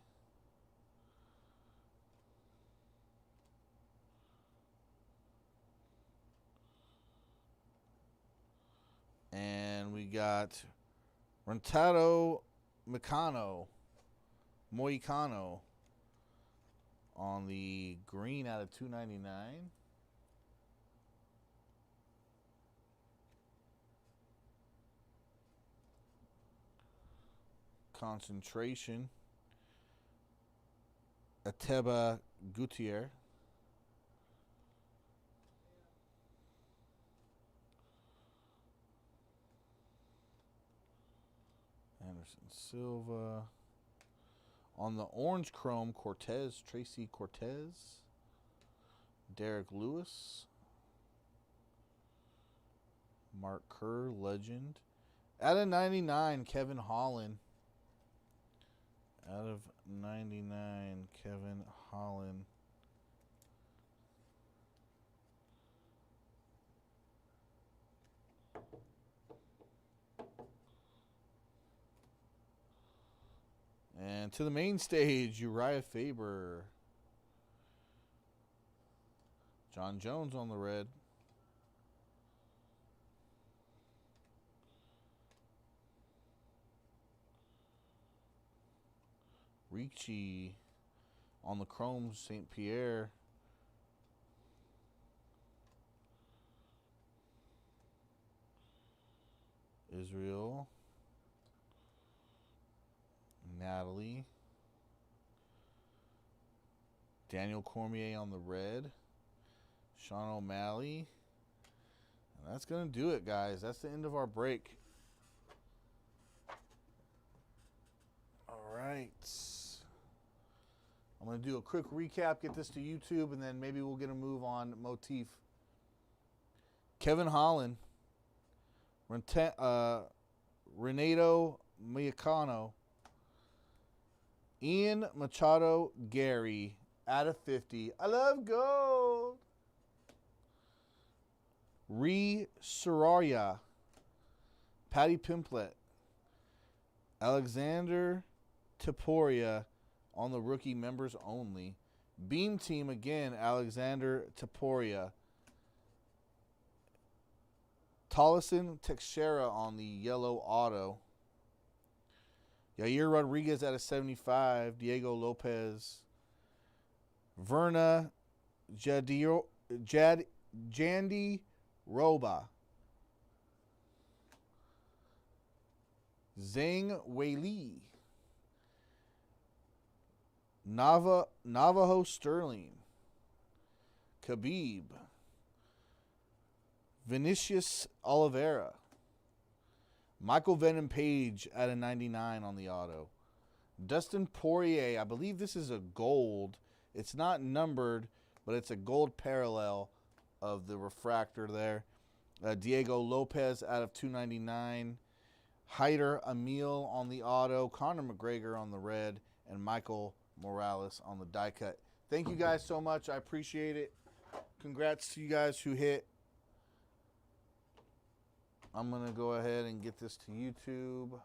[SPEAKER 1] And we got Rentado Moicano on the green out of 299. Concentration. Ateba Gutierrez. Anderson Silva. On the orange chrome, Tracy Cortez. Derek Lewis. Mark Kerr, legend. Out of 99, Kevin Holland. Out of 99, Kevin Holland. And to the main stage, Uriah Faber. John Jones on the red. Ricci on the chrome, St. Pierre. Israel. Natalie. Daniel Cormier on the red. Sean O'Malley. And that's going to do it, guys. That's the end of our break. All right. I'm going to do a quick recap, get this to YouTube, and then maybe we'll get a move on Motif. Kevin Holland. Renato Moicano. Ian Machado Gary, out of 50. I love gold. Ree Soraya. Patty Pimplet. Alexander Taporia on the rookie members only. Beam team again, Alexander Taporia. Tolleson Teixeira on the yellow auto. Yair Rodriguez out of 75. Diego Lopez. Verna Jandy Roba. Zhang Weili. Navajo Sterling. Khabib. Vinicius Oliveira. Michael Venom Page out of 99 on the auto. Dustin Poirier, I believe this is a gold. It's not numbered, but it's a gold parallel of the refractor there. Diego Lopez out of 299. Hyder Emil on the auto. Conor McGregor on the red. And Michael Morales on the die cut. Thank you guys so much. I appreciate it. Congrats to you guys who hit. I'm going to go ahead and get this to YouTube.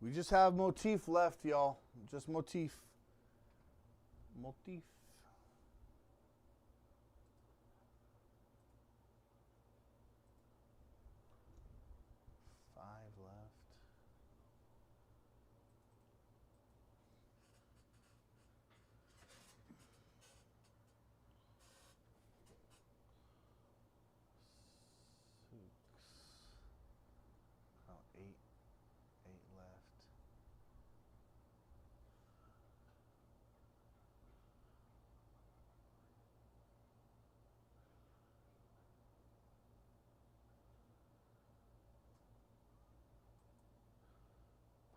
[SPEAKER 1] We just have motif left, y'all. Just motif. Motif. 5 left. Oh, 8 left.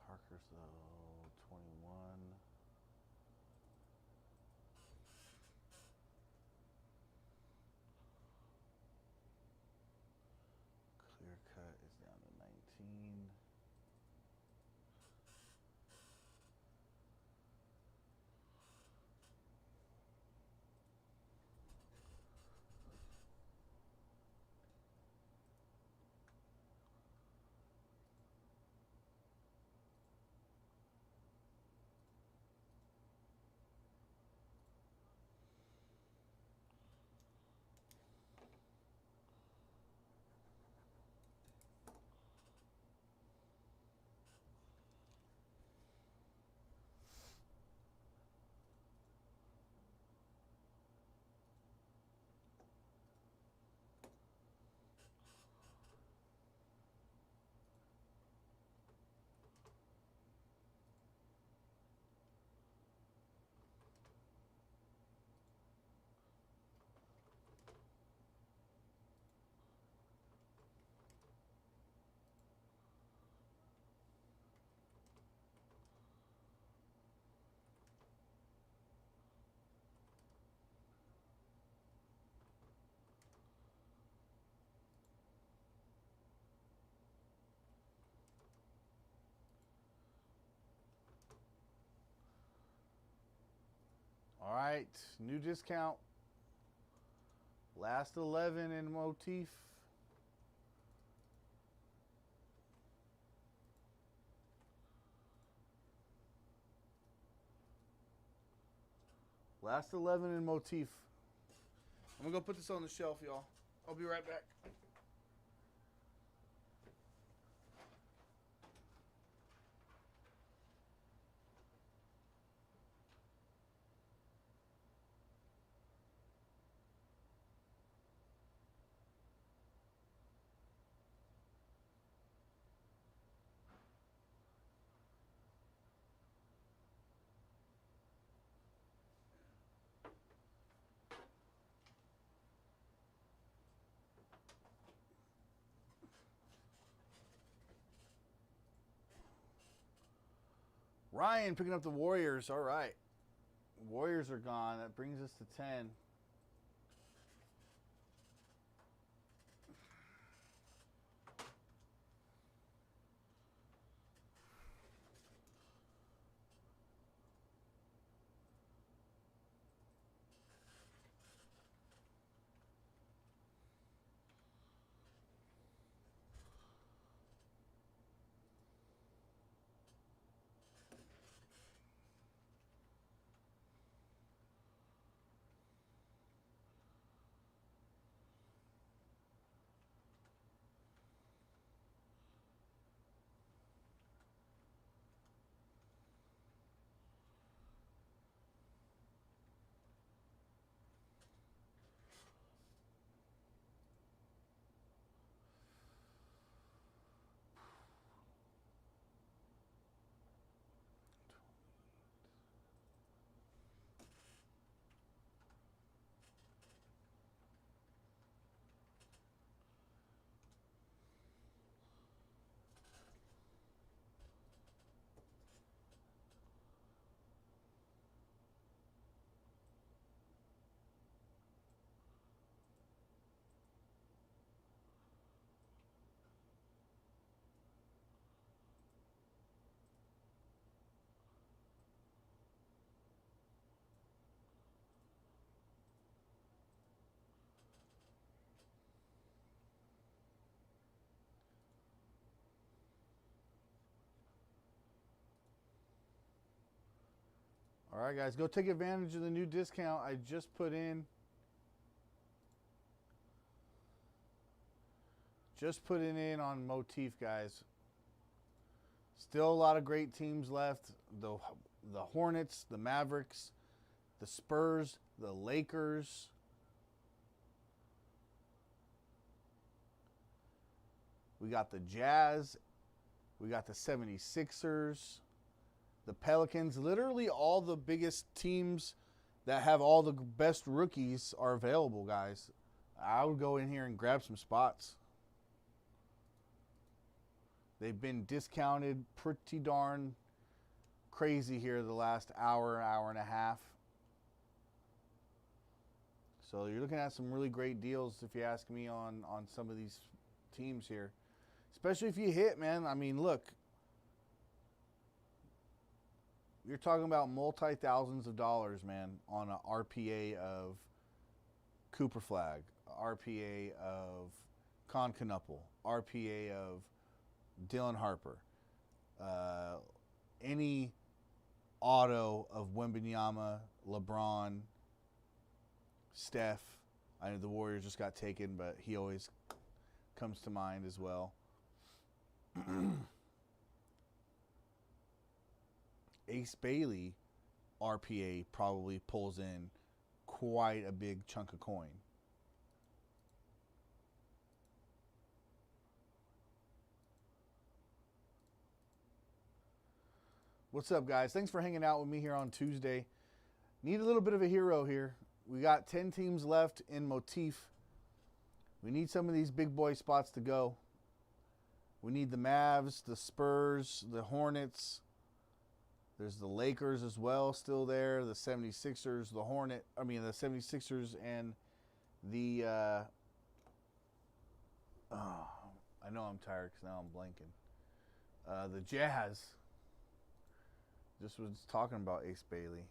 [SPEAKER 1] Parker's though 21. Clear cut is down to 19. All right, new discount. Last 11 in motif. Last 11 in motif. I'm gonna go put this on the shelf, y'all. I'll be right back. Ryan picking up the Warriors. All right. Warriors are gone. That brings us to 10. All right, guys, go take advantage of the new discount I just put in. Just put it in on Motif, guys. Still a lot of great teams left. The Hornets, the Mavericks, the Spurs, the Lakers. We got the Jazz. We got the 76ers. The Pelicans. Literally all the biggest teams that have all the best rookies are available, guys. I would go in here and grab some spots. They've been discounted pretty darn crazy here the last hour and a half. So you're looking at some really great deals, if you ask me, on some of these teams here. Especially if you hit, man. I mean, look. You're talking about multi-thousands of dollars, man, on an RPA of Cooper Flag, RPA of Con Knuppel, RPA of Dylan Harper, any auto of Wembanyama, LeBron, Steph. I know the Warriors just got taken, but he always comes to mind as well. Ace Bailey RPA probably pulls in quite a big chunk of coin. What's up, guys? Thanks for hanging out with me here on Tuesday. Need a little bit of a hero here. We got 10 teams left in Motif. We need some of these big boy spots to go. We need the Mavs, the Spurs, the Hornets. There's the Lakers as well still there. The 76ers, the 76ers and the... I know I'm tired because now I'm blanking. The Jazz. Just was talking about Ace Bailey.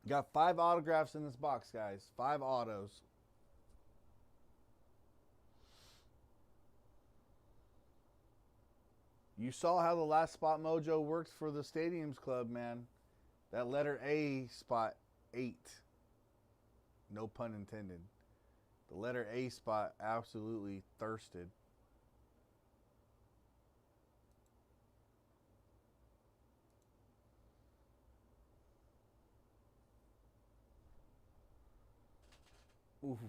[SPEAKER 1] Got 5 autographs in this box, guys. 5 autos. You saw how the last spot mojo works for the Stadiums Club, man. That letter A spot 8. No pun intended. The letter A spot absolutely thirsted. Ooh.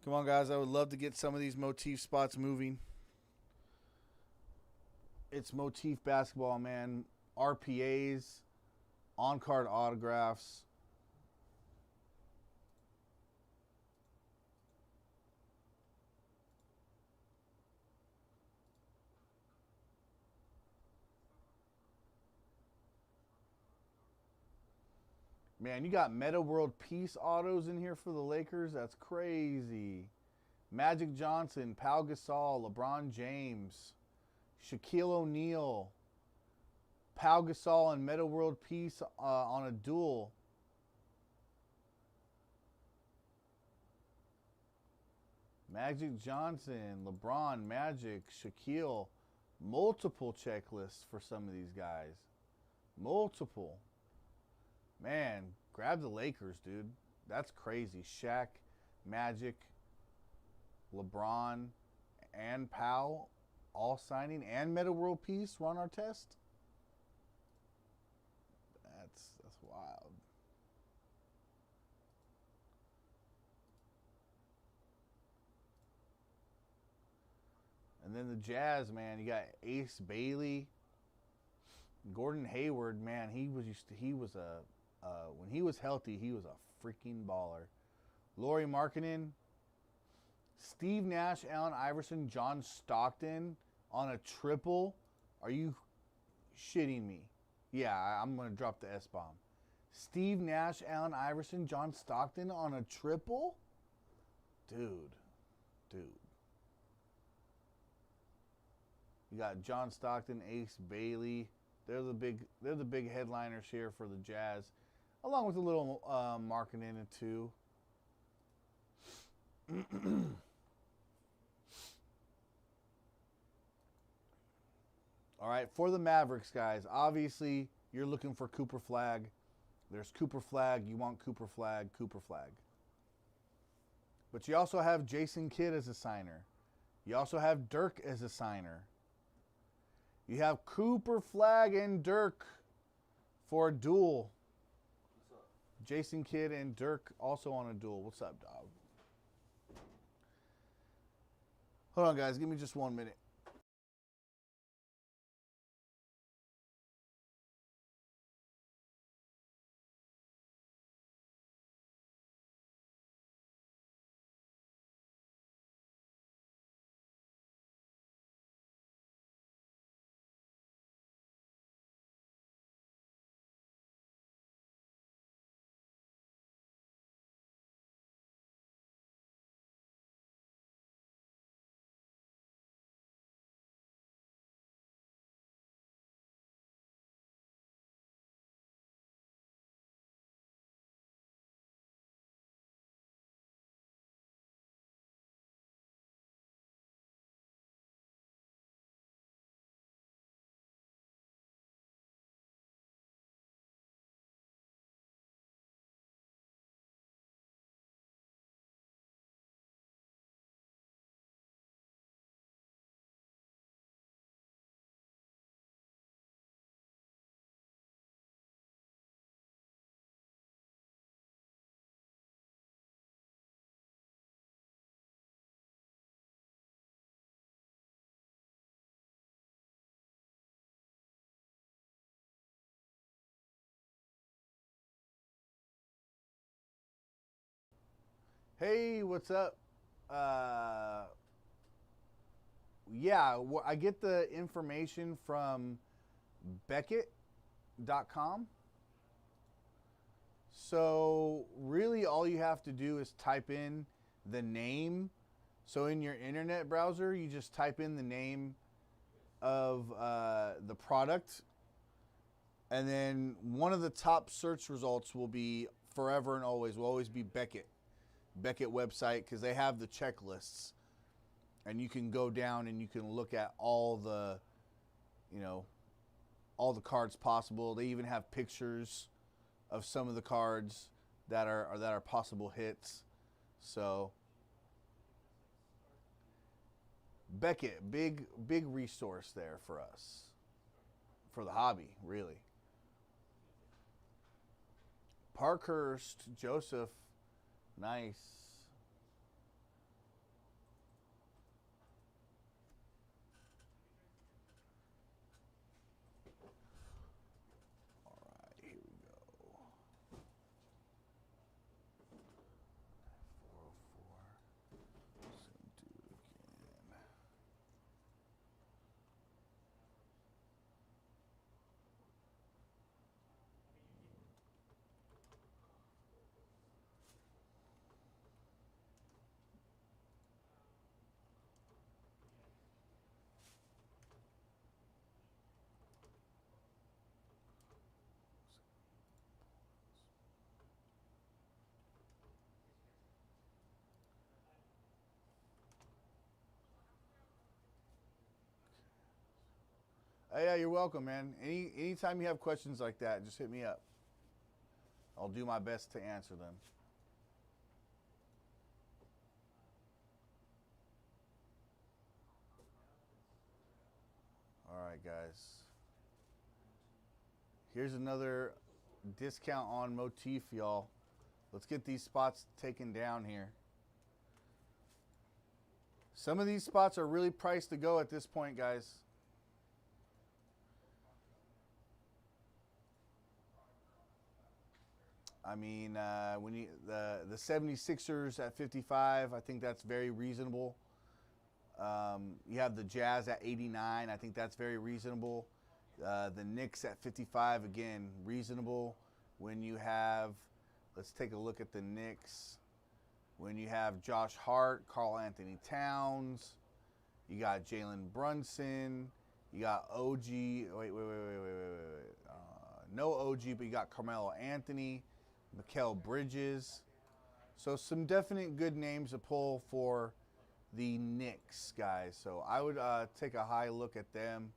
[SPEAKER 1] Come on, guys. I would love to get some of these Motif spots moving. It's Motif basketball, man. RPAs, on-card autographs. Man, you got Meta World Peace autos in here for the Lakers. That's crazy. Magic Johnson, Pau Gasol, LeBron James, Shaquille O'Neal, Pau Gasol and Meta World Peace on a duel. Magic Johnson, LeBron, Magic, Shaquille. Multiple checklists for some of these guys. Multiple. Man, grab the Lakers, dude. That's crazy. Shaq, Magic, LeBron, and Powell all signing, and Meta World Peace run our test. That's wild. And then the Jazz, man, you got Ace Bailey, Gordon Hayward, man, when he was healthy, he was a freaking baller. Lauri Markkanen, Steve Nash, Allen Iverson, John Stockton on a triple. Are you shitting me? Yeah, I'm going to drop the S-bomb. Steve Nash, Allen Iverson, John Stockton on a triple? Dude. You got John Stockton, Ace Bailey. They're the big headliners here for the Jazz, along with a little marketing in it too. All right, for the Mavericks, guys, obviously you're looking for Cooper Flag. There's Cooper Flag. You want Cooper Flag, Cooper Flag. But you also have Jason Kidd as a signer. You also have Dirk as a signer. You have Cooper Flag and Dirk for a duel.
[SPEAKER 2] What's up?
[SPEAKER 1] Jason Kidd and Dirk also on a duel. What's up, dog? Hold on, guys. Give me just 1 minute. Hey, what's up? Yeah, I get the information from Beckett.com. So really all you have to do is type in the name. So in your internet browser, you just type in the name of the product. And then one of the top search results will be forever and always, will always be Beckett website, because they have the checklists. And you can go down and you can look at all the, all the cards possible. They even have pictures of some of the cards that are possible hits. So Beckett, big resource there for us, for the hobby, really. Parkhurst, Joseph, nice. All right, here we go. 404. Let's do it again. Yeah, you're welcome, man. Anytime you have questions like that, just hit me up. I'll do my best to answer them. All right, guys. Here's another discount on motif, y'all. Let's get these spots taken down here. Some of these spots are really priced to go at this point, guys. I mean, when you the 76ers at 55, I think that's very reasonable. You have the Jazz at 89. I think that's very reasonable. The Knicks at 55, again, reasonable. When you have, let's take a look at the Knicks. When you have Josh Hart, Karl Anthony Towns, you got Jalen Brunson, You got OG. Wait. No OG, but you got Carmelo Anthony, Mikal Bridges. So some definite good names to pull for the Knicks, guys. So I would take a high look at them.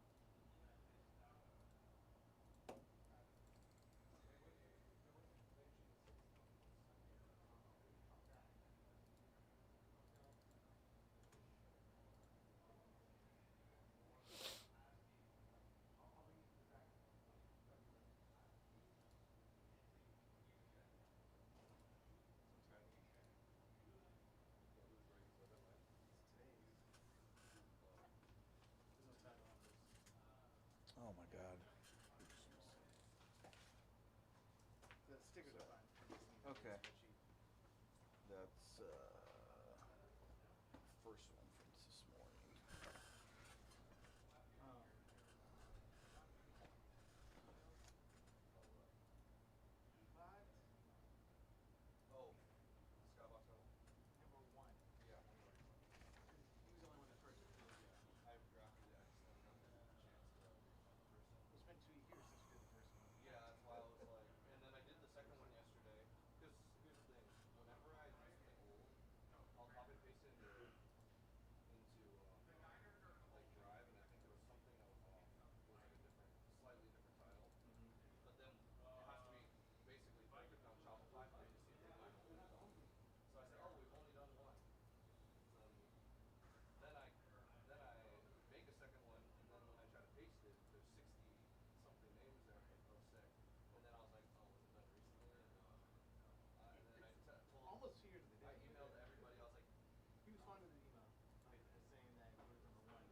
[SPEAKER 1] Oh my God.
[SPEAKER 3] The stickers are fine.
[SPEAKER 1] Okay. That's first one from this morning.
[SPEAKER 3] But
[SPEAKER 2] Oh, Skybox Metal.
[SPEAKER 3] number one.
[SPEAKER 2] Yeah, I know.
[SPEAKER 3] He was the only one that purchased it.
[SPEAKER 2] Yeah, I've drafted it. I just never got the chance to first one.
[SPEAKER 3] It's been 2 years since we did the first one.
[SPEAKER 2] Yeah, that's why I was like, and then I did the second one yesterday. Because here's the thing, whenever I do something old, I'll copy and paste it into like Drive, and I think there was something that was off. It was like a slightly different title. But then it has to be basically perfect on Shopify for me to see if they've done only one. So I said, oh, we've only done one. Then I make a second one, and then when I try to paste it, there's 60 something names there. I'm like, oh, sick. And then I was like, oh, was it done recently? And then told
[SPEAKER 3] Almost 2 years ago.
[SPEAKER 2] I emailed everybody. I was like,
[SPEAKER 3] He responded to the email, like saying that he was number one.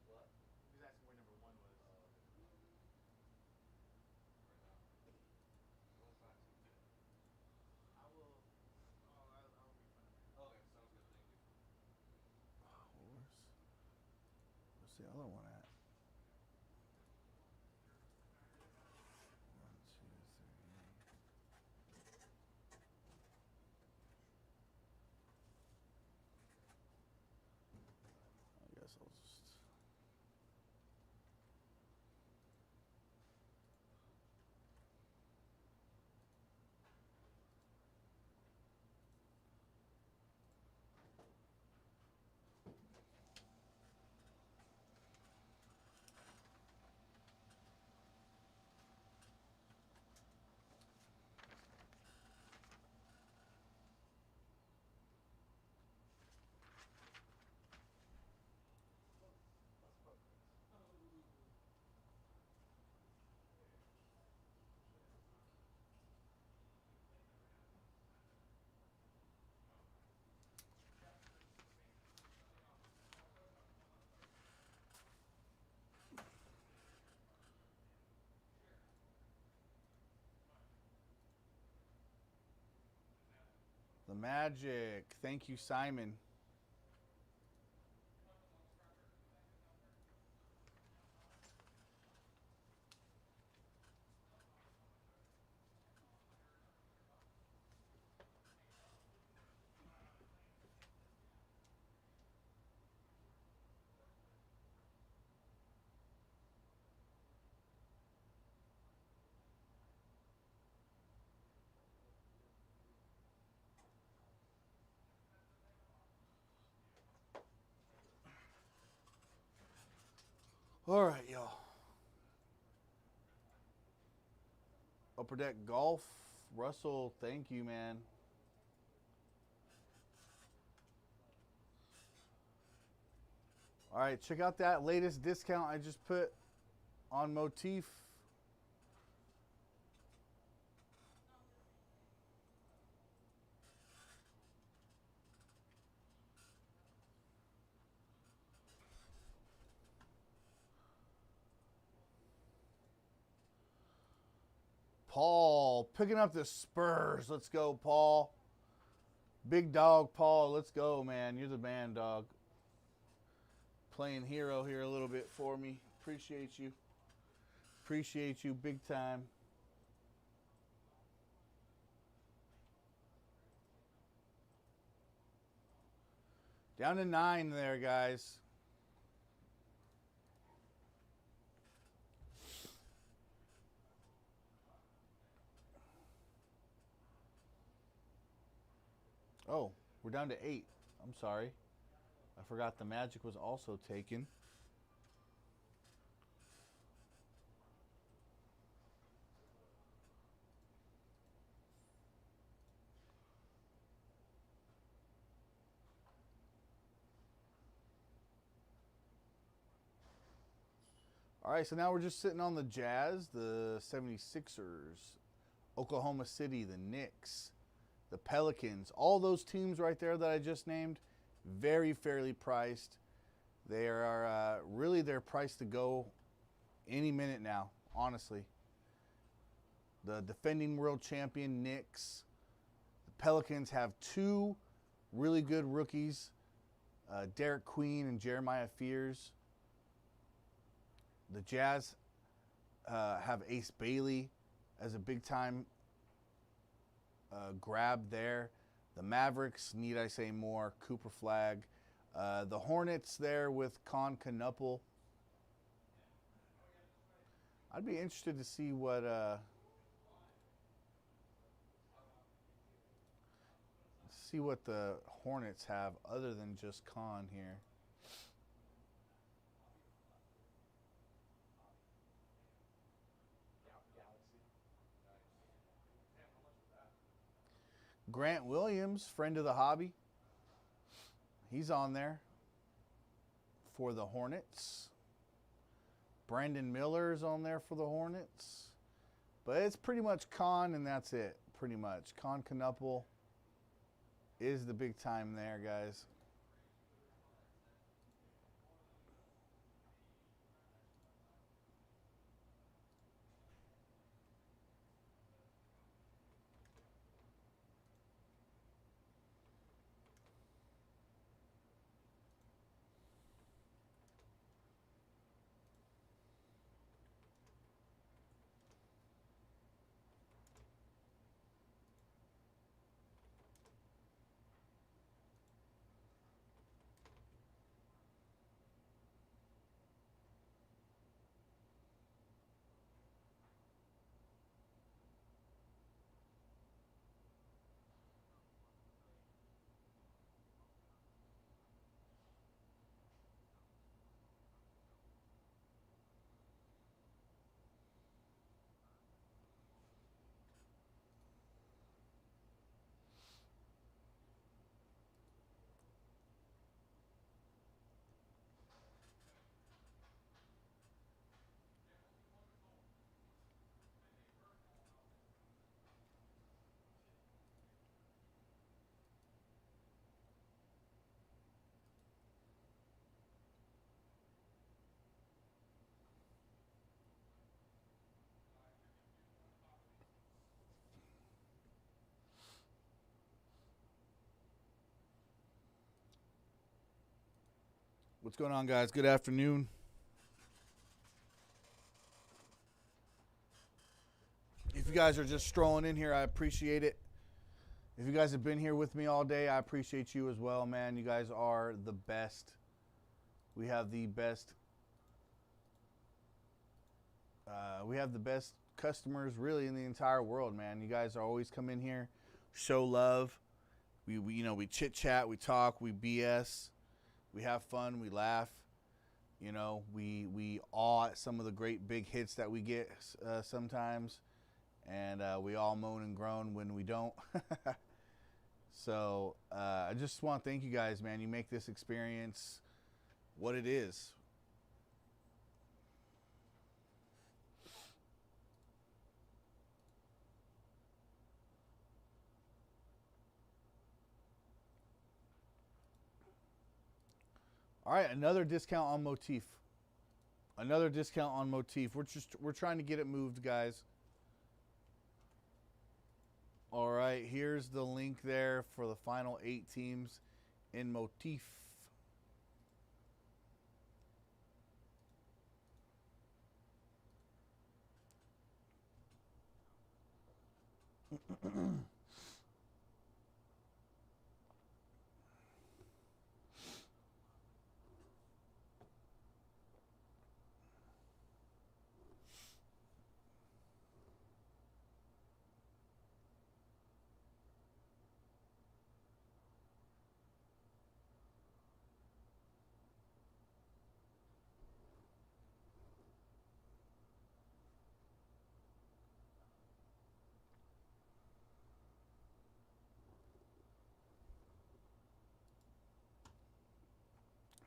[SPEAKER 2] what?
[SPEAKER 3] He was asking where number one was.
[SPEAKER 2] Right now. What was back to?
[SPEAKER 3] I will. Oh, I'll refund him.
[SPEAKER 2] Okay, sounds good. Thank you.
[SPEAKER 1] Where's the other one at? 1, 2, 3. I guess I'll just. The Magic. Thank you, Simon. All right, y'all. Upper Deck Golf. Russell, thank you, man. All right, check out that latest discount I just put on Motif. Paul picking up the Spurs. Let's go, Paul. Big dog, Paul. Let's go, man. You're the man, dog. Playing hero here a little bit for me. Appreciate you. Appreciate you big time. Down to 9 there, guys. Oh, we're down to 8. I'm sorry. I forgot the Magic was also taken. All right, so now we're just sitting on the Jazz, the 76ers, Oklahoma City, the Knicks, the Pelicans, all those teams right there that I just named, very fairly priced. They are really they're priced to go any minute now, honestly. The defending world champion Knicks, the Pelicans have 2 really good rookies, Derek Queen and Jeremiah Fears. The Jazz have Ace Bailey as a big time grab there. The Mavericks, need I say more, Cooper Flag. The Hornets there with Con Knuppel. I'd be interested to see what the Hornets have other than just Con here. Grant Williams, friend of the hobby. He's on there for the Hornets. Brandon Miller's on there for the Hornets. But it's pretty much Con, and that's it, pretty much. Con Knuppel is the big time there, guys. What's going on, guys? Good afternoon. If you guys are just strolling in here, I appreciate it. If you guys have been here with me all day, I appreciate you as well, man. You guys are the best. We have the best. We have the best customers really in the entire world, man. You guys are always come in here, show love. We chit chat, we talk, we BS, we have fun, we laugh. We awe at some of the great big hits that we get sometimes, and we all moan and groan when we don't. So I just want to thank you guys, man. You make this experience what it is. All right, another discount on Motif. Another discount on Motif. We're trying to get it moved, guys. All right, here's the link there for the final 8 teams in Motif.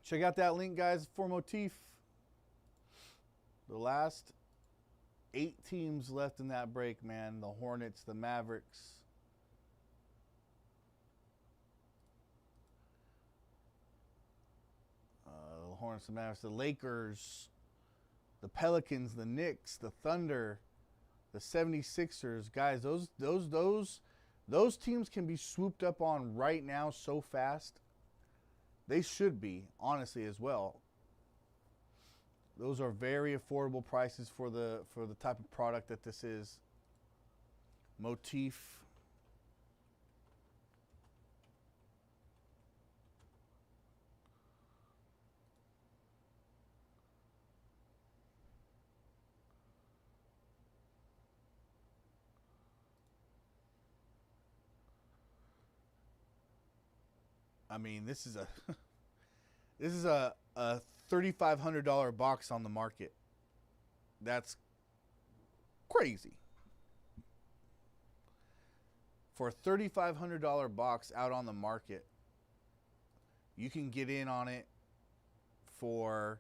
[SPEAKER 1] Check out that link, guys, for Motif. The last 8 teams left in that break, man. The Hornets, the Mavericks. The Hornets, the Mavericks, the Lakers, the Pelicans, the Knicks, the Thunder, the 76ers. Guys, those teams can be swooped up on right now so fast. They should be, honestly, as well. Those are very affordable prices for the type of product that this is. Motif. I mean, this is a this is a $3,500 box on the market. That's crazy. For a $3,500 box out on the market, you can get in on it for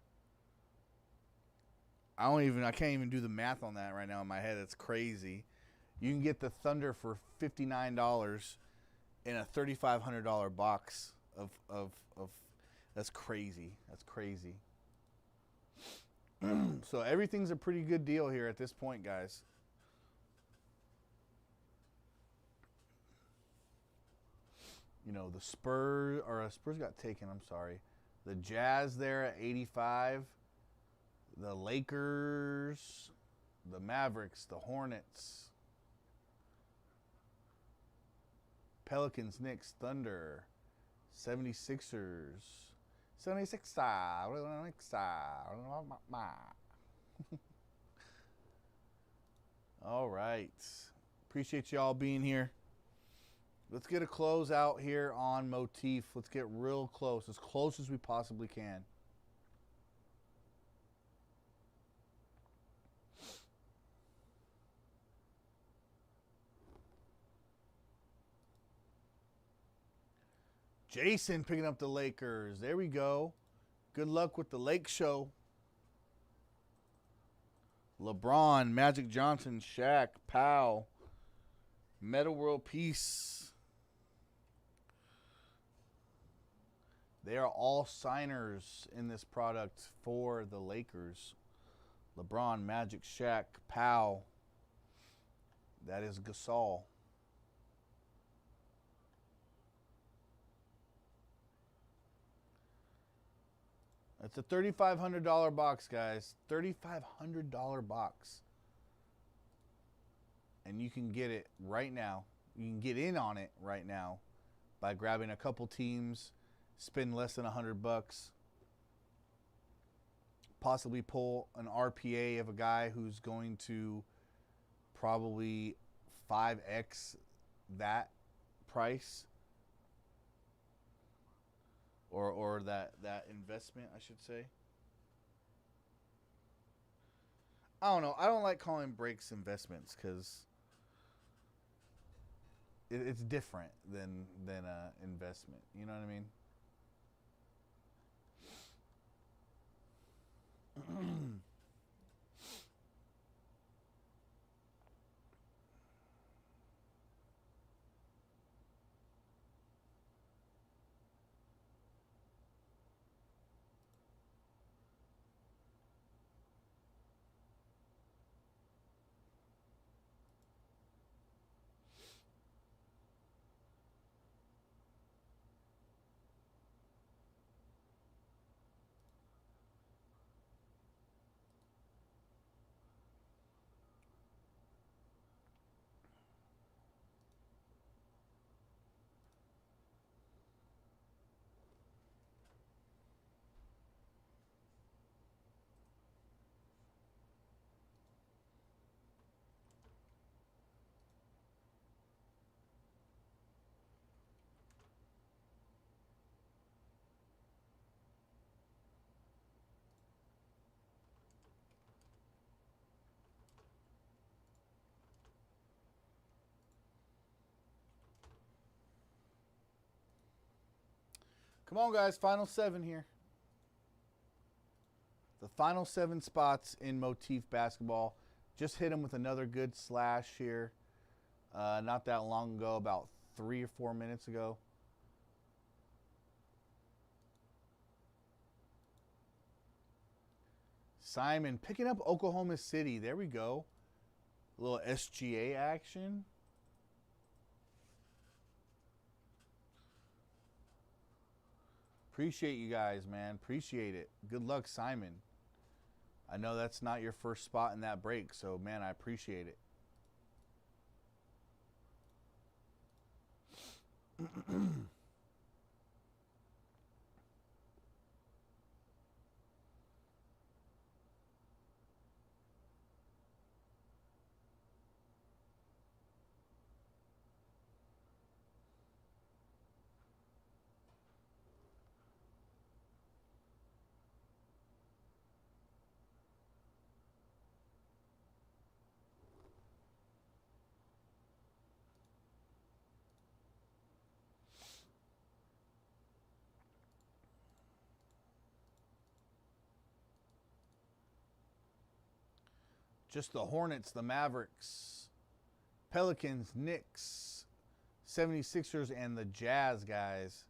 [SPEAKER 1] I can't even do the math on that right now in my head. It's crazy. You can get the Thunder for $59 in a $3,500 box of that's crazy. That's crazy. So everything's a pretty good deal here at this point, guys. You know, the Spurs got taken, I'm sorry. The Jazz there at 85. The Lakers, the Mavericks, the Hornets, Pelicans, Knicks, Thunder, 76ers. 76 All right. Appreciate y'all being here. Let's get a close out here on Motif. Let's get real close as we possibly can. Jason picking up the Lakers. There we go. Good luck with the Lake Show. LeBron, Magic Johnson, Shaq, Powell, Meta World Peace. They are all signers in this product for the Lakers. LeBron, Magic, Shaq, Powell. That is Gasol. It's a $3,500 box, guys. $3,500 box. And you can get it right now. You can get in on it right now by grabbing a couple teams, spend less than $100. Possibly pull an RPA of a guy who's going to probably 5x that price. Or that investment, I should say. I don't know. I don't like calling breaks investments because it's different than a investment. You know what I mean? Come on, guys. Final 7 here. The final 7 spots in Motif basketball. Just hit him with another good slash here. Not that long ago, about 3 or 4 minutes ago. Simon picking up Oklahoma City. There we go. A little SGA action. Appreciate you guys, man. Appreciate it. Good luck, Simon. I know that's not your first spot in that break, so, man, I appreciate it. Just the Hornets, the Mavericks, Pelicans, Knicks, 76ers, and the Jazz, guys.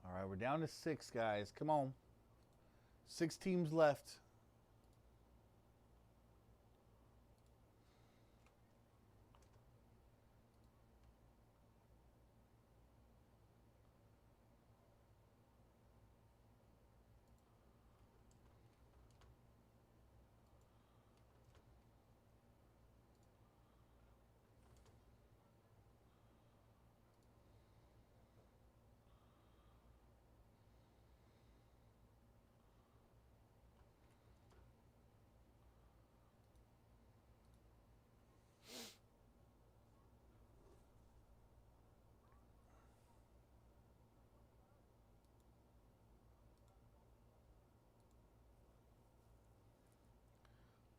[SPEAKER 1] All right, we're down to 6, guys. Come on. 6 teams left.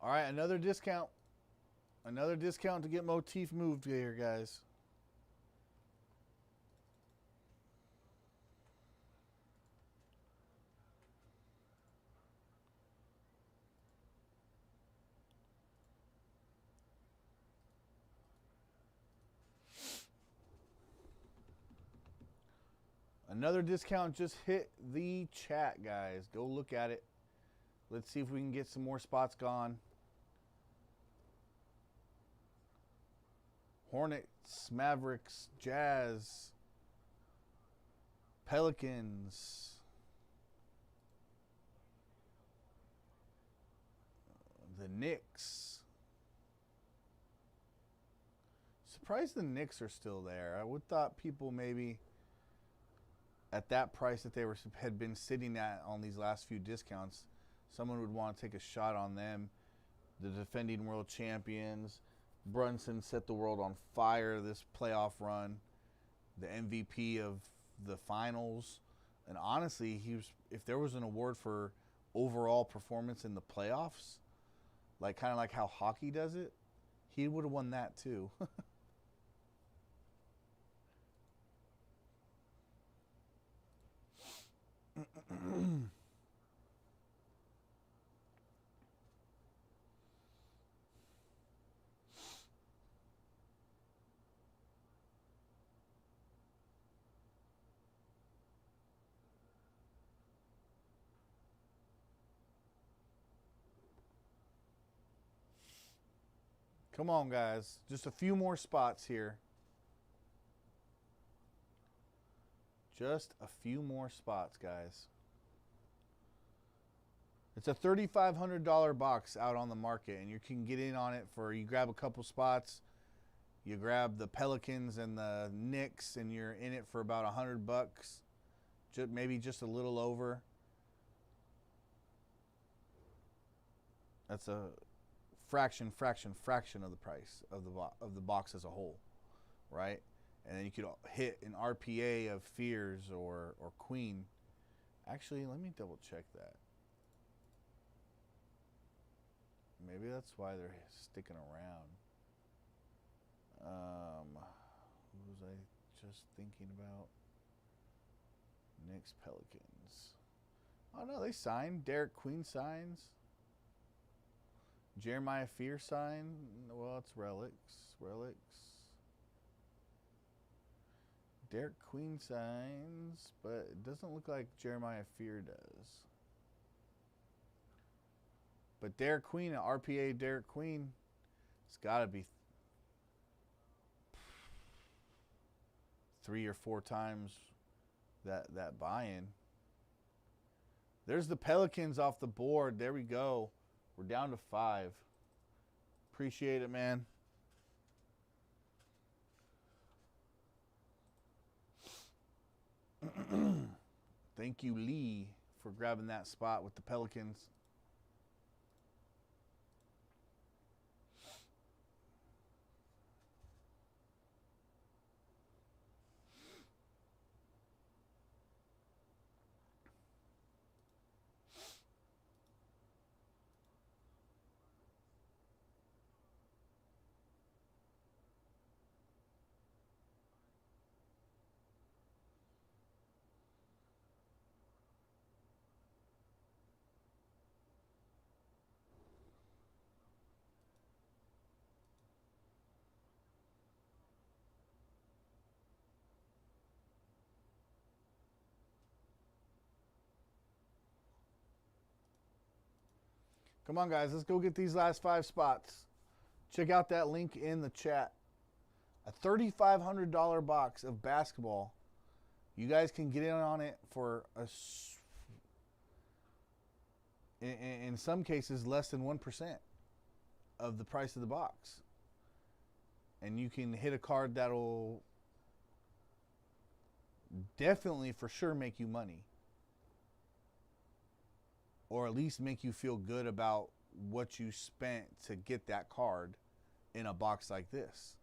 [SPEAKER 1] All right, another discount. Another discount to get Motif moved here, guys. Another discount just hit the chat, guys. Go look at it. Let's see if we can get some more spots gone. Hornets, Mavericks, Jazz, Pelicans, the Knicks. Surprised the Knicks are still there. I would thought people maybe at that price that they had been sitting at on these last few discounts, someone would want to take a shot on them. The defending world champions. Brunson set the world on fire this playoff run. The MVP of the finals. And honestly, if there was an award for overall performance in the playoffs, like kind of like how hockey does it, he would have won that too. Come on, guys. Just a few more spots here. Just a few more spots, guys. It's a $3,500 box out on the market, and you can get in on it for, you grab a couple spots, you grab the Pelicans and the Knicks, and you're in it for about $100, maybe just a little over. That's a fraction of the price of the box as a whole, right? And then you could hit an RPA of Fears or Queen. Actually, let me double check that. Maybe that's why they're sticking around. Who was I just thinking about? Knicks, Pelicans. Oh no, they signed. Derek Queen signs. Jeremiah Fear signed. Well, it's relics. Derek Queen signs, but it doesn't look like Jeremiah Fear does. But Derek Queen, at RPA Derek Queen, it's got to be 3 or 4 times that buy-in. There's the Pelicans off the board. There we go. We're down to 5. Appreciate it, man. Thank you, Lee, for grabbing that spot with the Pelicans. Come on, guys. Let's go get these last 5 spots. Check out that link in the chat. A $3,500 box of basketball. You guys can get in on it for in some cases less than 1% of the price of the box. And you can hit a card that'll definitely for sure make you money. Or at least make you feel good about what you spent to get that card in a box like this.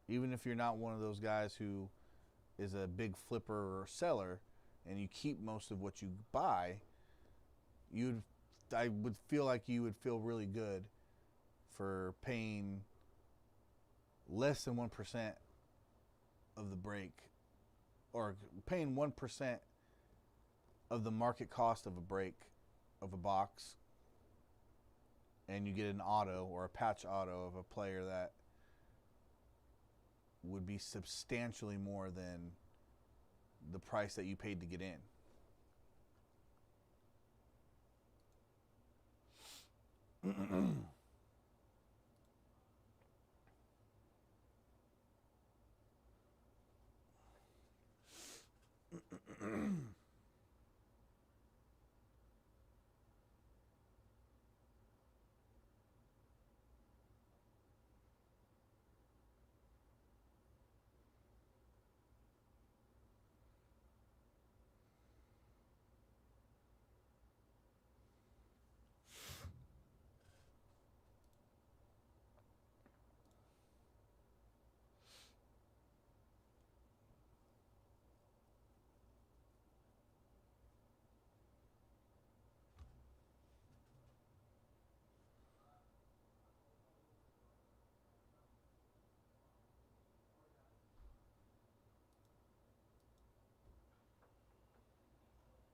[SPEAKER 1] Even if you're not one of those guys who is a big flipper or seller and you keep most of what you buy, I would feel like you would feel really good for paying less than 1% of the break, or paying 1% of the market cost of a break of a box, and you get an auto or a patch auto of a player that would be substantially more than the price that you paid to get in.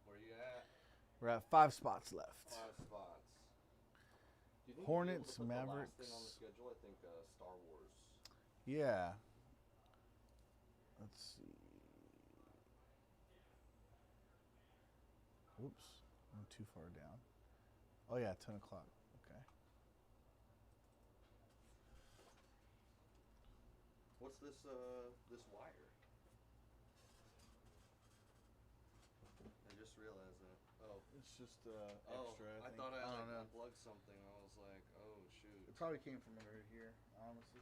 [SPEAKER 2] Where you at?
[SPEAKER 1] We're at 5 spots left.
[SPEAKER 2] 5 spots. Do you think
[SPEAKER 1] Hornets,
[SPEAKER 2] you'll be able to put
[SPEAKER 1] Mavericks.
[SPEAKER 2] the last thing on the schedule? I think Star Wars.
[SPEAKER 1] Yeah. Let's see. Oops. I'm too far down. Oh, yeah, 10 o'clock. Okay.
[SPEAKER 2] What's this this wire? I just realized that. Oh.
[SPEAKER 1] It's just
[SPEAKER 2] Oh,
[SPEAKER 1] extra.
[SPEAKER 2] I
[SPEAKER 1] think.
[SPEAKER 2] thought I
[SPEAKER 1] don't know.
[SPEAKER 2] unplugged something. I was like, oh shoot.
[SPEAKER 1] It probably came from right here, honestly.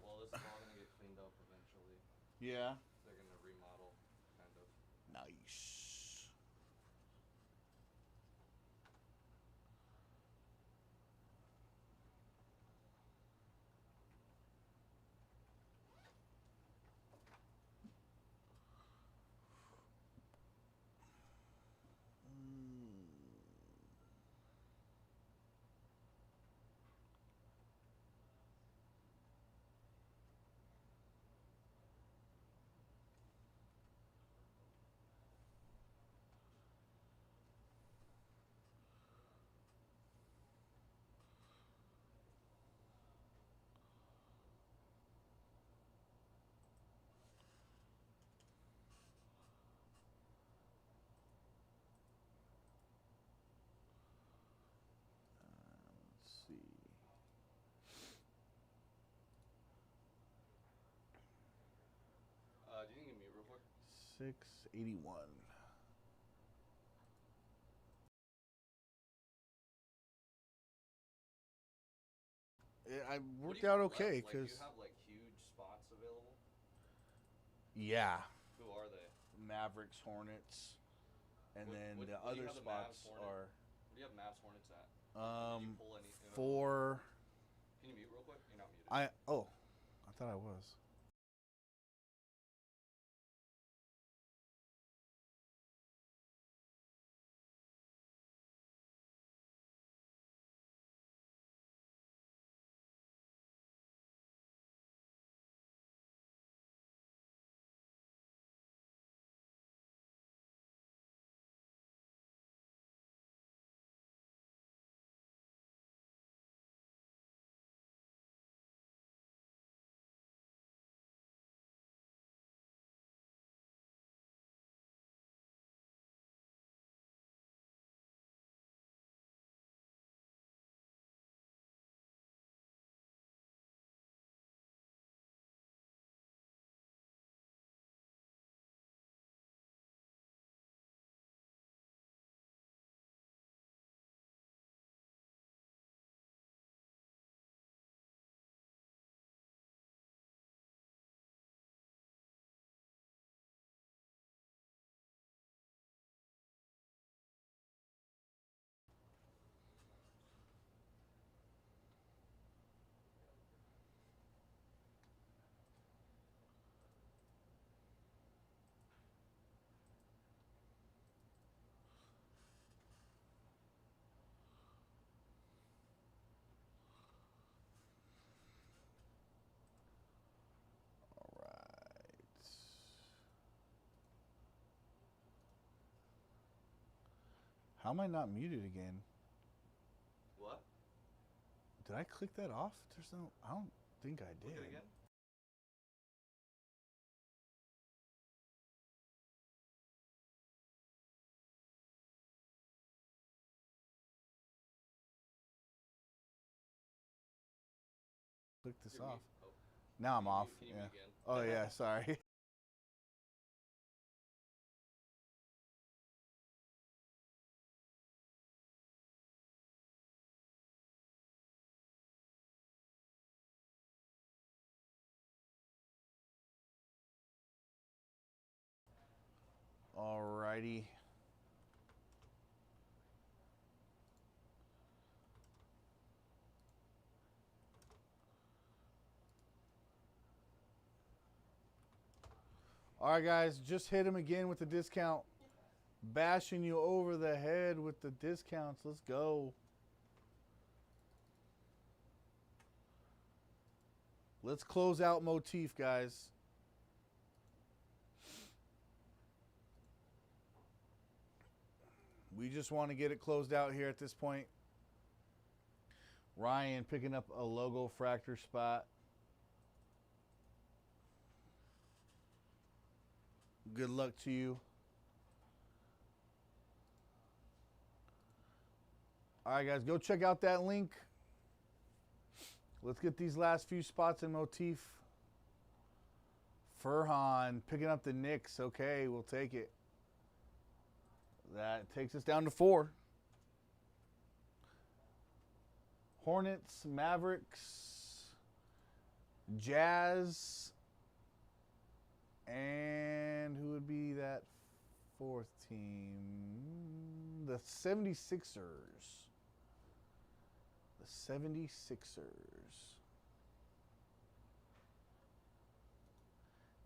[SPEAKER 2] Well, this is all gonna get cleaned up eventually.
[SPEAKER 1] Yeah.
[SPEAKER 2] They're gonna remodel, kind of.
[SPEAKER 1] Nice. Let's see.
[SPEAKER 2] Do you need to mute real quick?
[SPEAKER 1] 681. I worked out okay because.
[SPEAKER 2] Do you have like huge spots available?
[SPEAKER 1] Yeah.
[SPEAKER 2] Who are they?
[SPEAKER 1] Mavericks, Hornets, and then
[SPEAKER 2] what
[SPEAKER 1] the
[SPEAKER 2] do you
[SPEAKER 1] other
[SPEAKER 2] have the
[SPEAKER 1] spots
[SPEAKER 2] Mavs Hornet?
[SPEAKER 1] are.
[SPEAKER 2] What do you have Mavs Hornets at? Can you pull any?
[SPEAKER 1] For.
[SPEAKER 2] Can you mute real quick? You're not muted.
[SPEAKER 1] I thought I was. How am I not muted again?
[SPEAKER 2] What?
[SPEAKER 1] Did I click that off? There's no. I don't think I did.
[SPEAKER 2] Look it again.
[SPEAKER 1] Click this
[SPEAKER 2] You're
[SPEAKER 1] off.
[SPEAKER 2] mute. Oh.
[SPEAKER 1] Now I'm off.
[SPEAKER 2] Can you
[SPEAKER 1] Yeah.
[SPEAKER 2] mute again?
[SPEAKER 1] Oh yeah. Sorry. Alrighty. All right, guys, just hit him again with the discount. Bashing you over the head with the discounts. Let's go. Let's close out Motif, guys. We just want to get it closed out here at this point. Ryan picking up a logo fractor spot. Good luck to you. All right, guys, go check out that link Let's get these last few spots in motif. Furhan picking up the Knicks. Okay, we'll take it. That takes us down to 4. Hornets, Mavericks, Jazz, and who would be that 4th team? The 76ers. The 76ers.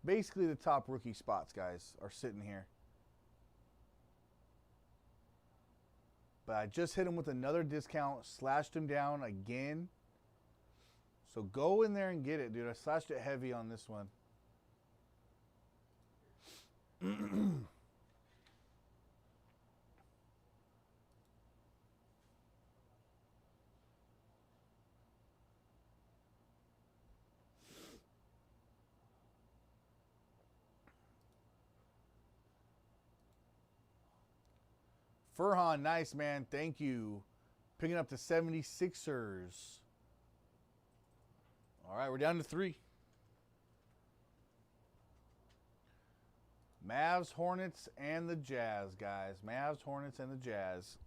[SPEAKER 1] Basically, the top rookie spots, guys, are sitting here. But I just hit him with another discount, slashed him down again. So go in there and get it, dude. I slashed it heavy on this one. Furhan, nice, man. Thank you. Picking up the 76ers. All right, we're down to 3. Mavs, Hornets, and the Jazz, guys. Mavs, Hornets, and the Jazz.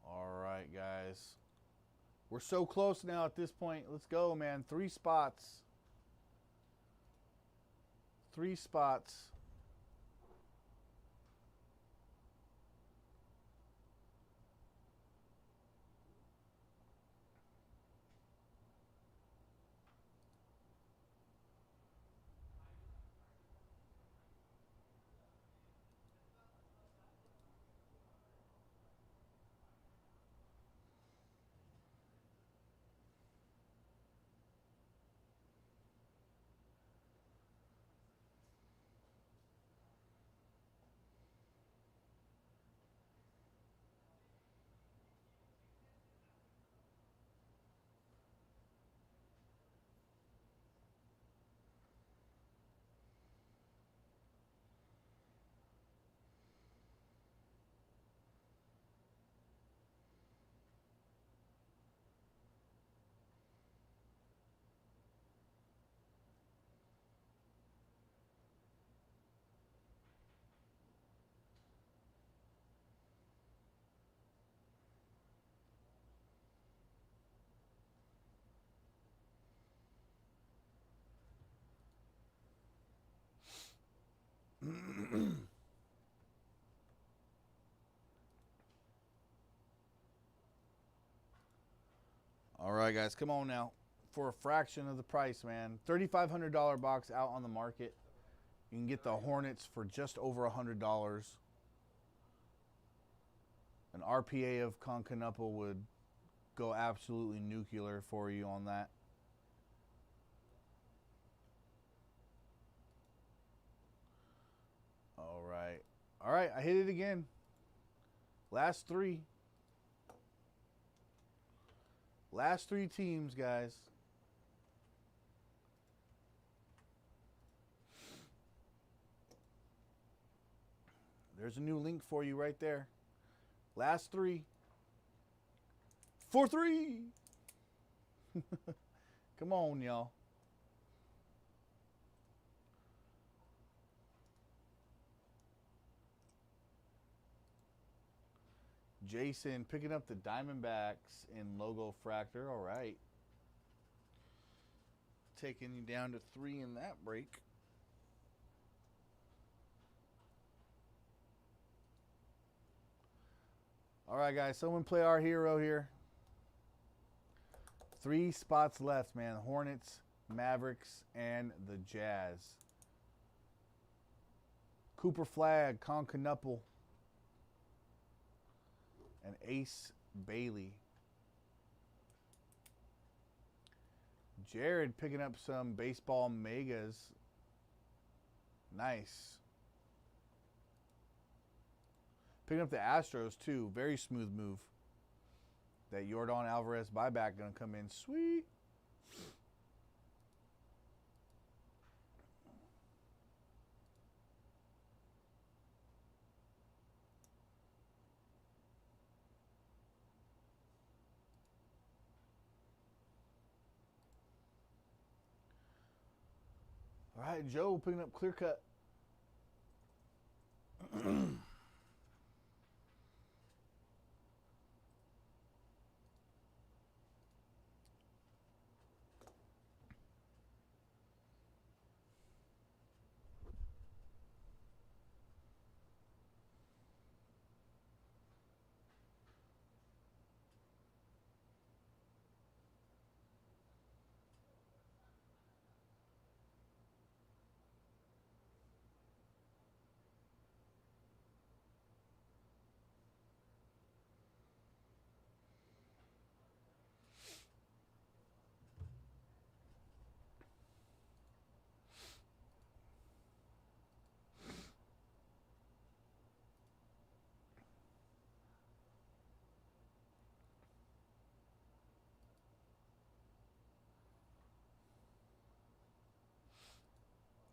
[SPEAKER 1] All right, guys. We're so close now at this point. Let's go, man. 3 spots. 3 spots. All right, guys, come on now. For a fraction of the price, man. $3,500 box out on the market. You can get the Hornets for just over $100. An RPA of Concanupple would go absolutely nuclear for you on that. All right. All right, I hit it again. Last 3. Last 3 teams, guys. There's a new link for you right there. Last 3. 4-3. Come on, y'all. Jason picking up the Diamondbacks in Logo Fractor. All right. Taking you down to 3 in that break. All right, guys. Someone play our hero here. 3 spots left, man. Hornets, Mavericks, and the Jazz. Cooper Flagg, Concanupple, and Ace Bailey. Jared picking up some baseball megas. Nice. Picking up the Astros, too. Very smooth move. That Yordan Alvarez buyback going to come in. Sweet. All right, Joe picking up clear cut.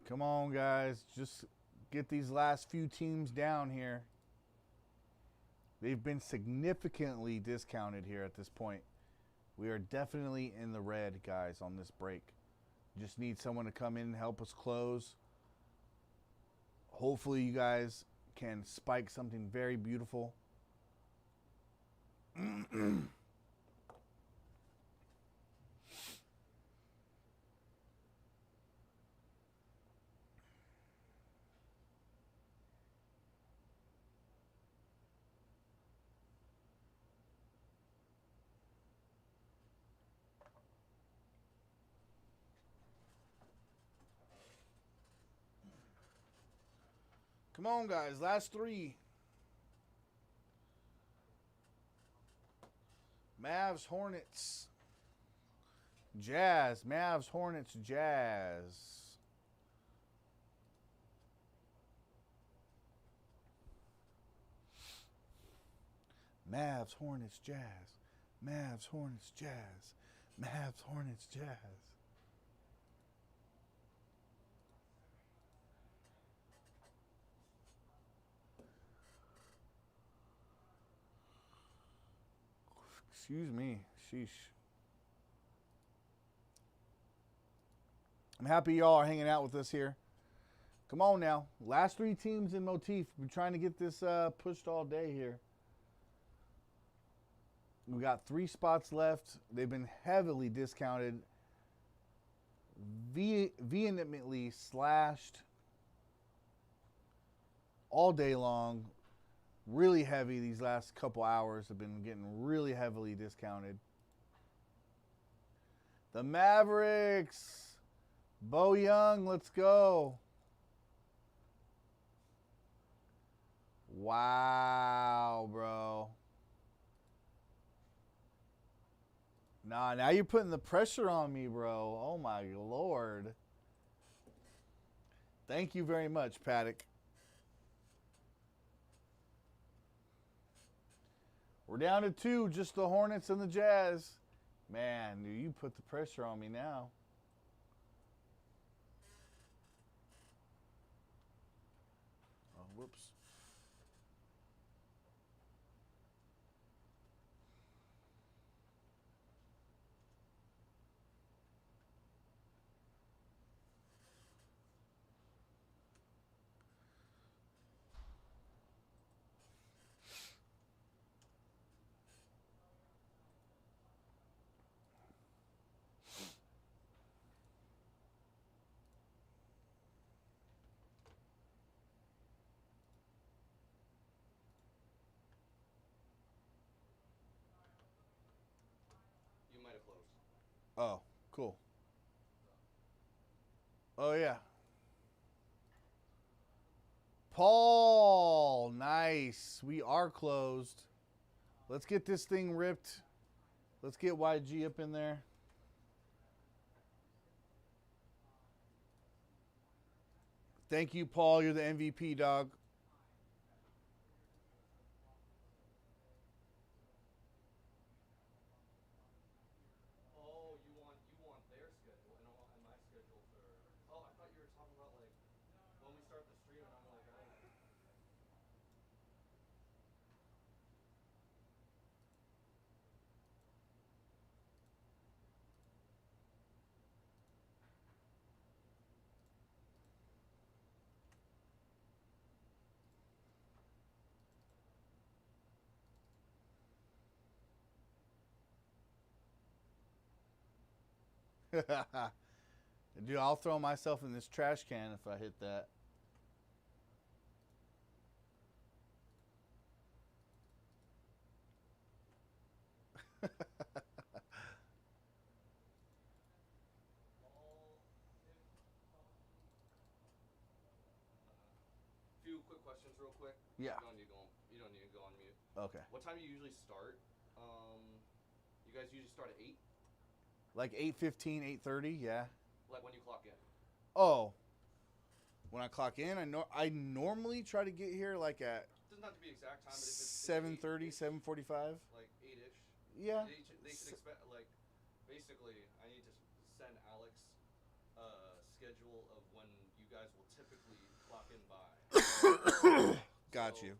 [SPEAKER 1] Come on, guys. Just get these last few teams down here. They've been significantly discounted here at this point. We are definitely in the red, guys, on this break. Just need someone to come in and help us close. Hopefully you guys can spike something very beautiful. Come on, guys. Last 3. Mavs, Hornets, Jazz. Mavs, Hornets, Jazz. Mavs, Hornets, Jazz. Mavs, Hornets, Jazz. Mavs, Hornets, Jazz. Excuse me. Sheesh. I'm happy y'all are hanging out with us here. Come on now. Last 3 teams in motif. We're trying to get this pushed all day here. We got 3 spots left. They've been heavily discounted. Vehemently slashed all day long. Really heavy these last couple hours have been getting really heavily discounted. The Mavericks. Bo Young, let's go. Wow, bro. Nah, now you're putting the pressure on me, bro. Oh, my Lord. Thank you very much, Paddock. We're down to 2, just the Hornets and the Jazz. Man, dude, you put the pressure on me now. Oh, whoops. Oh, cool. Oh, yeah. Paul, nice. We are closed. Let's get this thing ripped. Let's get YG up in there. Thank you, Paul. You're the MVP, dog.
[SPEAKER 2] Oh, you want their schedule and my schedule for. Oh, I thought you were talking about like when we start the stream and I'm like I don't.
[SPEAKER 1] Dude, I'll throw myself in this trash can if I hit that.
[SPEAKER 2] All if few quick questions real quick.
[SPEAKER 1] Yeah.
[SPEAKER 2] You don't need to go on mute.
[SPEAKER 1] Okay.
[SPEAKER 2] What time do you usually start? You guys usually start at 8?
[SPEAKER 1] Like 8:15, 8:30, yeah.
[SPEAKER 2] Like when you clock in.
[SPEAKER 1] Oh. When I clock in, I normally try to get here like at
[SPEAKER 2] Doesn't have to be exact time, but if it's
[SPEAKER 1] 7:30, 7:45.
[SPEAKER 2] like 8ish.
[SPEAKER 1] Yeah.
[SPEAKER 2] They should expect like basically I need to send Alex a schedule of when you guys will typically clock in by.
[SPEAKER 1] Got
[SPEAKER 2] So,
[SPEAKER 1] you.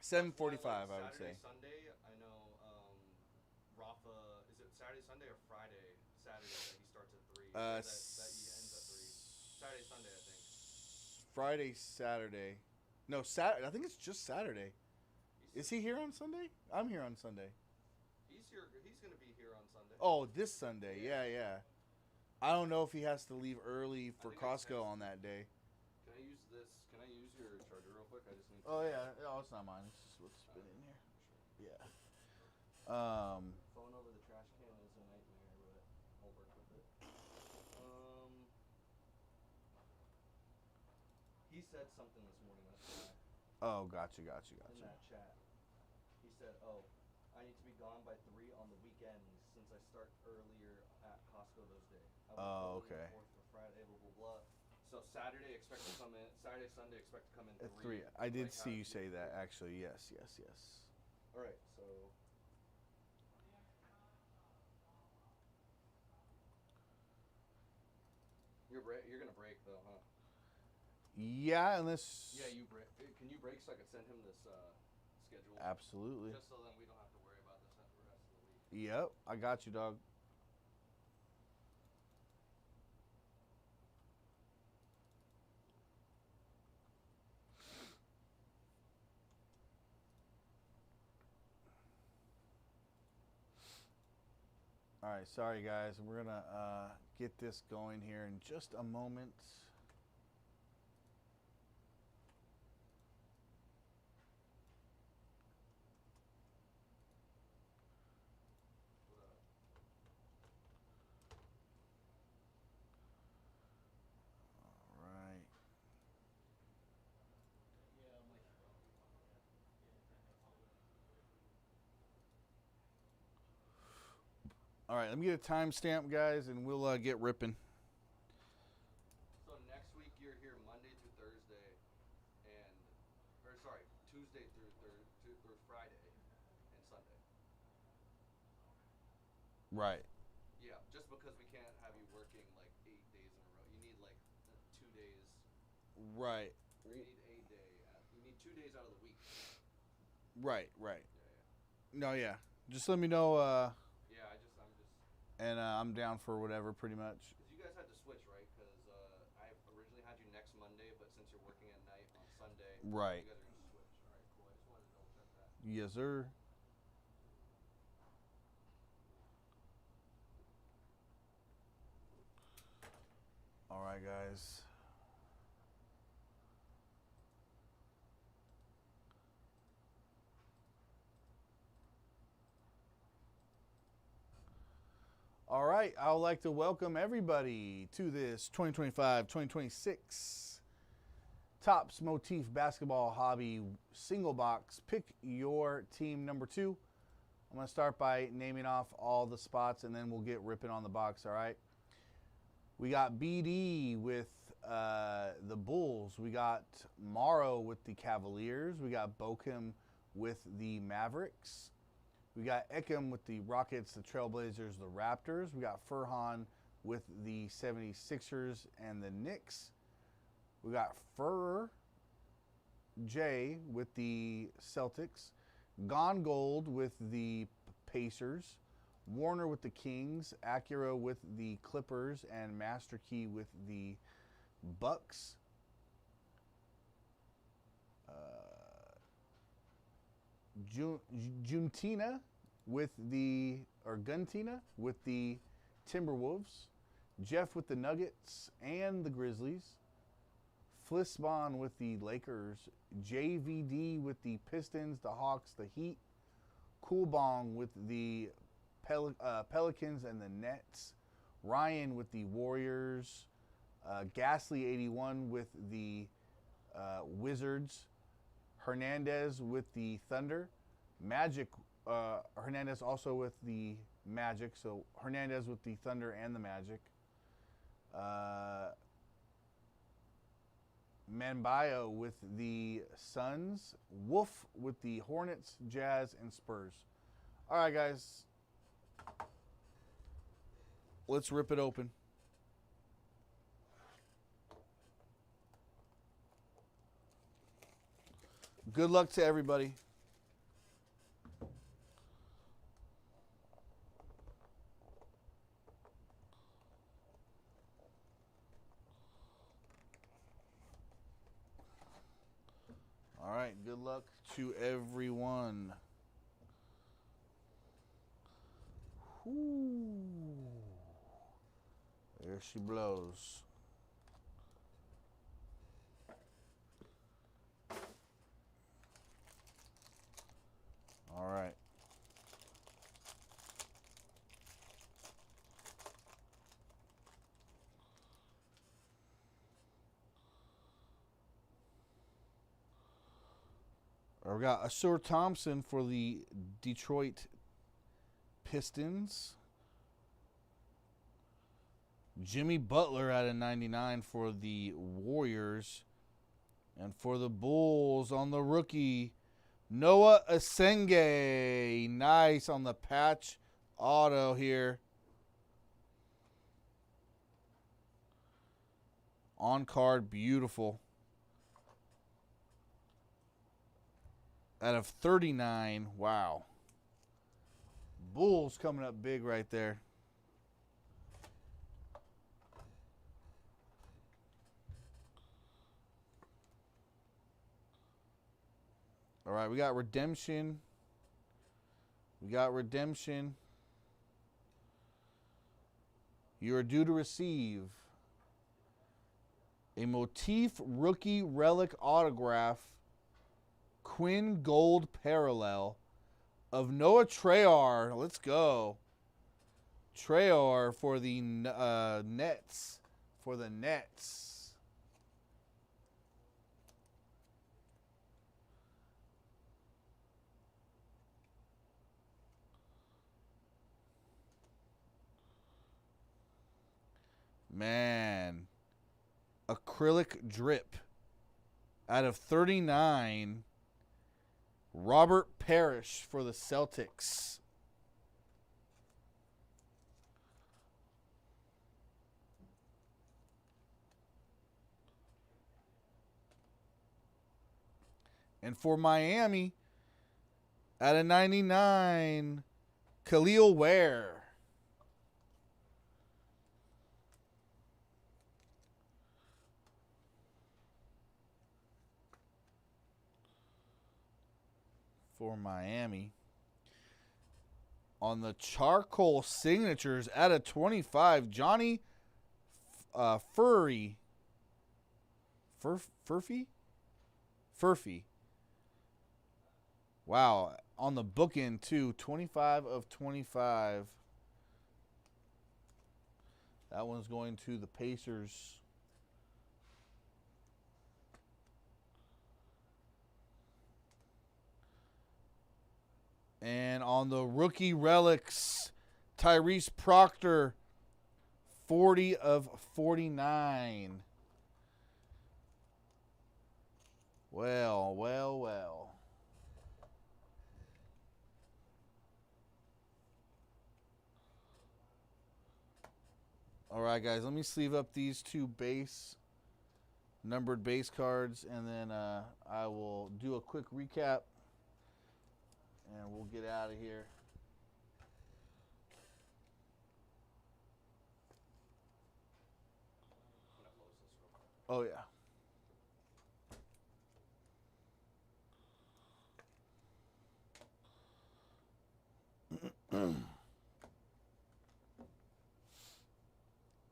[SPEAKER 2] that's why,
[SPEAKER 1] 7:45, I
[SPEAKER 2] like,
[SPEAKER 1] would say.
[SPEAKER 2] Saturday, Sunday, I know Rafa. Is it Saturday, Sunday, or Friday, Saturday that he starts at 3? That he ends at 3. Saturday, Sunday, I think.
[SPEAKER 1] Friday, Saturday. No, Saturday. I think it's just Saturday. Is he here on Sunday? I'm here on Sunday.
[SPEAKER 2] He's here. He's gonna be here on Sunday.
[SPEAKER 1] Oh, this Sunday. Yeah, yeah. I don't know if he has to leave early for
[SPEAKER 2] think it's
[SPEAKER 1] Costco
[SPEAKER 2] next-
[SPEAKER 1] on that day.
[SPEAKER 2] Can I use this? Can I use your charger real quick? I just need.
[SPEAKER 1] Oh yeah. Oh, it's not mine. It's just what's been in here.
[SPEAKER 2] Sure.
[SPEAKER 1] Yeah.
[SPEAKER 2] Phone over the trash can is a nightmare, but I'll work with it. He said something this morning. That's why.
[SPEAKER 1] Oh, gotcha.
[SPEAKER 2] In that chat, he said, "Oh, I need to be gone by 3 on the weekends since I start earlier at Costco those days. I
[SPEAKER 1] Oh,
[SPEAKER 2] will fill in
[SPEAKER 1] okay.
[SPEAKER 2] the 4th for Friday, blah blah blah." So Saturday expect to come in. Saturday, Sunday expect to come in
[SPEAKER 1] At
[SPEAKER 2] 3.
[SPEAKER 1] 3. I did
[SPEAKER 2] like
[SPEAKER 1] see
[SPEAKER 2] how
[SPEAKER 1] you say that
[SPEAKER 2] usual.
[SPEAKER 1] actually. Yes.
[SPEAKER 2] All right, so you're gonna break though, huh?
[SPEAKER 1] Yeah, unless.
[SPEAKER 2] Yeah, you break. Can you break so I can send him this schedule?
[SPEAKER 1] Absolutely.
[SPEAKER 2] Just so then we don't have to worry about this the rest of the week.
[SPEAKER 1] Yep, I got you, dog. All right, sorry guys. We're gonna get this going here in just a moment. All right. All right, let me get a timestamp, guys, and we'll get ripping.
[SPEAKER 2] So next week you're here Monday through Thursday, Tuesday through Friday, and Sunday.
[SPEAKER 1] Right.
[SPEAKER 2] Yeah, just because we can't have you working like 8 days in a row. You need like 2 days.
[SPEAKER 1] Right.
[SPEAKER 2] Or you need a day. You need 2 days out of the week.
[SPEAKER 1] Right.
[SPEAKER 2] Yeah.
[SPEAKER 1] No, yeah. Just let me know,
[SPEAKER 2] Yeah, I'm just.
[SPEAKER 1] and I'm down for whatever, pretty much.
[SPEAKER 2] Because you guys had to switch, right? Because I originally had you next Monday, but since you're working at night on Sunday,
[SPEAKER 1] Right.
[SPEAKER 2] you guys are gonna switch. All right, cool. I just wanted to double check that.
[SPEAKER 1] Yes, sir. All right, guys. All All right, I would like to welcome everybody to this 2025-2026 Topps Motif Basketball Hobby Single Box. Pick your team number 2. I'm going to start by naming off all the spots, and then we'll get ripping on the box, all right? We got BD with the Bulls. We got Morrow with the Cavaliers. We got Bokum with the Mavericks. We got Ekem with the Rockets, the Trailblazers, the Raptors. We got Furhan with the 76ers and the Knicks. We got Fur J with the Celtics. Gone Gold with the Pacers. Warner with the Kings. Acura with the Clippers. And Master Key with the Bucks. Guntina with the Timberwolves. Jeff with the Nuggets and the Grizzlies. Flisbon with the Lakers. JVD with the Pistons, the Hawks, the Heat. Coolbong with the Pelicans and the Nets. Ryan with the Warriors. Ghastly 81 with the Wizards. Hernandez with the Thunder. Magic, Hernandez also with the Magic. So Hernandez with the Thunder and the Magic. Manbayo with the Suns. Wolf with the Hornets, Jazz, and Spurs. All right, guys. Let's rip it open. Good luck to everybody. All right, good luck to everyone. Ooh. There she blows. All right. We got Asur Thompson for the Detroit Pistons. Jimmy Butler at a 99 for the Warriors. And for the Bulls on the rookie, Noah Asenge. Nice on the patch auto here. On card, beautiful. Out of 39, wow. Bulls coming up big right there. All right, we got redemption. You are due to receive a Motif rookie relic autograph, Quinn Gold parallel of Noah Traore. Let's go. Traore for the Nets. Man. Acrylic drip. Out of 39. Robert Parrish for the Celtics. And for Miami, at a 99, Khalil Ware. For Miami. On the charcoal signatures at a 25, Johnny Furphy. Wow. On the bookend, too. 25 of 25. That one's going to the Pacers. And on the rookie relics, Tyrese Proctor, 40 of 49. Well, well, well. All right, guys, let me sleeve up these two numbered base cards, and then I will do a quick recap, and we'll get out of here. Oh, yeah.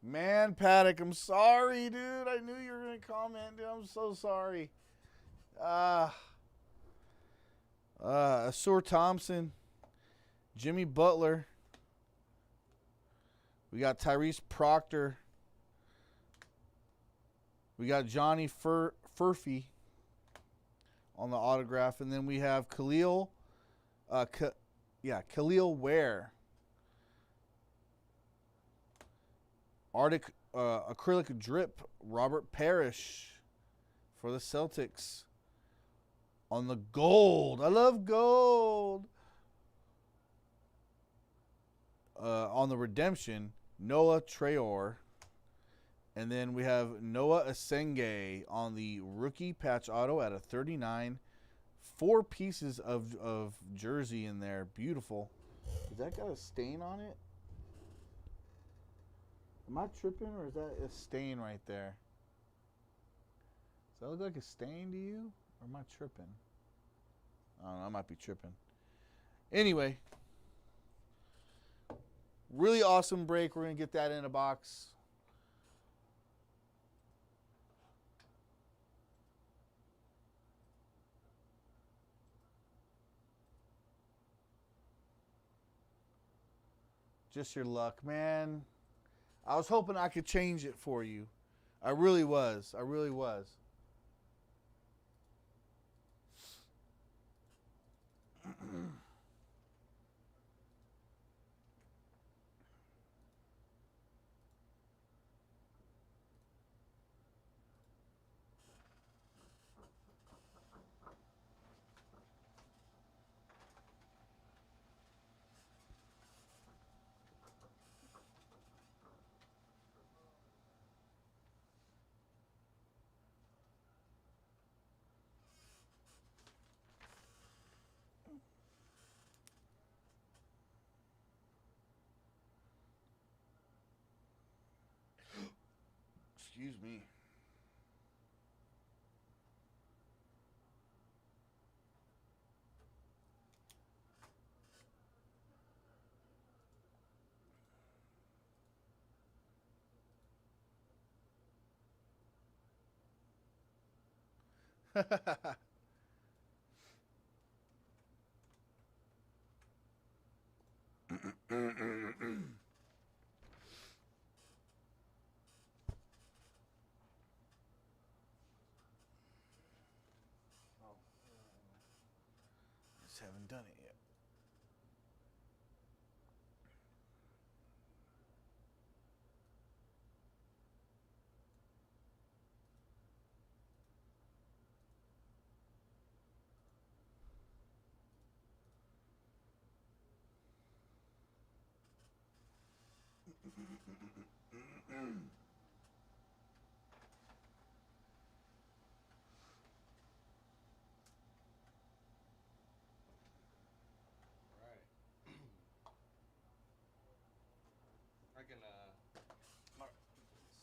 [SPEAKER 1] Man, Paddock, I'm sorry, dude. I knew you were going to comment, dude. I'm so sorry. Asur Thompson, Jimmy Butler. We got Tyrese Proctor. We got Johnny Furphy on the autograph. And then we have Khalil Ware. Arctic acrylic drip, Robert Parrish for the Celtics. On the gold, I love gold. On the redemption, Noah Traore. And then we have Noah Asenge on the rookie patch auto at a 39. 4 pieces of jersey in there. Beautiful. Has that got a stain on it? Am I tripping, or is that a stain right there? Does that look like a stain to you? Or am I tripping? I don't know. I might be tripping. Anyway. Really awesome break. We're going to get that in a box. Just your luck, man. I was hoping I could change it for you. I really was. I really was. Excuse me. Just haven't done it yet.
[SPEAKER 2] Alright. I can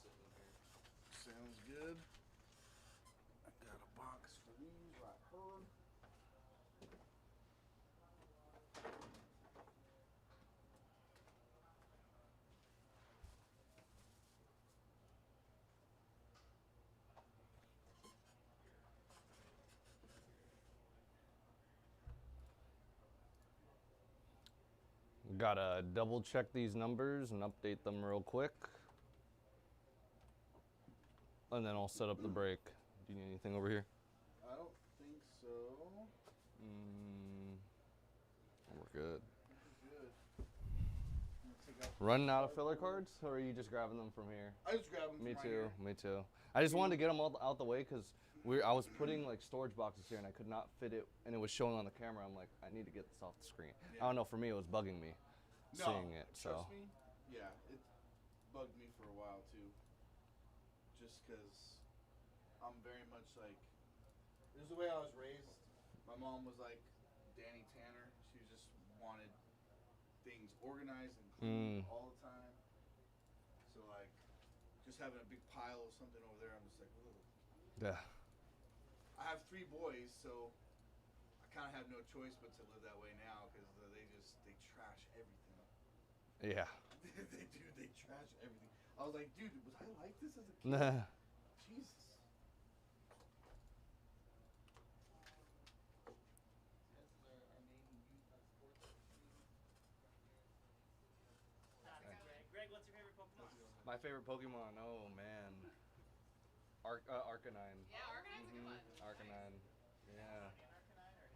[SPEAKER 2] sit in here.
[SPEAKER 1] Sounds good. I got a box for these right here.
[SPEAKER 2] Gotta double check these numbers and update them real quick. and then I'll set up the break. Do you need anything over here?
[SPEAKER 1] I don't think so.
[SPEAKER 2] We're good.
[SPEAKER 1] Good. I'm gonna take out
[SPEAKER 2] Running out of filler cards, or are you just grabbing them from here?
[SPEAKER 1] I just grab them.
[SPEAKER 2] Me
[SPEAKER 1] from right
[SPEAKER 2] too.
[SPEAKER 1] here.
[SPEAKER 2] Me too. I just wanted to get them all out the way because I was putting like storage boxes here and I could not fit it, and it was showing on the camera. I'm like, I need to get this off the screen.
[SPEAKER 1] Yeah.
[SPEAKER 2] I don't know. For me, it was bugging me seeing it.
[SPEAKER 1] Trust
[SPEAKER 2] So.
[SPEAKER 1] me. Yeah, it bugged me for a while too. Just because I'm very much like, this is the way I was raised. My mom was like Danny Tanner. She just wanted things organized and clean all the time. So like, just having a big pile of something over there, I'm just like, ugh.
[SPEAKER 2] Yeah.
[SPEAKER 1] I have 3 boys, so I kind of have no choice but to live that way now because they trash everything.
[SPEAKER 2] Yeah.
[SPEAKER 1] They trash everything. I was like, dude, was I like this as a kid?
[SPEAKER 2] Nah.
[SPEAKER 1] Jesus.
[SPEAKER 3] This is our main youth sports team. Greg, what's your favorite Pokemon?
[SPEAKER 2] My favorite Pokemon. Oh man. Arcanine.
[SPEAKER 4] Yeah, Arcanine's a good one.
[SPEAKER 2] Arcanine. Yeah.
[SPEAKER 3] Arcanine or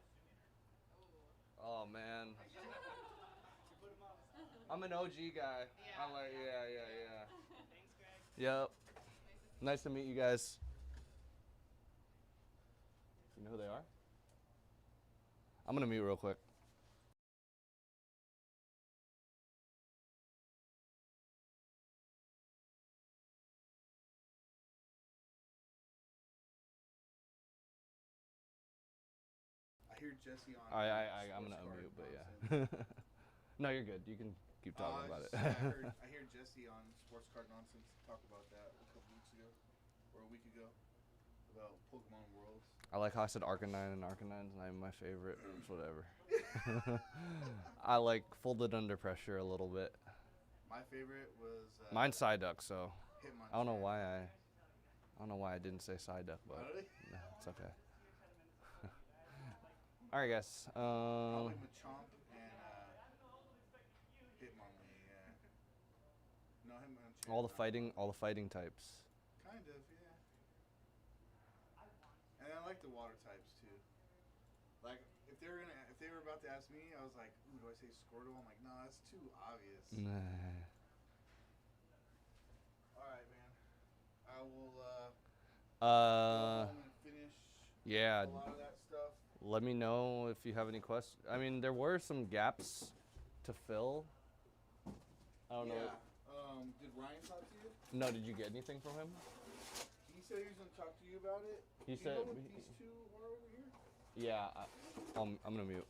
[SPEAKER 3] Hisuian?
[SPEAKER 2] Oh man.
[SPEAKER 3] You put him on the spot.
[SPEAKER 2] I'm an OG guy.
[SPEAKER 4] Yeah.
[SPEAKER 2] I'm like, yeah.
[SPEAKER 3] Thanks, Greg.
[SPEAKER 2] Yep. Nice to meet you guys. You know who they are? I'm gonna mute real quick.
[SPEAKER 1] I hear Jesse on.
[SPEAKER 2] I'm gonna
[SPEAKER 1] Sports Card
[SPEAKER 2] unmute, but
[SPEAKER 1] nonsense.
[SPEAKER 2] yeah. No, you're good. You can keep talking about it.
[SPEAKER 1] I hear Jesse on Sports Card Nonsense talk about that a couple weeks ago, or a week ago, about Pokemon Worlds.
[SPEAKER 2] I like how I said Arcanine, and Arcanine's not my favorite. It's whatever. I like folded under pressure a little bit.
[SPEAKER 1] My favorite was.
[SPEAKER 2] Mine's Psyduck, so
[SPEAKER 1] Hitmonchan.
[SPEAKER 2] I don't know why I didn't say Psyduck, but
[SPEAKER 1] Really?
[SPEAKER 2] no, it's okay. All right, guys.
[SPEAKER 1] Probably Machamp and Hitmonlee. Yeah. No, Hitmonchan.
[SPEAKER 2] all the fighting types.
[SPEAKER 1] Kind of, yeah. And I like the water types too. Like if they were about to ask me, I was like, ooh, do I say Squirtle? I'm like, no, that's too obvious. All right, man. I will go home and finish
[SPEAKER 2] Yeah.
[SPEAKER 1] a lot of that stuff.
[SPEAKER 2] Let me know if you have any questions. I mean, there were some gaps to fill. I don't know.
[SPEAKER 1] Did Ryan talk to you?
[SPEAKER 2] No, did you get anything from him?
[SPEAKER 1] He said he was gonna talk to you about it.
[SPEAKER 2] He
[SPEAKER 1] Do
[SPEAKER 2] said
[SPEAKER 1] you know what these two are over here?
[SPEAKER 2] Yeah, I'm gonna mute.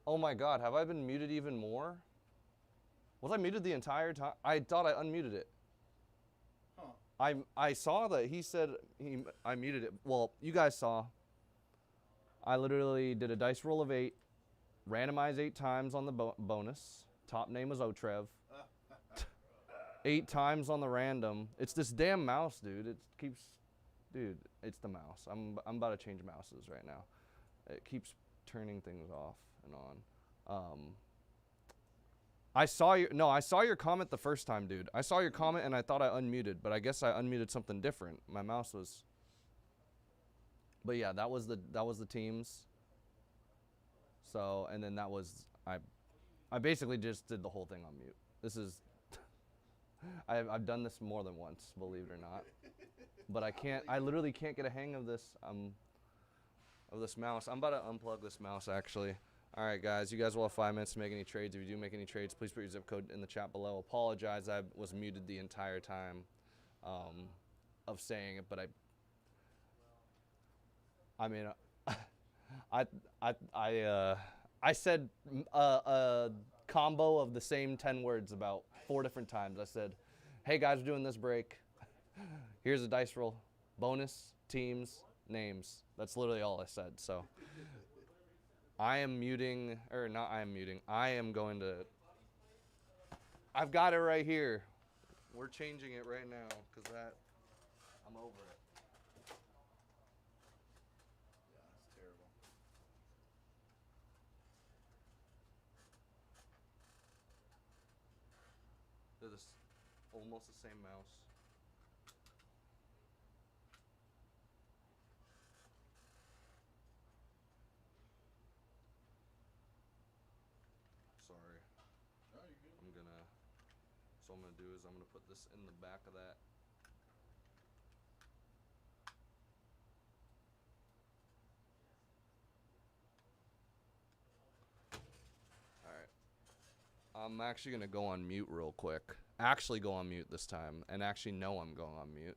[SPEAKER 4] Oh my God, have I been muted even more? Was I muted the entire time? I thought I unmuted it.
[SPEAKER 1] Huh.
[SPEAKER 4] I saw that he said I muted it. Well, you guys saw. I literally did a dice roll of 8, randomized 8 times on the bonus. Top name was Otrev. 8 times on the random. It's this damn mouse, dude. It keeps, dude. It's the mouse. I'm about to change mouses right now. It keeps turning things off and on. I saw your comment the first time, dude. I saw your comment and I thought I unmuted, but I guess I unmuted something different. My mouse was. But yeah, that was the teams. So, and then that was I basically just did the whole thing on mute. This is I've done this more than once, believe it or not. But I literally can't get a hang of this mouse. I'm about to unplug this mouse actually. All right, guys, you guys will have 5 minutes to make any trades. If you do make any trades, please put your zip code in the chat below. Apologize, I was muted the entire time of saying it, but I mean, I said a combo of the same 10 words about 4 different times. I said, "Hey guys, we're doing this break. Here's a dice roll, bonus, teams, names." That's literally all I said. So I am muting, or not. I am muting. I am going to. I've got it right here. We're changing it right now because I'm over it.
[SPEAKER 1] Yeah, it's terrible.
[SPEAKER 4] They're almost the same mouse. Sorry.
[SPEAKER 1] No, you're good.
[SPEAKER 4] So what I'm gonna do is I'm gonna put this in the back of that. All right. I'm actually gonna go on mute real quick. Actually go on mute this time, and actually know I'm going on mute.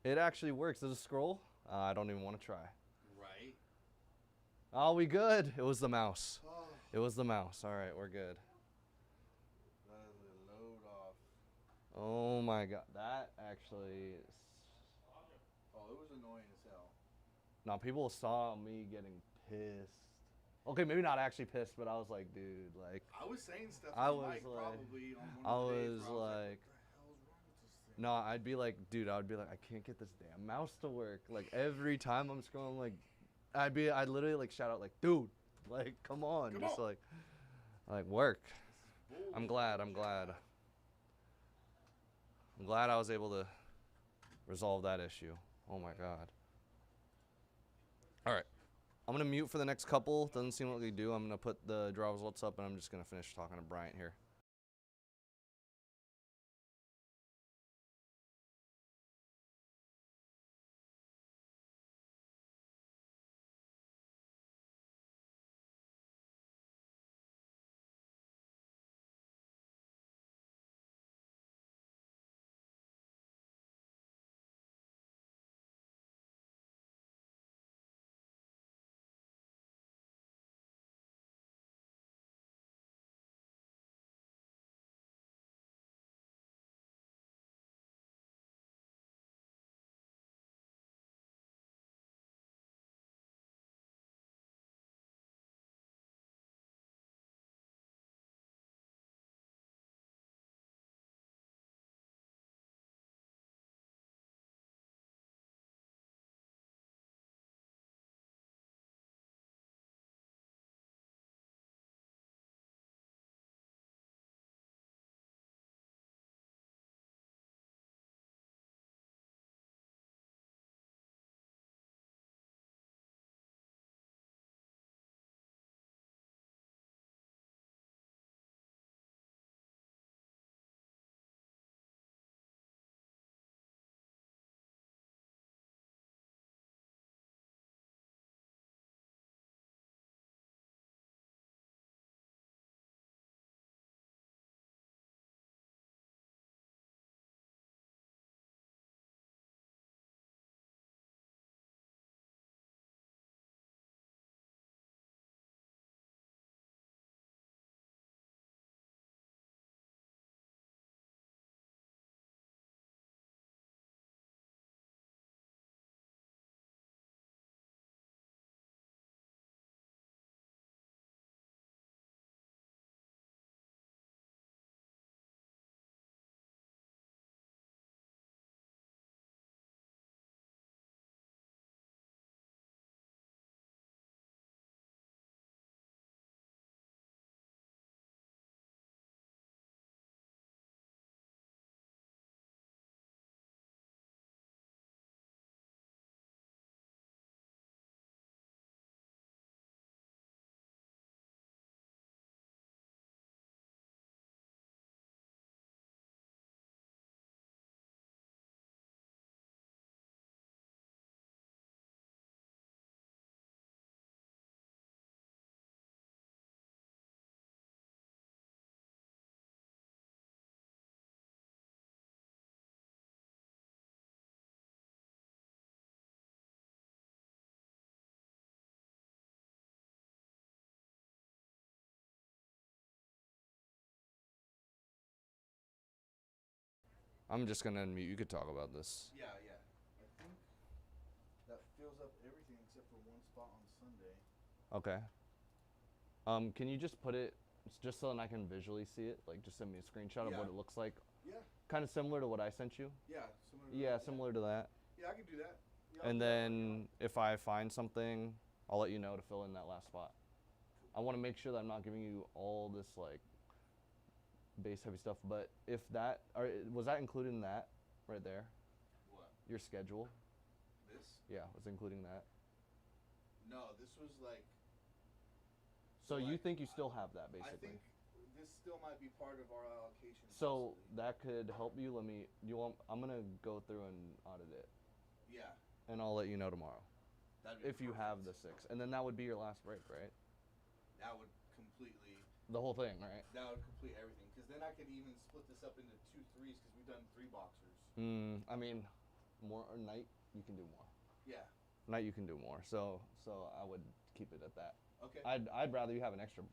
[SPEAKER 4] It actually works. Does it scroll? I don't even want to try.
[SPEAKER 1] Right.
[SPEAKER 4] Oh, we good. It was the mouse.
[SPEAKER 1] Oh,
[SPEAKER 4] It was the mouse. All right, we're good.
[SPEAKER 1] that is a load off.
[SPEAKER 4] Oh my God, that actually.
[SPEAKER 1] Oh, it was annoying as hell.
[SPEAKER 4] Now people saw me getting pissed. Okay, maybe not actually pissed, but I was like, dude, like.
[SPEAKER 1] I was saying stuff
[SPEAKER 4] I
[SPEAKER 1] to
[SPEAKER 4] was
[SPEAKER 1] Mike
[SPEAKER 4] like-
[SPEAKER 1] probably on one
[SPEAKER 4] I
[SPEAKER 1] of the days
[SPEAKER 4] was
[SPEAKER 1] where I was
[SPEAKER 4] like-
[SPEAKER 1] what the hell's wrong with this thing?
[SPEAKER 4] No, I'd be like, dude, I can't get this damn mouse to work. Like every time I'm scrolling, like, I'd literally like shout out like, dude, like, come on,
[SPEAKER 1] Come
[SPEAKER 4] just
[SPEAKER 1] on.
[SPEAKER 4] like work.
[SPEAKER 1] Bull.
[SPEAKER 4] I'm glad I was able to resolve that issue. Oh my God. All right. I'm going to mute for the next couple. Doesn't seem like we do. I'm going to put the draw results up, and I'm just going to finish talking to Bryant here. I'm just gonna unmute. You could talk about this.
[SPEAKER 1] Yeah. I think that fills up everything except for one spot on Sunday.
[SPEAKER 4] Okay. Can you just put it just so that I can visually see it? Like, just send me a screenshot of
[SPEAKER 1] Yeah.
[SPEAKER 4] what it looks like.
[SPEAKER 1] Yeah.
[SPEAKER 4] Kind of similar to what I sent you.
[SPEAKER 1] Yeah. Similar to
[SPEAKER 4] Yeah,
[SPEAKER 1] that.
[SPEAKER 4] similar to that.
[SPEAKER 1] Yeah, I can do that. Yeah, I'll
[SPEAKER 4] And
[SPEAKER 1] do that.
[SPEAKER 4] then if I find something, I'll let you know to fill in that last spot. I want to make sure that I'm not giving you all this like base heavy stuff. But if that, or was that included in that right there?
[SPEAKER 1] What?
[SPEAKER 4] Your schedule?
[SPEAKER 1] This?
[SPEAKER 4] Yeah, was including that.
[SPEAKER 1] No, this was like.
[SPEAKER 4] So you
[SPEAKER 1] like,
[SPEAKER 4] think you still have that
[SPEAKER 1] I
[SPEAKER 4] basically?
[SPEAKER 1] think this still might be part of our allocation.
[SPEAKER 4] So
[SPEAKER 1] possibly.
[SPEAKER 4] that could help you. I'm gonna go through and audit it,
[SPEAKER 1] Yeah.
[SPEAKER 4] and I'll let you know tomorrow
[SPEAKER 1] That'd be
[SPEAKER 4] if you have the 6, and then that would be your last break, right?
[SPEAKER 1] That would completely.
[SPEAKER 4] The whole thing, right?
[SPEAKER 1] That would complete everything. Because then I could even split this up into 2 3s because we've done 3 boxers.
[SPEAKER 4] I mean, more or night you can do more.
[SPEAKER 1] Yeah.
[SPEAKER 4] Night you can do more. So I would keep it at that.
[SPEAKER 1] Okay.
[SPEAKER 4] I'd rather you have an extra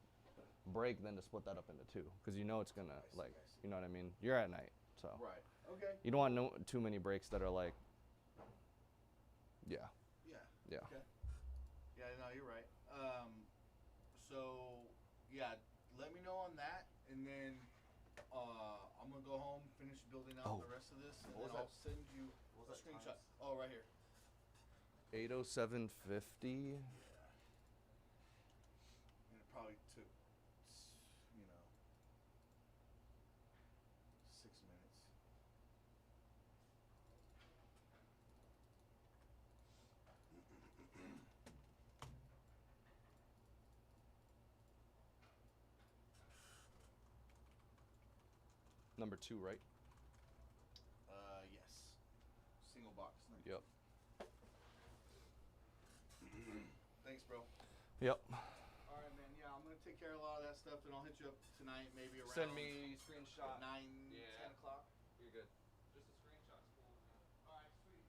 [SPEAKER 4] break than to split that up into 2, because you know it's gonna
[SPEAKER 1] I see.
[SPEAKER 4] you know what I mean. You're at night, so
[SPEAKER 1] Right. Okay.
[SPEAKER 4] you don't want too many breaks that are like. Yeah.
[SPEAKER 1] Yeah.
[SPEAKER 4] Yeah.
[SPEAKER 1] Okay. Yeah, no, you're right. So yeah, let me know on that, and then I'm gonna go home, finish building out the rest of this, and
[SPEAKER 4] What
[SPEAKER 1] then
[SPEAKER 4] was
[SPEAKER 1] I'll send you a screenshot. Oh, right here.
[SPEAKER 4] 8:07:50.
[SPEAKER 1] And it probably took, 6 minutes.
[SPEAKER 4] Number 2, right?
[SPEAKER 1] Yes. Single box.
[SPEAKER 4] Yep.
[SPEAKER 1] Thanks, bro.
[SPEAKER 4] Yep.
[SPEAKER 1] All right, man. Yeah, I'm gonna take care of a lot of that stuff, and I'll hit you up tonight, maybe around.
[SPEAKER 4] Send me screenshot.
[SPEAKER 1] 9,
[SPEAKER 4] Yeah.
[SPEAKER 1] 10 o'clock.
[SPEAKER 4] You're good.
[SPEAKER 2] Just a screenshot's cool.
[SPEAKER 1] All right, sweet.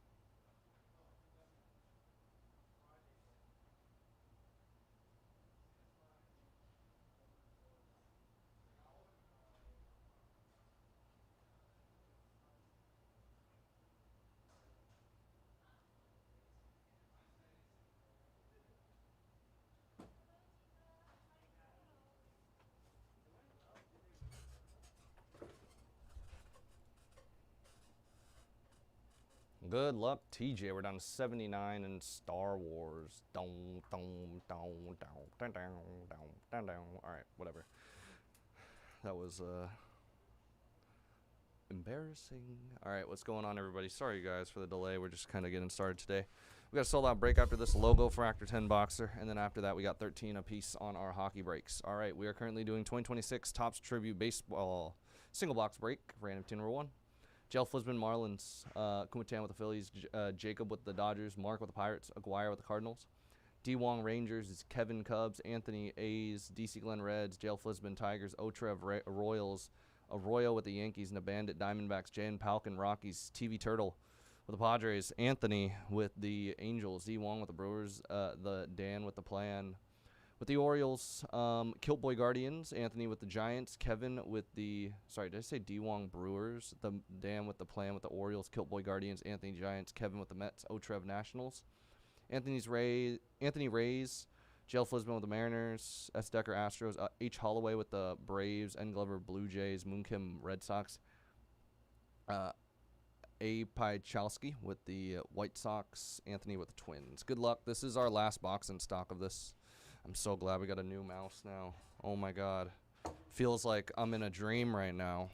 [SPEAKER 4] Good luck, TJ. We're down to 79 in Star Wars. Dong, dong, dong, dong, dong, dong, dong, dong, dong. All right, whatever. That was embarrassing. All right, what's going on, everybody? Sorry, you guys, for the delay. We're just kind of getting started today. We got a sold-out break after this logo fractor 10 boxer, and then after that, we got 13 apiece on our hockey breaks. All right, we are currently doing 2026 Topps Tribute Baseball single box break. Random team number 1. Jel Flisman Marlins, Kumatan with the Phillies, Jacob with the Dodgers, Mark with the Pirates, Aguirre with the Cardinals, D. Wong Rangers, Kevin Cubs, Anthony A's, DC Glen Reds, Jel Flisman Tigers, Otrev Royals, Arroyo with the Yankees, and the Bandit Diamondbacks, Jan Palkin Rockies, TV Turtle with the Padres, Anthony with the Angels, D. Wong with the Brewers, the Dan with the Plan with the Orioles, Kiltboy Guardians, Anthony with the Giants, Kevin with the, sorry, did I say D. Wong Brewers? The Dan with the Plan with the Orioles, Kiltboy Guardians, Anthony Giants, Kevin with the Mets, Otrev Nationals, Anthony Rays, Jel Flisman with the Mariners, S. Decker Astros, H. Holloway with the Braves, N. Glover Blue Jays, Moon Kim Red Sox, A. Piechowski with the White Sox, Anthony with the Twins. Good luck. This is our last box in stock of this. I'm so glad we got a new mouse now. Oh my God. Feels like I'm in a dream right now.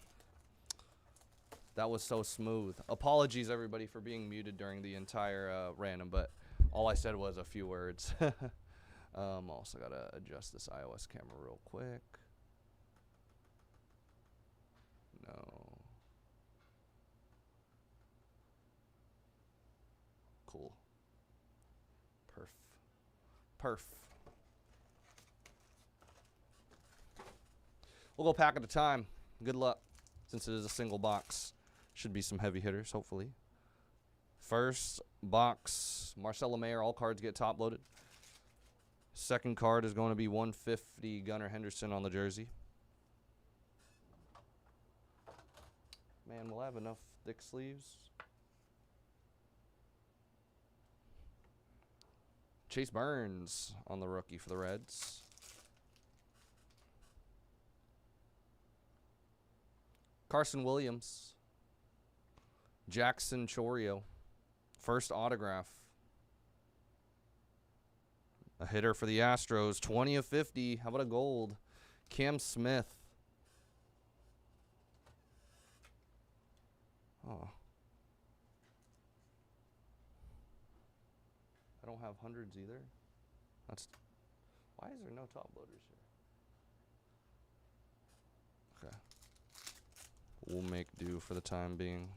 [SPEAKER 4] That was so smooth. Apologies, everybody, for being muted during the entire random, but all I said was a few words. Also got to adjust this iOS camera real quick. No. Cool. Perf. We'll go pack at a time. Good luck. Since it is a single box, should be some heavy hitters, hopefully. First box, Marcelo Mayer. All cards get top loaded. Second card is going to be 150 Gunnar Henderson on the jersey. Man, will I have enough thick sleeves. Chase Burns on the rookie for the Reds. Carson Williams. Jackson Chorio. First autograph. A hitter for the Astros. 20 of 50. How about a gold? Cam Smith. Oh. I don't have hundreds either. That's why is there no top loaders here? Okay. We'll make do for the time being.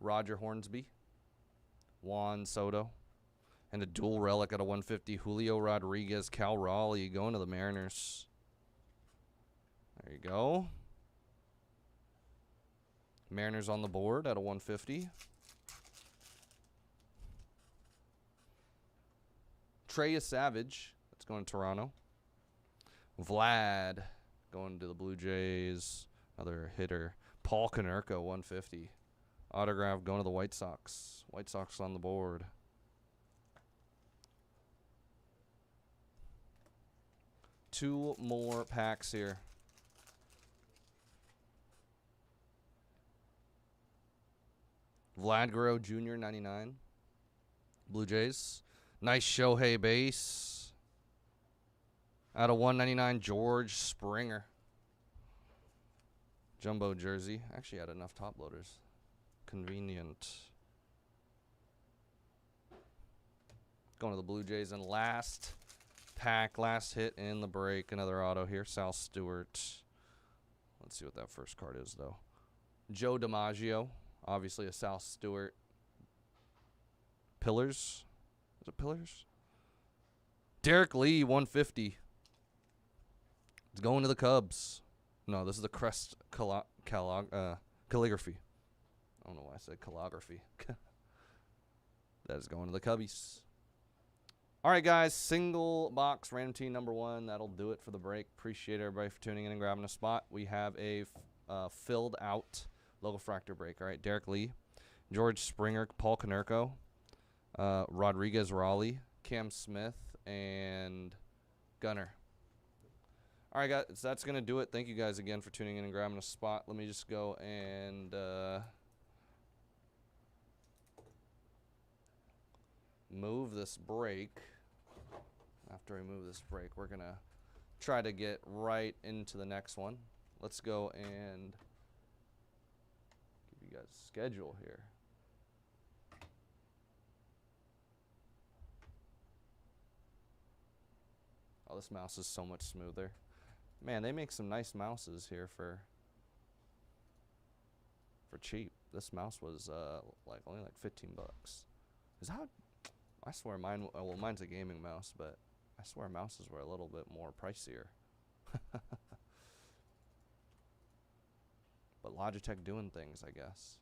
[SPEAKER 4] Roger Hornsby. Juan Soto. And a dual relic at a 150. Julio Rodriguez, Cal Raleigh going to the Mariners. There you go. Mariners on the board at a 150. Trey Savage. That's going to Toronto. Vlad going to the Blue Jays. Another hitter. Paul Konerko, 150. Autograph going to the White Sox. White Sox on the board. Two more packs here. Vlad Guerrero Jr., 99. Blue Jays. Nice Shohei base. Out of 199, George Springer. Jumbo jersey. Actually had enough top loaders. Convenient. Going to the Blue Jays. And last pack, last hit in the break. Another auto here. Sal Stewart. Let's see what that first card is, though. Joe DiMaggio. Obviously a Sal Stewart. Pillars. Is it Pillars? Derek Lee, 150. It's going to the Cubs. No, this is the Crest calligraphy. I don't know why I said calligraphy. That is going to the Cubbies. All right, guys. Single box random team number 1. That'll do it for the break. Appreciate everybody for tuning in and grabbing a spot. We have a filled out logo fractor break. All right, Derek Lee, George Springer, Paul Konerko, Rodriguez Raleigh, Cam Smith, and Gunner. All right, guys, so that's going to do it. Thank you guys again for tuning in and grabbing a spot. Let me just go and move this break. After I move this break, we're going to try to get right into the next one. Let's go and give you guys a schedule here. Oh, this mouse is so much smoother. Man, they make some nice mouses here for cheap. This mouse was only like 15 bucks. Is that? I swear mine. Well, mine's a gaming mouse, but I swear mouses were a little bit more pricier. But Logitech doing things, I guess.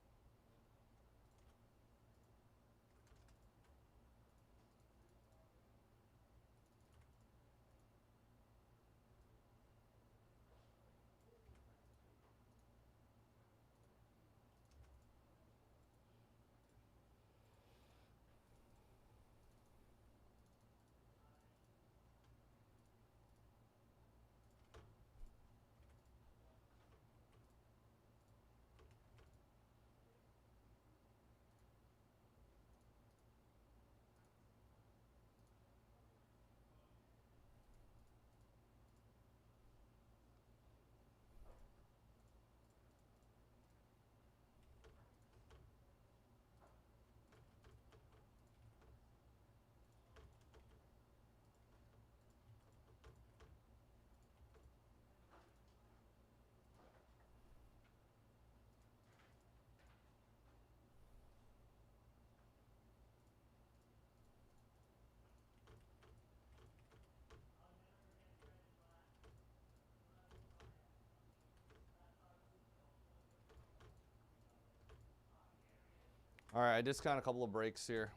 [SPEAKER 4] All right, I just got a couple of breaks here.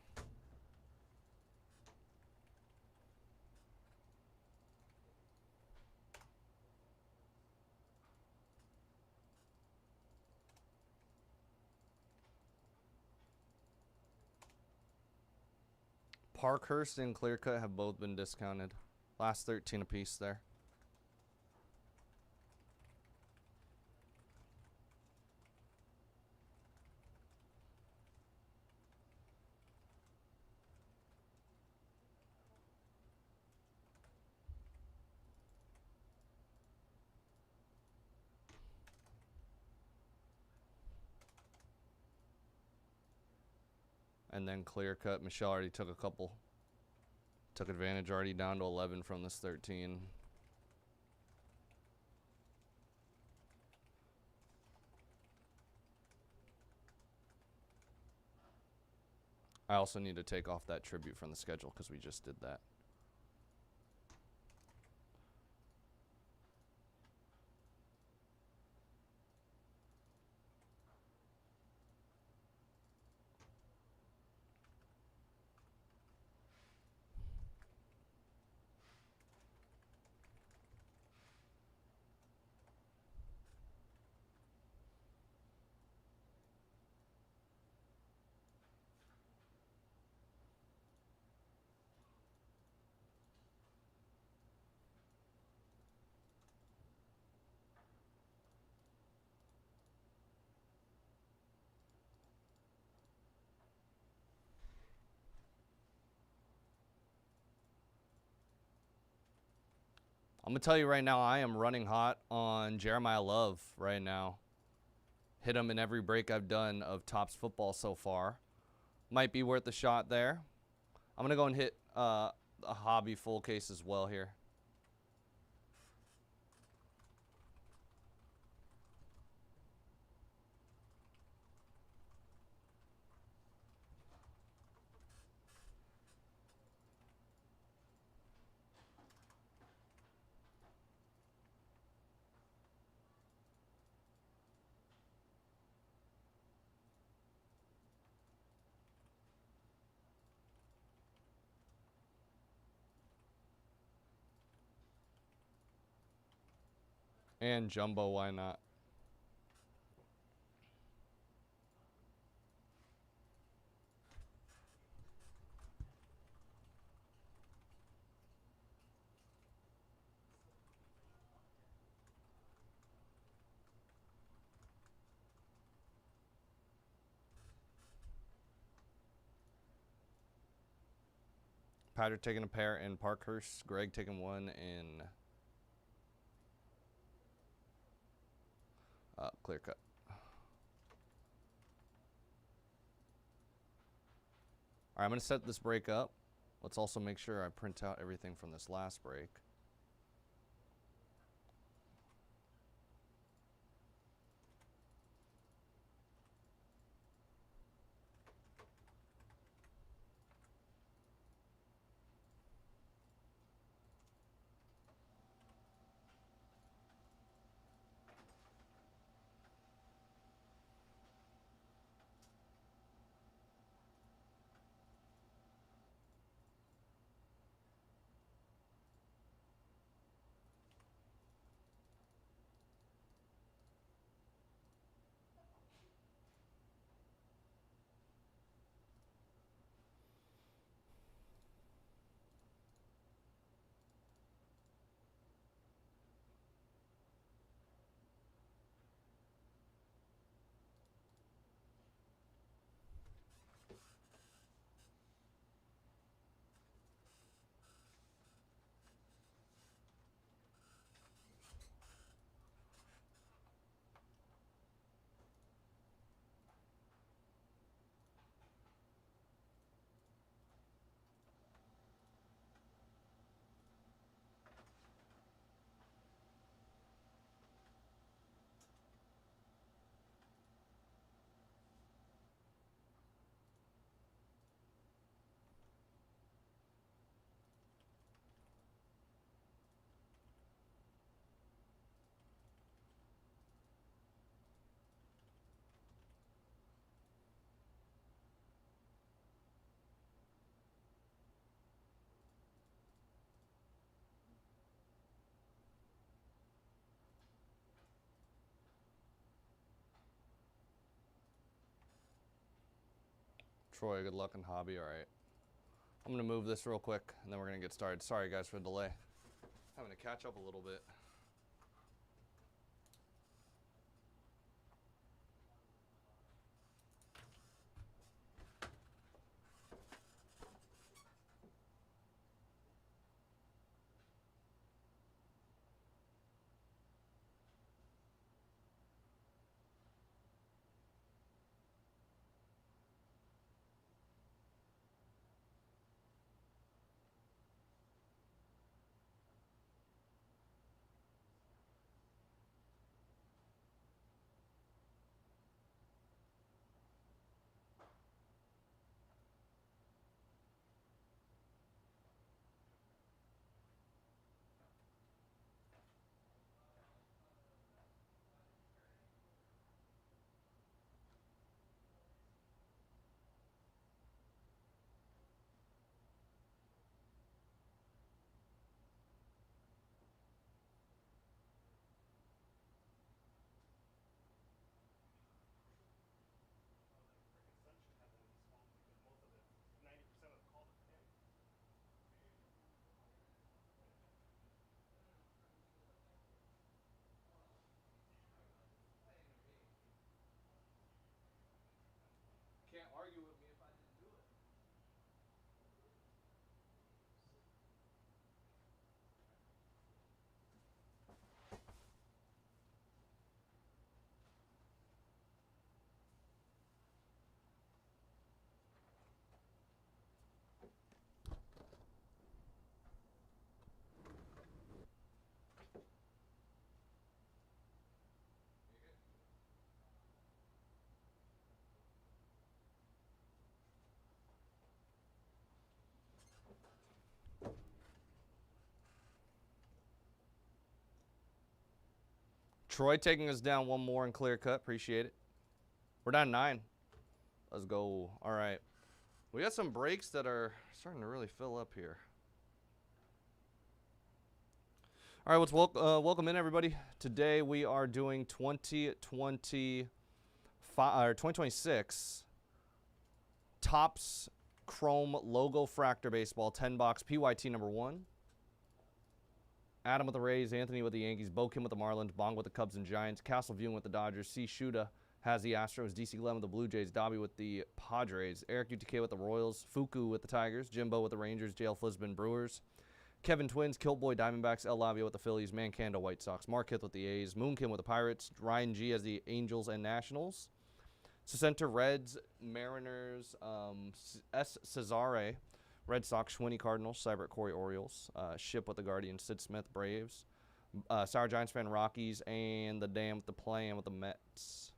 [SPEAKER 4] Parkhurst and Clearcut have both been discounted. Last 13 apiece there. And then Clearcut, Michelle already took a couple. Took advantage already down to 11 from this 13. I also need to take off that tribute from the schedule because we just did that. I'm going to tell you right now, I am running hot on Jeremiah Love right now. Hit him in every break I've done of Topps football so far. Might be worth a shot there. I'm going to go and hit a hobby full case as well here. And jumbo, why not? Patrick taking a pair in Parkhurst. Greg taking one in Clearcut. All right, I'm going to set this break up. Let's also make sure I print out everything from this last break. Troy, good luck in hobby. All right. I'm going to move this real quick, and then we're going to get started. Sorry, guys, for the delay. Having to catch up a little bit. Can't argue with me if I didn't do it. Troy taking us down one more in clear cut. Appreciate it. We're down 9. Let's go. All right. We got some breaks that are starting to really fill up here. All right, let's welcome in, everybody. Today we are doing 2026 Topps Chrome Logo Fractor Baseball 10-box PYT number 1. Adam with the Rays, Anthony with the Yankees, Bo Kim with the Marlins, Bong with the Cubs and Giants, Castle Viewing with the Dodgers, C. Shuda has the Astros, DC Glenn with the Blue Jays, Dobby with the Padres, Eric UTK with the Royals, Fuku with the Tigers, Jimbo with the Rangers, JL Flisbin Brewers, Kevin Twins, Kiltboy Diamondbacks, El Lavia with the Phillies, Mancando White Sox, Mark Hith with the A's, Moonkin with the Pirates, Ryan G has the Angels and Nationals, Center Reds, Mariners, S. Cesare, Red Sox, Schwinney Cardinals, Cybert Corey Orioles, Ship with the Guardians, Sid Smith Braves, Sour Giants fan Rockies, and the Dam with the Plan with the Mets.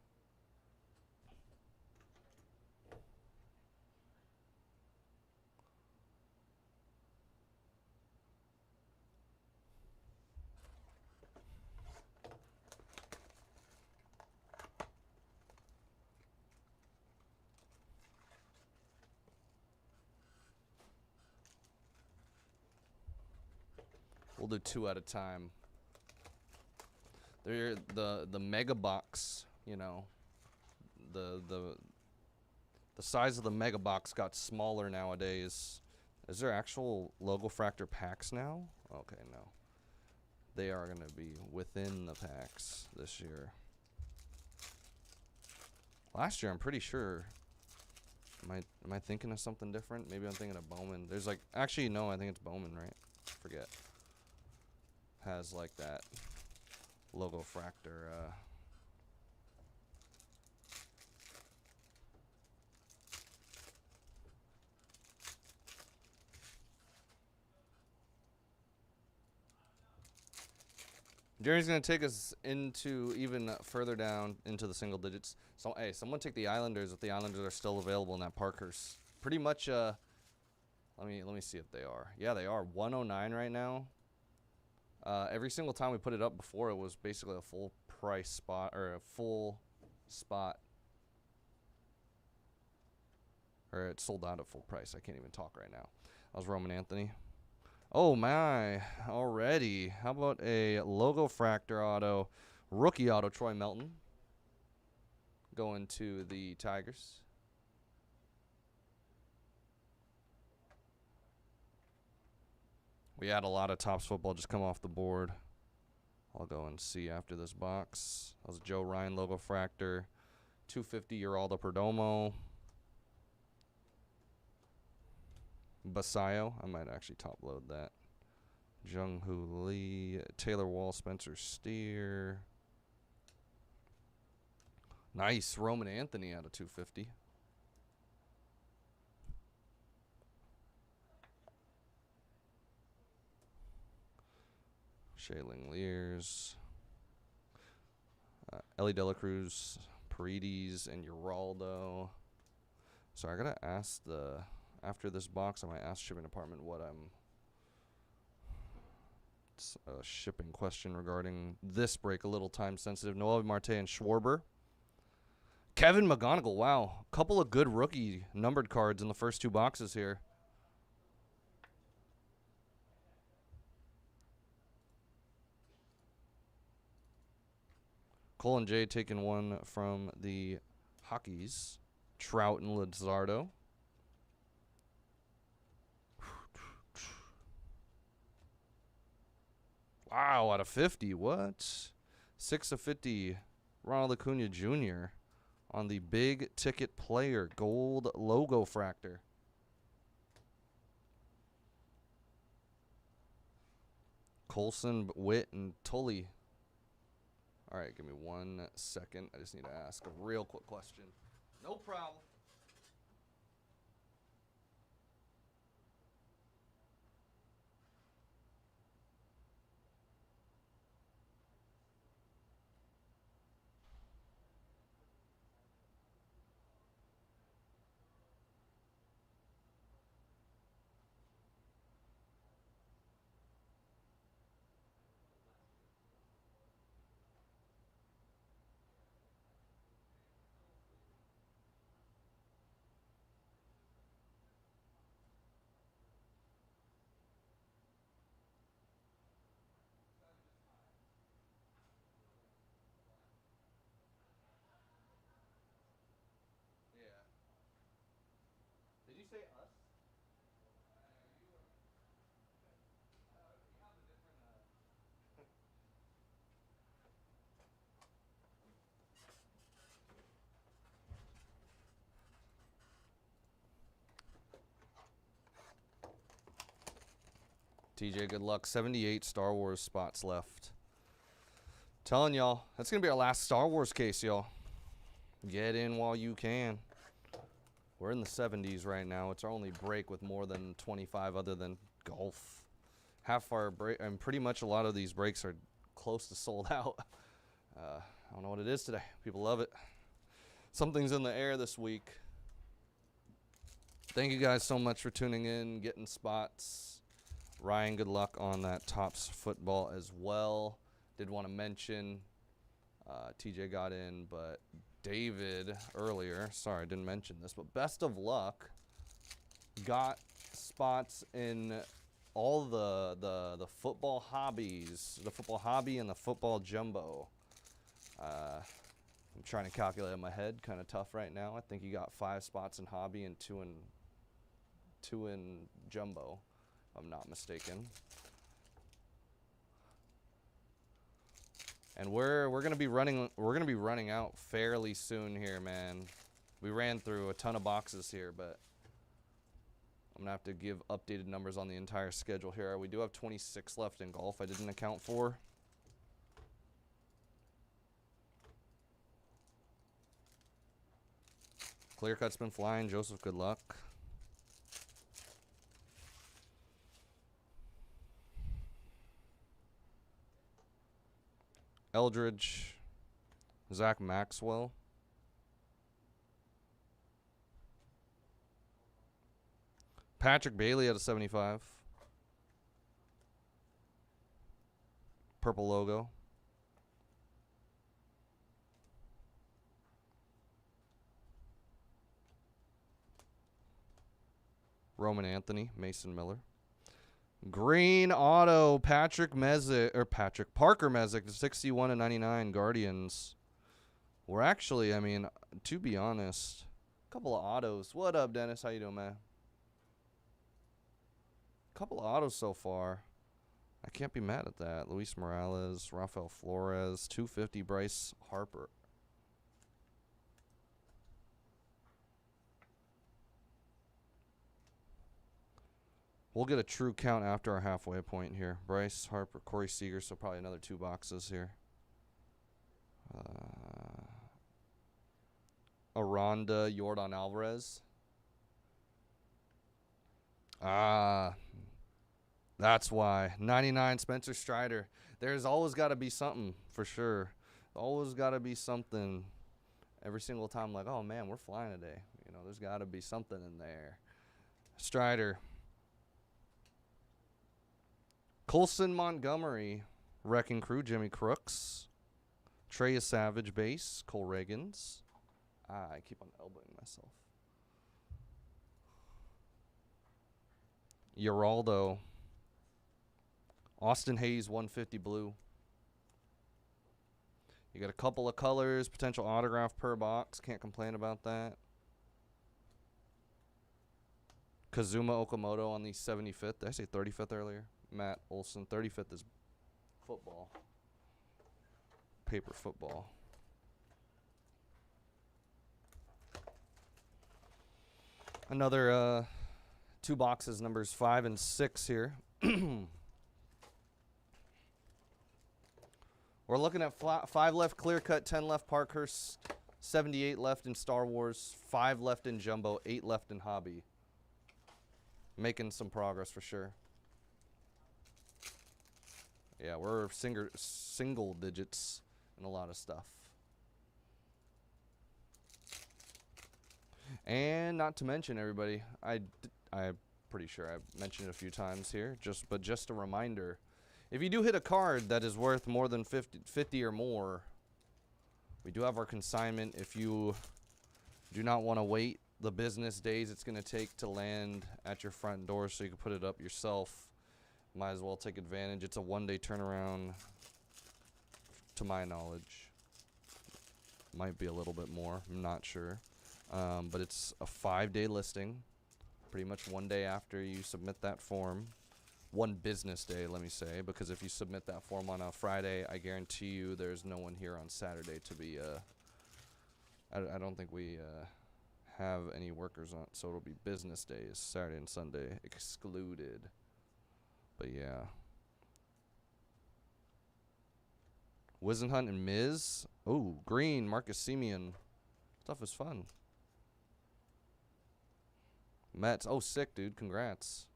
[SPEAKER 4] We'll do 2 at a time. They're the mega box, you know. The size of the mega box got smaller nowadays. Is there actual logo fractor packs now? Okay, no. They are going to be within the packs this year. Last year, I'm pretty sure. Am I thinking of something different? Maybe I'm thinking of Bowman. There's like, actually no, I think it's Bowman, right? Forget. Has like that logo fractor. Jerry's gonna take us into even further down into the single digits. So hey, someone take the Islanders if the Islanders are still available in that Parker's. Pretty much. Let me see if they are. Yeah, they are 109 right now. Every single time we put it up before, it was basically a full price spot or a full spot. Or it sold out at full price. I can't even talk right now. I was Roman Anthony. Oh my, already. How about a logo fractor auto, rookie auto, Troy Melton. Going to the Tigers. We had a lot of Topps football just come off the board. I'll go and see after this box. That was a Joe Ryan logo fractor. 250 Geraldo Perdomo. Basayo. I might actually top load that. Jung Hoo Lee. Taylor Wall. Spencer Steer. Nice. Roman Anthony out of 250. Shaling Lears. Ellie Dela Cruz, Paredes, and Geraldo. So I gotta ask after this box, I might ask shipping department what it's a shipping question regarding this break, a little time sensitive. Noel Marte and Schwarber. Kevin McGonigal, wow. Couple of good rookie numbered cards in the first two boxes here. Cole and Jay taking one from the Hockeys. Trout and Lizardo. Wow, out of 50. What? 6 of 50. Ronald Acuna Jr. on the big ticket player gold logo fractor. Colson, Witt, and Tully. All right, give me 1 second. I just need to ask a real quick question. No problem. Did you say us? TJ, good luck. 78 Star Wars spots left. Telling y'all, that's going to be our last Star Wars case, y'all. Get in while you can. We're in the 70s right now. It's our only break with more than 25 other than golf. Half our break, and pretty much a lot of these breaks are close to sold out. I don't know what it is today. People love it. Something's in the air this week. Thank you guys so much for tuning in, getting spots. Ryan, good luck on that Topps football as well. Did want to mention TJ got in, but David earlier, sorry, I didn't mention this, but best of luck, got spots in all the football hobbies, the football hobby and the football jumbo. I'm trying to calculate in my head, kind of tough right now. I think you got 5 spots in hobby and 2 in jumbo, if I'm not mistaken. And we're gonna be running out fairly soon here, man. We ran through a ton of boxes here, but I'm gonna have to give updated numbers on the entire schedule here. We do have 26 left in golf. I didn't account for. Clear cut's been flying. Joseph, good luck. Eldridge, Zach Maxwell. Patrick Bailey at a 75. Purple logo. Roman Anthony, Mason Miller. Green auto, Parker Mezek, 61 and 99, Guardians. We're actually, I mean, to be honest, a couple of autos. What up, Dennis? How you doing, man? Couple of autos so far. I can't be mad at that. Luis Morales, Rafael Flores, 250 Bryce Harper. We'll get a true count after our halfway point here. Bryce Harper, Corey Seager, so probably another 2 boxes here. Aranda, Yordan Alvarez. That's why. 99 Spencer Strider. There's always got to be something, for sure. Always got to be something. Every single time, like, oh, man, we're flying today. You know, there's got to be something in there. Strider. Colson Montgomery. Wrecking Crew, Jimmy Crooks. Trey Savage base, Cole Reagans. I keep on elbowing myself. Geraldo. Austin Hayes, 150 blue. You got a couple of colors, potential autograph per box. Can't complain about that. Kazuma Okamoto on the 75th. Did I say 35th earlier? Matt Olson. 35th is football. Paper football. Another 2 boxes, numbers 5 and 6 here. We're looking at 5 left clear cut, 10 left Parkhurst, 78 left in Star Wars, 5 left in Jumbo, 8 left in Hobby. Making some progress for sure. Yeah, we're single digits in a lot of stuff. And not to mention, everybody, I'm pretty sure I've mentioned it a few times here, but just a reminder, if you do hit a card that is worth more than 50 or more, we do have our consignment. If you do not want to wait the business days it's going to take to land at your front door so you can put it up yourself, might as well take advantage. It's a 1-day turnaround, to my knowledge. Might be a little bit more, I'm not sure. But it's a 5-day listing, pretty much 1 day after you submit that form. 1 business day, let me say, because if you submit that form on a Friday, I guarantee you there's no one here on Saturday to be, I don't think we have any workers on, so it'll be business days, Saturday and Sunday excluded. But yeah. Wisenhunt and Miz. Oh, green, Marcus Semien. Stuff is fun. Mets. Oh, sick, dude. Congrats.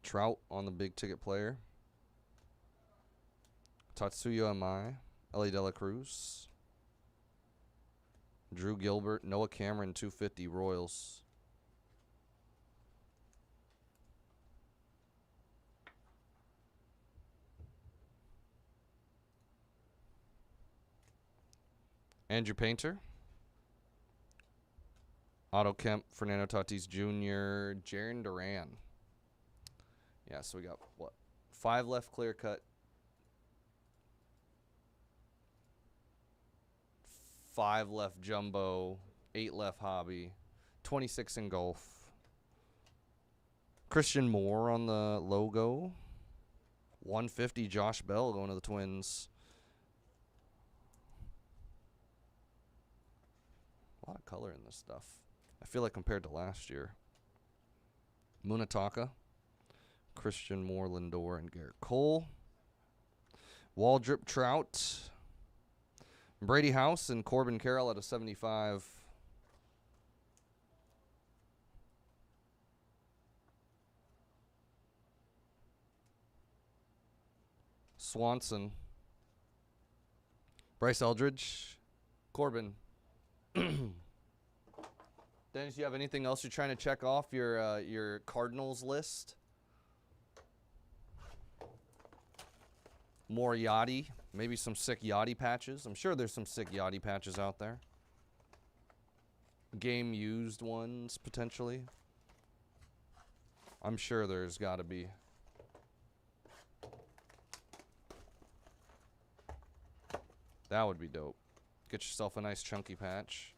[SPEAKER 4] Trout on the big ticket player. Tatsuya Amai. Ellie De La Cruz. Drew Gilbert. Noah Cameron, 250 Royals. Andrew Painter. Otto Kemp, Fernando Tatis Jr., Jarren Duran. Yeah, so we got, what, 5 left clear cut. 5 left jumbo. 8 left hobby. 26 in golf. Christian Moore on the logo. 150 Josh Bell going to the Twins. A lot of color in this stuff. I feel like compared to last year. Munataka, Christian Moore, Lindor, and Garrett Cole. Waldrip Trout. Brady House and Corbin Carroll at a 75. Swanson. Bryce Eldridge. Corbin. Dennis, you have anything else you're trying to check off your Cardinals list? More Yachty. Maybe some sick Yachty patches. I'm sure there's some sick Yachty patches out there. Game used ones, potentially. I'm sure there's got to be. That would be dope. Get yourself a nice chunky patch.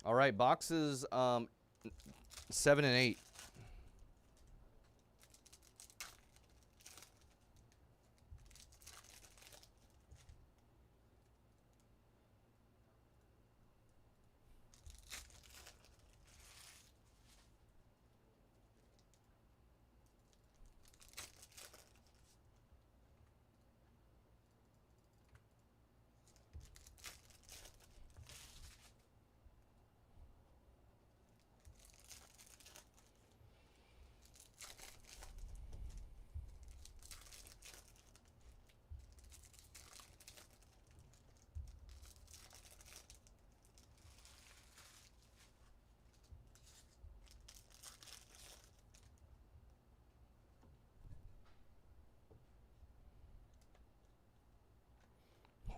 [SPEAKER 4] All right, boxes 7 and 8.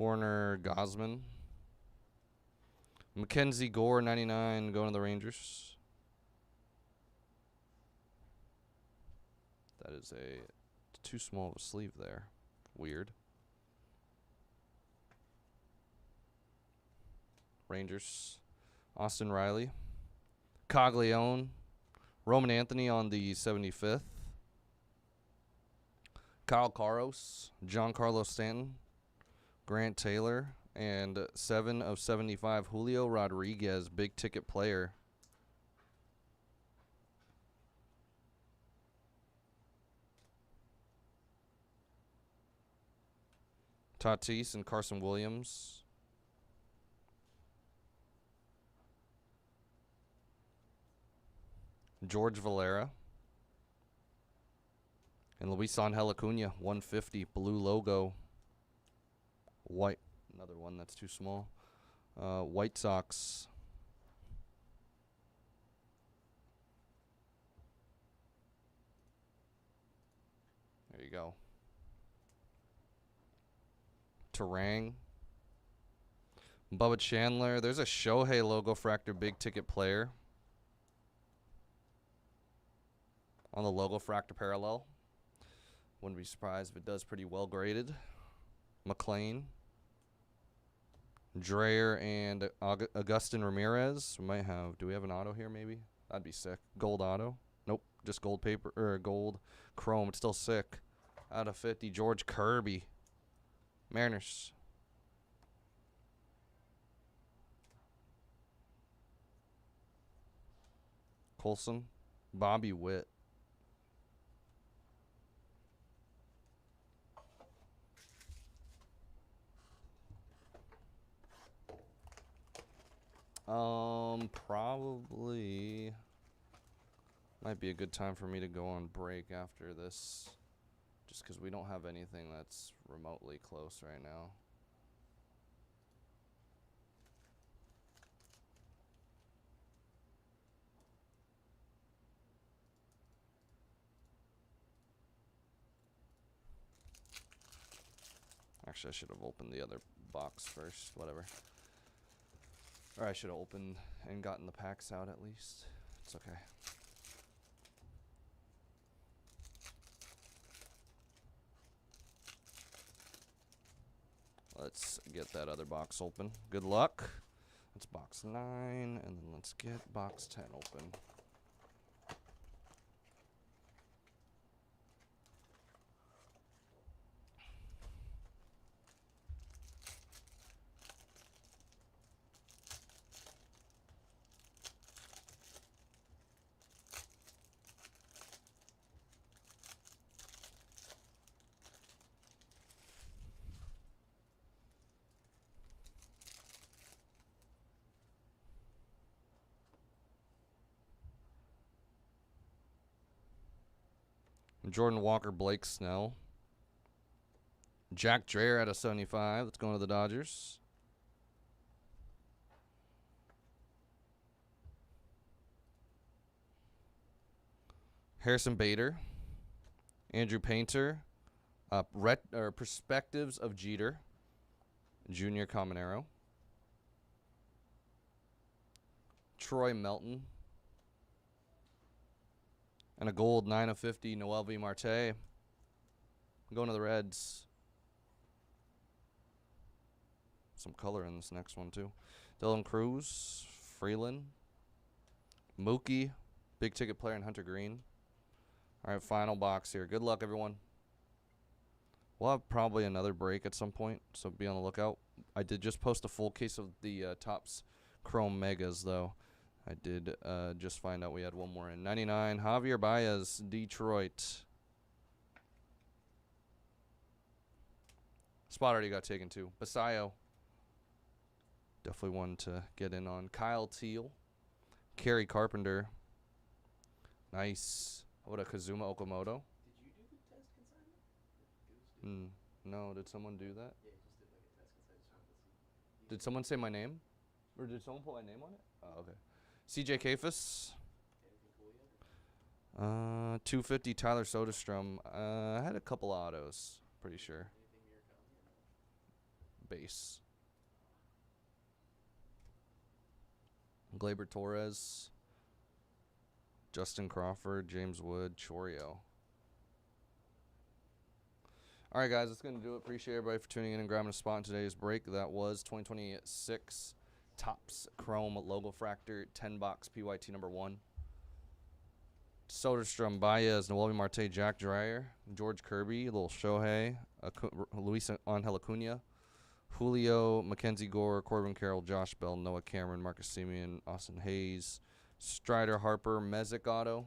[SPEAKER 4] Horner, Gosman. Mackenzie Gore, 99, going to the Rangers. That is too small of a sleeve there. Weird. Rangers. Austin Riley. Coglione. Roman Anthony on the 75th. Kyle Carros. Giancarlo Stanton. Grant Taylor. And 7 of 75, Julio Rodriguez, big ticket player. Tatis and Carson Williams. George Valera. And Luis Angel Acuna, 150, blue logo. White. Another one that's too small. White Sox. There you go. Terang. Bubba Chandler. There's a Shohei logo fractor big ticket player on the logo fractor parallel. Wouldn't be surprised if it does pretty well graded. McLean. Dreyer and Augustin Ramirez. We might have. Do we have an auto here? Maybe that'd be sick. Gold auto. Nope, just gold paper or gold chrome. It's still sick. Out of 50, George Kirby. Mariners. Colson. Bobby Witt. Probably might be a good time for me to go on break after this, just because we don't have anything that's remotely close right now. Actually, I should have opened the other box first. Whatever. Or I should have opened and gotten the packs out at least. It's okay. Let's get that other box open. Good luck. That's box 9, and then let's get box 10 open. Jordan Walker, Blake Snell. Jack Dreyer at a 75. Let's go to the Dodgers. Harrison Bader. Andrew Painter. Perspectives of Jeter. Junior Caminero. Troy Melton. And a gold 9 of 50, Noel V. Marte. I'm going to the Reds. Some color in this next one, too. Dylan Cruz Freeland. Mookie, big ticket player, and Hunter Green. All right, final box here. Good luck, everyone. We'll have probably another break at some point, so be on the lookout. I did just post a full case of the Topps Chrome Megas, though. I did just find out we had one more in. 99, Javier Baez, Detroit. Spot already got taken, too. Basayo. Definitely one to get in on. Kyle Teal. Kerry Carpenter. Nice. What a Kazuma Okamoto.
[SPEAKER 5] Did you do the test consignment?
[SPEAKER 4] No, did someone do that?
[SPEAKER 5] Yeah, he just did like a test consignment. Just wanted to see.
[SPEAKER 4] Did someone say my name? Or did someone put my name on it? Oh, okay. CJ Kafis.
[SPEAKER 5] Anything cool yet?
[SPEAKER 4] 250 Tyler Soderstrom. I had a couple autos, pretty sure.
[SPEAKER 5] Anything Murakami or no?
[SPEAKER 4] Base. Gleyber Torres. Justin Crawford, James Wood, Chorio. All right, guys, that's going to do it. Appreciate everybody for tuning in and grabbing a spot in today's break. That was 2026 Topps Chrome Logo Fractor 10-box PYT number 1. Soderstrom, Baez, Noelvi Marte, Jack Dreyer, George Kirby, little Shohei, Luis Angel Acuna, Julio, Mackenzie Gore, Corbin Carroll, Josh Bell, Noah Cameron, Marcus Semien, Austin Hayes, Strider Harper, Mezek Auto,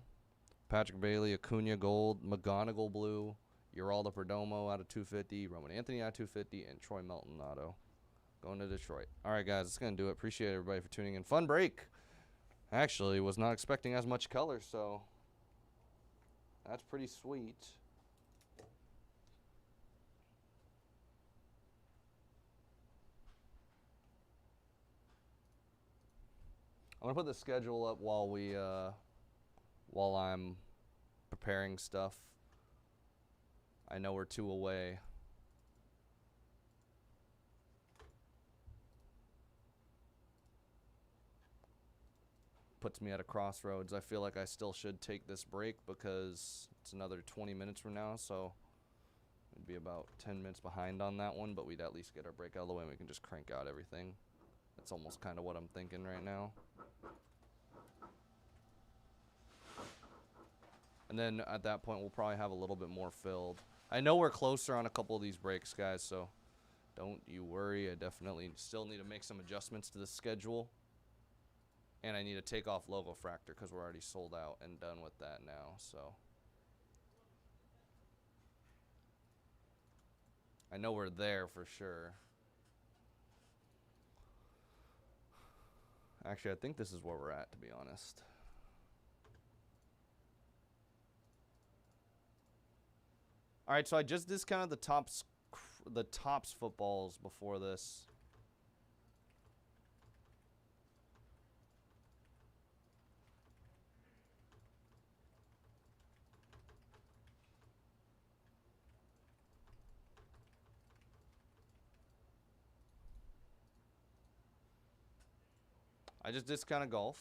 [SPEAKER 4] Patrick Bailey, Acuna Gold, McGonigal Blue, Geraldo Perdomo out of 250, Roman Anthony out of 250, and Troy Melton Auto going to Detroit. All right, guys, that's going to do it. Appreciate everybody for tuning in. Fun break. Actually, was not expecting as much color, so that's pretty sweet. I'm gonna put the schedule up while I'm preparing stuff. I know we're 2 away. Puts me at a crossroads. I feel like I still should take this break because it's another 20 minutes from now, so it'd be about 10 minutes behind on that one, but we'd at least get our break out of the way and we can just crank out everything. That's almost kind of what I'm thinking right now. And then at that point, we'll probably have a little bit more filled. I know we're closer on a couple of these breaks, guys, so don't you worry. I definitely still need to make some adjustments to the schedule. And I need to take off Logo Fractor because we're already sold out and done with that now, so. I know we're there for sure. Actually, I think this is where we're at, to be honest. All right, so I just discounted the Topps footballs before this. I just discounted golf.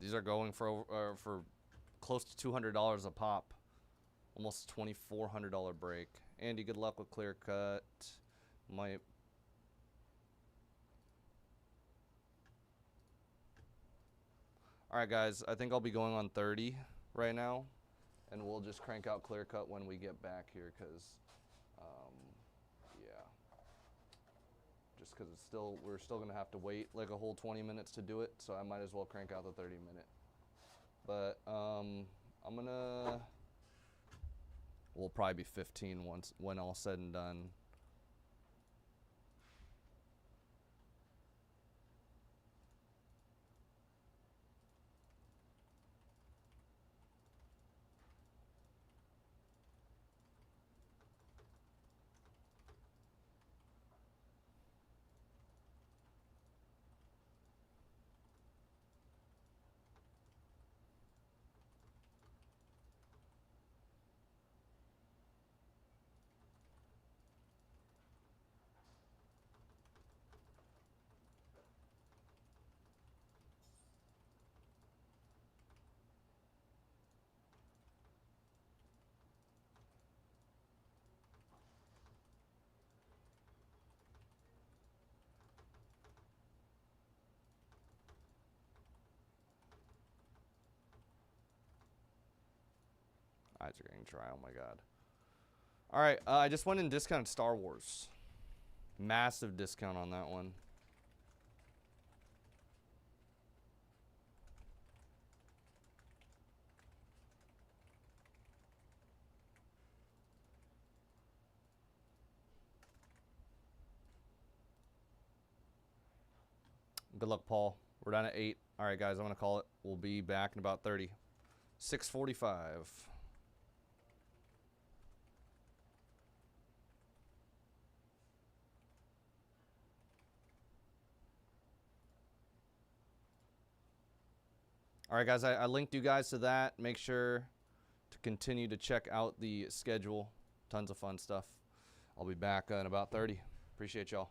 [SPEAKER 4] These are going for close to $200 a pop. Almost $2,400 break. Andy, good luck with clear cut. Might. All right, guys. I think I'll be going on 30 right now, and we'll just crank out clear cut when we get back here, because, yeah, just because we're still gonna have to wait like a whole 20 minutes to do it, so I might as well crank out the 30-minute. But we'll probably be 15 when all said and done. eyes are getting dry. Oh my god. All right, I just went and discounted Star Wars. Massive discount on that one. Good luck, Paul. We're down at 8. All right, guys, I'm going to call it. We'll be back in about 30. 6:45. All right, guys, I linked you guys to that. Make sure to continue to check out the schedule. Tons of fun stuff. I'll be back in about 30. Appreciate y'all.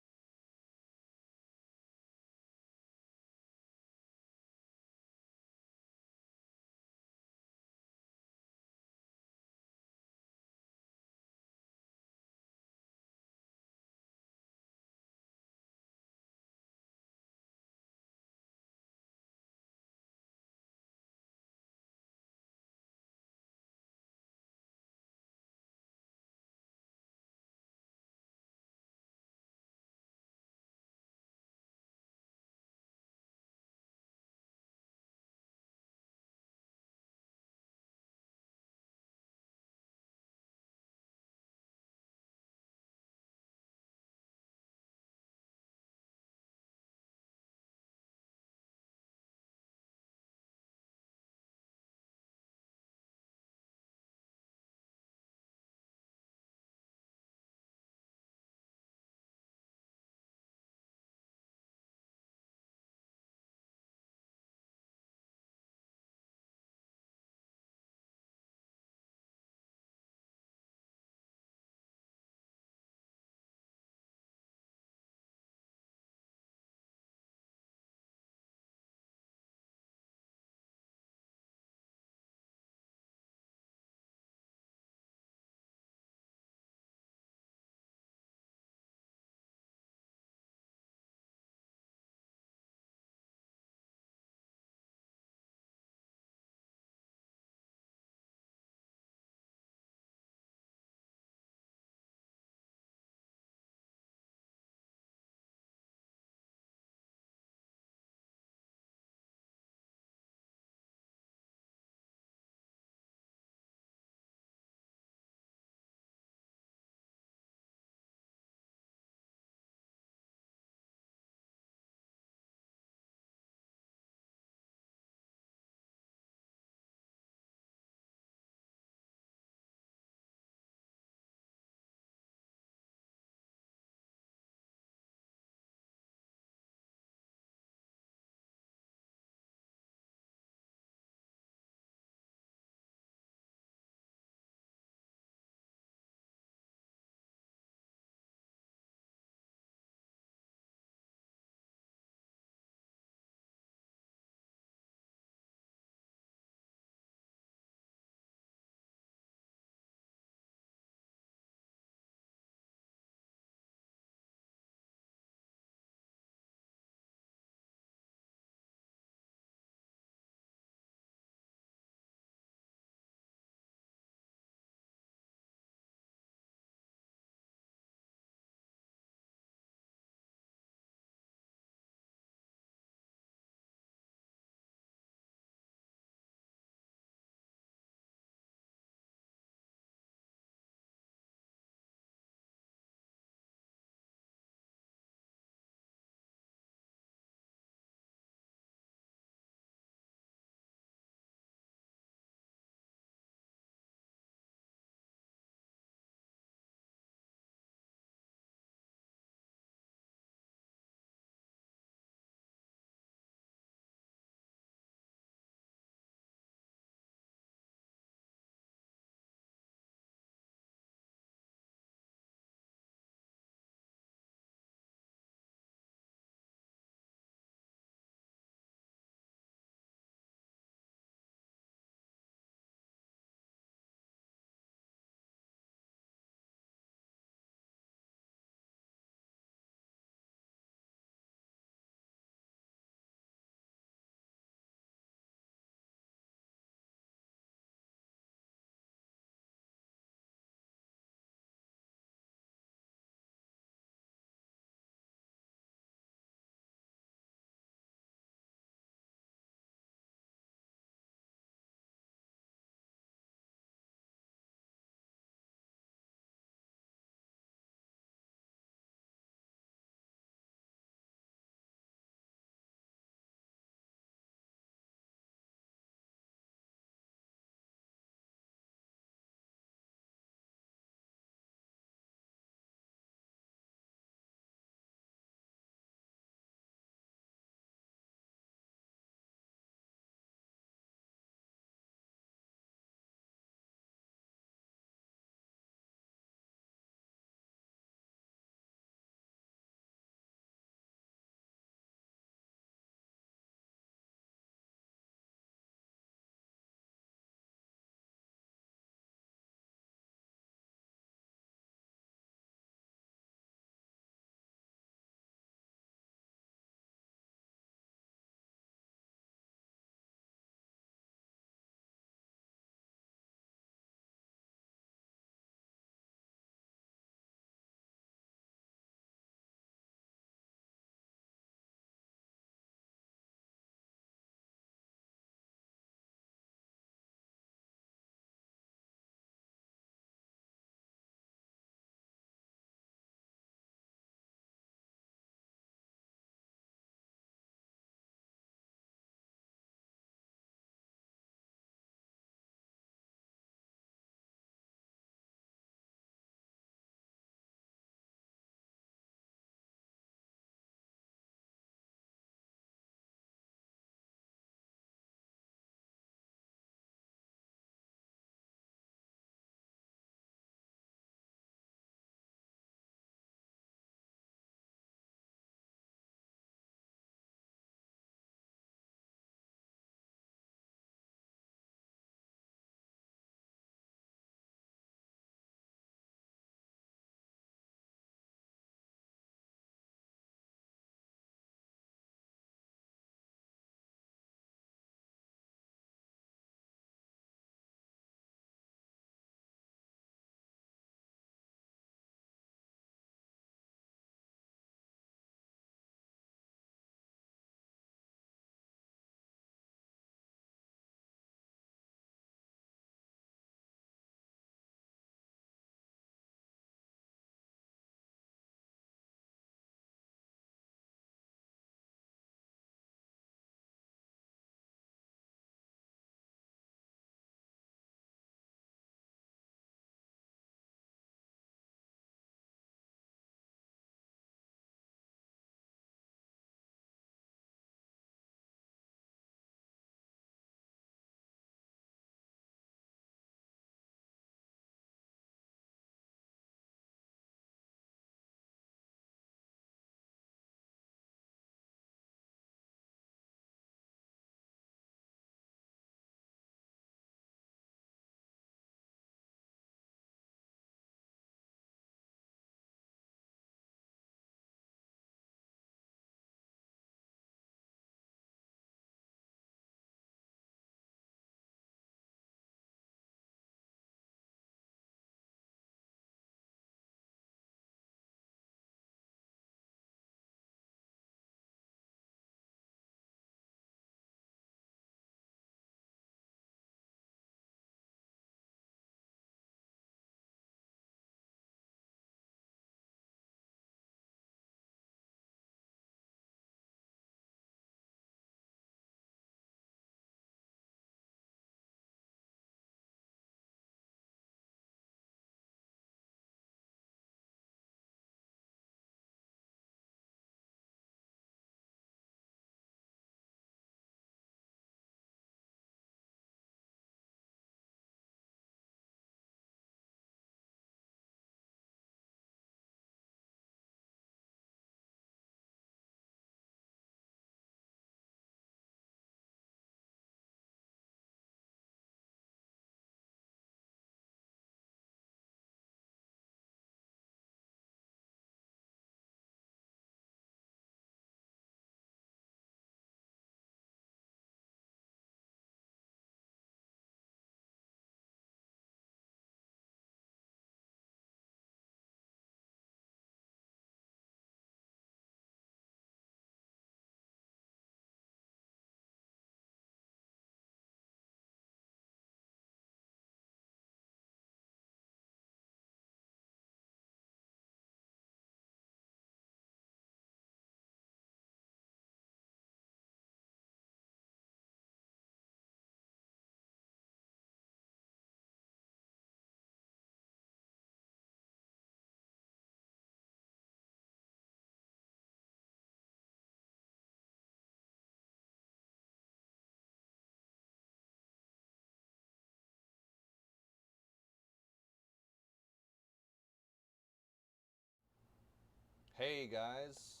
[SPEAKER 4] Hey guys,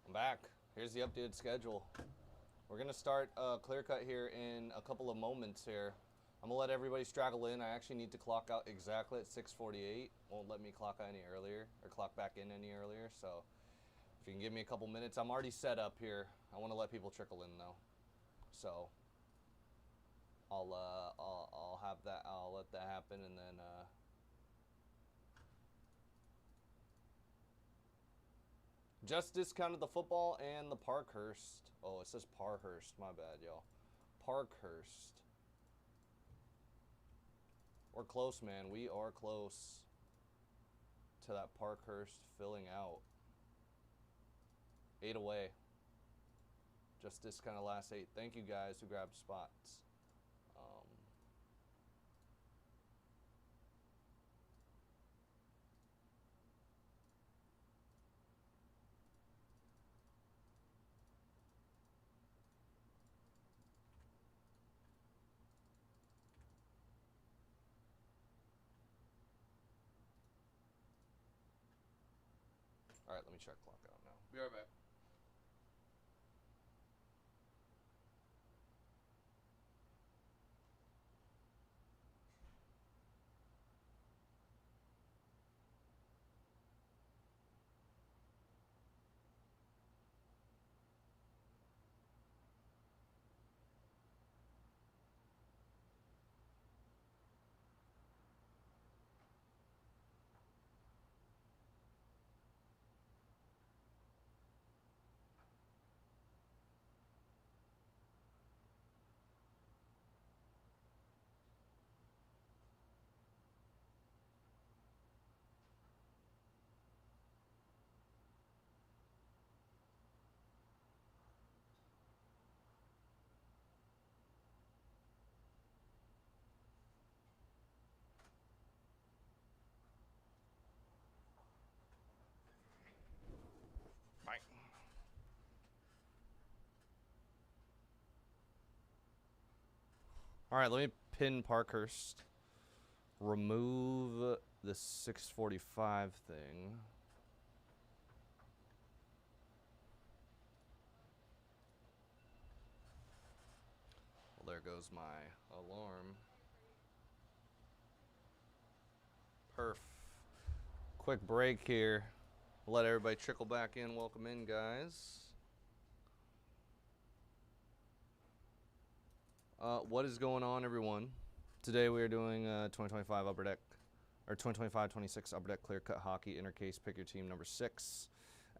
[SPEAKER 4] I'm back. Here's the updated schedule. We're gonna start clear cut here in a couple of moments here. I'm gonna let everybody straggle in. I actually need to clock out exactly at 6:48. Won't let me clock out any earlier or clock back in any earlier. So if you can give me a couple minutes, I'm already set up here. I want to let people trickle in though. So I'll have that. I'll let that happen and then. Just discounted the football and the Parkhurst. Oh, it says Parkhurst. My bad, y'all. Parkhurst. We're close, man. We are close to that Parkhurst filling out. 8 away. Just discounted last 8. Thank you guys who grabbed spots. All right, let me check clock out now.
[SPEAKER 2] Be right back.
[SPEAKER 4] Bye. All right, let me pin Parkhurst. Remove the 645 thing. Well, there goes my alarm. Perf. Quick break here. Let everybody trickle back in. Welcome in, guys. What is going on, everyone? Today we are doing 2025 Upper Deck, or 2025-26 Upper Deck Clear Cut Hockey Intercase. Pick your team number 6.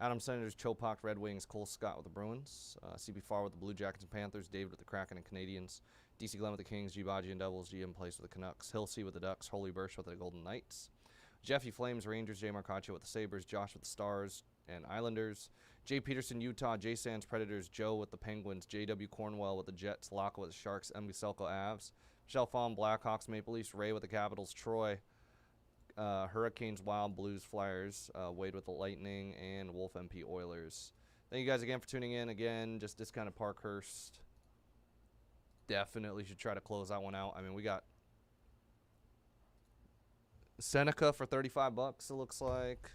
[SPEAKER 4] Adam Senators, Chopak, Red Wings, Cole Scott with the Bruins, CB Farr with the Blue Jackets and Panthers, David with the Kraken and Canadians, DC Glenn with the Kings, G Baji and Devils, GM Place with the Canucks, Hill C with the Ducks, Holy Burst with the Golden Knights, Jeffy Flames, Rangers, J Marcaccio with the Sabres, Josh with the Stars and Islanders, Jay Peterson, Utah, Jay Sands, Predators, Joe with the Penguins, JW Cornwell with the Jets, Locke with the Sharks, M. Selko, Avs, Michelle Fawn, Blackhawks, Maple Leafs, Ray with the Capitals, Troy, Hurricanes, Wild, Blues, Flyers, Wade with the Lightning, and Wolf MP Oilers. Thank you guys again for tuning in. Again, just discounted Parkhurst. Definitely should try to close that one out. I mean, we got Seneca for $35, it looks like.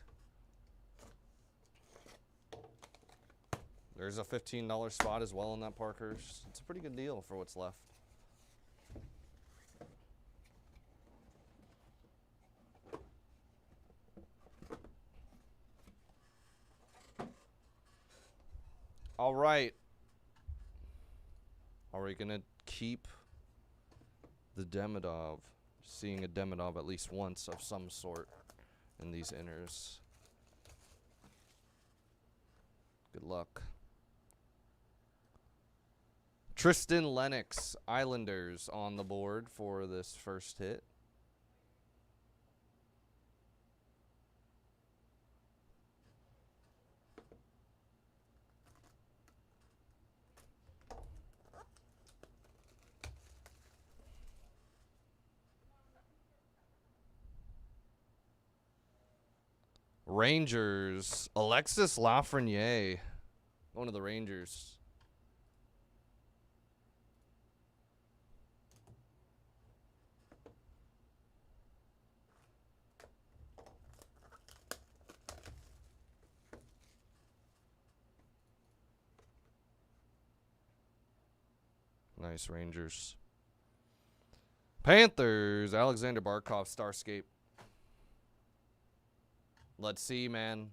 [SPEAKER 4] There's a $15 spot as well in that Parkhurst. It's a pretty good deal for what's left. All right. Are we going to keep the Demidov? Seeing a Demidov at least once of some sort in these inners. Good luck. Tristan Lennox, Islanders on the board for this first hit. Rangers, Alexis Lafreniere, going to the Rangers. Nice, Rangers. Panthers, Alexander Barkov, Starscape. Let's see, man.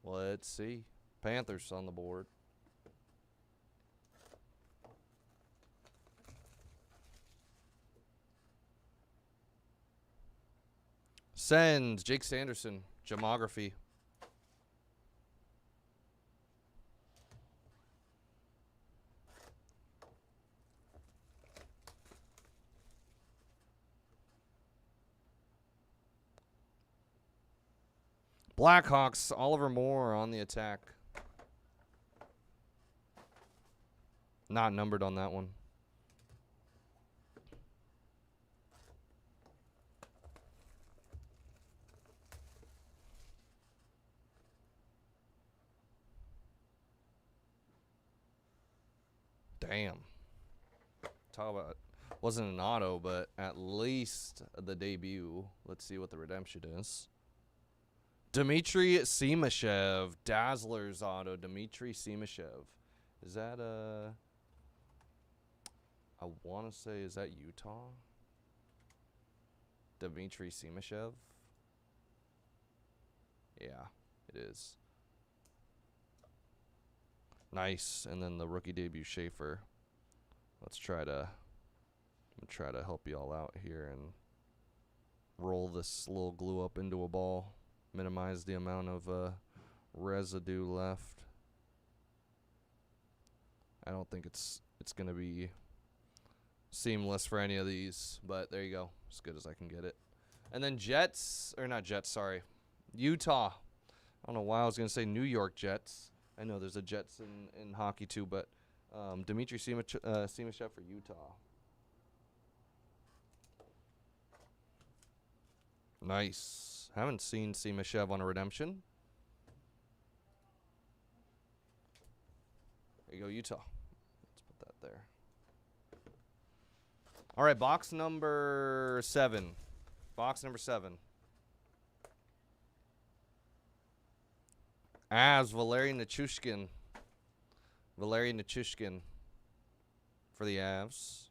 [SPEAKER 4] Let's see. Panthers on the board. Sends, Jake Sanderson, Gemography. Blackhawks, Oliver Moore on the attack. Not numbered on that one. Damn. Talk about, wasn't an auto, but at least the debut. Let's see what the redemption is. Dmitry Simashev, Dazzlers auto, Dmitry Simashev. Is that I want to say, is that Utah? Dmitry Simashev? Yeah, it is. Nice. And then the rookie debut, Schaefer. Let's try to help you all out here and roll this little glue up into a ball. Minimize the amount of residue left. I don't think it's going to be seamless for any of these, but there you go. As good as I can get it. And then Jets, or not Jets, sorry. Utah. I don't know why I was going to say New York Jets. I know there's a Jets in hockey too, but Dmitry Simashev for Utah. Nice. Haven't seen Simashev on a redemption. There you go, Utah. Let's put that there. All right, box number 7. Box number 7. Valeri Nichushkin. Valeri Nichushkin for the Avs.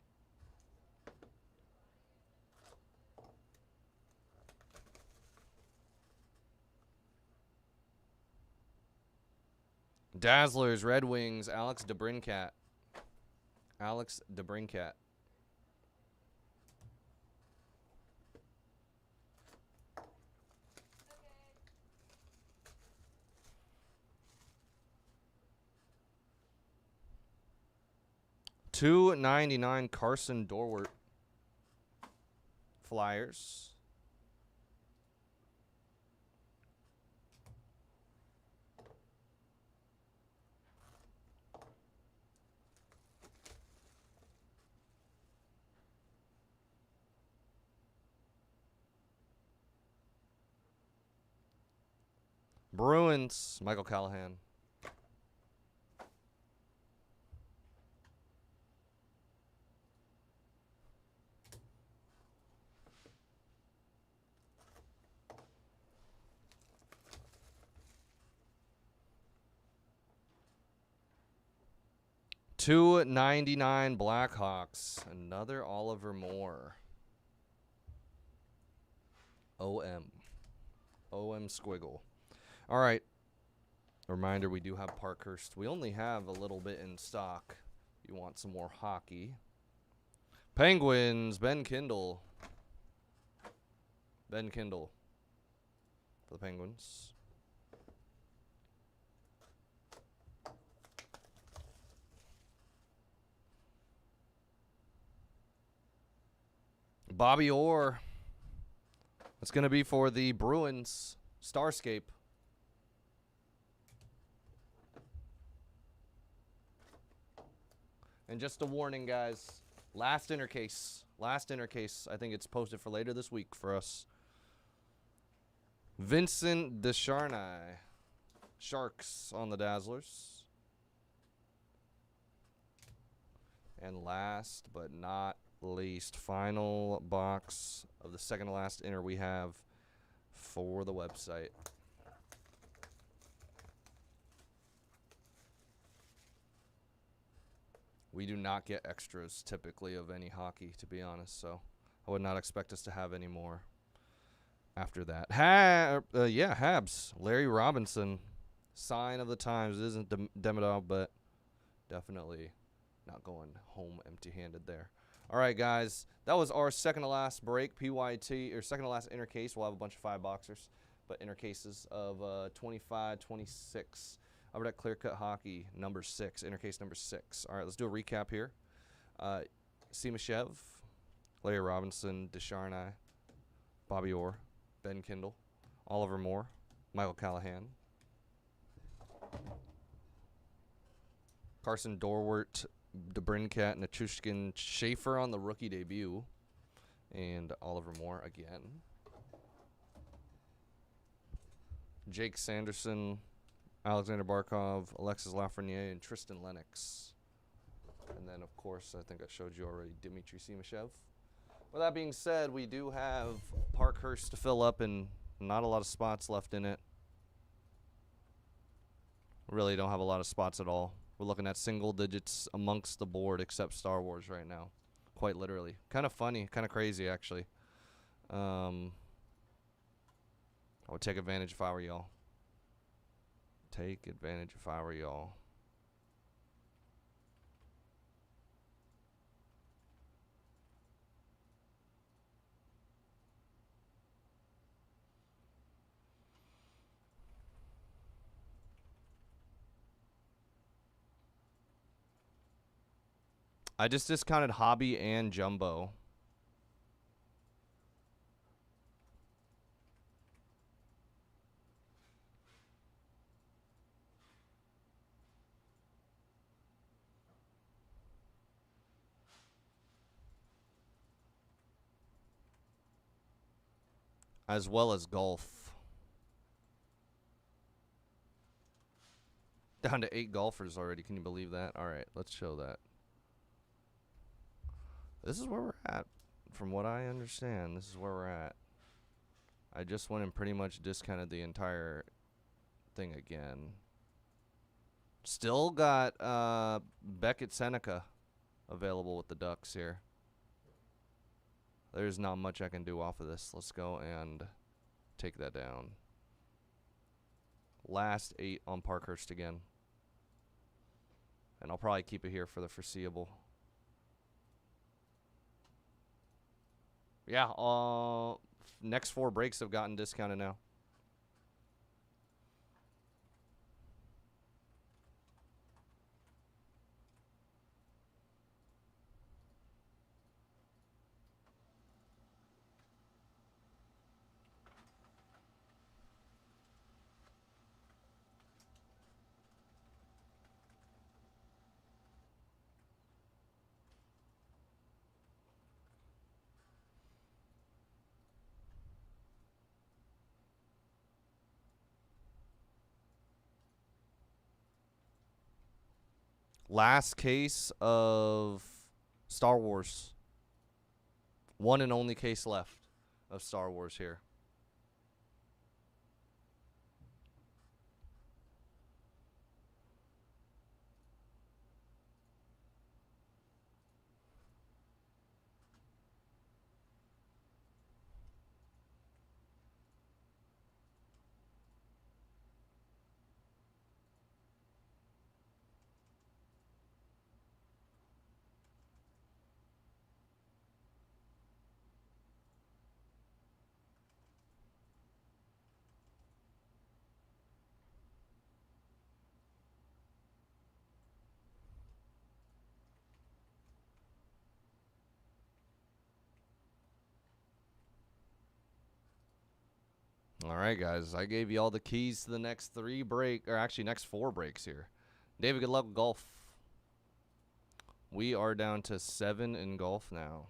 [SPEAKER 4] Dazzlers, Red Wings, Alex DeBrincat. Alex DeBrincat. $2.99 Carson Dorwart. Flyers. Bruins, Michael Callahan. $2.99 Blackhawks. Another Oliver Moore. OM squiggle. All right. Reminder, we do have Parkhurst. We only have a little bit in stock. You want some more hockey. Penguins, Ben Kindle. Ben Kindle for the Penguins. Bobby Orr. That's going to be for the Bruins. Starscape. And just a warning, guys. Last inner case. Last inner case. I think it's posted for later this week for us. Vincent Descharnay. Sharks on the Dazzlers. And last but not least, final box of the second to last inner we have for the website. We do not get extras typically of any hockey, to be honest, so I would not expect us to have any more after that. Yeah, Habs. Larry Robinson. Sign of the times. It isn't Demidov, but definitely not going home empty-handed there. All right, guys. That was our second to last break, PYT, or second to last inner case. We'll have a bunch of 5-boxers, but inner cases of 25, 26. Upper Deck Clear Cut Hockey, number 6, inner case number 6. All right, let's do a recap here. Simashev, Larry Robinson, Descharnay, Bobby Orr, Ben Kindle, Oliver Moore, Michael Callahan, Carson Dorwart, DeBrincat, Nichushkin, Schaefer on the rookie debut, and Oliver Moore again. Jake Sanderson, Alexander Barkov, Alexis Lafreniere, and Tristan Lennox. And then, of course, I think I showed you already, Dmitry Simashev. With that being said, we do have Parkhurst to fill up and not a lot of spots left in it. Really don't have a lot of spots at all. We're looking at single digits amongst the board except Star Wars right now. Quite literally. Kind of funny, kind of crazy, actually. I would take advantage if I were y'all. Take advantage if I were y'all. I just discounted Hobby and Jumbo. As well as golf. Down to 8 golfers already. Can you believe that? All right, let's show that. This is where we're at. From what I understand, this is where we're at. I just went and pretty much discounted the entire thing again. Still got Beckett Seneca available with the Ducks here. There's not much I can do off of this. Let's go and take that down. Last 8 on Parkhurst again. And I'll probably keep it here for the foreseeable. Yeah, next 4 breaks have gotten discounted now. Last case of Star Wars. One and only case left of Star Wars here. All right, guys. I gave you all the keys to the next 3 break, or actually next 4 breaks here. David, good luck with golf. We are down to 7 in golf now.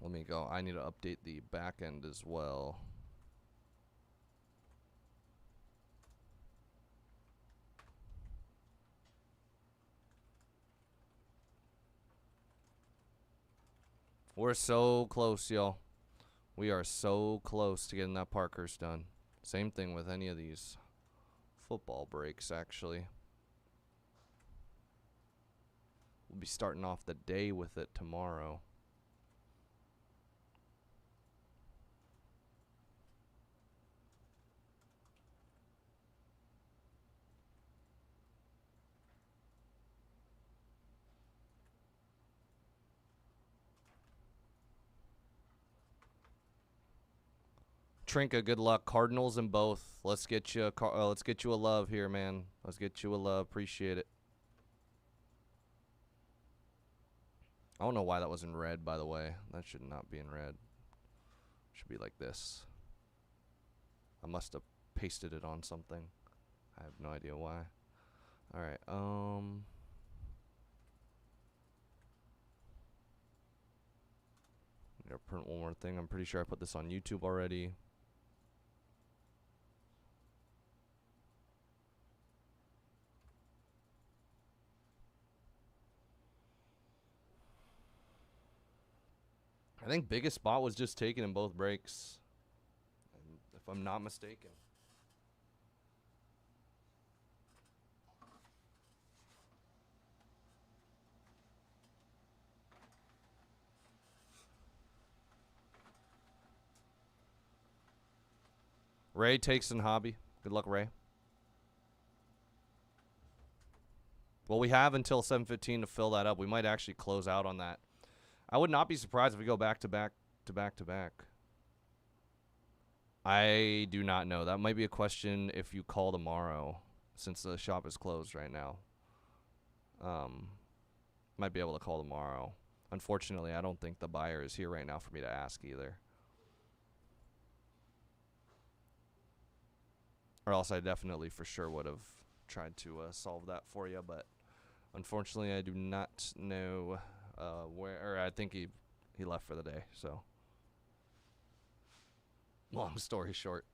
[SPEAKER 4] Let me go. I need to update the back end as well. We're so close, y'all. We are so close to getting that Parkhurst done. Same thing with any of these football breaks, actually. We'll be starting off the day with it tomorrow. Trinka, good luck. Cardinals in both. Let's get you a love here, man. Let's get you a love. Appreciate it. I don't know why that was in red, by the way. That should not be in red. Should be like this. I must have pasted it on something. I have no idea why. All right. Need to print one more thing. I'm pretty sure I put this on YouTube already. I think biggest spot was just taken in both breaks, if I'm not mistaken. Ray takes in hobby. Good luck, Ray. Well, we have until 7:15 to fill that up. We might actually close out on that. I would not be surprised if we go back to back to back to back. I do not know. That might be a question if you call tomorrow, since the shop is closed right now. Might be able to call tomorrow. Unfortunately, I don't think the buyer is here right now for me to ask either. Or else I definitely for sure would have tried to solve that for you, but unfortunately I do not know where. Or I think he left for the day, so long story short.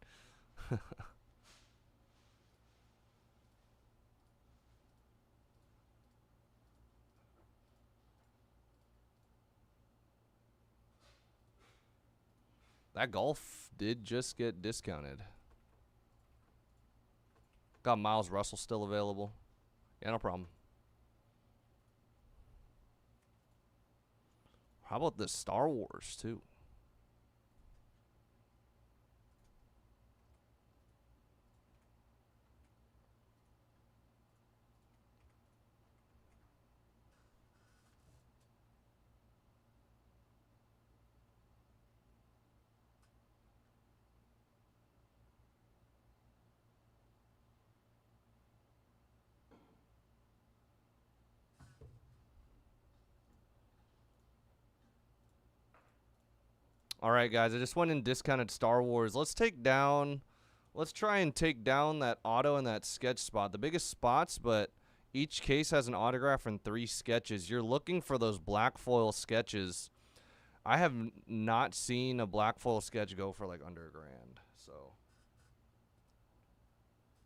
[SPEAKER 4] That golf did just get discounted. Got Miles Russell still available. Yeah, no problem. How about the Star Wars, too? All right, guys. I just went and discounted Star Wars. Let's try and take down that auto and that sketch spot. The biggest spots, but each case has an autograph and 3 sketches. You're looking for those black foil sketches. I have not seen a black foil sketch go for like under $1,000. So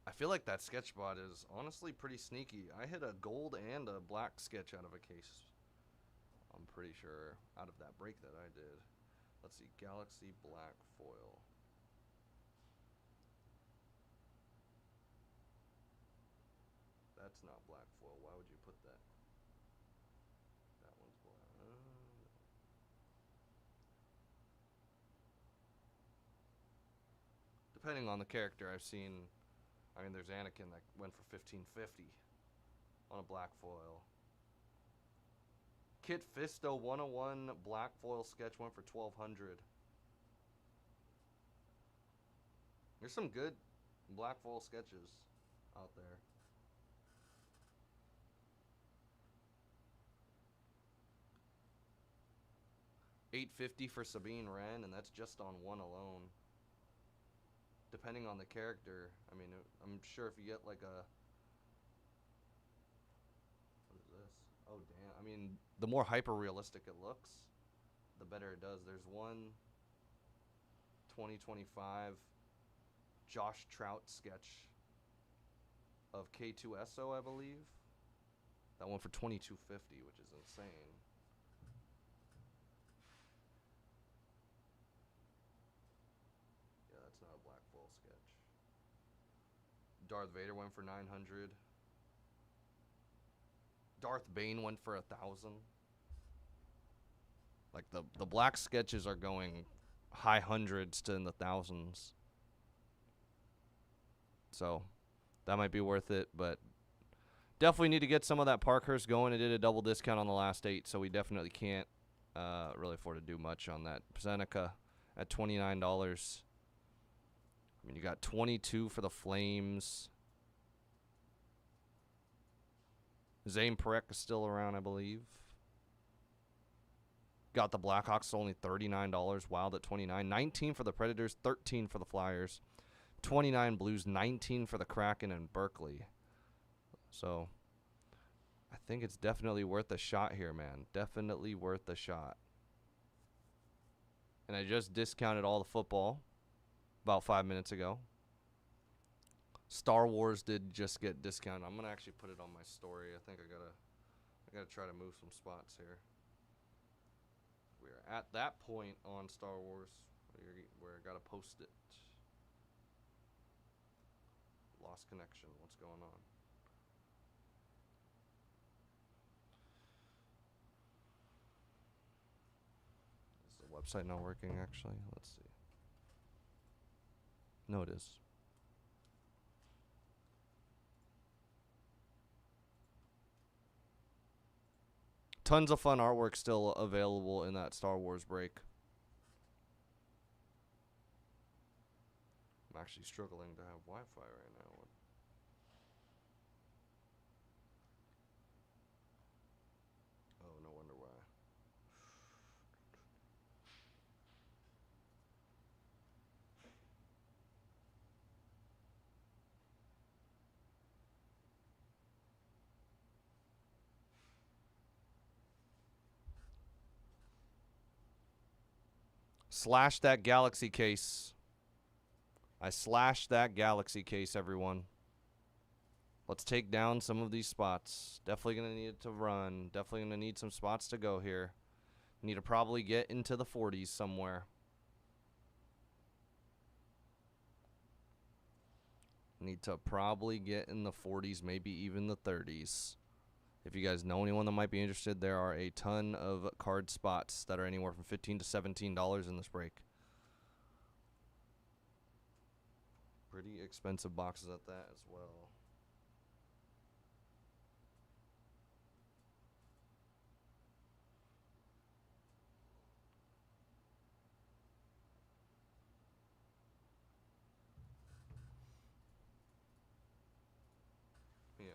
[SPEAKER 4] I feel like that sketch spot is honestly pretty sneaky. I hit a gold and a black sketch out of a case. I'm pretty sure out of that break that I did. Let's see, Galaxy Black Foil. That's not black foil. Why would you put that? That one's black. Depending on the character, I've seen. I mean, there's Anakin that went for $1,550 on a black foil. Kit Fisto 101 black foil sketch went for $1,200. There's some good black foil sketches out there. $850 for Sabine Wren, and that's just on one alone. Depending on the character, I mean, I'm sure if you get like a... What is this? Oh, damn. I mean, the more hyper-realistic it looks, the better it does. There's one 2025 Josh Trout sketch of K2SO, I believe. That one for $22.50, which is insane. Yeah, that's not a Black Foil sketch. Darth Vader went for 900. Darth Bane went for 1,000. Like the black sketches are going high hundreds to in the thousands. So that might be worth it, but definitely need to get some of that Parkhurst going. It did a double discount on the last 8, so we definitely can't really afford to do much on that. Seneca at $29. I mean, you got 22 for the Flames. Zane Perek is still around, I believe. Got the Blackhawks only $39. Wild at $29. 19 for the Predators, 13 for the Flyers. 29 Blues, 19 for the Kraken and Berkeley. So I think it's definitely worth a shot here, man. Definitely worth a shot. And I just discounted all the football about 5 minutes ago. Star Wars did just get discounted. I'm gonna actually put it on my story. I think I gotta try to move some spots here. We're at that point on Star Wars where I gotta post it. Lost connection. What's going on? Is the website not working actually? Let's see. No, it is. Tons of fun artwork still available in that Star Wars break. I'm actually struggling to have Wi-Fi right now. Oh, no wonder why. Slash that Galaxy case. I slashed that Galaxy case, everyone. Let's take down some of these spots. Definitely going to need it to run. Definitely going to need some spots to go here. Need to probably get into the 40s somewhere. Need to probably get in the 40s, maybe even the 30s. If you guys know anyone that might be interested, there are a ton of card spots that are anywhere from $15 to $17 in this break. Pretty expensive boxes at that as well. Yeah.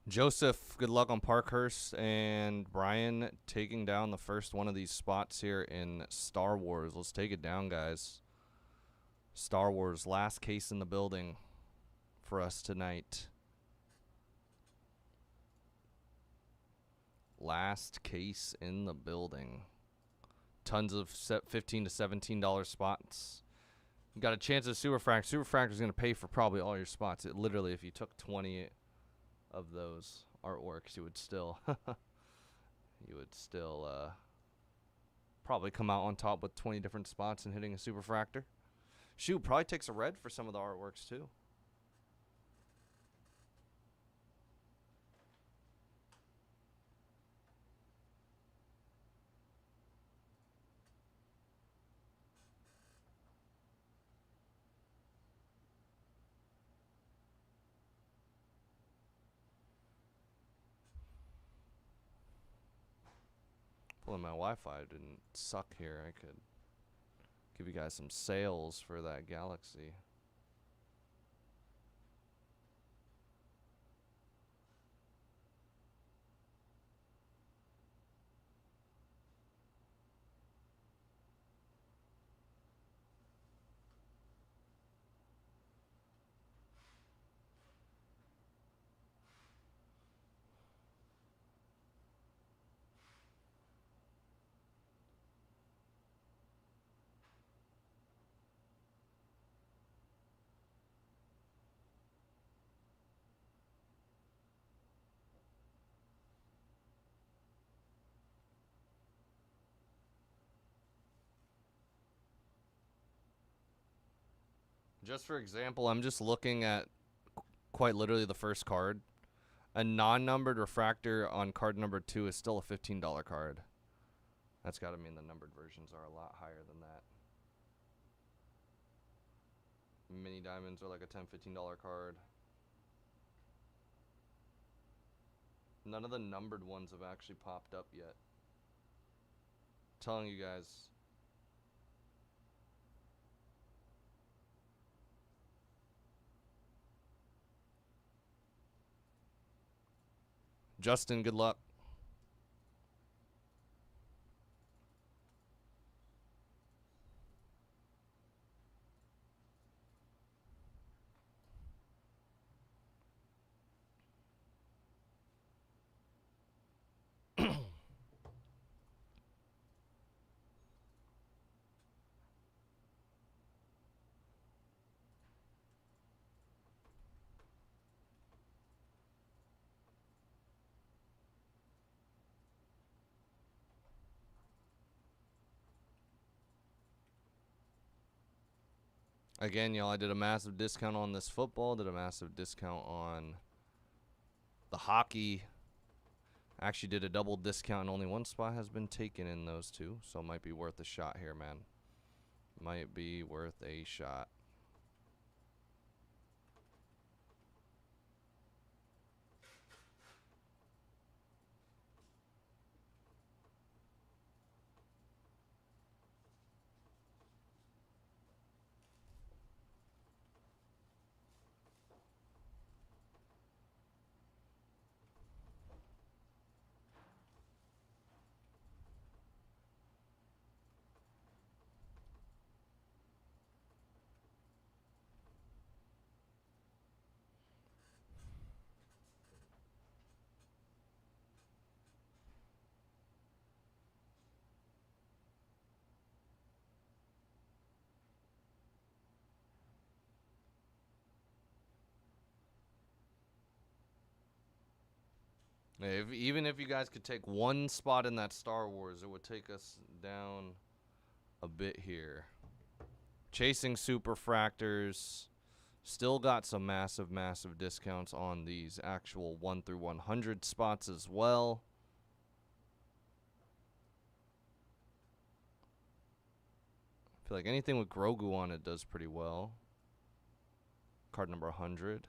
[SPEAKER 4] Joseph, good luck on Parkhurst and Brian taking down the first one of these spots here in Star Wars. Let's take it down, guys. Star Wars, last case in the building for us tonight. Last case in the building. Tons of $15 to $17 spots. You got a chance at Superfract. Superfract is going to pay for probably all your spots. It literally, if you took 20 of those artworks, you would still probably come out on top with 20 different spots and hitting a Superfractor. Shoot, probably takes a red for some of the artworks too. Pulling my Wi-Fi didn't suck here. I could give you guys some sales for that Galaxy. Just for example, I'm just looking at quite literally the first card. A non-numbered refractor on card number 2 is still a $15 card. That's got to mean the numbered versions are a lot higher than that. Mini diamonds are like a $10, $15 card. None of the numbered ones have actually popped up yet. Telling you guys. Justin, good luck. Again, y'all, I did a massive discount on this football, did a massive discount on the hockey. Actually did a double discount, and only one spot has been taken in those two, so it might be worth a shot here, man. Might be worth a shot. Even if you guys could take one spot in that Star Wars, it would take us down a bit here. Chasing Superfractors. Still got some massive, massive discounts on these actual 1 through 100 spots as well. I feel like anything with Grogu on it does pretty well. Card number 100.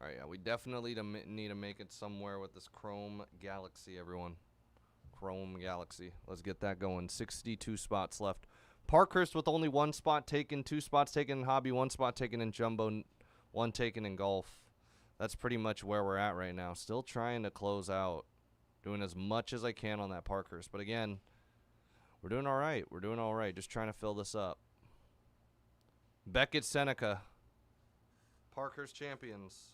[SPEAKER 4] Alright, yeah, we definitely need to make it somewhere with this Chrome Galaxy, everyone. Chrome Galaxy. Let's get that going. 62 spots left. Parkhurst with only 1 spot taken, 2 spots taken in hobby, 1 spot taken in jumbo, 1 taken in golf. That's pretty much where we're at right now. Still trying to close out. Doing as much as I can on that Parkhurst. But again, we're doing all right. We're doing all right. Just trying to fill this up. Beckett Seneca. Parkhurst champions.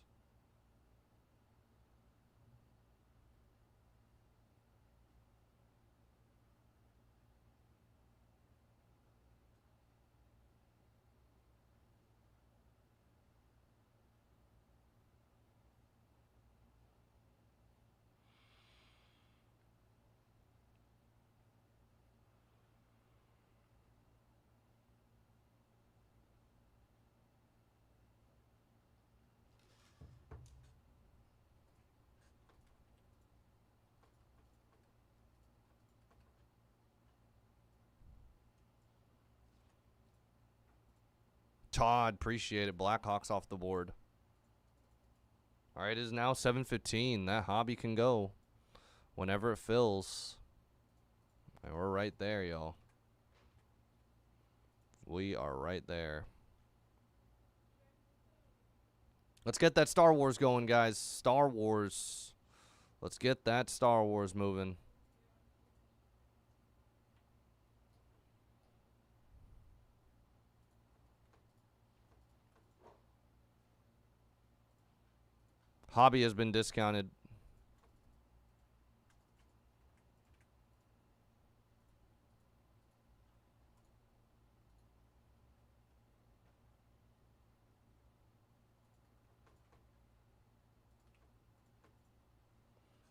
[SPEAKER 4] Todd, appreciate it. Blackhawks off the board. All right, it is now 7:15. That hobby can go whenever it fills. And we're right there, y'all. We are right there. Let's get that Star Wars going, guys. Star Wars. Let's get that Star Wars moving. Hobby has been discounted.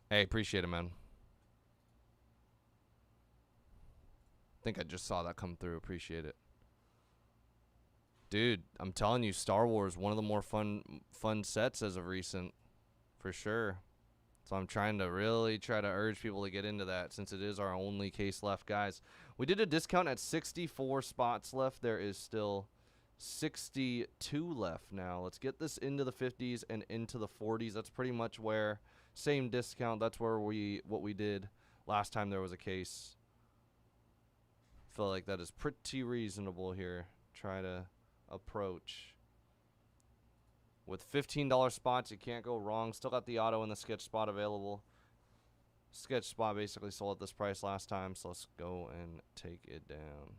[SPEAKER 4] Hey, appreciate it, man. I think I just saw that come through. Appreciate it. Dude, I'm telling you, Star Wars, one of the more fun sets as of recent. For sure. So I'm trying to really urge people to get into that since it is our only case left, guys. We did a discount at 64 spots left. There is still 62 left now. Let's get this into the 50s and into the 40s. That's pretty much where, same discount, that's where what we did last time there was a case. Feel like that is pretty reasonable here. Try to approach. With $15 spots, you can't go wrong. Still got the auto and the sketch spot available. Sketch spot basically sold at this price last time, so let's go and take it down.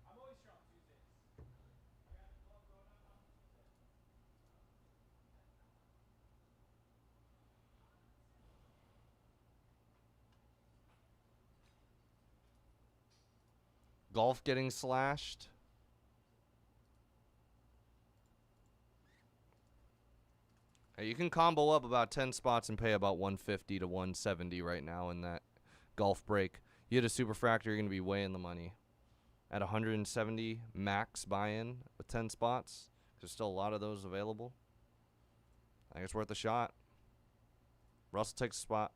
[SPEAKER 3] I'm always here on Tuesdays. I got a club going on Tuesday.
[SPEAKER 4] Golf getting slashed. Hey, you can combo up about 10 spots and pay about 150 to 170 right now in that golf break. You hit a super fractor, you're going to be way in the money. At 170 max buy-in with 10 spots. There's still a lot of those available. I think it's worth a shot. Russell takes a spot.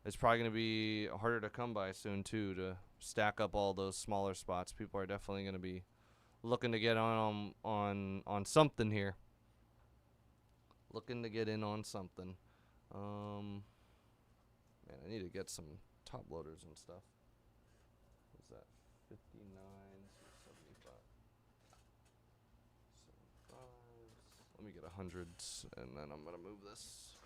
[SPEAKER 4] It's probably going to be harder to come by soon, too, to stack up all those smaller spots. People are definitely going to be looking to get on something here. Looking to get in on something. Man, I need to get some top loaders and stuff. What's that? 59, 75. 75. Let me get 100s, and then I'm going to move this.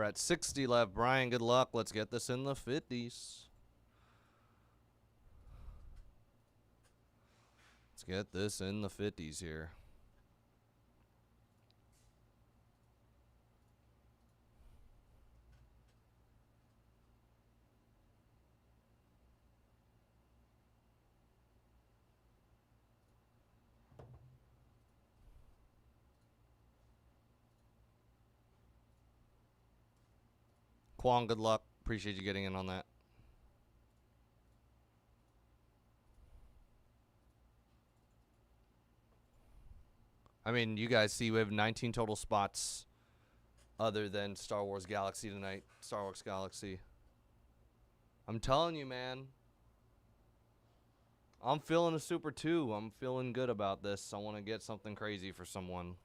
[SPEAKER 4] We're at 60 left. Brian, good luck. Let's get this in the 50s. Let's get this in the 50s here. Kwong, good luck. Appreciate you getting in on that. I mean, you guys see we have 19 total spots other than Star Wars Galaxy tonight. Star Wars Galaxy. I'm telling you, man. I'm feeling a Super 2. I'm feeling good about this. I want to get something crazy for someone.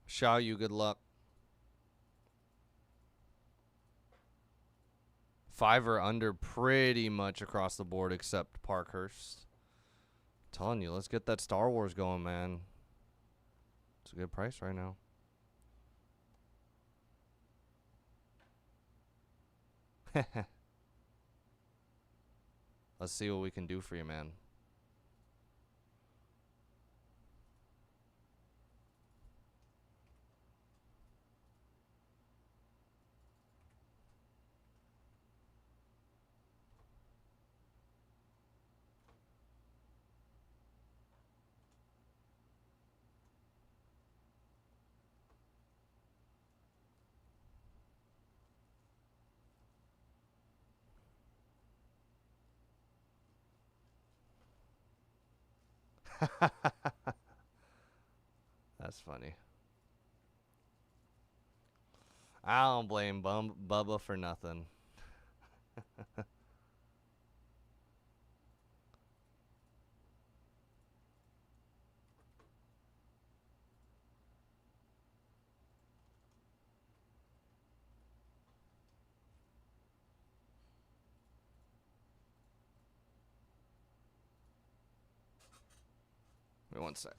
[SPEAKER 4] Xiao Yu, good luck. 5 or under pretty much across the board except Parkhurst. Telling you, let's get that Star Wars going, man. It's a good price right now. Let's see what we can do for you, man. That's funny. I don't blame Bubba for nothing. Wait one sec.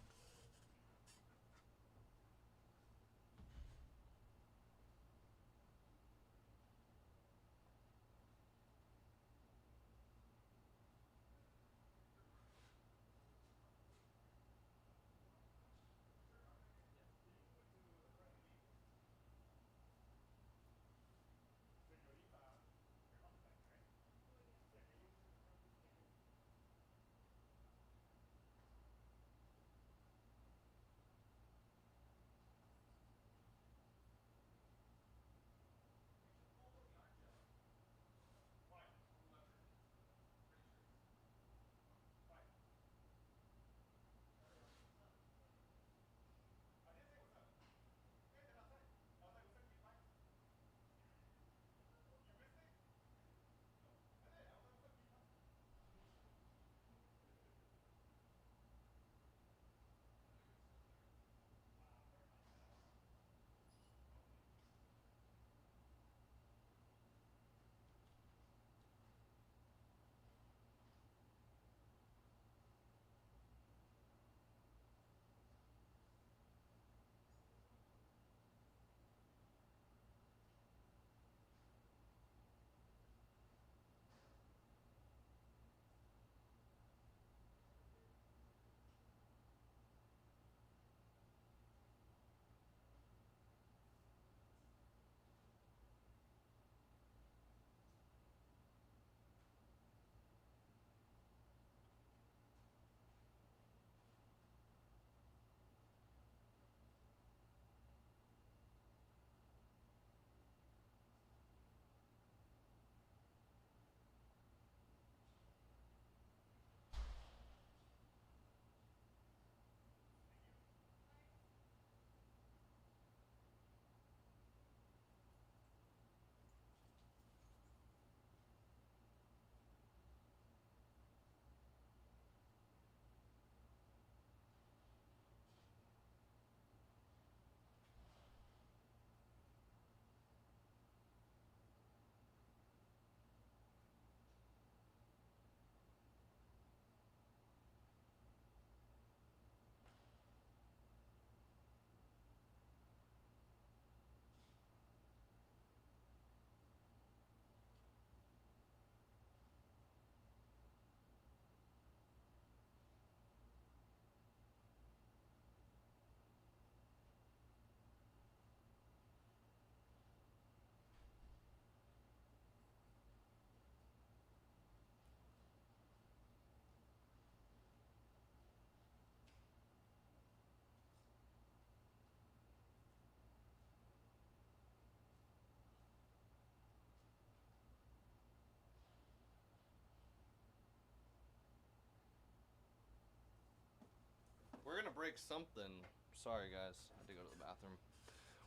[SPEAKER 4] break something. Sorry, guys. I had to go to the bathroom.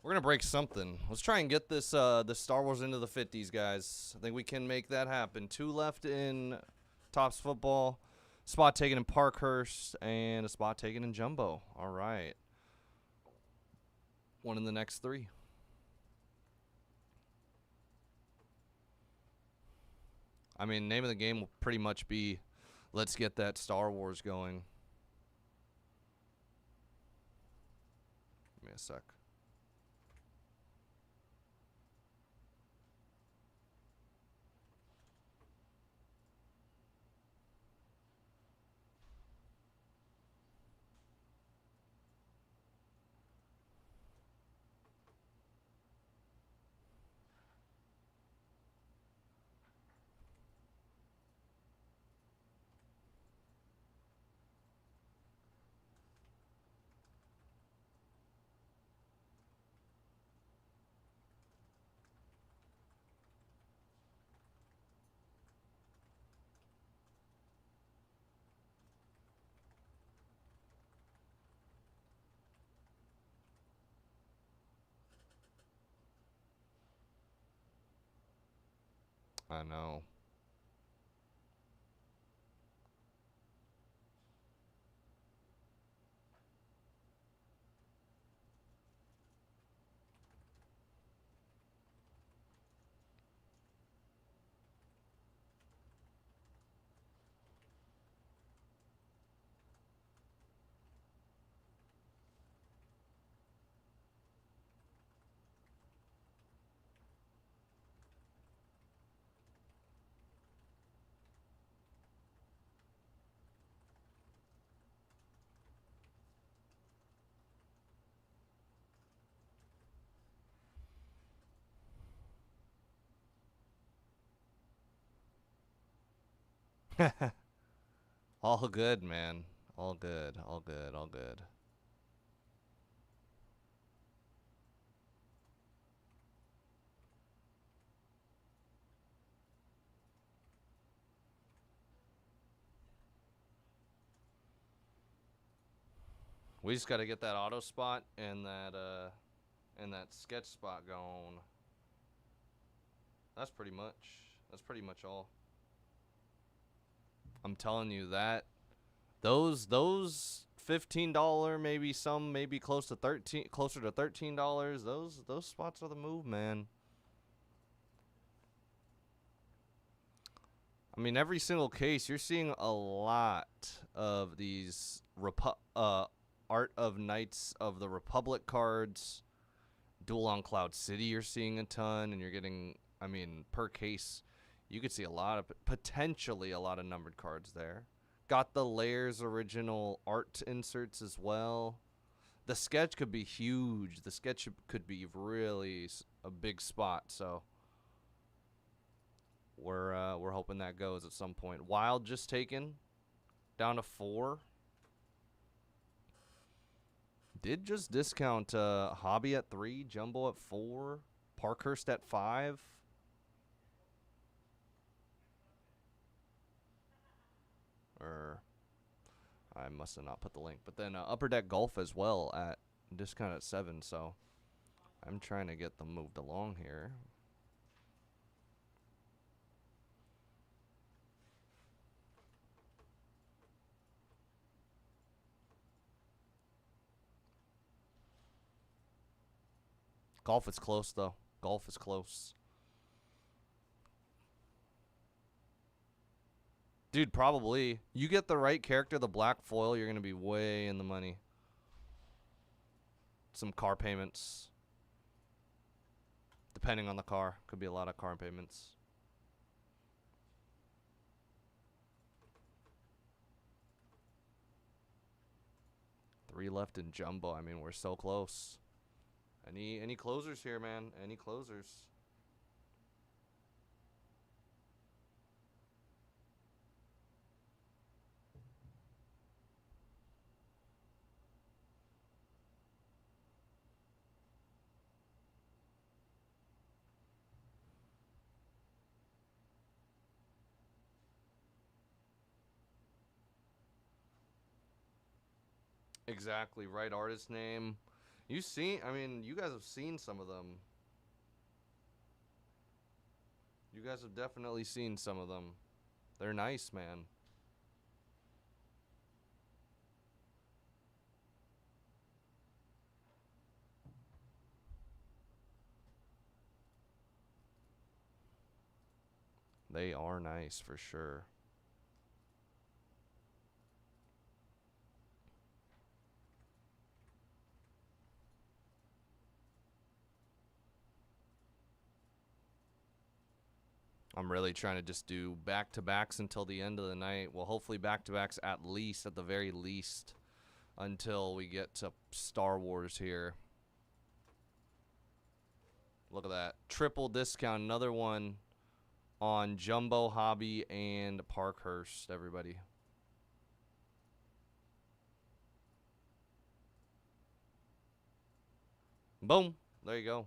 [SPEAKER 4] We're gonna break something. Let's try and get this Star Wars into the 50s, guys. I think we can make that happen. 2 left in Tops Football. Spot taken in Parkhurst and a spot taken in Jumbo. All right. 1 in the next 3. I mean, name of the game will pretty much be, let's get that Star Wars going. Give me a sec. I know. All good, man. All good. All good. All good. We just got to get that auto spot and that sketch spot going. That's pretty much all. I'm telling you that those $15, maybe closer to $13. Those spots are the move, man. I mean, every single case you're seeing a lot of these Art of Knights of the Republic cards. Duel on Cloud City you're seeing a ton, and you're getting, I mean, per case you could see potentially a lot of numbered cards there. Got the Layers original art inserts as well. The sketch could be huge. The sketch could be really a big spot, so we're hoping that goes at some point. Wild just taken down to 4. Did just discount Hobby at 3, Jumbo at 4, Parkhurst at 5. Or I must have not put the link. But then Upper Deck Golf as well at discount at 7. So I'm trying to get them moved along here. Golf is close, though. Golf is close. Dude, probably. You get the right character, the black foil, you're going to be way in the money. Some car payments. Depending on the car. Could be a lot of car payments. Three left in Jumbo. I mean, we're so close. Any closers here, man? Any closers? Exactly, right artist name. You guys have seen some of them. You guys have definitely seen some of them. They're nice, man. They are nice for sure. I'm really trying to just do back-to-backs until the end of the night. Well, hopefully back-to-backs at the very least, until we get to Star Wars here. Look at that. Triple discount. Another one on Jumbo Hobby and Parkhurst, everybody. Boom. There you go.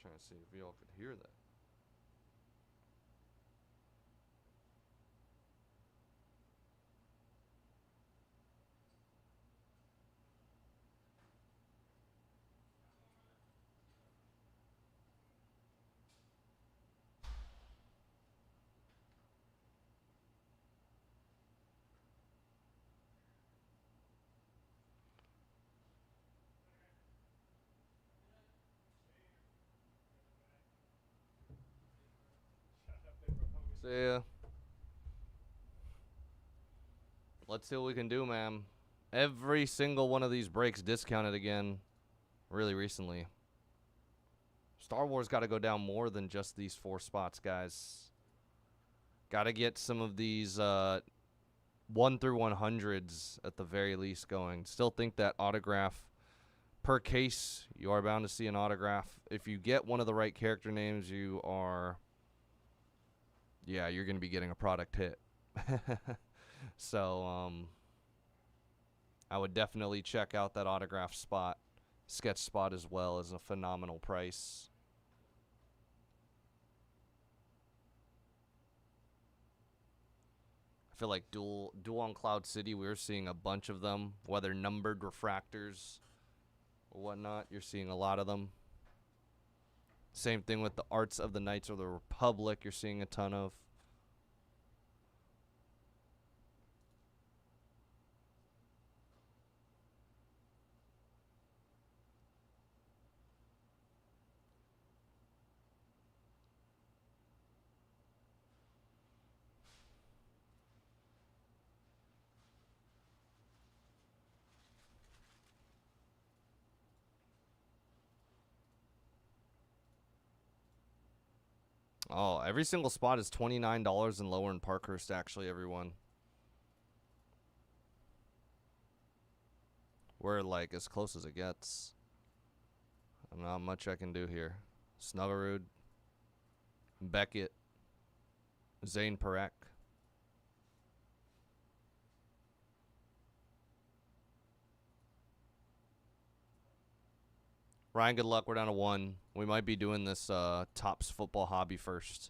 [SPEAKER 4] Trying to see if y'all could hear that. See ya. Let's see what we can do, man. Every single one of these breaks discounted again really recently. Star Wars got to go down more than just these 4 spots, guys. Got to get some of these 1 through 100s at the very least going. Still think that autograph per case, you are bound to see an autograph. If you get one of the right character names, you're going to be getting a product hit. So, I would definitely check out that autograph spot. Sketch spot as well is a phenomenal price. I feel like dual on Cloud City, we're seeing a bunch of them, whether numbered refractors or whatnot. You're seeing a lot of them. Same thing with the Arts of the Knights of the Republic, you're seeing a ton of. Oh, every single spot is $29 and lower in Parkhurst, actually, everyone. We're like as close as it gets. Not much I can do here. Snuggerud, Beckett, Zane Perek. Ryan, good luck. We're down to 1. We might be doing this Topps football hobby first.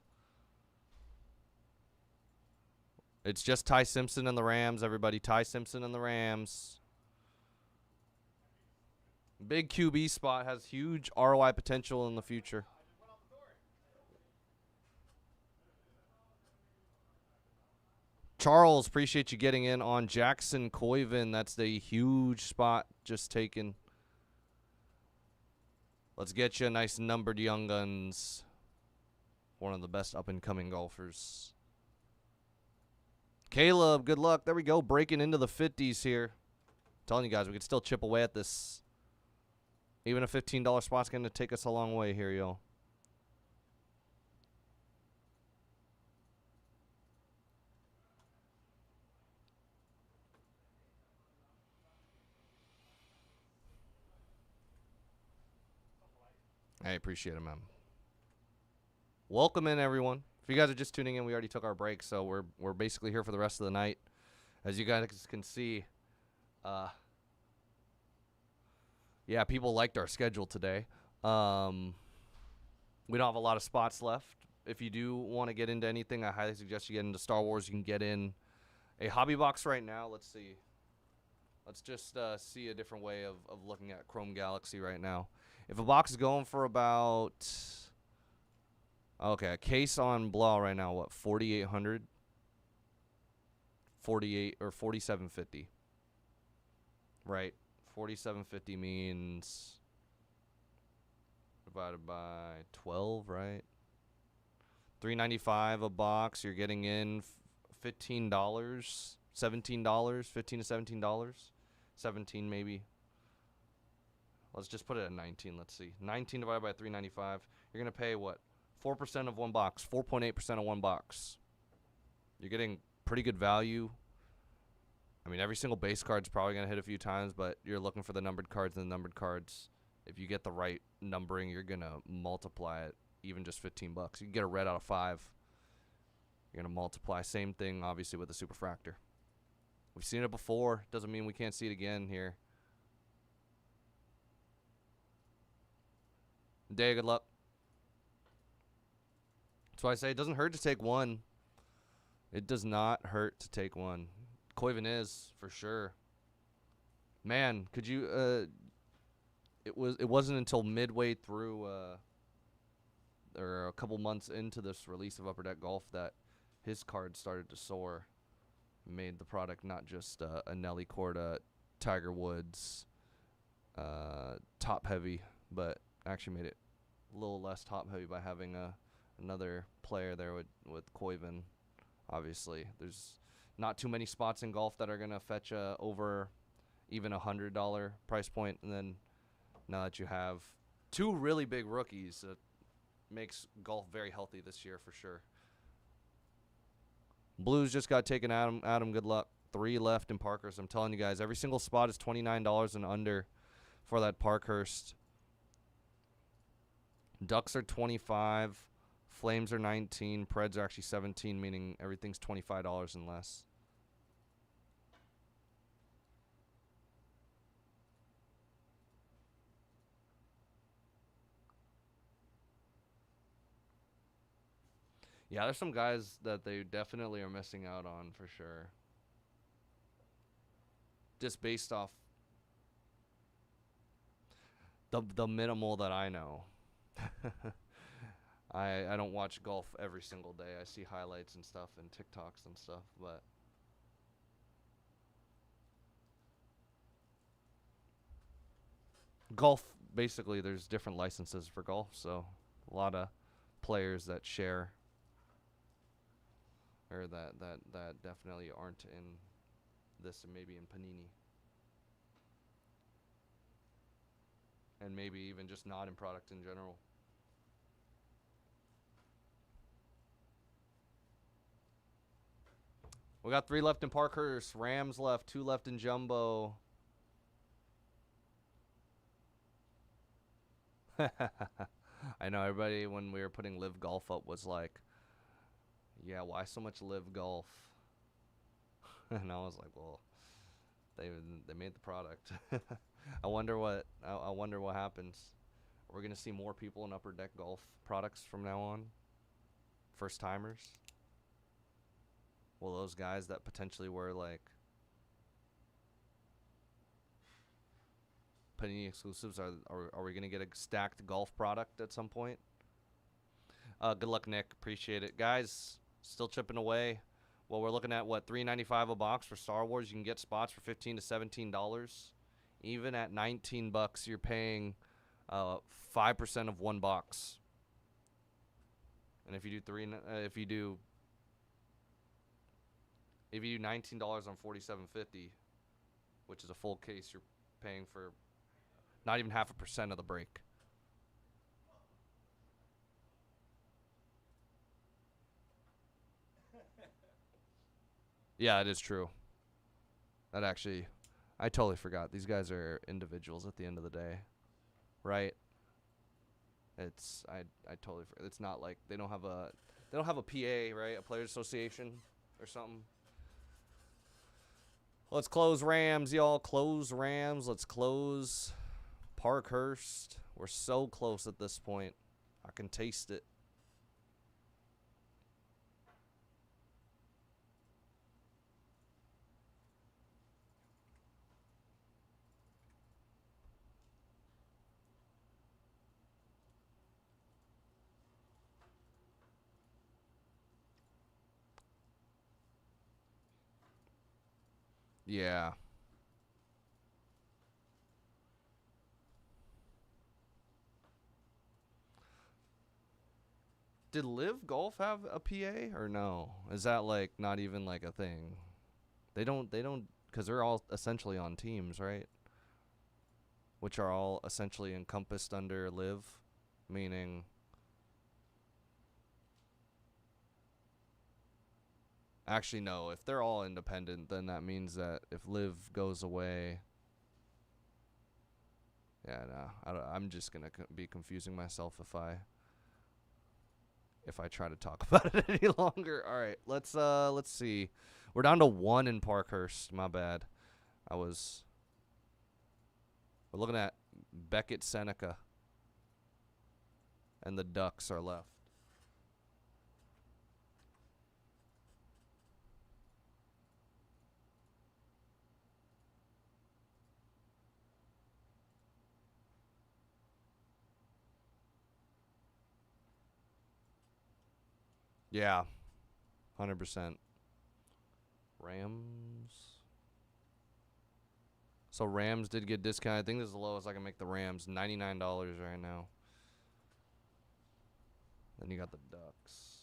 [SPEAKER 4] It's just Ty Simpson and the Rams, everybody. Ty Simpson and the Rams. Big QB spot, has huge ROI potential in the future. Charles, appreciate you getting in on Jackson Coyvin. That's the huge spot just taken. Let's get you a nice numbered Young Guns. One of the best up-and-coming golfers. Caleb, good luck. There we go. Breaking into the 50s here. Telling you guys, we can still chip away at this. Even a $15 spot's going to take us a long way here, yo. I appreciate it, man. Welcome in, everyone. If you guys are just tuning in, we already took our break, so we're basically here for the rest of the night. As you guys can see, yeah, people liked our schedule today. We don't have a lot of spots left. If you do want to get into anything, I highly suggest you get into Star Wars. You can get in a hobby box right now. Let's see. Let's just see a different way of looking at Chrome Galaxy right now. If a box is going for about, okay, a case on Blah right now, what, 4,800? 48 or 4750. Right. 4750 means divided by 12, right? $3.95 a box. You're getting in $15, $17, $15 to $17, 17 maybe. Let's just put it at 19. Let's see. 19 divided by $3.95. You're gonna pay what? 4% of one box. 4.8% of one box. You're getting pretty good value. I mean, every single base card's probably gonna hit a few times, but you're looking for the numbered cards, and the numbered cards, if you get the right numbering, you're gonna multiply it. Even just $15. You can get a red out of 5. You're gonna multiply. Same thing, obviously, with the superfractor. We've seen it before. Doesn't mean we can't see it again here. Day, good luck. That's why I say it doesn't hurt to take one. It does not hurt to take one. Koiven is for sure. Man, could you? It wasn't until midway through, or a couple months into this release of Upper Deck Golf that his card started to soar. Made the product not just a Nelly Corda, Tiger Woods, top heavy, but actually made it a little less top heavy by having another player there with Koiven. Obviously, there's not too many spots in golf that are gonna fetch over even $100 price point, and then now that you have two really big rookies, it makes golf very healthy this year for sure. Blues just got taken. Adam, good luck. 3 left in Parkhurst. I'm telling you guys, every single spot is $29 and under for that Parkhurst. Ducks are 25. Flames are 19. Preds are actually 17, meaning everything's $25 and less. Yeah, there's some guys that they definitely are missing out on for sure. Just based off the minimal that I know. I don't watch golf every single day. I see highlights and stuff and TikToks and stuff, but golf, basically there's different licenses for golf, so a lot of players that share or that definitely aren't in this and maybe in Panini. And maybe even just not in product in general. We got 3 left in Parkhurst. Rams left, 2 left in Jumbo. I know everybody when we were putting Live Golf up was like, yeah, why so much Live Golf? And I was like, well, they made the product. I wonder what happens. We're gonna see more people in Upper Deck Golf products from now on. First timers. Well, those guys that potentially were like Panini exclusives, are we gonna get a stacked golf product at some point? Good luck, Nick. Appreciate it, guys. Still chipping away. Well, we're looking at what, $3.95 a box for Star Wars. You can get spots for $15 to $17. Even at $19, you're paying 5% of one box. And if you do $19 on $47.50, which is a full case, you're paying for not even 0.5% of the break. Yeah, it is true. That actually, I totally forgot. These guys are individuals at the end of the day, right? It's I totally forgot. It's not like they don't have a PA, right? A Players Association or something. Let's close Rams, y'all. Close Rams. Let's close Parkhurst. We're so close at this point. I can taste it. Yeah. Did Live Golf have a PA or no? Is that like not even like a thing? They don't cuz they're all essentially on teams, right? Which are all essentially encompassed under Live, meaning actually no, if they're all independent then that means that if Live goes away, yeah, no. I'm just going to be confusing myself if I try to talk about it any longer. All right, let's see. We're down to 1 in Parkhurst. My bad. We're looking at Beckett Seneca, and the Ducks are left. Yeah, 100%. Rams. So Rams did get discounted. I think this is the lowest I can make the Rams. $99 right now. Then you got the Ducks.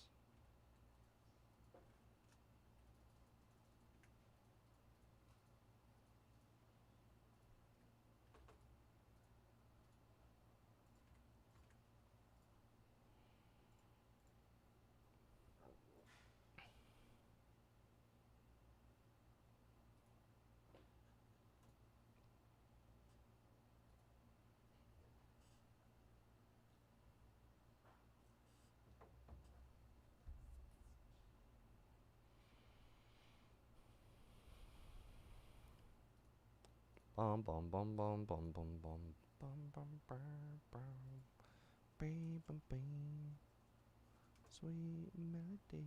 [SPEAKER 4] Bum bum bum bum bum bum bum bum bum bum bum bum bum bum. Sweet melody.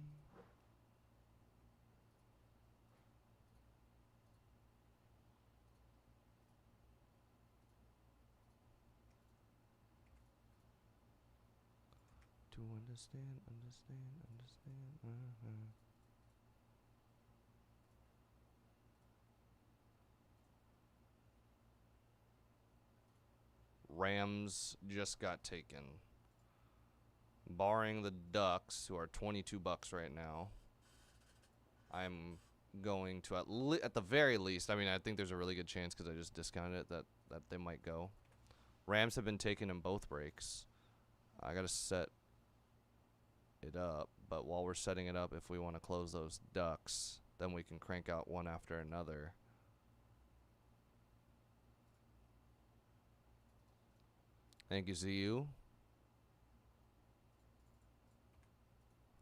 [SPEAKER 4] To understand. Rams just got taken. Barring the Ducks, who are $22 right now, I'm going to at the very least. I mean, I think there's a really good chance because I just discounted it that they might go. Rams have been taken in both breaks. I gotta set it up, but while we're setting it up, if we want to close those Ducks, then we can crank out one after another. Thank you, ZU.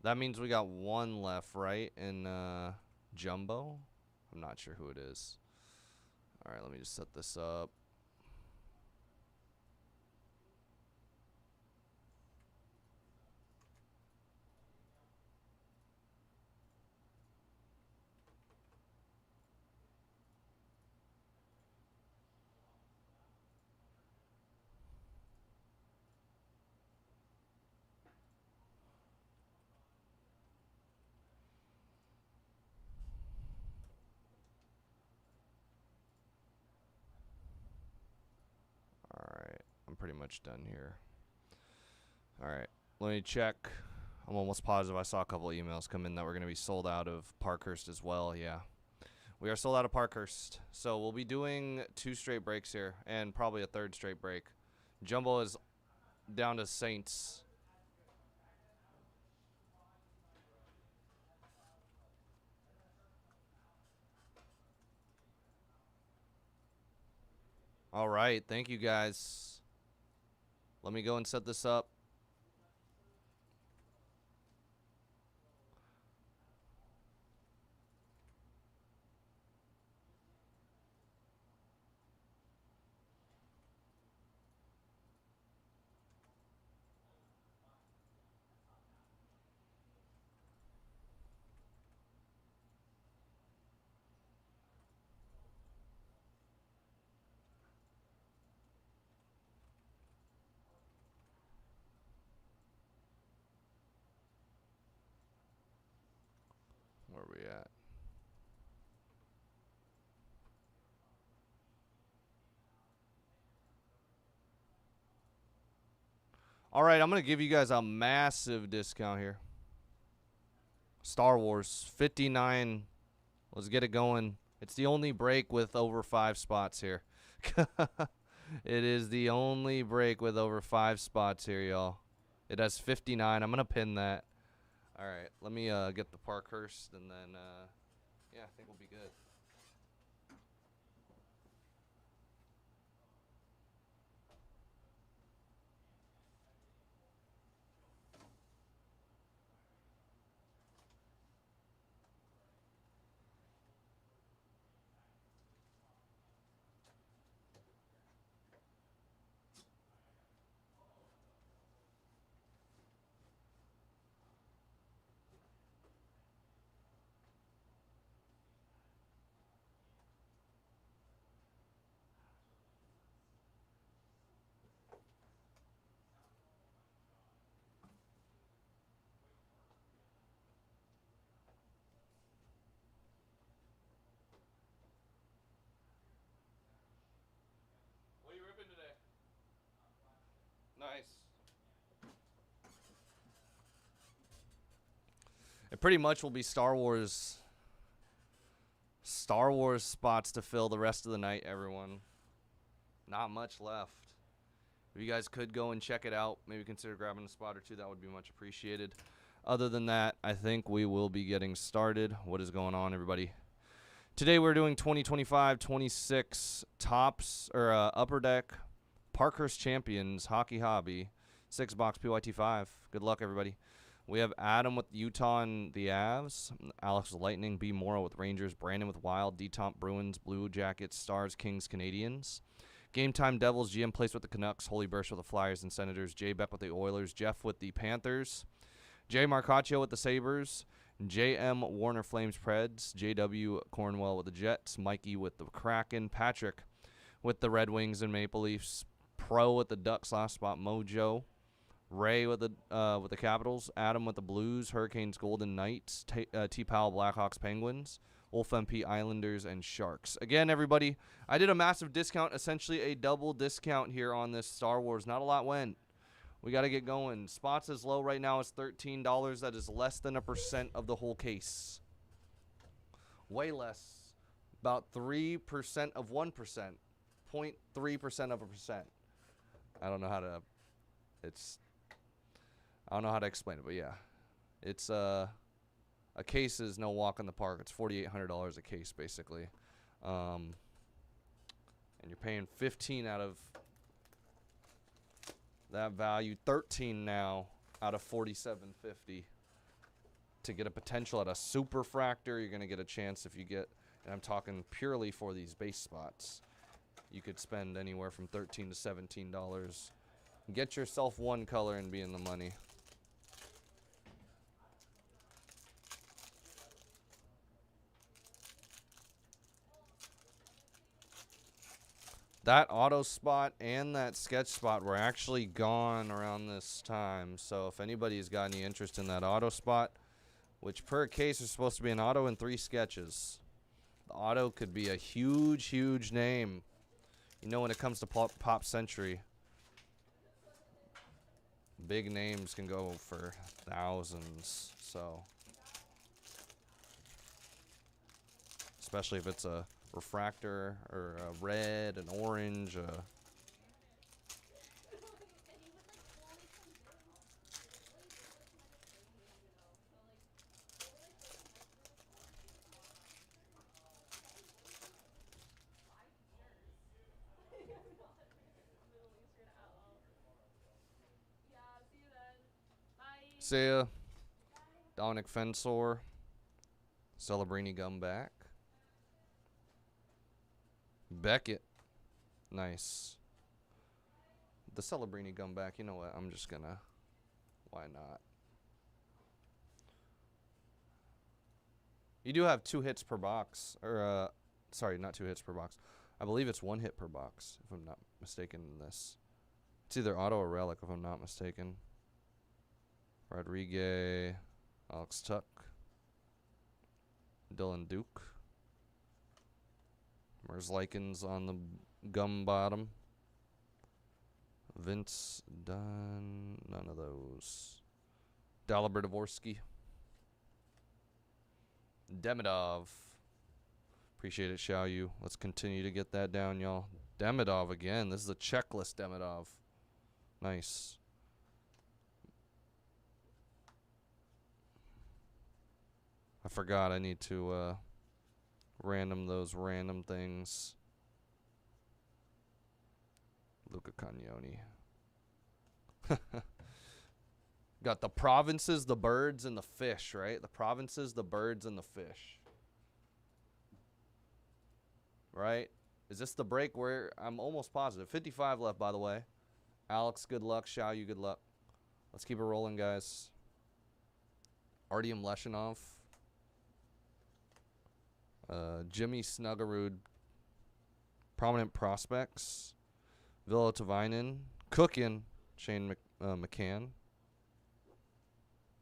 [SPEAKER 4] That means we got 1 left, right? In Jumbo? I'm not sure who it is. All right, let me just set this up. Alright, I'm pretty much done here. Alright, let me check. I'm almost positive I saw a couple emails come in that we're going to be sold out of Parkhurst as well. Yeah, we are sold out of Parkhurst. So we'll be doing 2 straight breaks here and probably a 3rd straight break. Jumbo is down to Saints. All right, thank you guys. Let me go and set this up. All right, I'm going to give you guys a massive discount here. Star Wars, 59. Let's get it going. It's the only break with over 5 spots here. It is the only break with over 5 spots here, y'all. It has 59. I'm going to pin that. All right, let me get the Parkhurst, and then, yeah, I think we'll be good.
[SPEAKER 2] What are you ripping today?
[SPEAKER 4] Nice. It pretty much will be Star Wars spots to fill the rest of the night, everyone. Not much left. If you guys could go and check it out, maybe consider grabbing a spot or two, that would be much appreciated. Other than that, I think we will be getting started. What is going on, everybody? Today we're doing 2025-26 tops or upper deck Parkhurst Champions Hockey Hobby 6-box PYT5. Good luck, everybody. We have Adam with Utah and the Avs, Alex with Lightning, B. Morrow with Rangers, Brandon with Wild, D-Tomp Bruins, Blue Jackets, Stars, Kings, Canadians. Game Time Devils, GM Place with the Canucks, Holy Burst with the Flyers and Senators, Jay Beck with the Oilers, Jeff with the Panthers, Jay Marcaccio with the Sabres, J.M. Warner Flames Preds, J.W. Cornwell with the Jets, Mikey with the Kraken, Patrick with the Red Wings and Maple Leafs, Pro with the Ducks last spot, Mojo, Ray with the Capitals, Adam with the Blues, Hurricanes, Golden Knights, T-Powell, Blackhawks, Penguins, Wolf MP, Islanders, and Sharks. Again, everybody, I did a massive discount, essentially a double discount here on this Star Wars. Not a lot went. We got to get going. Spots is low right now. It's $13. That is less than 1% of the whole case. Way less. About 3% of 1%. 0.3% of a percent. I don't know how to... I don't know how to explain it, but yeah. It's a case is no walk in the park. It's $4,800 a case, basically. And you're paying 15 out of that value, 13 now out of 4750 to get a potential at a super fractor. You're going to get a chance if you get, and I'm talking purely for these base spots, you could spend anywhere from $13 to $17. Get yourself one color and be in the money. That auto spot and that sketch spot were actually gone around this time. So if anybody's got any interest in that auto spot, which per case is supposed to be an auto and 3 sketches. The auto could be a huge, huge name. You know, when it comes to Pop Century, big names can go for thousands. So, especially if it's a refractor or a red, an orange, see ya. Dominic Fensor, Celebrini gum back. Beckett. Nice. The Celebrini gum back. You know what? I'm just gonna. Why not? You do have 2 hits per box. Or, sorry, not 2 hits per box. I believe it's 1 hit per box, if I'm not mistaken in this. It's either auto or relic, if I'm not mistaken. Rodriguez. Alex Tuck. Dylan Duke. Merzlikens on the gum bottom. Vince Dunn. None of those. Dalibor Dvorsky. Demidov. Appreciate it, Xiao Yu. Let's continue to get that down, y'all. Demidov again. This is a checklist Demidov. Nice. I forgot I need to random those random things. Luca Cagnoni. Got the provinces, the birds, and the fish, right? The provinces, the birds, and the fish. Right? Is this the break where I'm almost positive? 55 left, by the way. Alex, good luck. Xiao Yu, good luck. Let's keep it rolling, guys. Artyom Leshinov. Jimmy Snuggerud. Prominent prospects. Villa Tavainen. Cookin. Shane McCann.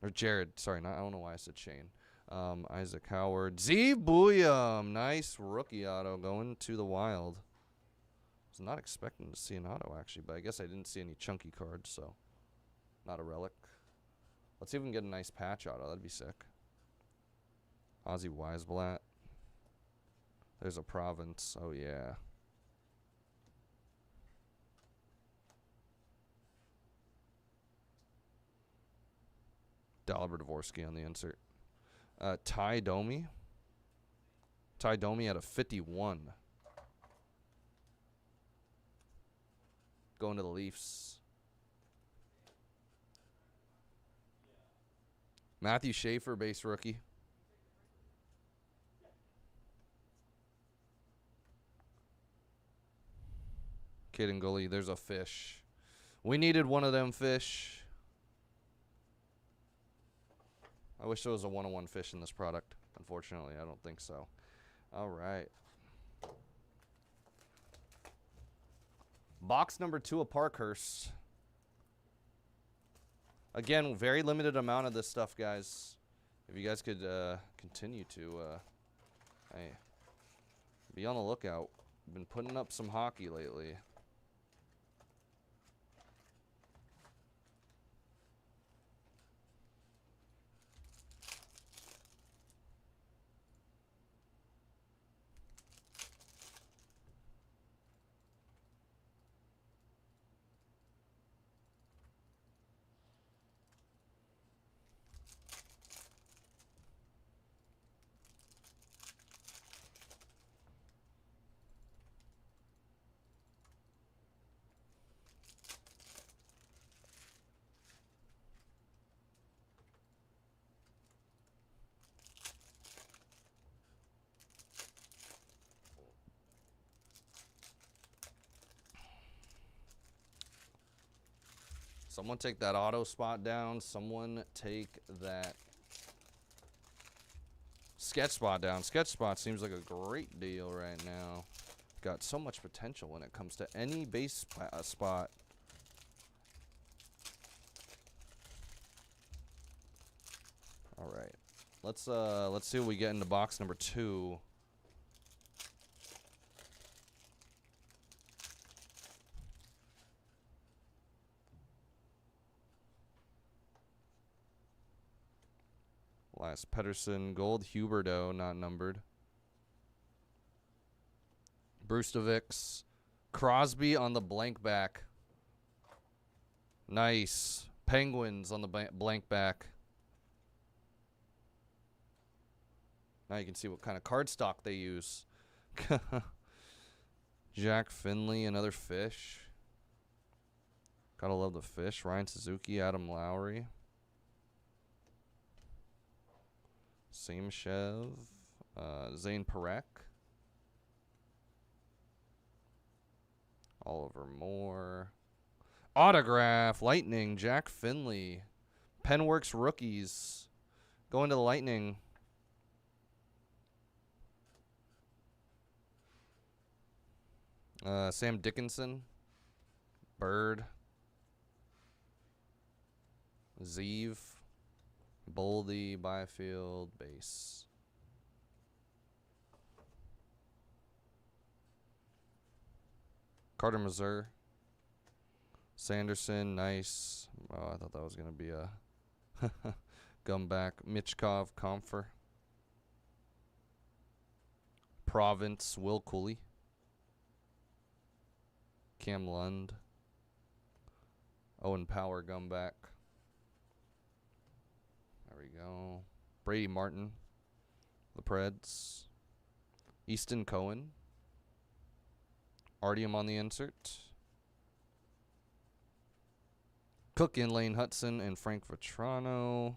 [SPEAKER 4] Or Jared. Sorry, I don't know why I said Shane. Isaac Howard. Z Booyam. Nice rookie auto going to the Wild. Was not expecting to see an auto, actually, but I guess I didn't see any chunky cards, so not a relic. Let's see if we can get a nice patch auto. That'd be sick. Ozzy Weisblatt. There's a province. Oh, yeah. Dalibor Dvorsky on the insert. Ty Domi. Ty Domi at a 51. Going to the Leafs. Matthew Schaefer, base rookie. Kid and goalie, there's a fish. We needed one of them fish. I wish there was a one-on-one fish in this product. Unfortunately, I don't think so. All right. Box number 2 of Parkhurst. Again, very limited amount of this stuff, guys. If you guys could continue to hey, be on the lookout. Been putting up some hockey lately. Someone take that auto spot down. Someone take that sketch spot down. Sketch spot seems like a great deal right now. Got so much potential when it comes to any base spot. All right. Let's see what we get into box number 2. Last Pedersen, gold, Huberdeau, not numbered. Brustovics, Crosby on the blank back. Nice. Penguins on the blank back. Now you can see what kind of cardstock they use. Jack Finley, another fish. Gotta love the fish. Ryan Suzuki, Adam Lowry. Samshev, Zane Parekh, Oliver Moore, autograph, Lightning, Jack Finley, Penworks rookies, going to the Lightning. Sam Dickinson, Bird, Zeev. Boldy, Byfield, base. Carter Mazur. Sanderson, nice. Oh, I thought that was going to be a Gumback. Michkov, Comfer. Province, Will Cooley. Cam Lund. Owen Power, Gumback. There we go. Brady Martin. The Preds. Easton Cohen. Artyom on the insert. Cook in Lane Hudson and Frank Vetrano.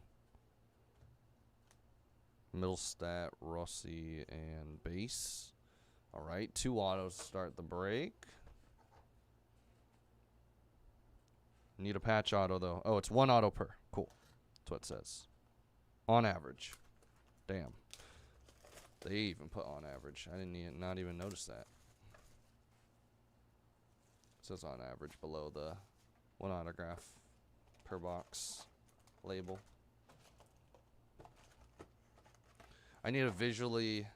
[SPEAKER 4] Middlestat, Rossi, and base. All right, 2 autos to start the break. Need a patch auto, though. Oh, it's 1 auto per. Cool. That's what it says. On average. Damn. They even put on average. I didn't not even notice that. It says on average below the 1 autograph per box label. I need to visually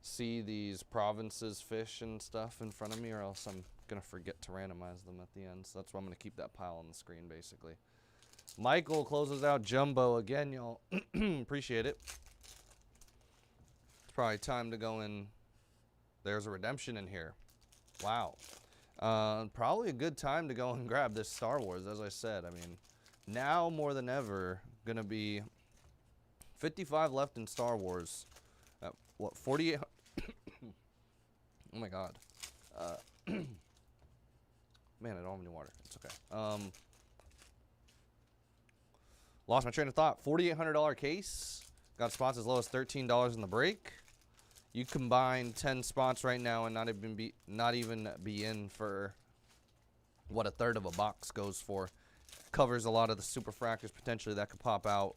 [SPEAKER 4] see these provinces fish and stuff in front of me, or else I'm going to forget to randomize them at the end. So that's why I'm going to keep that pile on the screen, basically. Michael closes out Jumbo again, y'all. Appreciate it. It's probably time to go in. There's a redemption in here. Wow. Probably a good time to go and grab this Star Wars, as I said. I mean, now more than ever, going to be 55 left in Star Wars. What, 48? Oh, my God. Man, I don't have any water. It's okay. Lost my train of thought. $4,800 case. Got spots as low as $13 in the break. You combine 10 spots right now and not even be in for what a third of a box goes for. Covers a lot of the super fractors potentially that could pop out.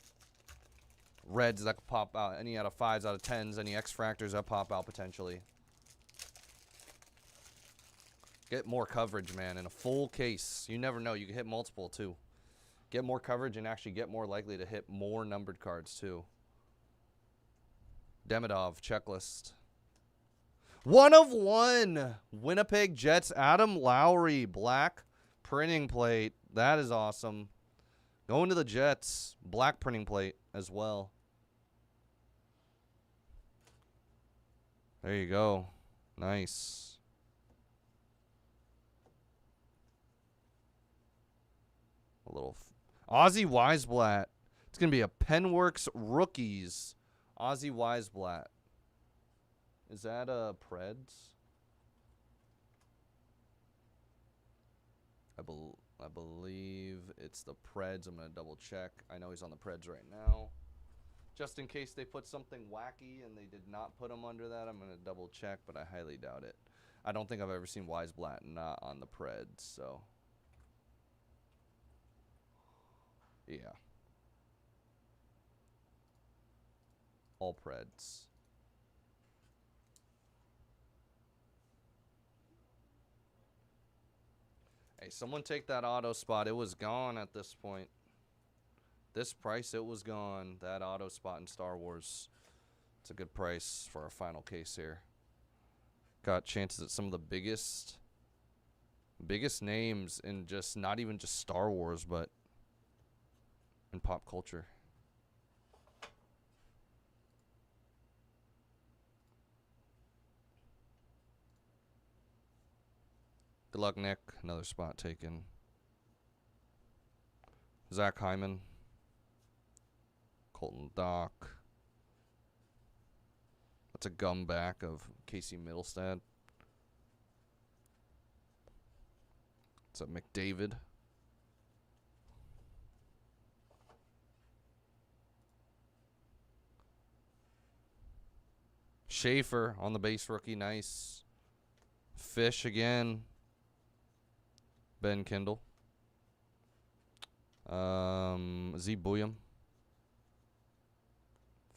[SPEAKER 4] Reds that could pop out. Any out of 5s, out of 10s. Any X fractors that pop out potentially. Get more coverage, man. In a full case. You never know. You can hit multiple, too. Get more coverage and actually get more likely to hit more numbered cards, too. Demidov, checklist. 1 of 1. Winnipeg Jets, Adam Lowry, black printing plate. That is awesome. Going to the Jets, black printing plate as well. There you go. Nice. A little Ozzy Weisblatt. It's going to be a Penworks Rookies. Ozzy Weisblatt. Is that a Preds? I believe it's the Preds. I'm going to double check. I know he's on the Preds right now. Just in case they put something wacky and they did not put him under that, I'm going to double check, but I highly doubt it. I don't think I've ever seen Weisblatt not on the Preds, so. Yeah. All Preds. Hey, someone take that auto spot. It was gone at this point. This price, it was gone. That auto spot in Star Wars. It's a good price for our final case here. Got chances at some of the biggest names in just, not even just Star Wars, but in pop culture. Good luck, Nick. Another spot taken. Zach Hyman. Colton Dock. That's a gum back of Casey Middlestad. It's a McDavid. Schaefer on the base rookie. Nice. Fish again. Ben Kindle. Z. Bouillon.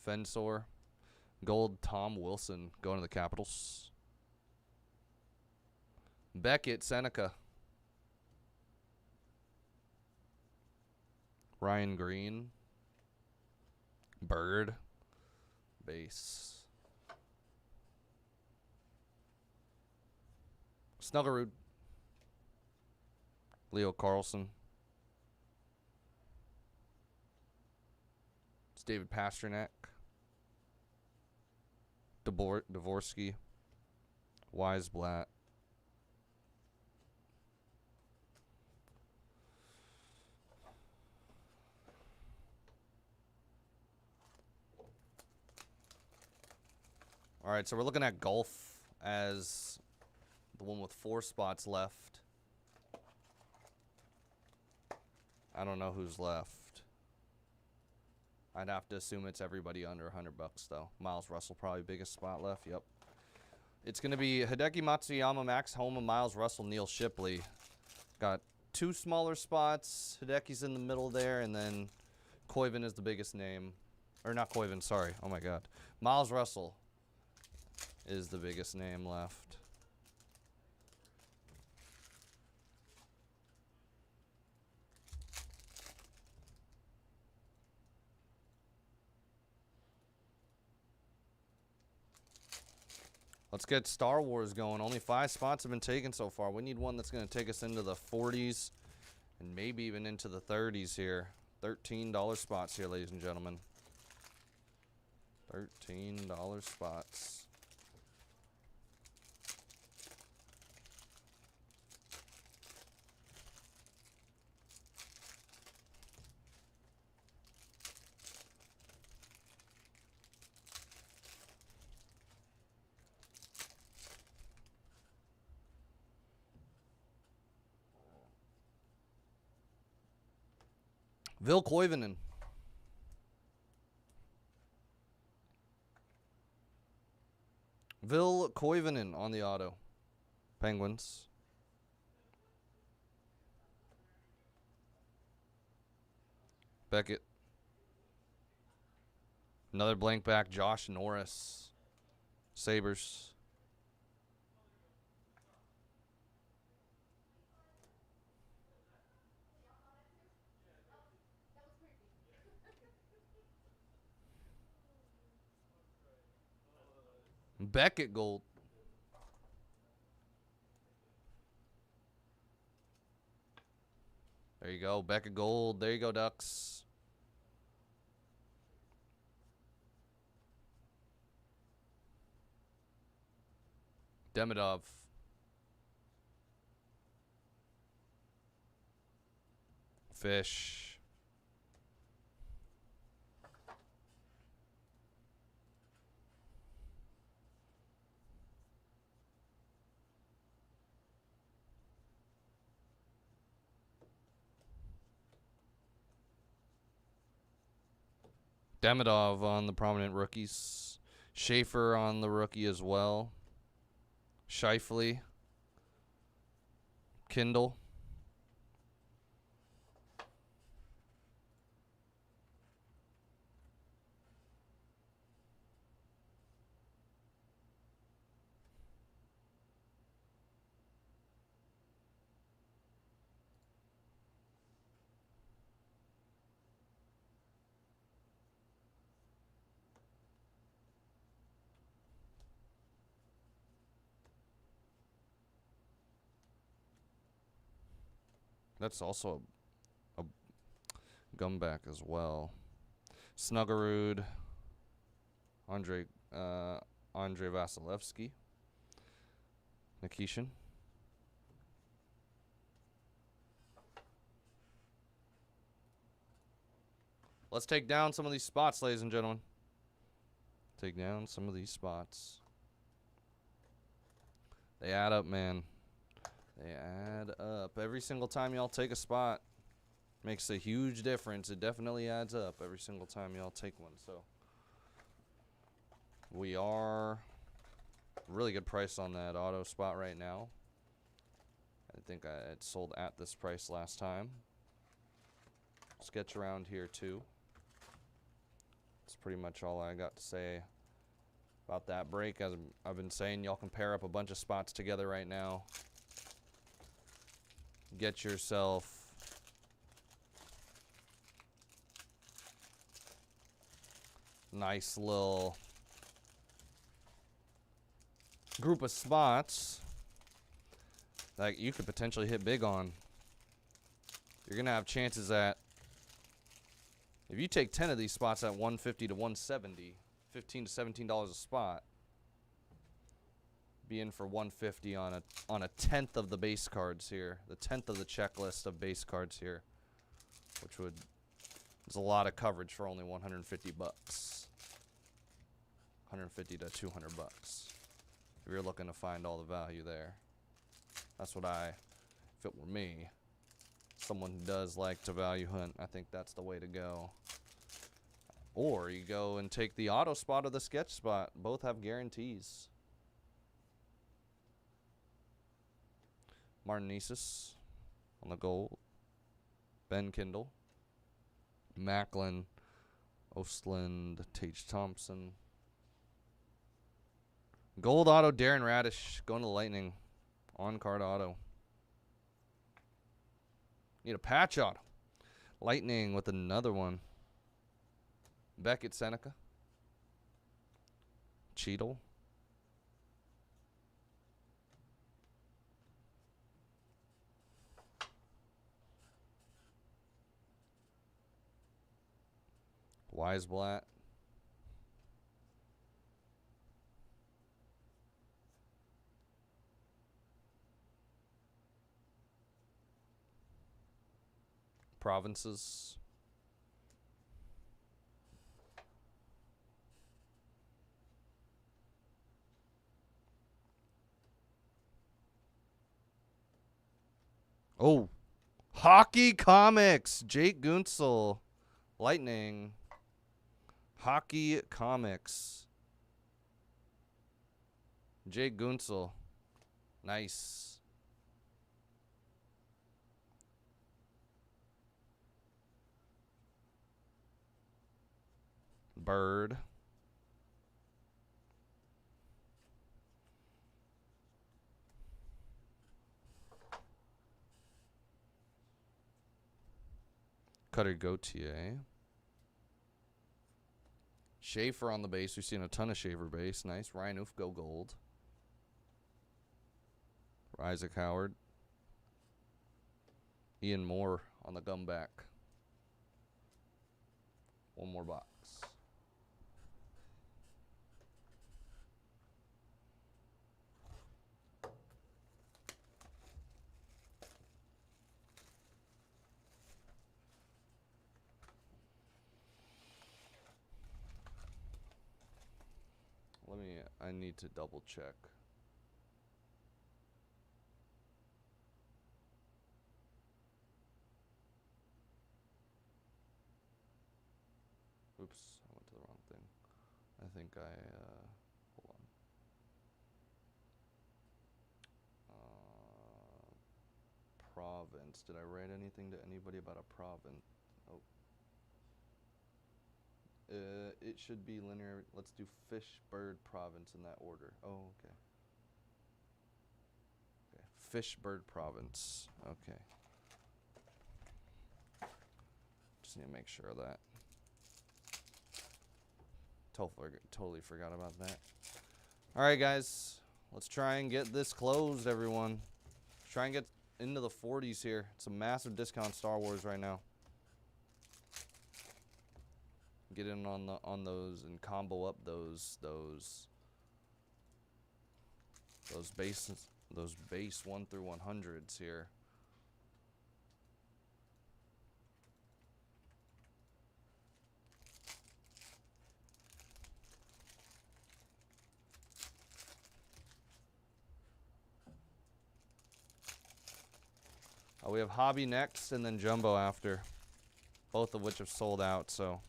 [SPEAKER 4] Fensor. Gold Tom Wilson going to the Capitals. Beckett, Seneca. Ryan Green. Bird. Base. Snuggerud. Leo Carlson. It's David Pasternak. Dvorsky. Weisblatt. All right, so we're looking at golf as the one with 4 spots left. I don't know who's left. I'd have to assume it's everybody under $100 though. Miles Russell probably biggest spot left. Yep. It's going to be Hideki Matsuyama, Max Homa, Miles Russell, Neil Shipley. Got 2 smaller spots. Hideki's in the middle there, and then Koivu is the biggest name. Or not Koivu, sorry. Oh my God. Miles Russell is the biggest name left. Let's get Star Wars going. Only 5 spots have been taken so far. We need one that's going to take us into the 40s and maybe even into the 30s here. $13 spots here, ladies and gentlemen. $13 spots. Ville Koivunen. Ville Koivunen on the auto. Penguins. Beckett. Another blank back, Josh Norris. Sabres. Beckett gold. There you go. Beckett gold. There you go, Ducks. Demidov. Fish. Demidov on the prominent rookies. Schaefer on the rookie as well. Scheifele. Kindle. That's also a gumback as well. Snuggerud. Andre Vasilevsky. Nikishin. Let's take down some of these spots, ladies and gentlemen. Take down some of these spots. They add up, man. They add up. Every single time y'all take a spot makes a huge difference. It definitely adds up every single time y'all take one. So we are really good price on that auto spot right now. I think I had sold at this price last time. Sketch around here too. That's pretty much all I got to say about that break. As I've been saying, y'all can pair up a bunch of spots together right now. Get yourself nice little group of spots that you could potentially hit big on. you're going to have chances at, if you take 10 of these spots at 150 to 170, $15 to $17 a spot, be in for 150 on a tenth of the base cards here, the tenth of the checklist of base cards here, which would is a lot of coverage for only 150 bucks, 150 to 200 bucks. If you're looking to find all the value there, that's what if it were me, someone who does like to value hunt, I think that's the way to go. Or you go and take the auto spot or the sketch spot. Both have guarantees. Martinesis on the gold. Ben Kindle. Macklin. Ostland. Tage Thompson. Gold auto, Darren Radish. Going to the Lightning. On-card auto. Need a patch auto. Lightning with another one. Beckett Seneca. Cheadle. Weisblatt. Provinces. Oh, Hockey Comics. Jake Gunsel. Lightning. Hockey Comics. Jake Gunsel. Nice. Bird. Cutter Gauthier. Schaefer on the base. We've seen a ton of Schaefer base. Nice. Ryan Oof go gold. Isaac Howard. Ian Moore on the gumback. One more box. I need to double check. Oops, I went to the wrong thing. I think hold on. Province. Did I write anything to anybody about a province? Oh. It should be linear. Let's do fish, bird, province in that order. Oh, okay. Okay. Fish, bird, province. Okay. Just need to make sure of that. Totally forgot about that. All right, guys. Let's try and get this closed, everyone. Let's try and get into the 40s here. It's a massive discount Star Wars right now. Get in on those and combo up those bases, those base 1 through 100s here. We have Hobby next and then Jumbo after, both of which have sold out, so.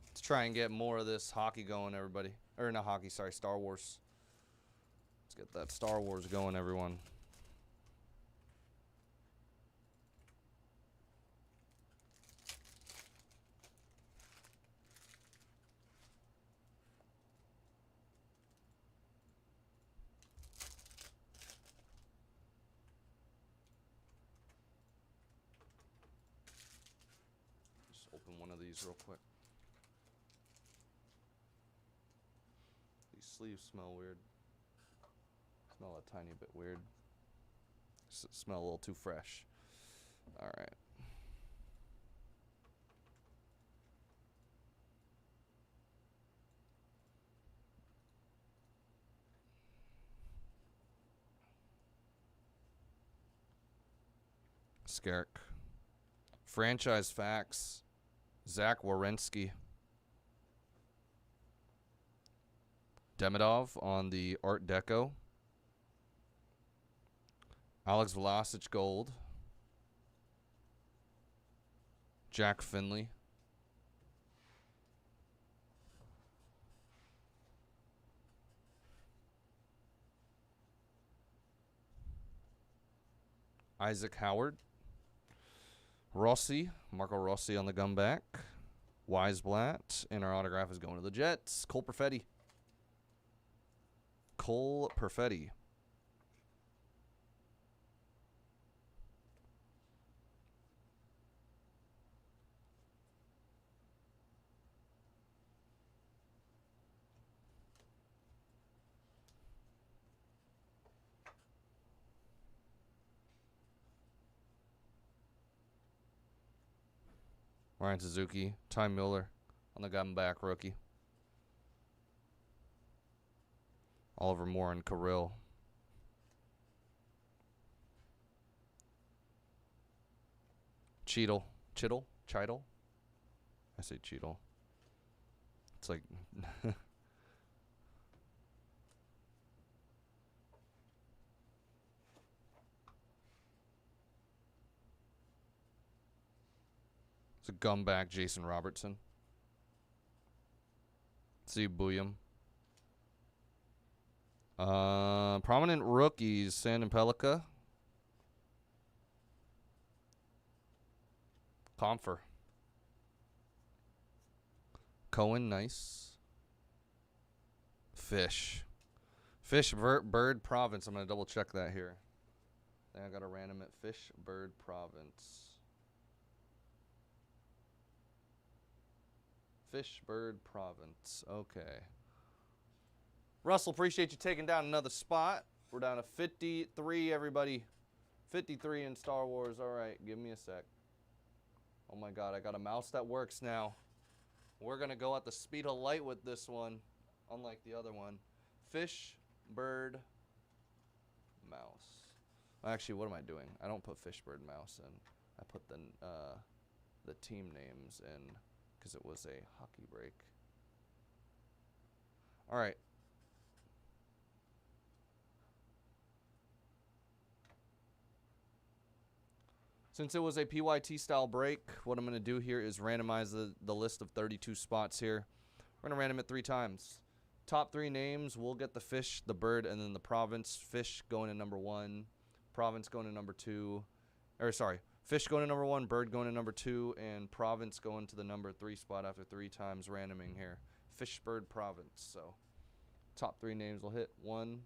[SPEAKER 4] Let's try and get more of this hockey going, everybody. Or not hockey, sorry, Star Wars. Let's get that Star Wars going, everyone. Just open one of these real quick. sleeves smell weird. Smell a tiny bit weird. Smell a little too fresh. All right. Skark. Franchise facts. Zach Wierenski. Demidov on the Art Deco. Alex Vlasic gold. Jack Finley. Isaac Howard. Rossi. Marco Rossi on the gumback. Weisblatt. And our autograph is going to the Jets. Cole Perfetti. Cole Perfetti. Ryan Suzuki. Ty Miller on the gumback rookie. Oliver Moore and Kirill. Cheadle. Chittle? Chidle? I say Cheadle. It's like... It's a gumback Jason Robertson. See Booyam. Prominent rookies, Sand and Pellica. Comfer. Cohen, nice. Fish. Fish, Bird, Province. I'm going to double check that here. I think I got a random at Fish, Bird, Province. Fish, Bird, Province. Okay. Russell, appreciate you taking down another spot. We're down to 53, everybody. 53 in Star Wars. All right, give me a sec. Oh, my God, I got a mouse that works now. We're going to go at the speed of light with this one, unlike the other one. Fish, bird, mouse. Actually, what am I doing? I don't put fish, bird, mouse in. I put the team names in because it was a hockey break. All right. Since it was a PYT style break, what I'm going to do here is randomize the list of 32 spots here. We're going to random it 3 times. Top 3 names, we'll get the fish, the bird, and then the province. Fish going to number 1, province going to number 2. Or sorry, fish going to number 1, bird going to number 2, and province going to the number 3 spot after 3 times randoming here. Fish, bird, province. So top 3 names will hit 1,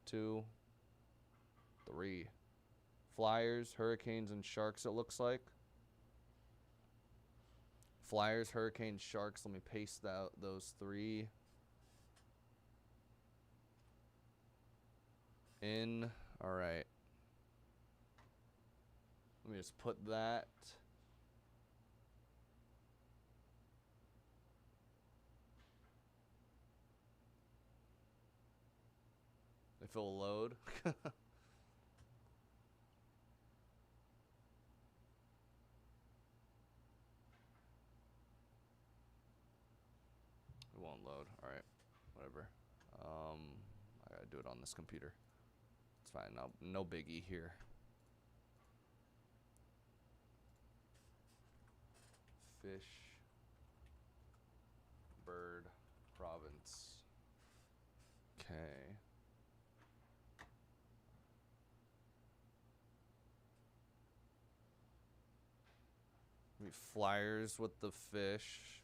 [SPEAKER 4] 2, 3. Flyers, Hurricanes, and Sharks, it looks like. Flyers, Hurricanes, Sharks. Let me paste out those 3 in. All right. Let me just put that. If it'll load. It won't load. All right, whatever. I gotta do it on this computer. It's fine. No biggie here. Fish, bird, province. Okay. We Flyers with the fish.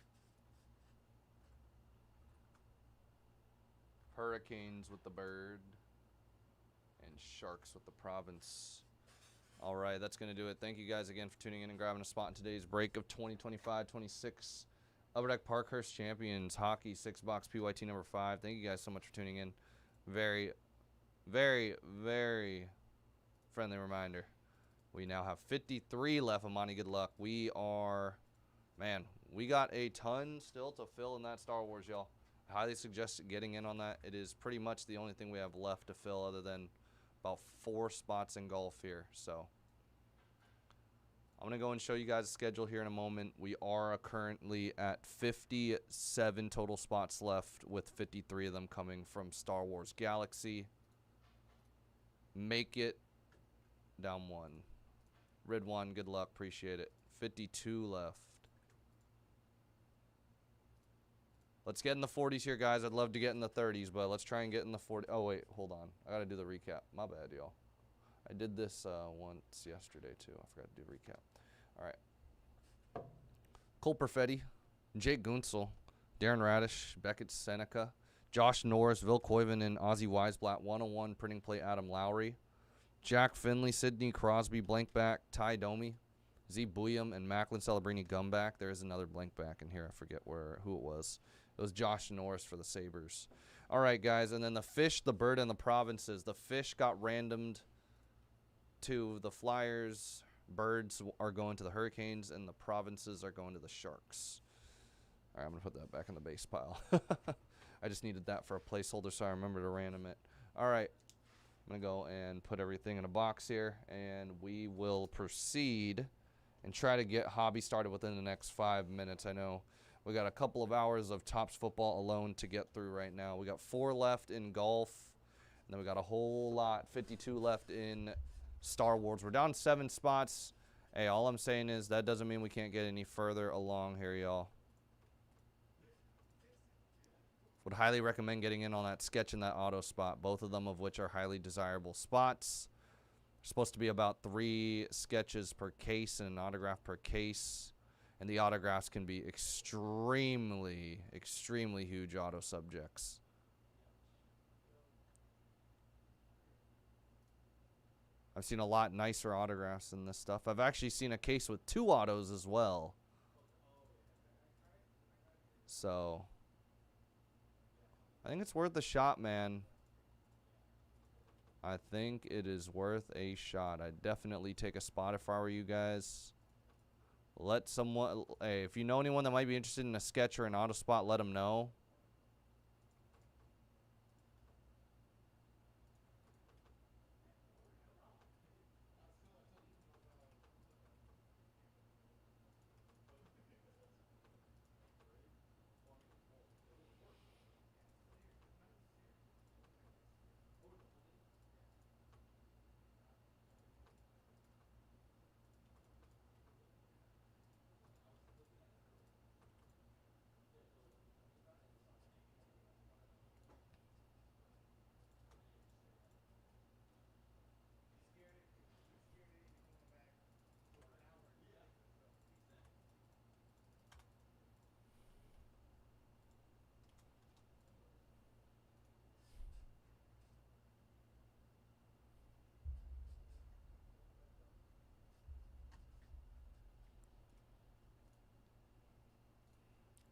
[SPEAKER 4] Hurricanes with the bird, and Sharks with the province. All right, that's going to do it. Thank you guys again for tuning in and grabbing a spot in today's break of 2025-26 Upper Deck Parkhurst Champions Hockey 6-box PYT number 5. Thank you guys so much for tuning in. Very, very, very friendly reminder. We now have 53 left. Amani, good luck. We are, man, we got a ton still to fill in that Star Wars, y'all. I highly suggest getting in on that. It is pretty much the only thing we have left to fill other than about 4 spots in golf here. So I'm going to go and show you guys the schedule here in a moment. We are currently at 57 total spots left, with 53 of them coming from Star Wars Galaxy. Make it down 1. Ridwan, good luck. Appreciate it. 52 left. Let's get in the 40s here, guys. I'd love to get in the 30s, but let's try and get in the 40s. Oh, wait. Hold on. I got to do the recap. My bad, y'all. I did this once yesterday, too. I forgot to do the recap. All right. Cole Perfetti, Jake Gunsel, Darren Radish, Beckett Seneca, Josh Norris, Vil Koiven, and Ozzy Weisblatt. 101 printing plate Adam Lowry. Jack Finley, Sidney Crosby, blankback, Ty Domi, Z Buyam, and Macklin Celebrini gumback. There is another blankback in here. I forget who it was. It was Josh Norris for the Sabres. All right, guys, and then the Fish, the Bird, and the Provinces. The Fish got randomed to the Flyers. Birds are going to the Hurricanes, and the Provinces are going to the Sharks. All right, I'm going to put that back in the base pile. I just needed that for a placeholder, so I remember to random it. All right. I'm going to go and put everything in a box here, and we will proceed and try to get hobby started within the next 5 minutes. I know we got a couple of hours of Topps football alone to get through right now. We got 4 left in golf, and then we got a whole lot, 52 left in Star Wars. We're down 7 spots. Hey, all I'm saying is that doesn't mean we can't get any further along here, y'all. Would highly recommend getting in on that sketch and that auto spot, both of them of which are highly desirable spots. There's supposed to be about 3 sketches per case and an autograph per case. And the autographs can be extremely, extremely huge auto subjects. I've seen a lot nicer autographs than this stuff. I've actually seen a case with 2 autos as well. So I think it's worth a shot, man. I think it is worth a shot. I'd definitely take a spot if I were you guys. Let someone, hey, if you know anyone that might be interested in a sketch or an auto spot, let them know.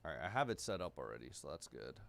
[SPEAKER 4] All right, I have it set up already, so that's good.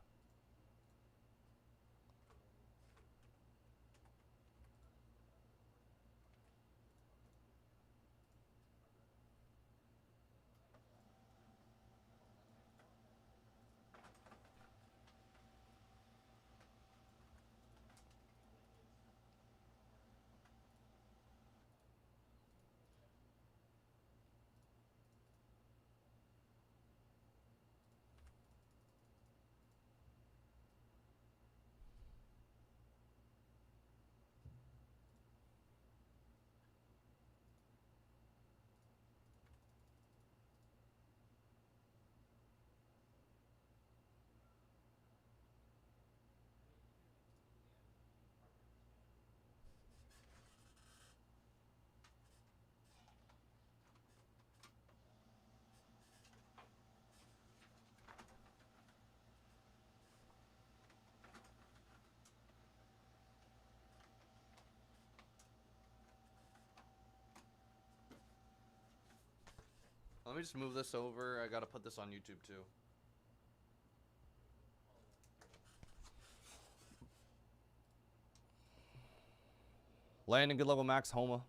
[SPEAKER 4] Let me just move this over. I got to put this on YouTube too. Landon, good luck with Max Homa.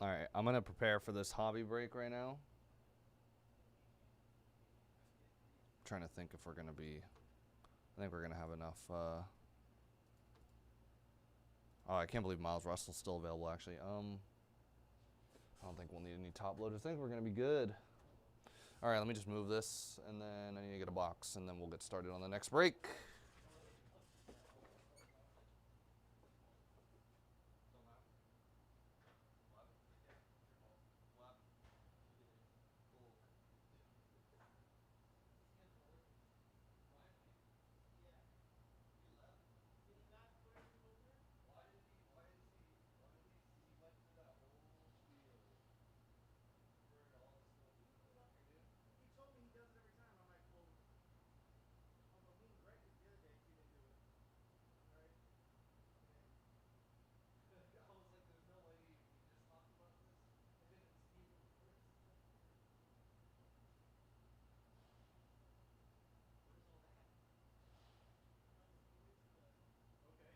[SPEAKER 4] All right, I'm going to prepare for this hobby break right now. I'm trying to think if we're going to be... I think we're going to have enough... Oh, I can't believe Miles Russell's still available, actually. I don't think we'll need any top loaders. I think we're going to be good. All right, let me just move this, and then I need to get a box, and then we'll get started on the next break.
[SPEAKER 3] He told me he does it every time. I'm like, well, me and Greg did it the other day. He didn't do it. Right?
[SPEAKER 2] I was like, there's no way we just talked about this and it's even worse. Where's all that?
[SPEAKER 3] That was 2 weeks ago.
[SPEAKER 2] Okay.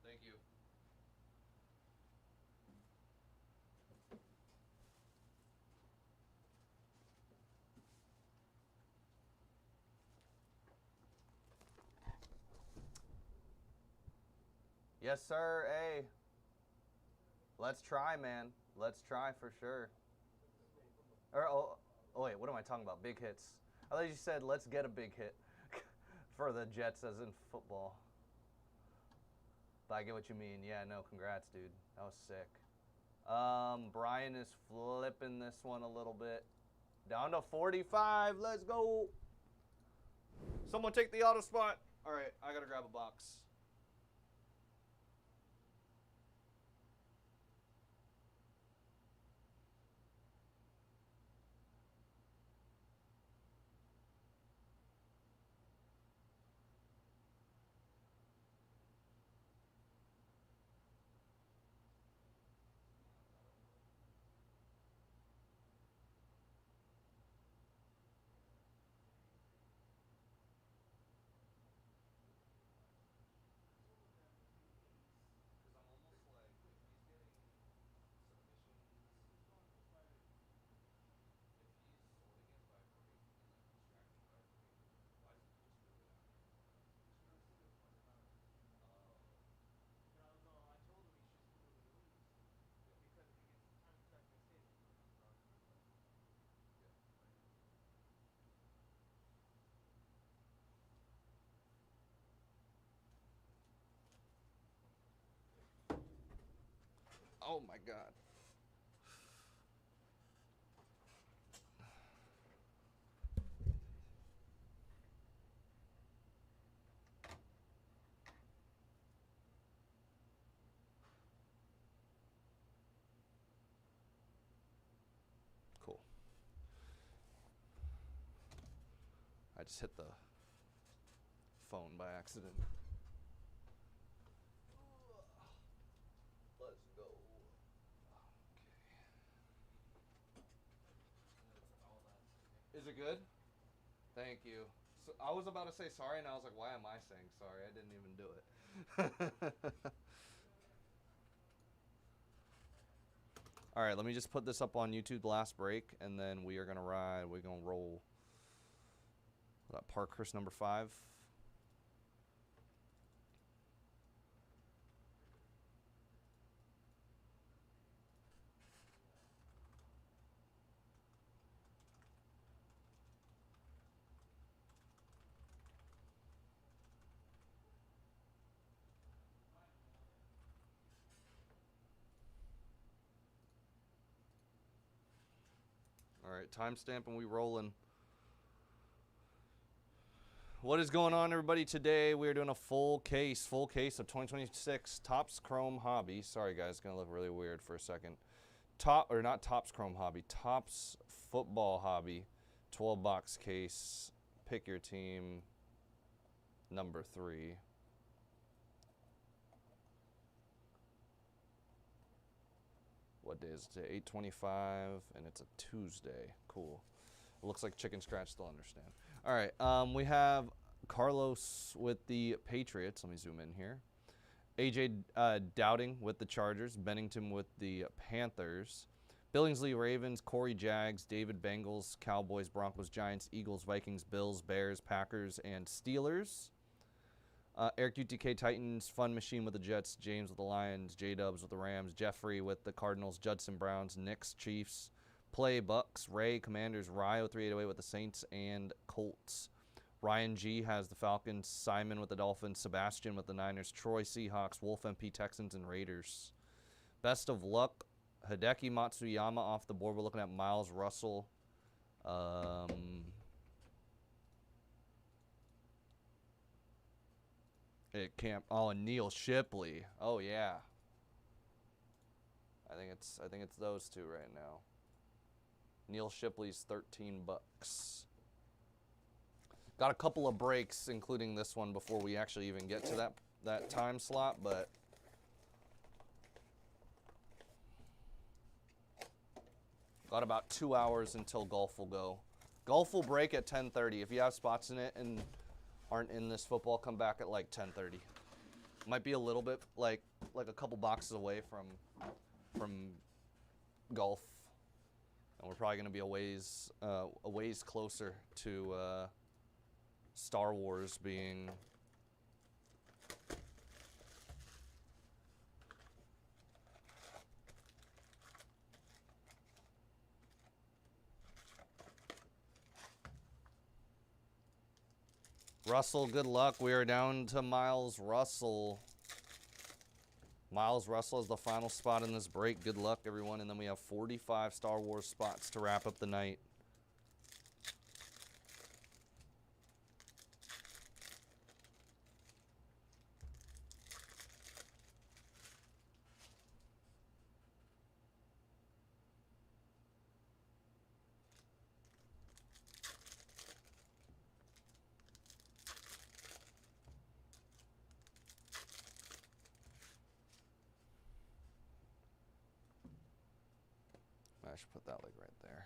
[SPEAKER 4] Thank you. Yes, sir. Hey. Let's try, man. Let's try for sure. Wait, what am I talking about? Big hits. I thought you said let's get a big hit for the Jets as in football. But I get what you mean. Yeah, no, congrats, dude. That was sick. Bryant is flipping this one a little bit. Down to 45. Let's go. Someone take the auto spot. All right, I got to grab a box. Oh my God. Cool. I just hit the phone by accident. Let's go. Is it good? Thank you. So I was about to say sorry, and I was like, why am I saying sorry? I didn't even do it. All right, let me just put this up on YouTube, the last break, and then we are going to ride. We're going to roll Parkhurst number 5. All right, timestamp and we rolling. What is going on, everybody? Today we are doing a full case of 2026 Topps Chrome Hobby. Sorry, guys, gonna look really weird for a second. Not Topps Chrome Hobby, Topps Football Hobby, 12-box case. Pick your team, number 3. What day is it today? 8/25, and it's a Tuesday. Cool. It looks like chicken scratch, they'll understand. All right, we have Carlos with the Patriots. Let me zoom in here. AJ Dowding with the Chargers. Bennington with the Panthers. Billingsley Ravens. Corey Jags. David Bengals. Cowboys, Broncos, Giants, Eagles, Vikings, Bills, Bears, Packers, and Steelers. Eric UTK Titans. Fun Machine with the Jets. James with the Lions. J-Dubs with the Rams. Jeffrey with the Cardinals. Judson Browns. Knicks, Chiefs. Play Bucks. Ray Commanders. Ryo 388 with the Saints and Colts. Ryan G has the Falcons. Simon with the Dolphins. Sebastian with the Niners. Troy Seahawks. Wolf MP Texans and Raiders. Best of luck. Hideki Matsuyama off the board. We're looking at Miles Russell. It can't. Oh, and Neil Shipley. Oh yeah. I think it's those two right now. Neil Shipley's $13. Got a couple of breaks, including this one, before we actually even get to that time slot, but got about 2 hours until golf will go. Golf will break at 10:30. If you have spots in it and aren't in this football, come back at like 10:30. Might be a little bit like a couple boxes away from golf, and we're probably going to be a ways closer to Star Wars being Russell. Good luck. We are down to Miles Russell. Miles Russell is the final spot in this break. Good luck, everyone. And then we have 45 Star Wars spots to wrap up the night. I should put that like right there.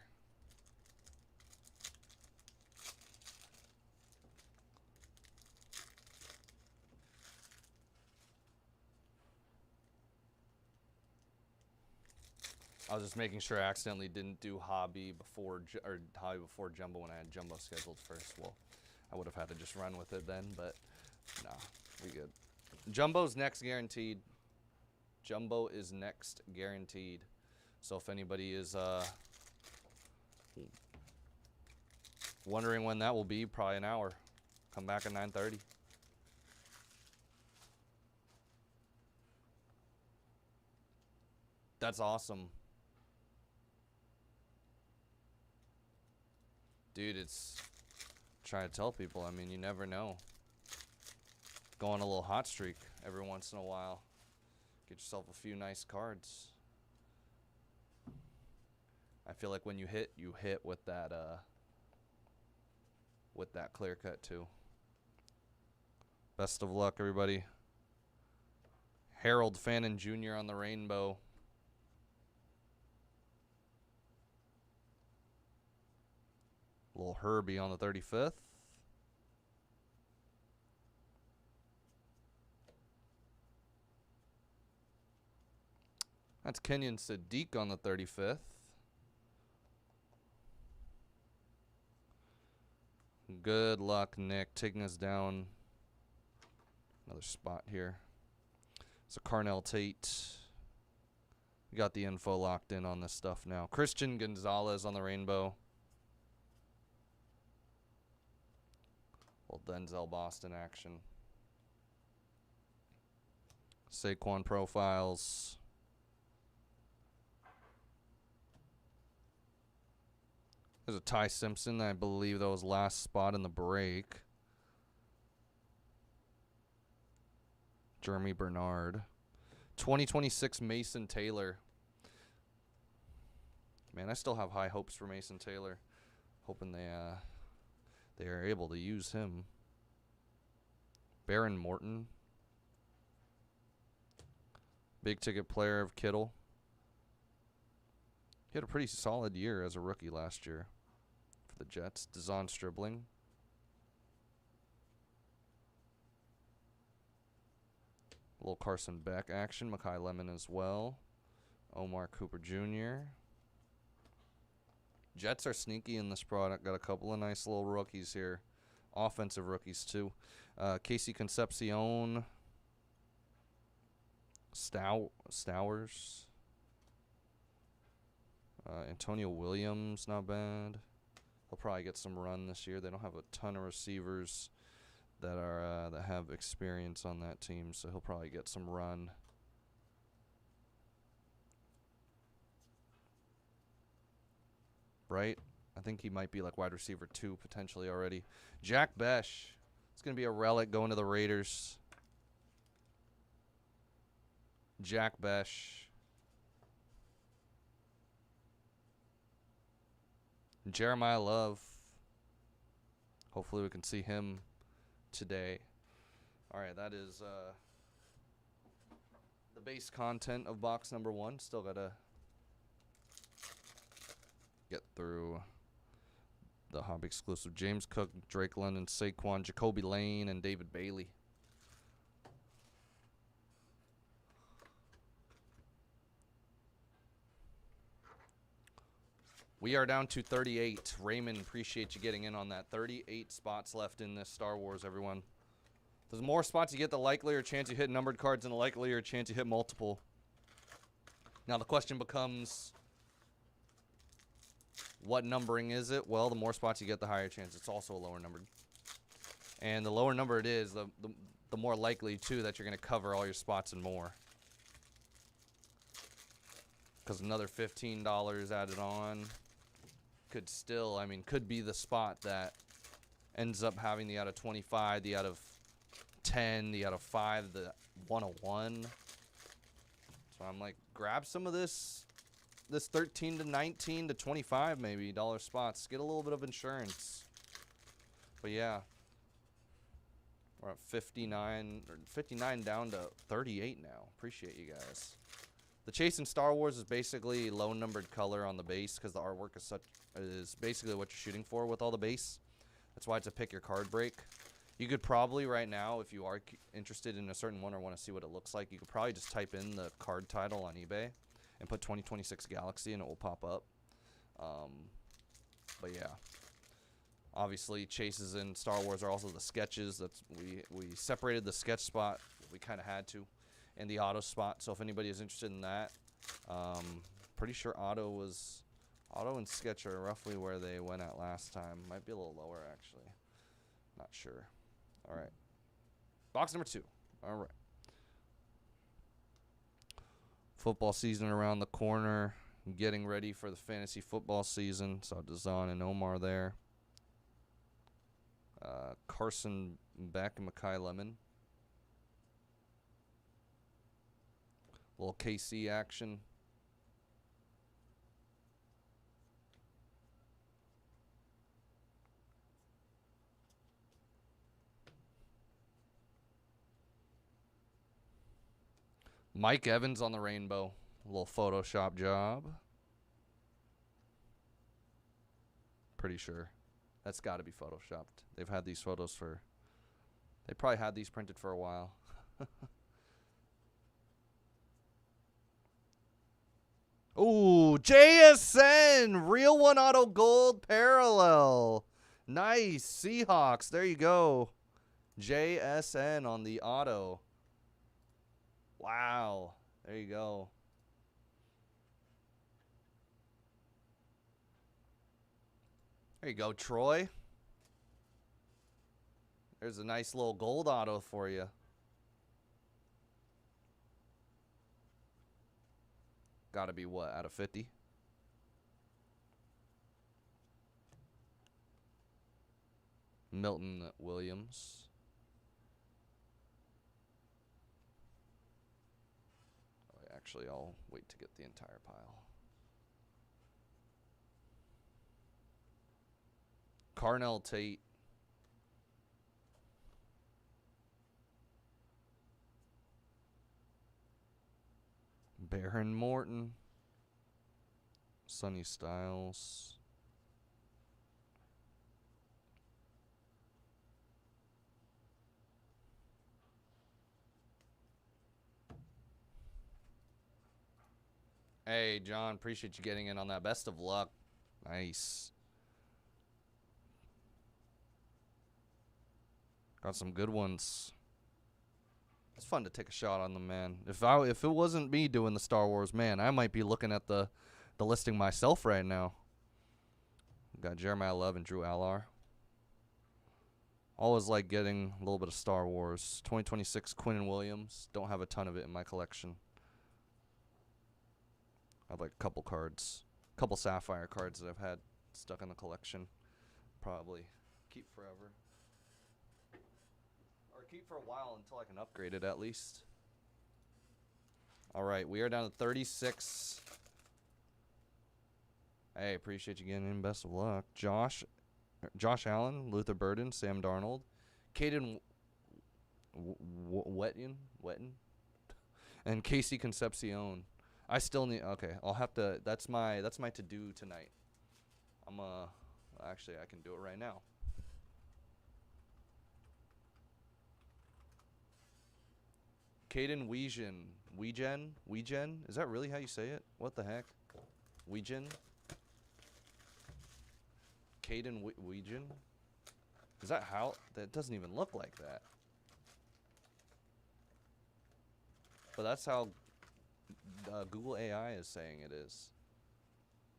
[SPEAKER 4] I was just making sure I accidentally didn't do hobby before jumbo when I had jumbo scheduled first. Well, I would have had to just run with it then, but nah, we good. Jumbo's next guaranteed. Jumbo is next guaranteed. So if anybody is wondering when that will be, probably an hour. Come back at 9:30. That's awesome. Dude, it's trying to tell people, I mean, you never know. Go on a little hot streak every once in a while. Get yourself a few nice cards. I feel like when you hit with that clear cut too. Best of luck, everybody. Harold Fannin Jr. on the rainbow. Little Herbie on the 35th. That's Kenyon Sadiq on the 35th. Good luck, Nick, taking us down another spot here. So Carnell Tate. We got the info locked in on this stuff now. Christian Gonzalez on the rainbow. Little Denzel Boston action. Saquon profiles. There's a Ty Simpson. I believe that was last spot in the break. Jeremy Bernard. 2026 Mason Taylor. Man, I still have high hopes for Mason Taylor. Hoping they are able to use him. Baron Morton. Big ticket player of Kittle. He had a pretty solid year as a rookie last year for the Jets. Dazon Stribling. A little Carson Beck action. Mekhi Lemon as well. Omar Cooper Jr. Jets are sneaky in this product. Got a couple of nice little rookies here. Offensive rookies, too. Casey Concepcion. Stowers. Antonio Williams, not bad. He'll probably get some run this year. They don't have a ton of receivers that are that have experience on that team, so he'll probably get some run. Right? I think he might be like wide receiver 2 potentially already. Jack Besh. It's going to be a relic going to the Raiders. Jack Besh. Jeremiah Love. Hopefully we can see him today. All right, that is the base content of box number 1. Still got to get through the hobby exclusive. James Cook, Drake London, Saquon, Jacoby Lane, and David Bailey. We are down to 38. Raymond, appreciate you getting in on that. 38 spots left in this Star Wars, everyone. The more spots you get, the likelier chance you hit numbered cards and the likelier chance you hit multiple. Now the question becomes, what numbering is it? Well, the more spots you get, the higher chance. It's also a lower numbered. And the lower number it is, the more likely, too, that you're going to cover all your spots and more. Because another $15 added on could still, I mean, could be the spot that ends up having the out of 25, the out of 10, the out of 5, the 101. So I'm like, grab some of this 13 to 19 to 25 maybe dollar spots. Get a little bit of insurance. But yeah, we're at 59 down to 38 now. Appreciate you guys. The Chase in Star Wars is basically low numbered color on the base because the artwork is basically what you're shooting for with all the base. That's why it's a pick your card break. You could probably right now, if you are interested in a certain one or want to see what it looks like, you could probably just type in the card title on eBay and put 2026 Galaxy and it will pop up. But yeah, obviously Chases in Star Wars are also the sketches. That's we separated the sketch spot. We kind of had to. And the auto spot. So if anybody is interested in that, pretty sure auto and sketch are roughly where they went at last time. Might be a little lower actually. Not sure. All right. Box number 2. All right. Football season around the corner. Getting ready for the fantasy football season. Saw Dazan and Omar there. Carson Beck and Makai Lemon. Little KC action. Mike Evans on the rainbow. A little Photoshop job. Pretty sure. That's got to be Photoshopped. They've had these photos for... They probably had these printed for a while. Ooh, JSN! Real one auto gold parallel. Nice. Seahawks. There you go. JSN on the auto. Wow. There you go. There you go, Troy. There's a nice little gold auto for you. Got to be what, out of 50? Milton Williams. Actually, I'll wait to get the entire pile. Carnell Tate. Baron Morton. Sonny Styles. Hey, John, appreciate you getting in on that. Best of luck. Nice. Got some good ones. It's fun to take a shot on them, man. If it wasn't me doing the Star Wars, man, I might be looking at the listing myself right now. Got Jeremiah Love and Drew Allar. Always like getting a little bit of Star Wars. 2026 Quinnen Williams. Don't have a ton of it in my collection. I have like a couple cards. A couple Sapphire cards that I've had stuck in the collection. Probably keep forever. Or keep for a while until I can upgrade it at least. All right, we are down to 36. Hey, appreciate you getting in. Best of luck. Josh Allen, Luther Burden, Sam Darnold, Caden Wetton, and Casey Concepcion. I still need. Okay, I'll have to. That's my to do tonight. Actually, I can do it right now. Caden Weegen. Is that really how you say it? What the heck? Weegen. Caden Weegen. Is that how? That doesn't even look like that. But that's how Google AI is saying it is.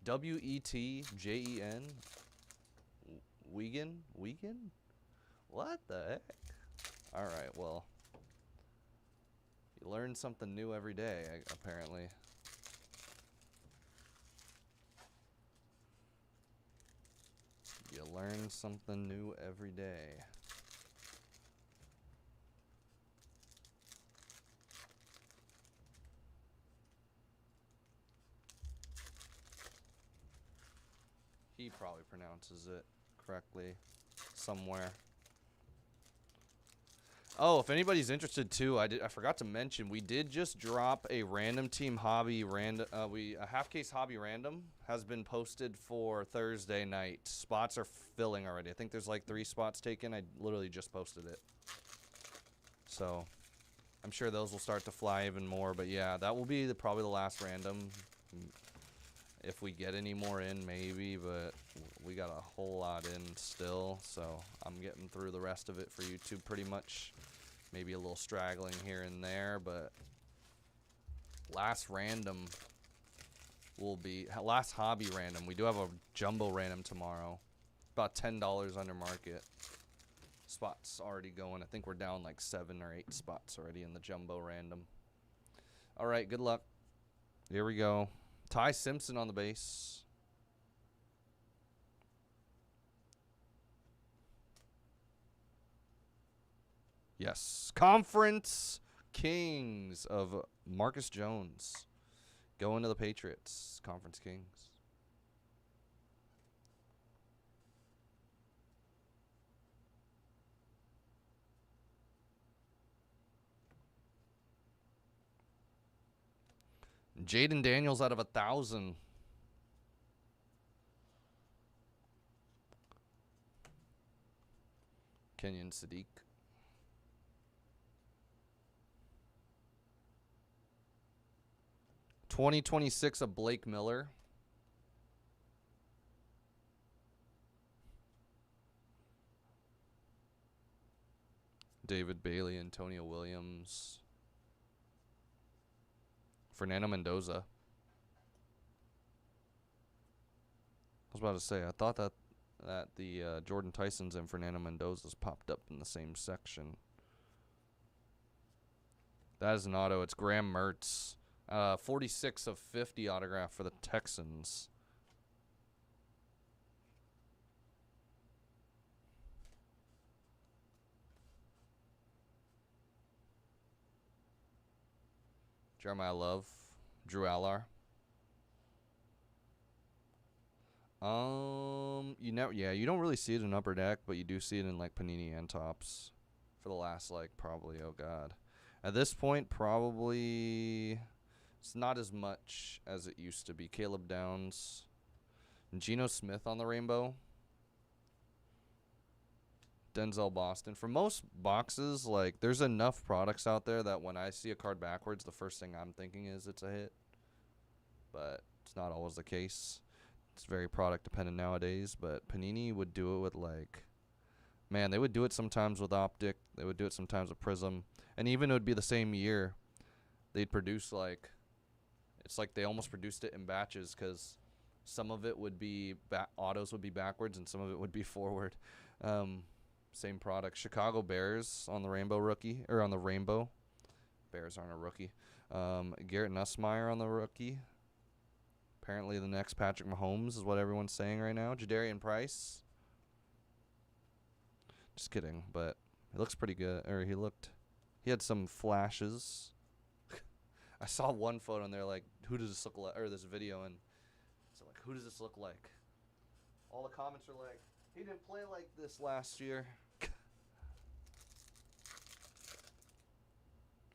[SPEAKER 4] Wetjen. Weegen? What the heck? All right, well. You learn something new every day, apparently. You learn something new every day. He probably pronounces it correctly somewhere. Oh, if anybody's interested too, I forgot to mention we did just drop a random team hobby a half case hobby random has been posted for Thursday night. Spots are filling already. I think there's like 3 spots taken. I literally just posted it. So, I'm sure those will start to fly even more, but yeah, that will be probably the last random. If we get any more in, maybe, but we got a whole lot in still, so I'm getting through the rest of it for YouTube pretty much. Maybe a little straggling here and there, but last random will be, last hobby random. We do have a jumbo random tomorrow. About $10 under market. Spots already going. I think we're down like 7 or 8 spots already in the jumbo random. All right, good luck. Here we go. Ty Simpson on the base. Yes. Conference Kings of Marcus Jones. Going to the Patriots. Conference Kings. Jaden Daniels out of 1,000. Kenyon Sadiq. (2026) of Blake Miller. David Bailey, Antonio Williams. Fernando Mendoza. I was about to say, I thought that the Jordan Tysons and Fernando Mendoza's popped up in the same section. That is an auto. It's Graham Mertz. 46 of 50 autograph for the Texans. Jeremiah Love. Drew Allar. You don't really see it in Upper Deck, but you do see it in like Panini and Tops for the last probably, oh god. At this point, probably it's not as much as it used to be. Caleb Downs. Geno Smith on the rainbow. Denzel Boston. For most boxes, there's enough products out there that when I see a card backwards, the first thing I'm thinking is it's a hit. But it's not always the case. It's very product dependent nowadays, but Panini would do it with they would do it sometimes with Optic. They would do it sometimes with Prism. And even it would be the same year. They'd produce it's like they almost produced it in batches because some of it would be autos would be backwards and some of it would be forward. Same product. Chicago Bears on the rainbow rookie, or on the rainbow. Bears aren't a rookie. Garrett Nussmeier on the rookie. Apparently the next Patrick Mahomes is what everyone's saying right now. Jadarian Price. Just kidding, but he looks pretty good. He had some flashes. I saw one photo and they're like, who does this look like? Or this video, and so who does this look like? All the comments are like, he didn't play like this last year.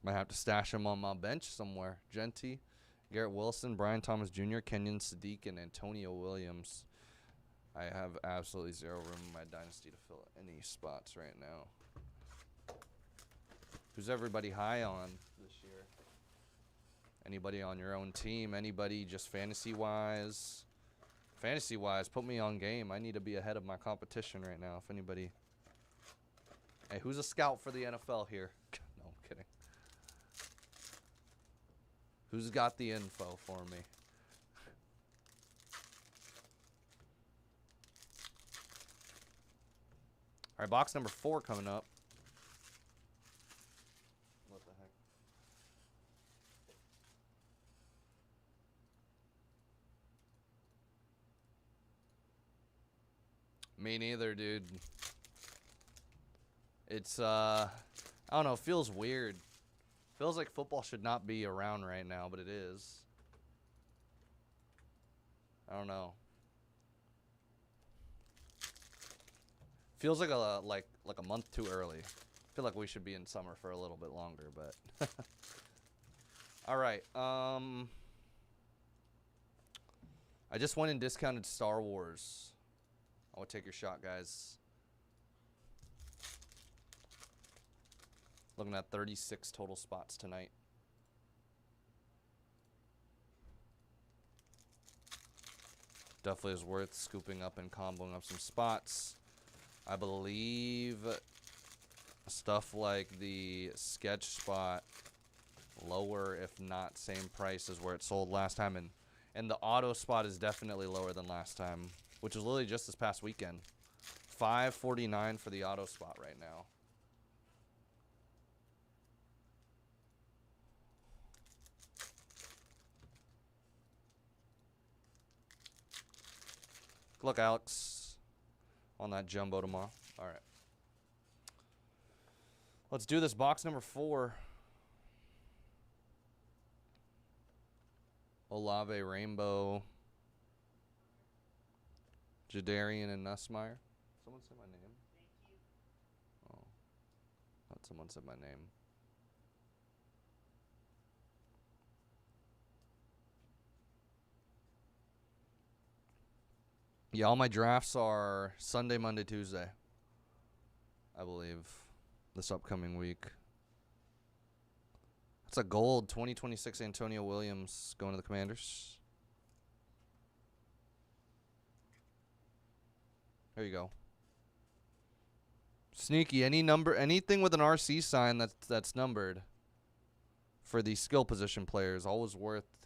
[SPEAKER 4] Might have to stash him on my bench somewhere. Genty, Garrett Wilson, Brian Thomas Jr., Kenyon Sadiq, and Antonio Williams. I have absolutely zero room in my dynasty to fill any spots right now. Who's everybody high on this year? Anybody on your own team? Anybody just fantasy-wise? Fantasy-wise, put me on game. I need to be ahead of my competition right now. If anybody... Hey, who's a scout for the NFL here? No, I'm kidding. Who's got the info for me? All right, box number 4 coming up. What the heck? Me neither, dude. It's, I don't know, it feels weird. Feels like football should not be around right now, but it is. I don't know. Feels like a month too early. I feel like we should be in summer for a little bit longer, but all right. I just went and discounted Star Wars. I will take your shot, guys. Looking at 36 total spots tonight. Definitely is worth scooping up and comboing up some spots. I believe stuff like the sketch spot lower, if not same price as where it sold last time, and the auto spot is definitely lower than last time, which was literally just this past weekend. $5.49 for the auto spot right now. Good luck, Alex, on that jumbo tomorrow. All right. Let's do this. Box number 4. Olave Rainbow. Jadarian and Nussmeyer. Someone said my name? Oh. Thought someone said my name. Yeah, all my drafts are Sunday, Monday, Tuesday, I believe, this upcoming week. That's a gold 2026 Antonio Williams going to the Commanders. There you go. Sneaky. Anything with an RC sign that's numbered for the skill position players, always worth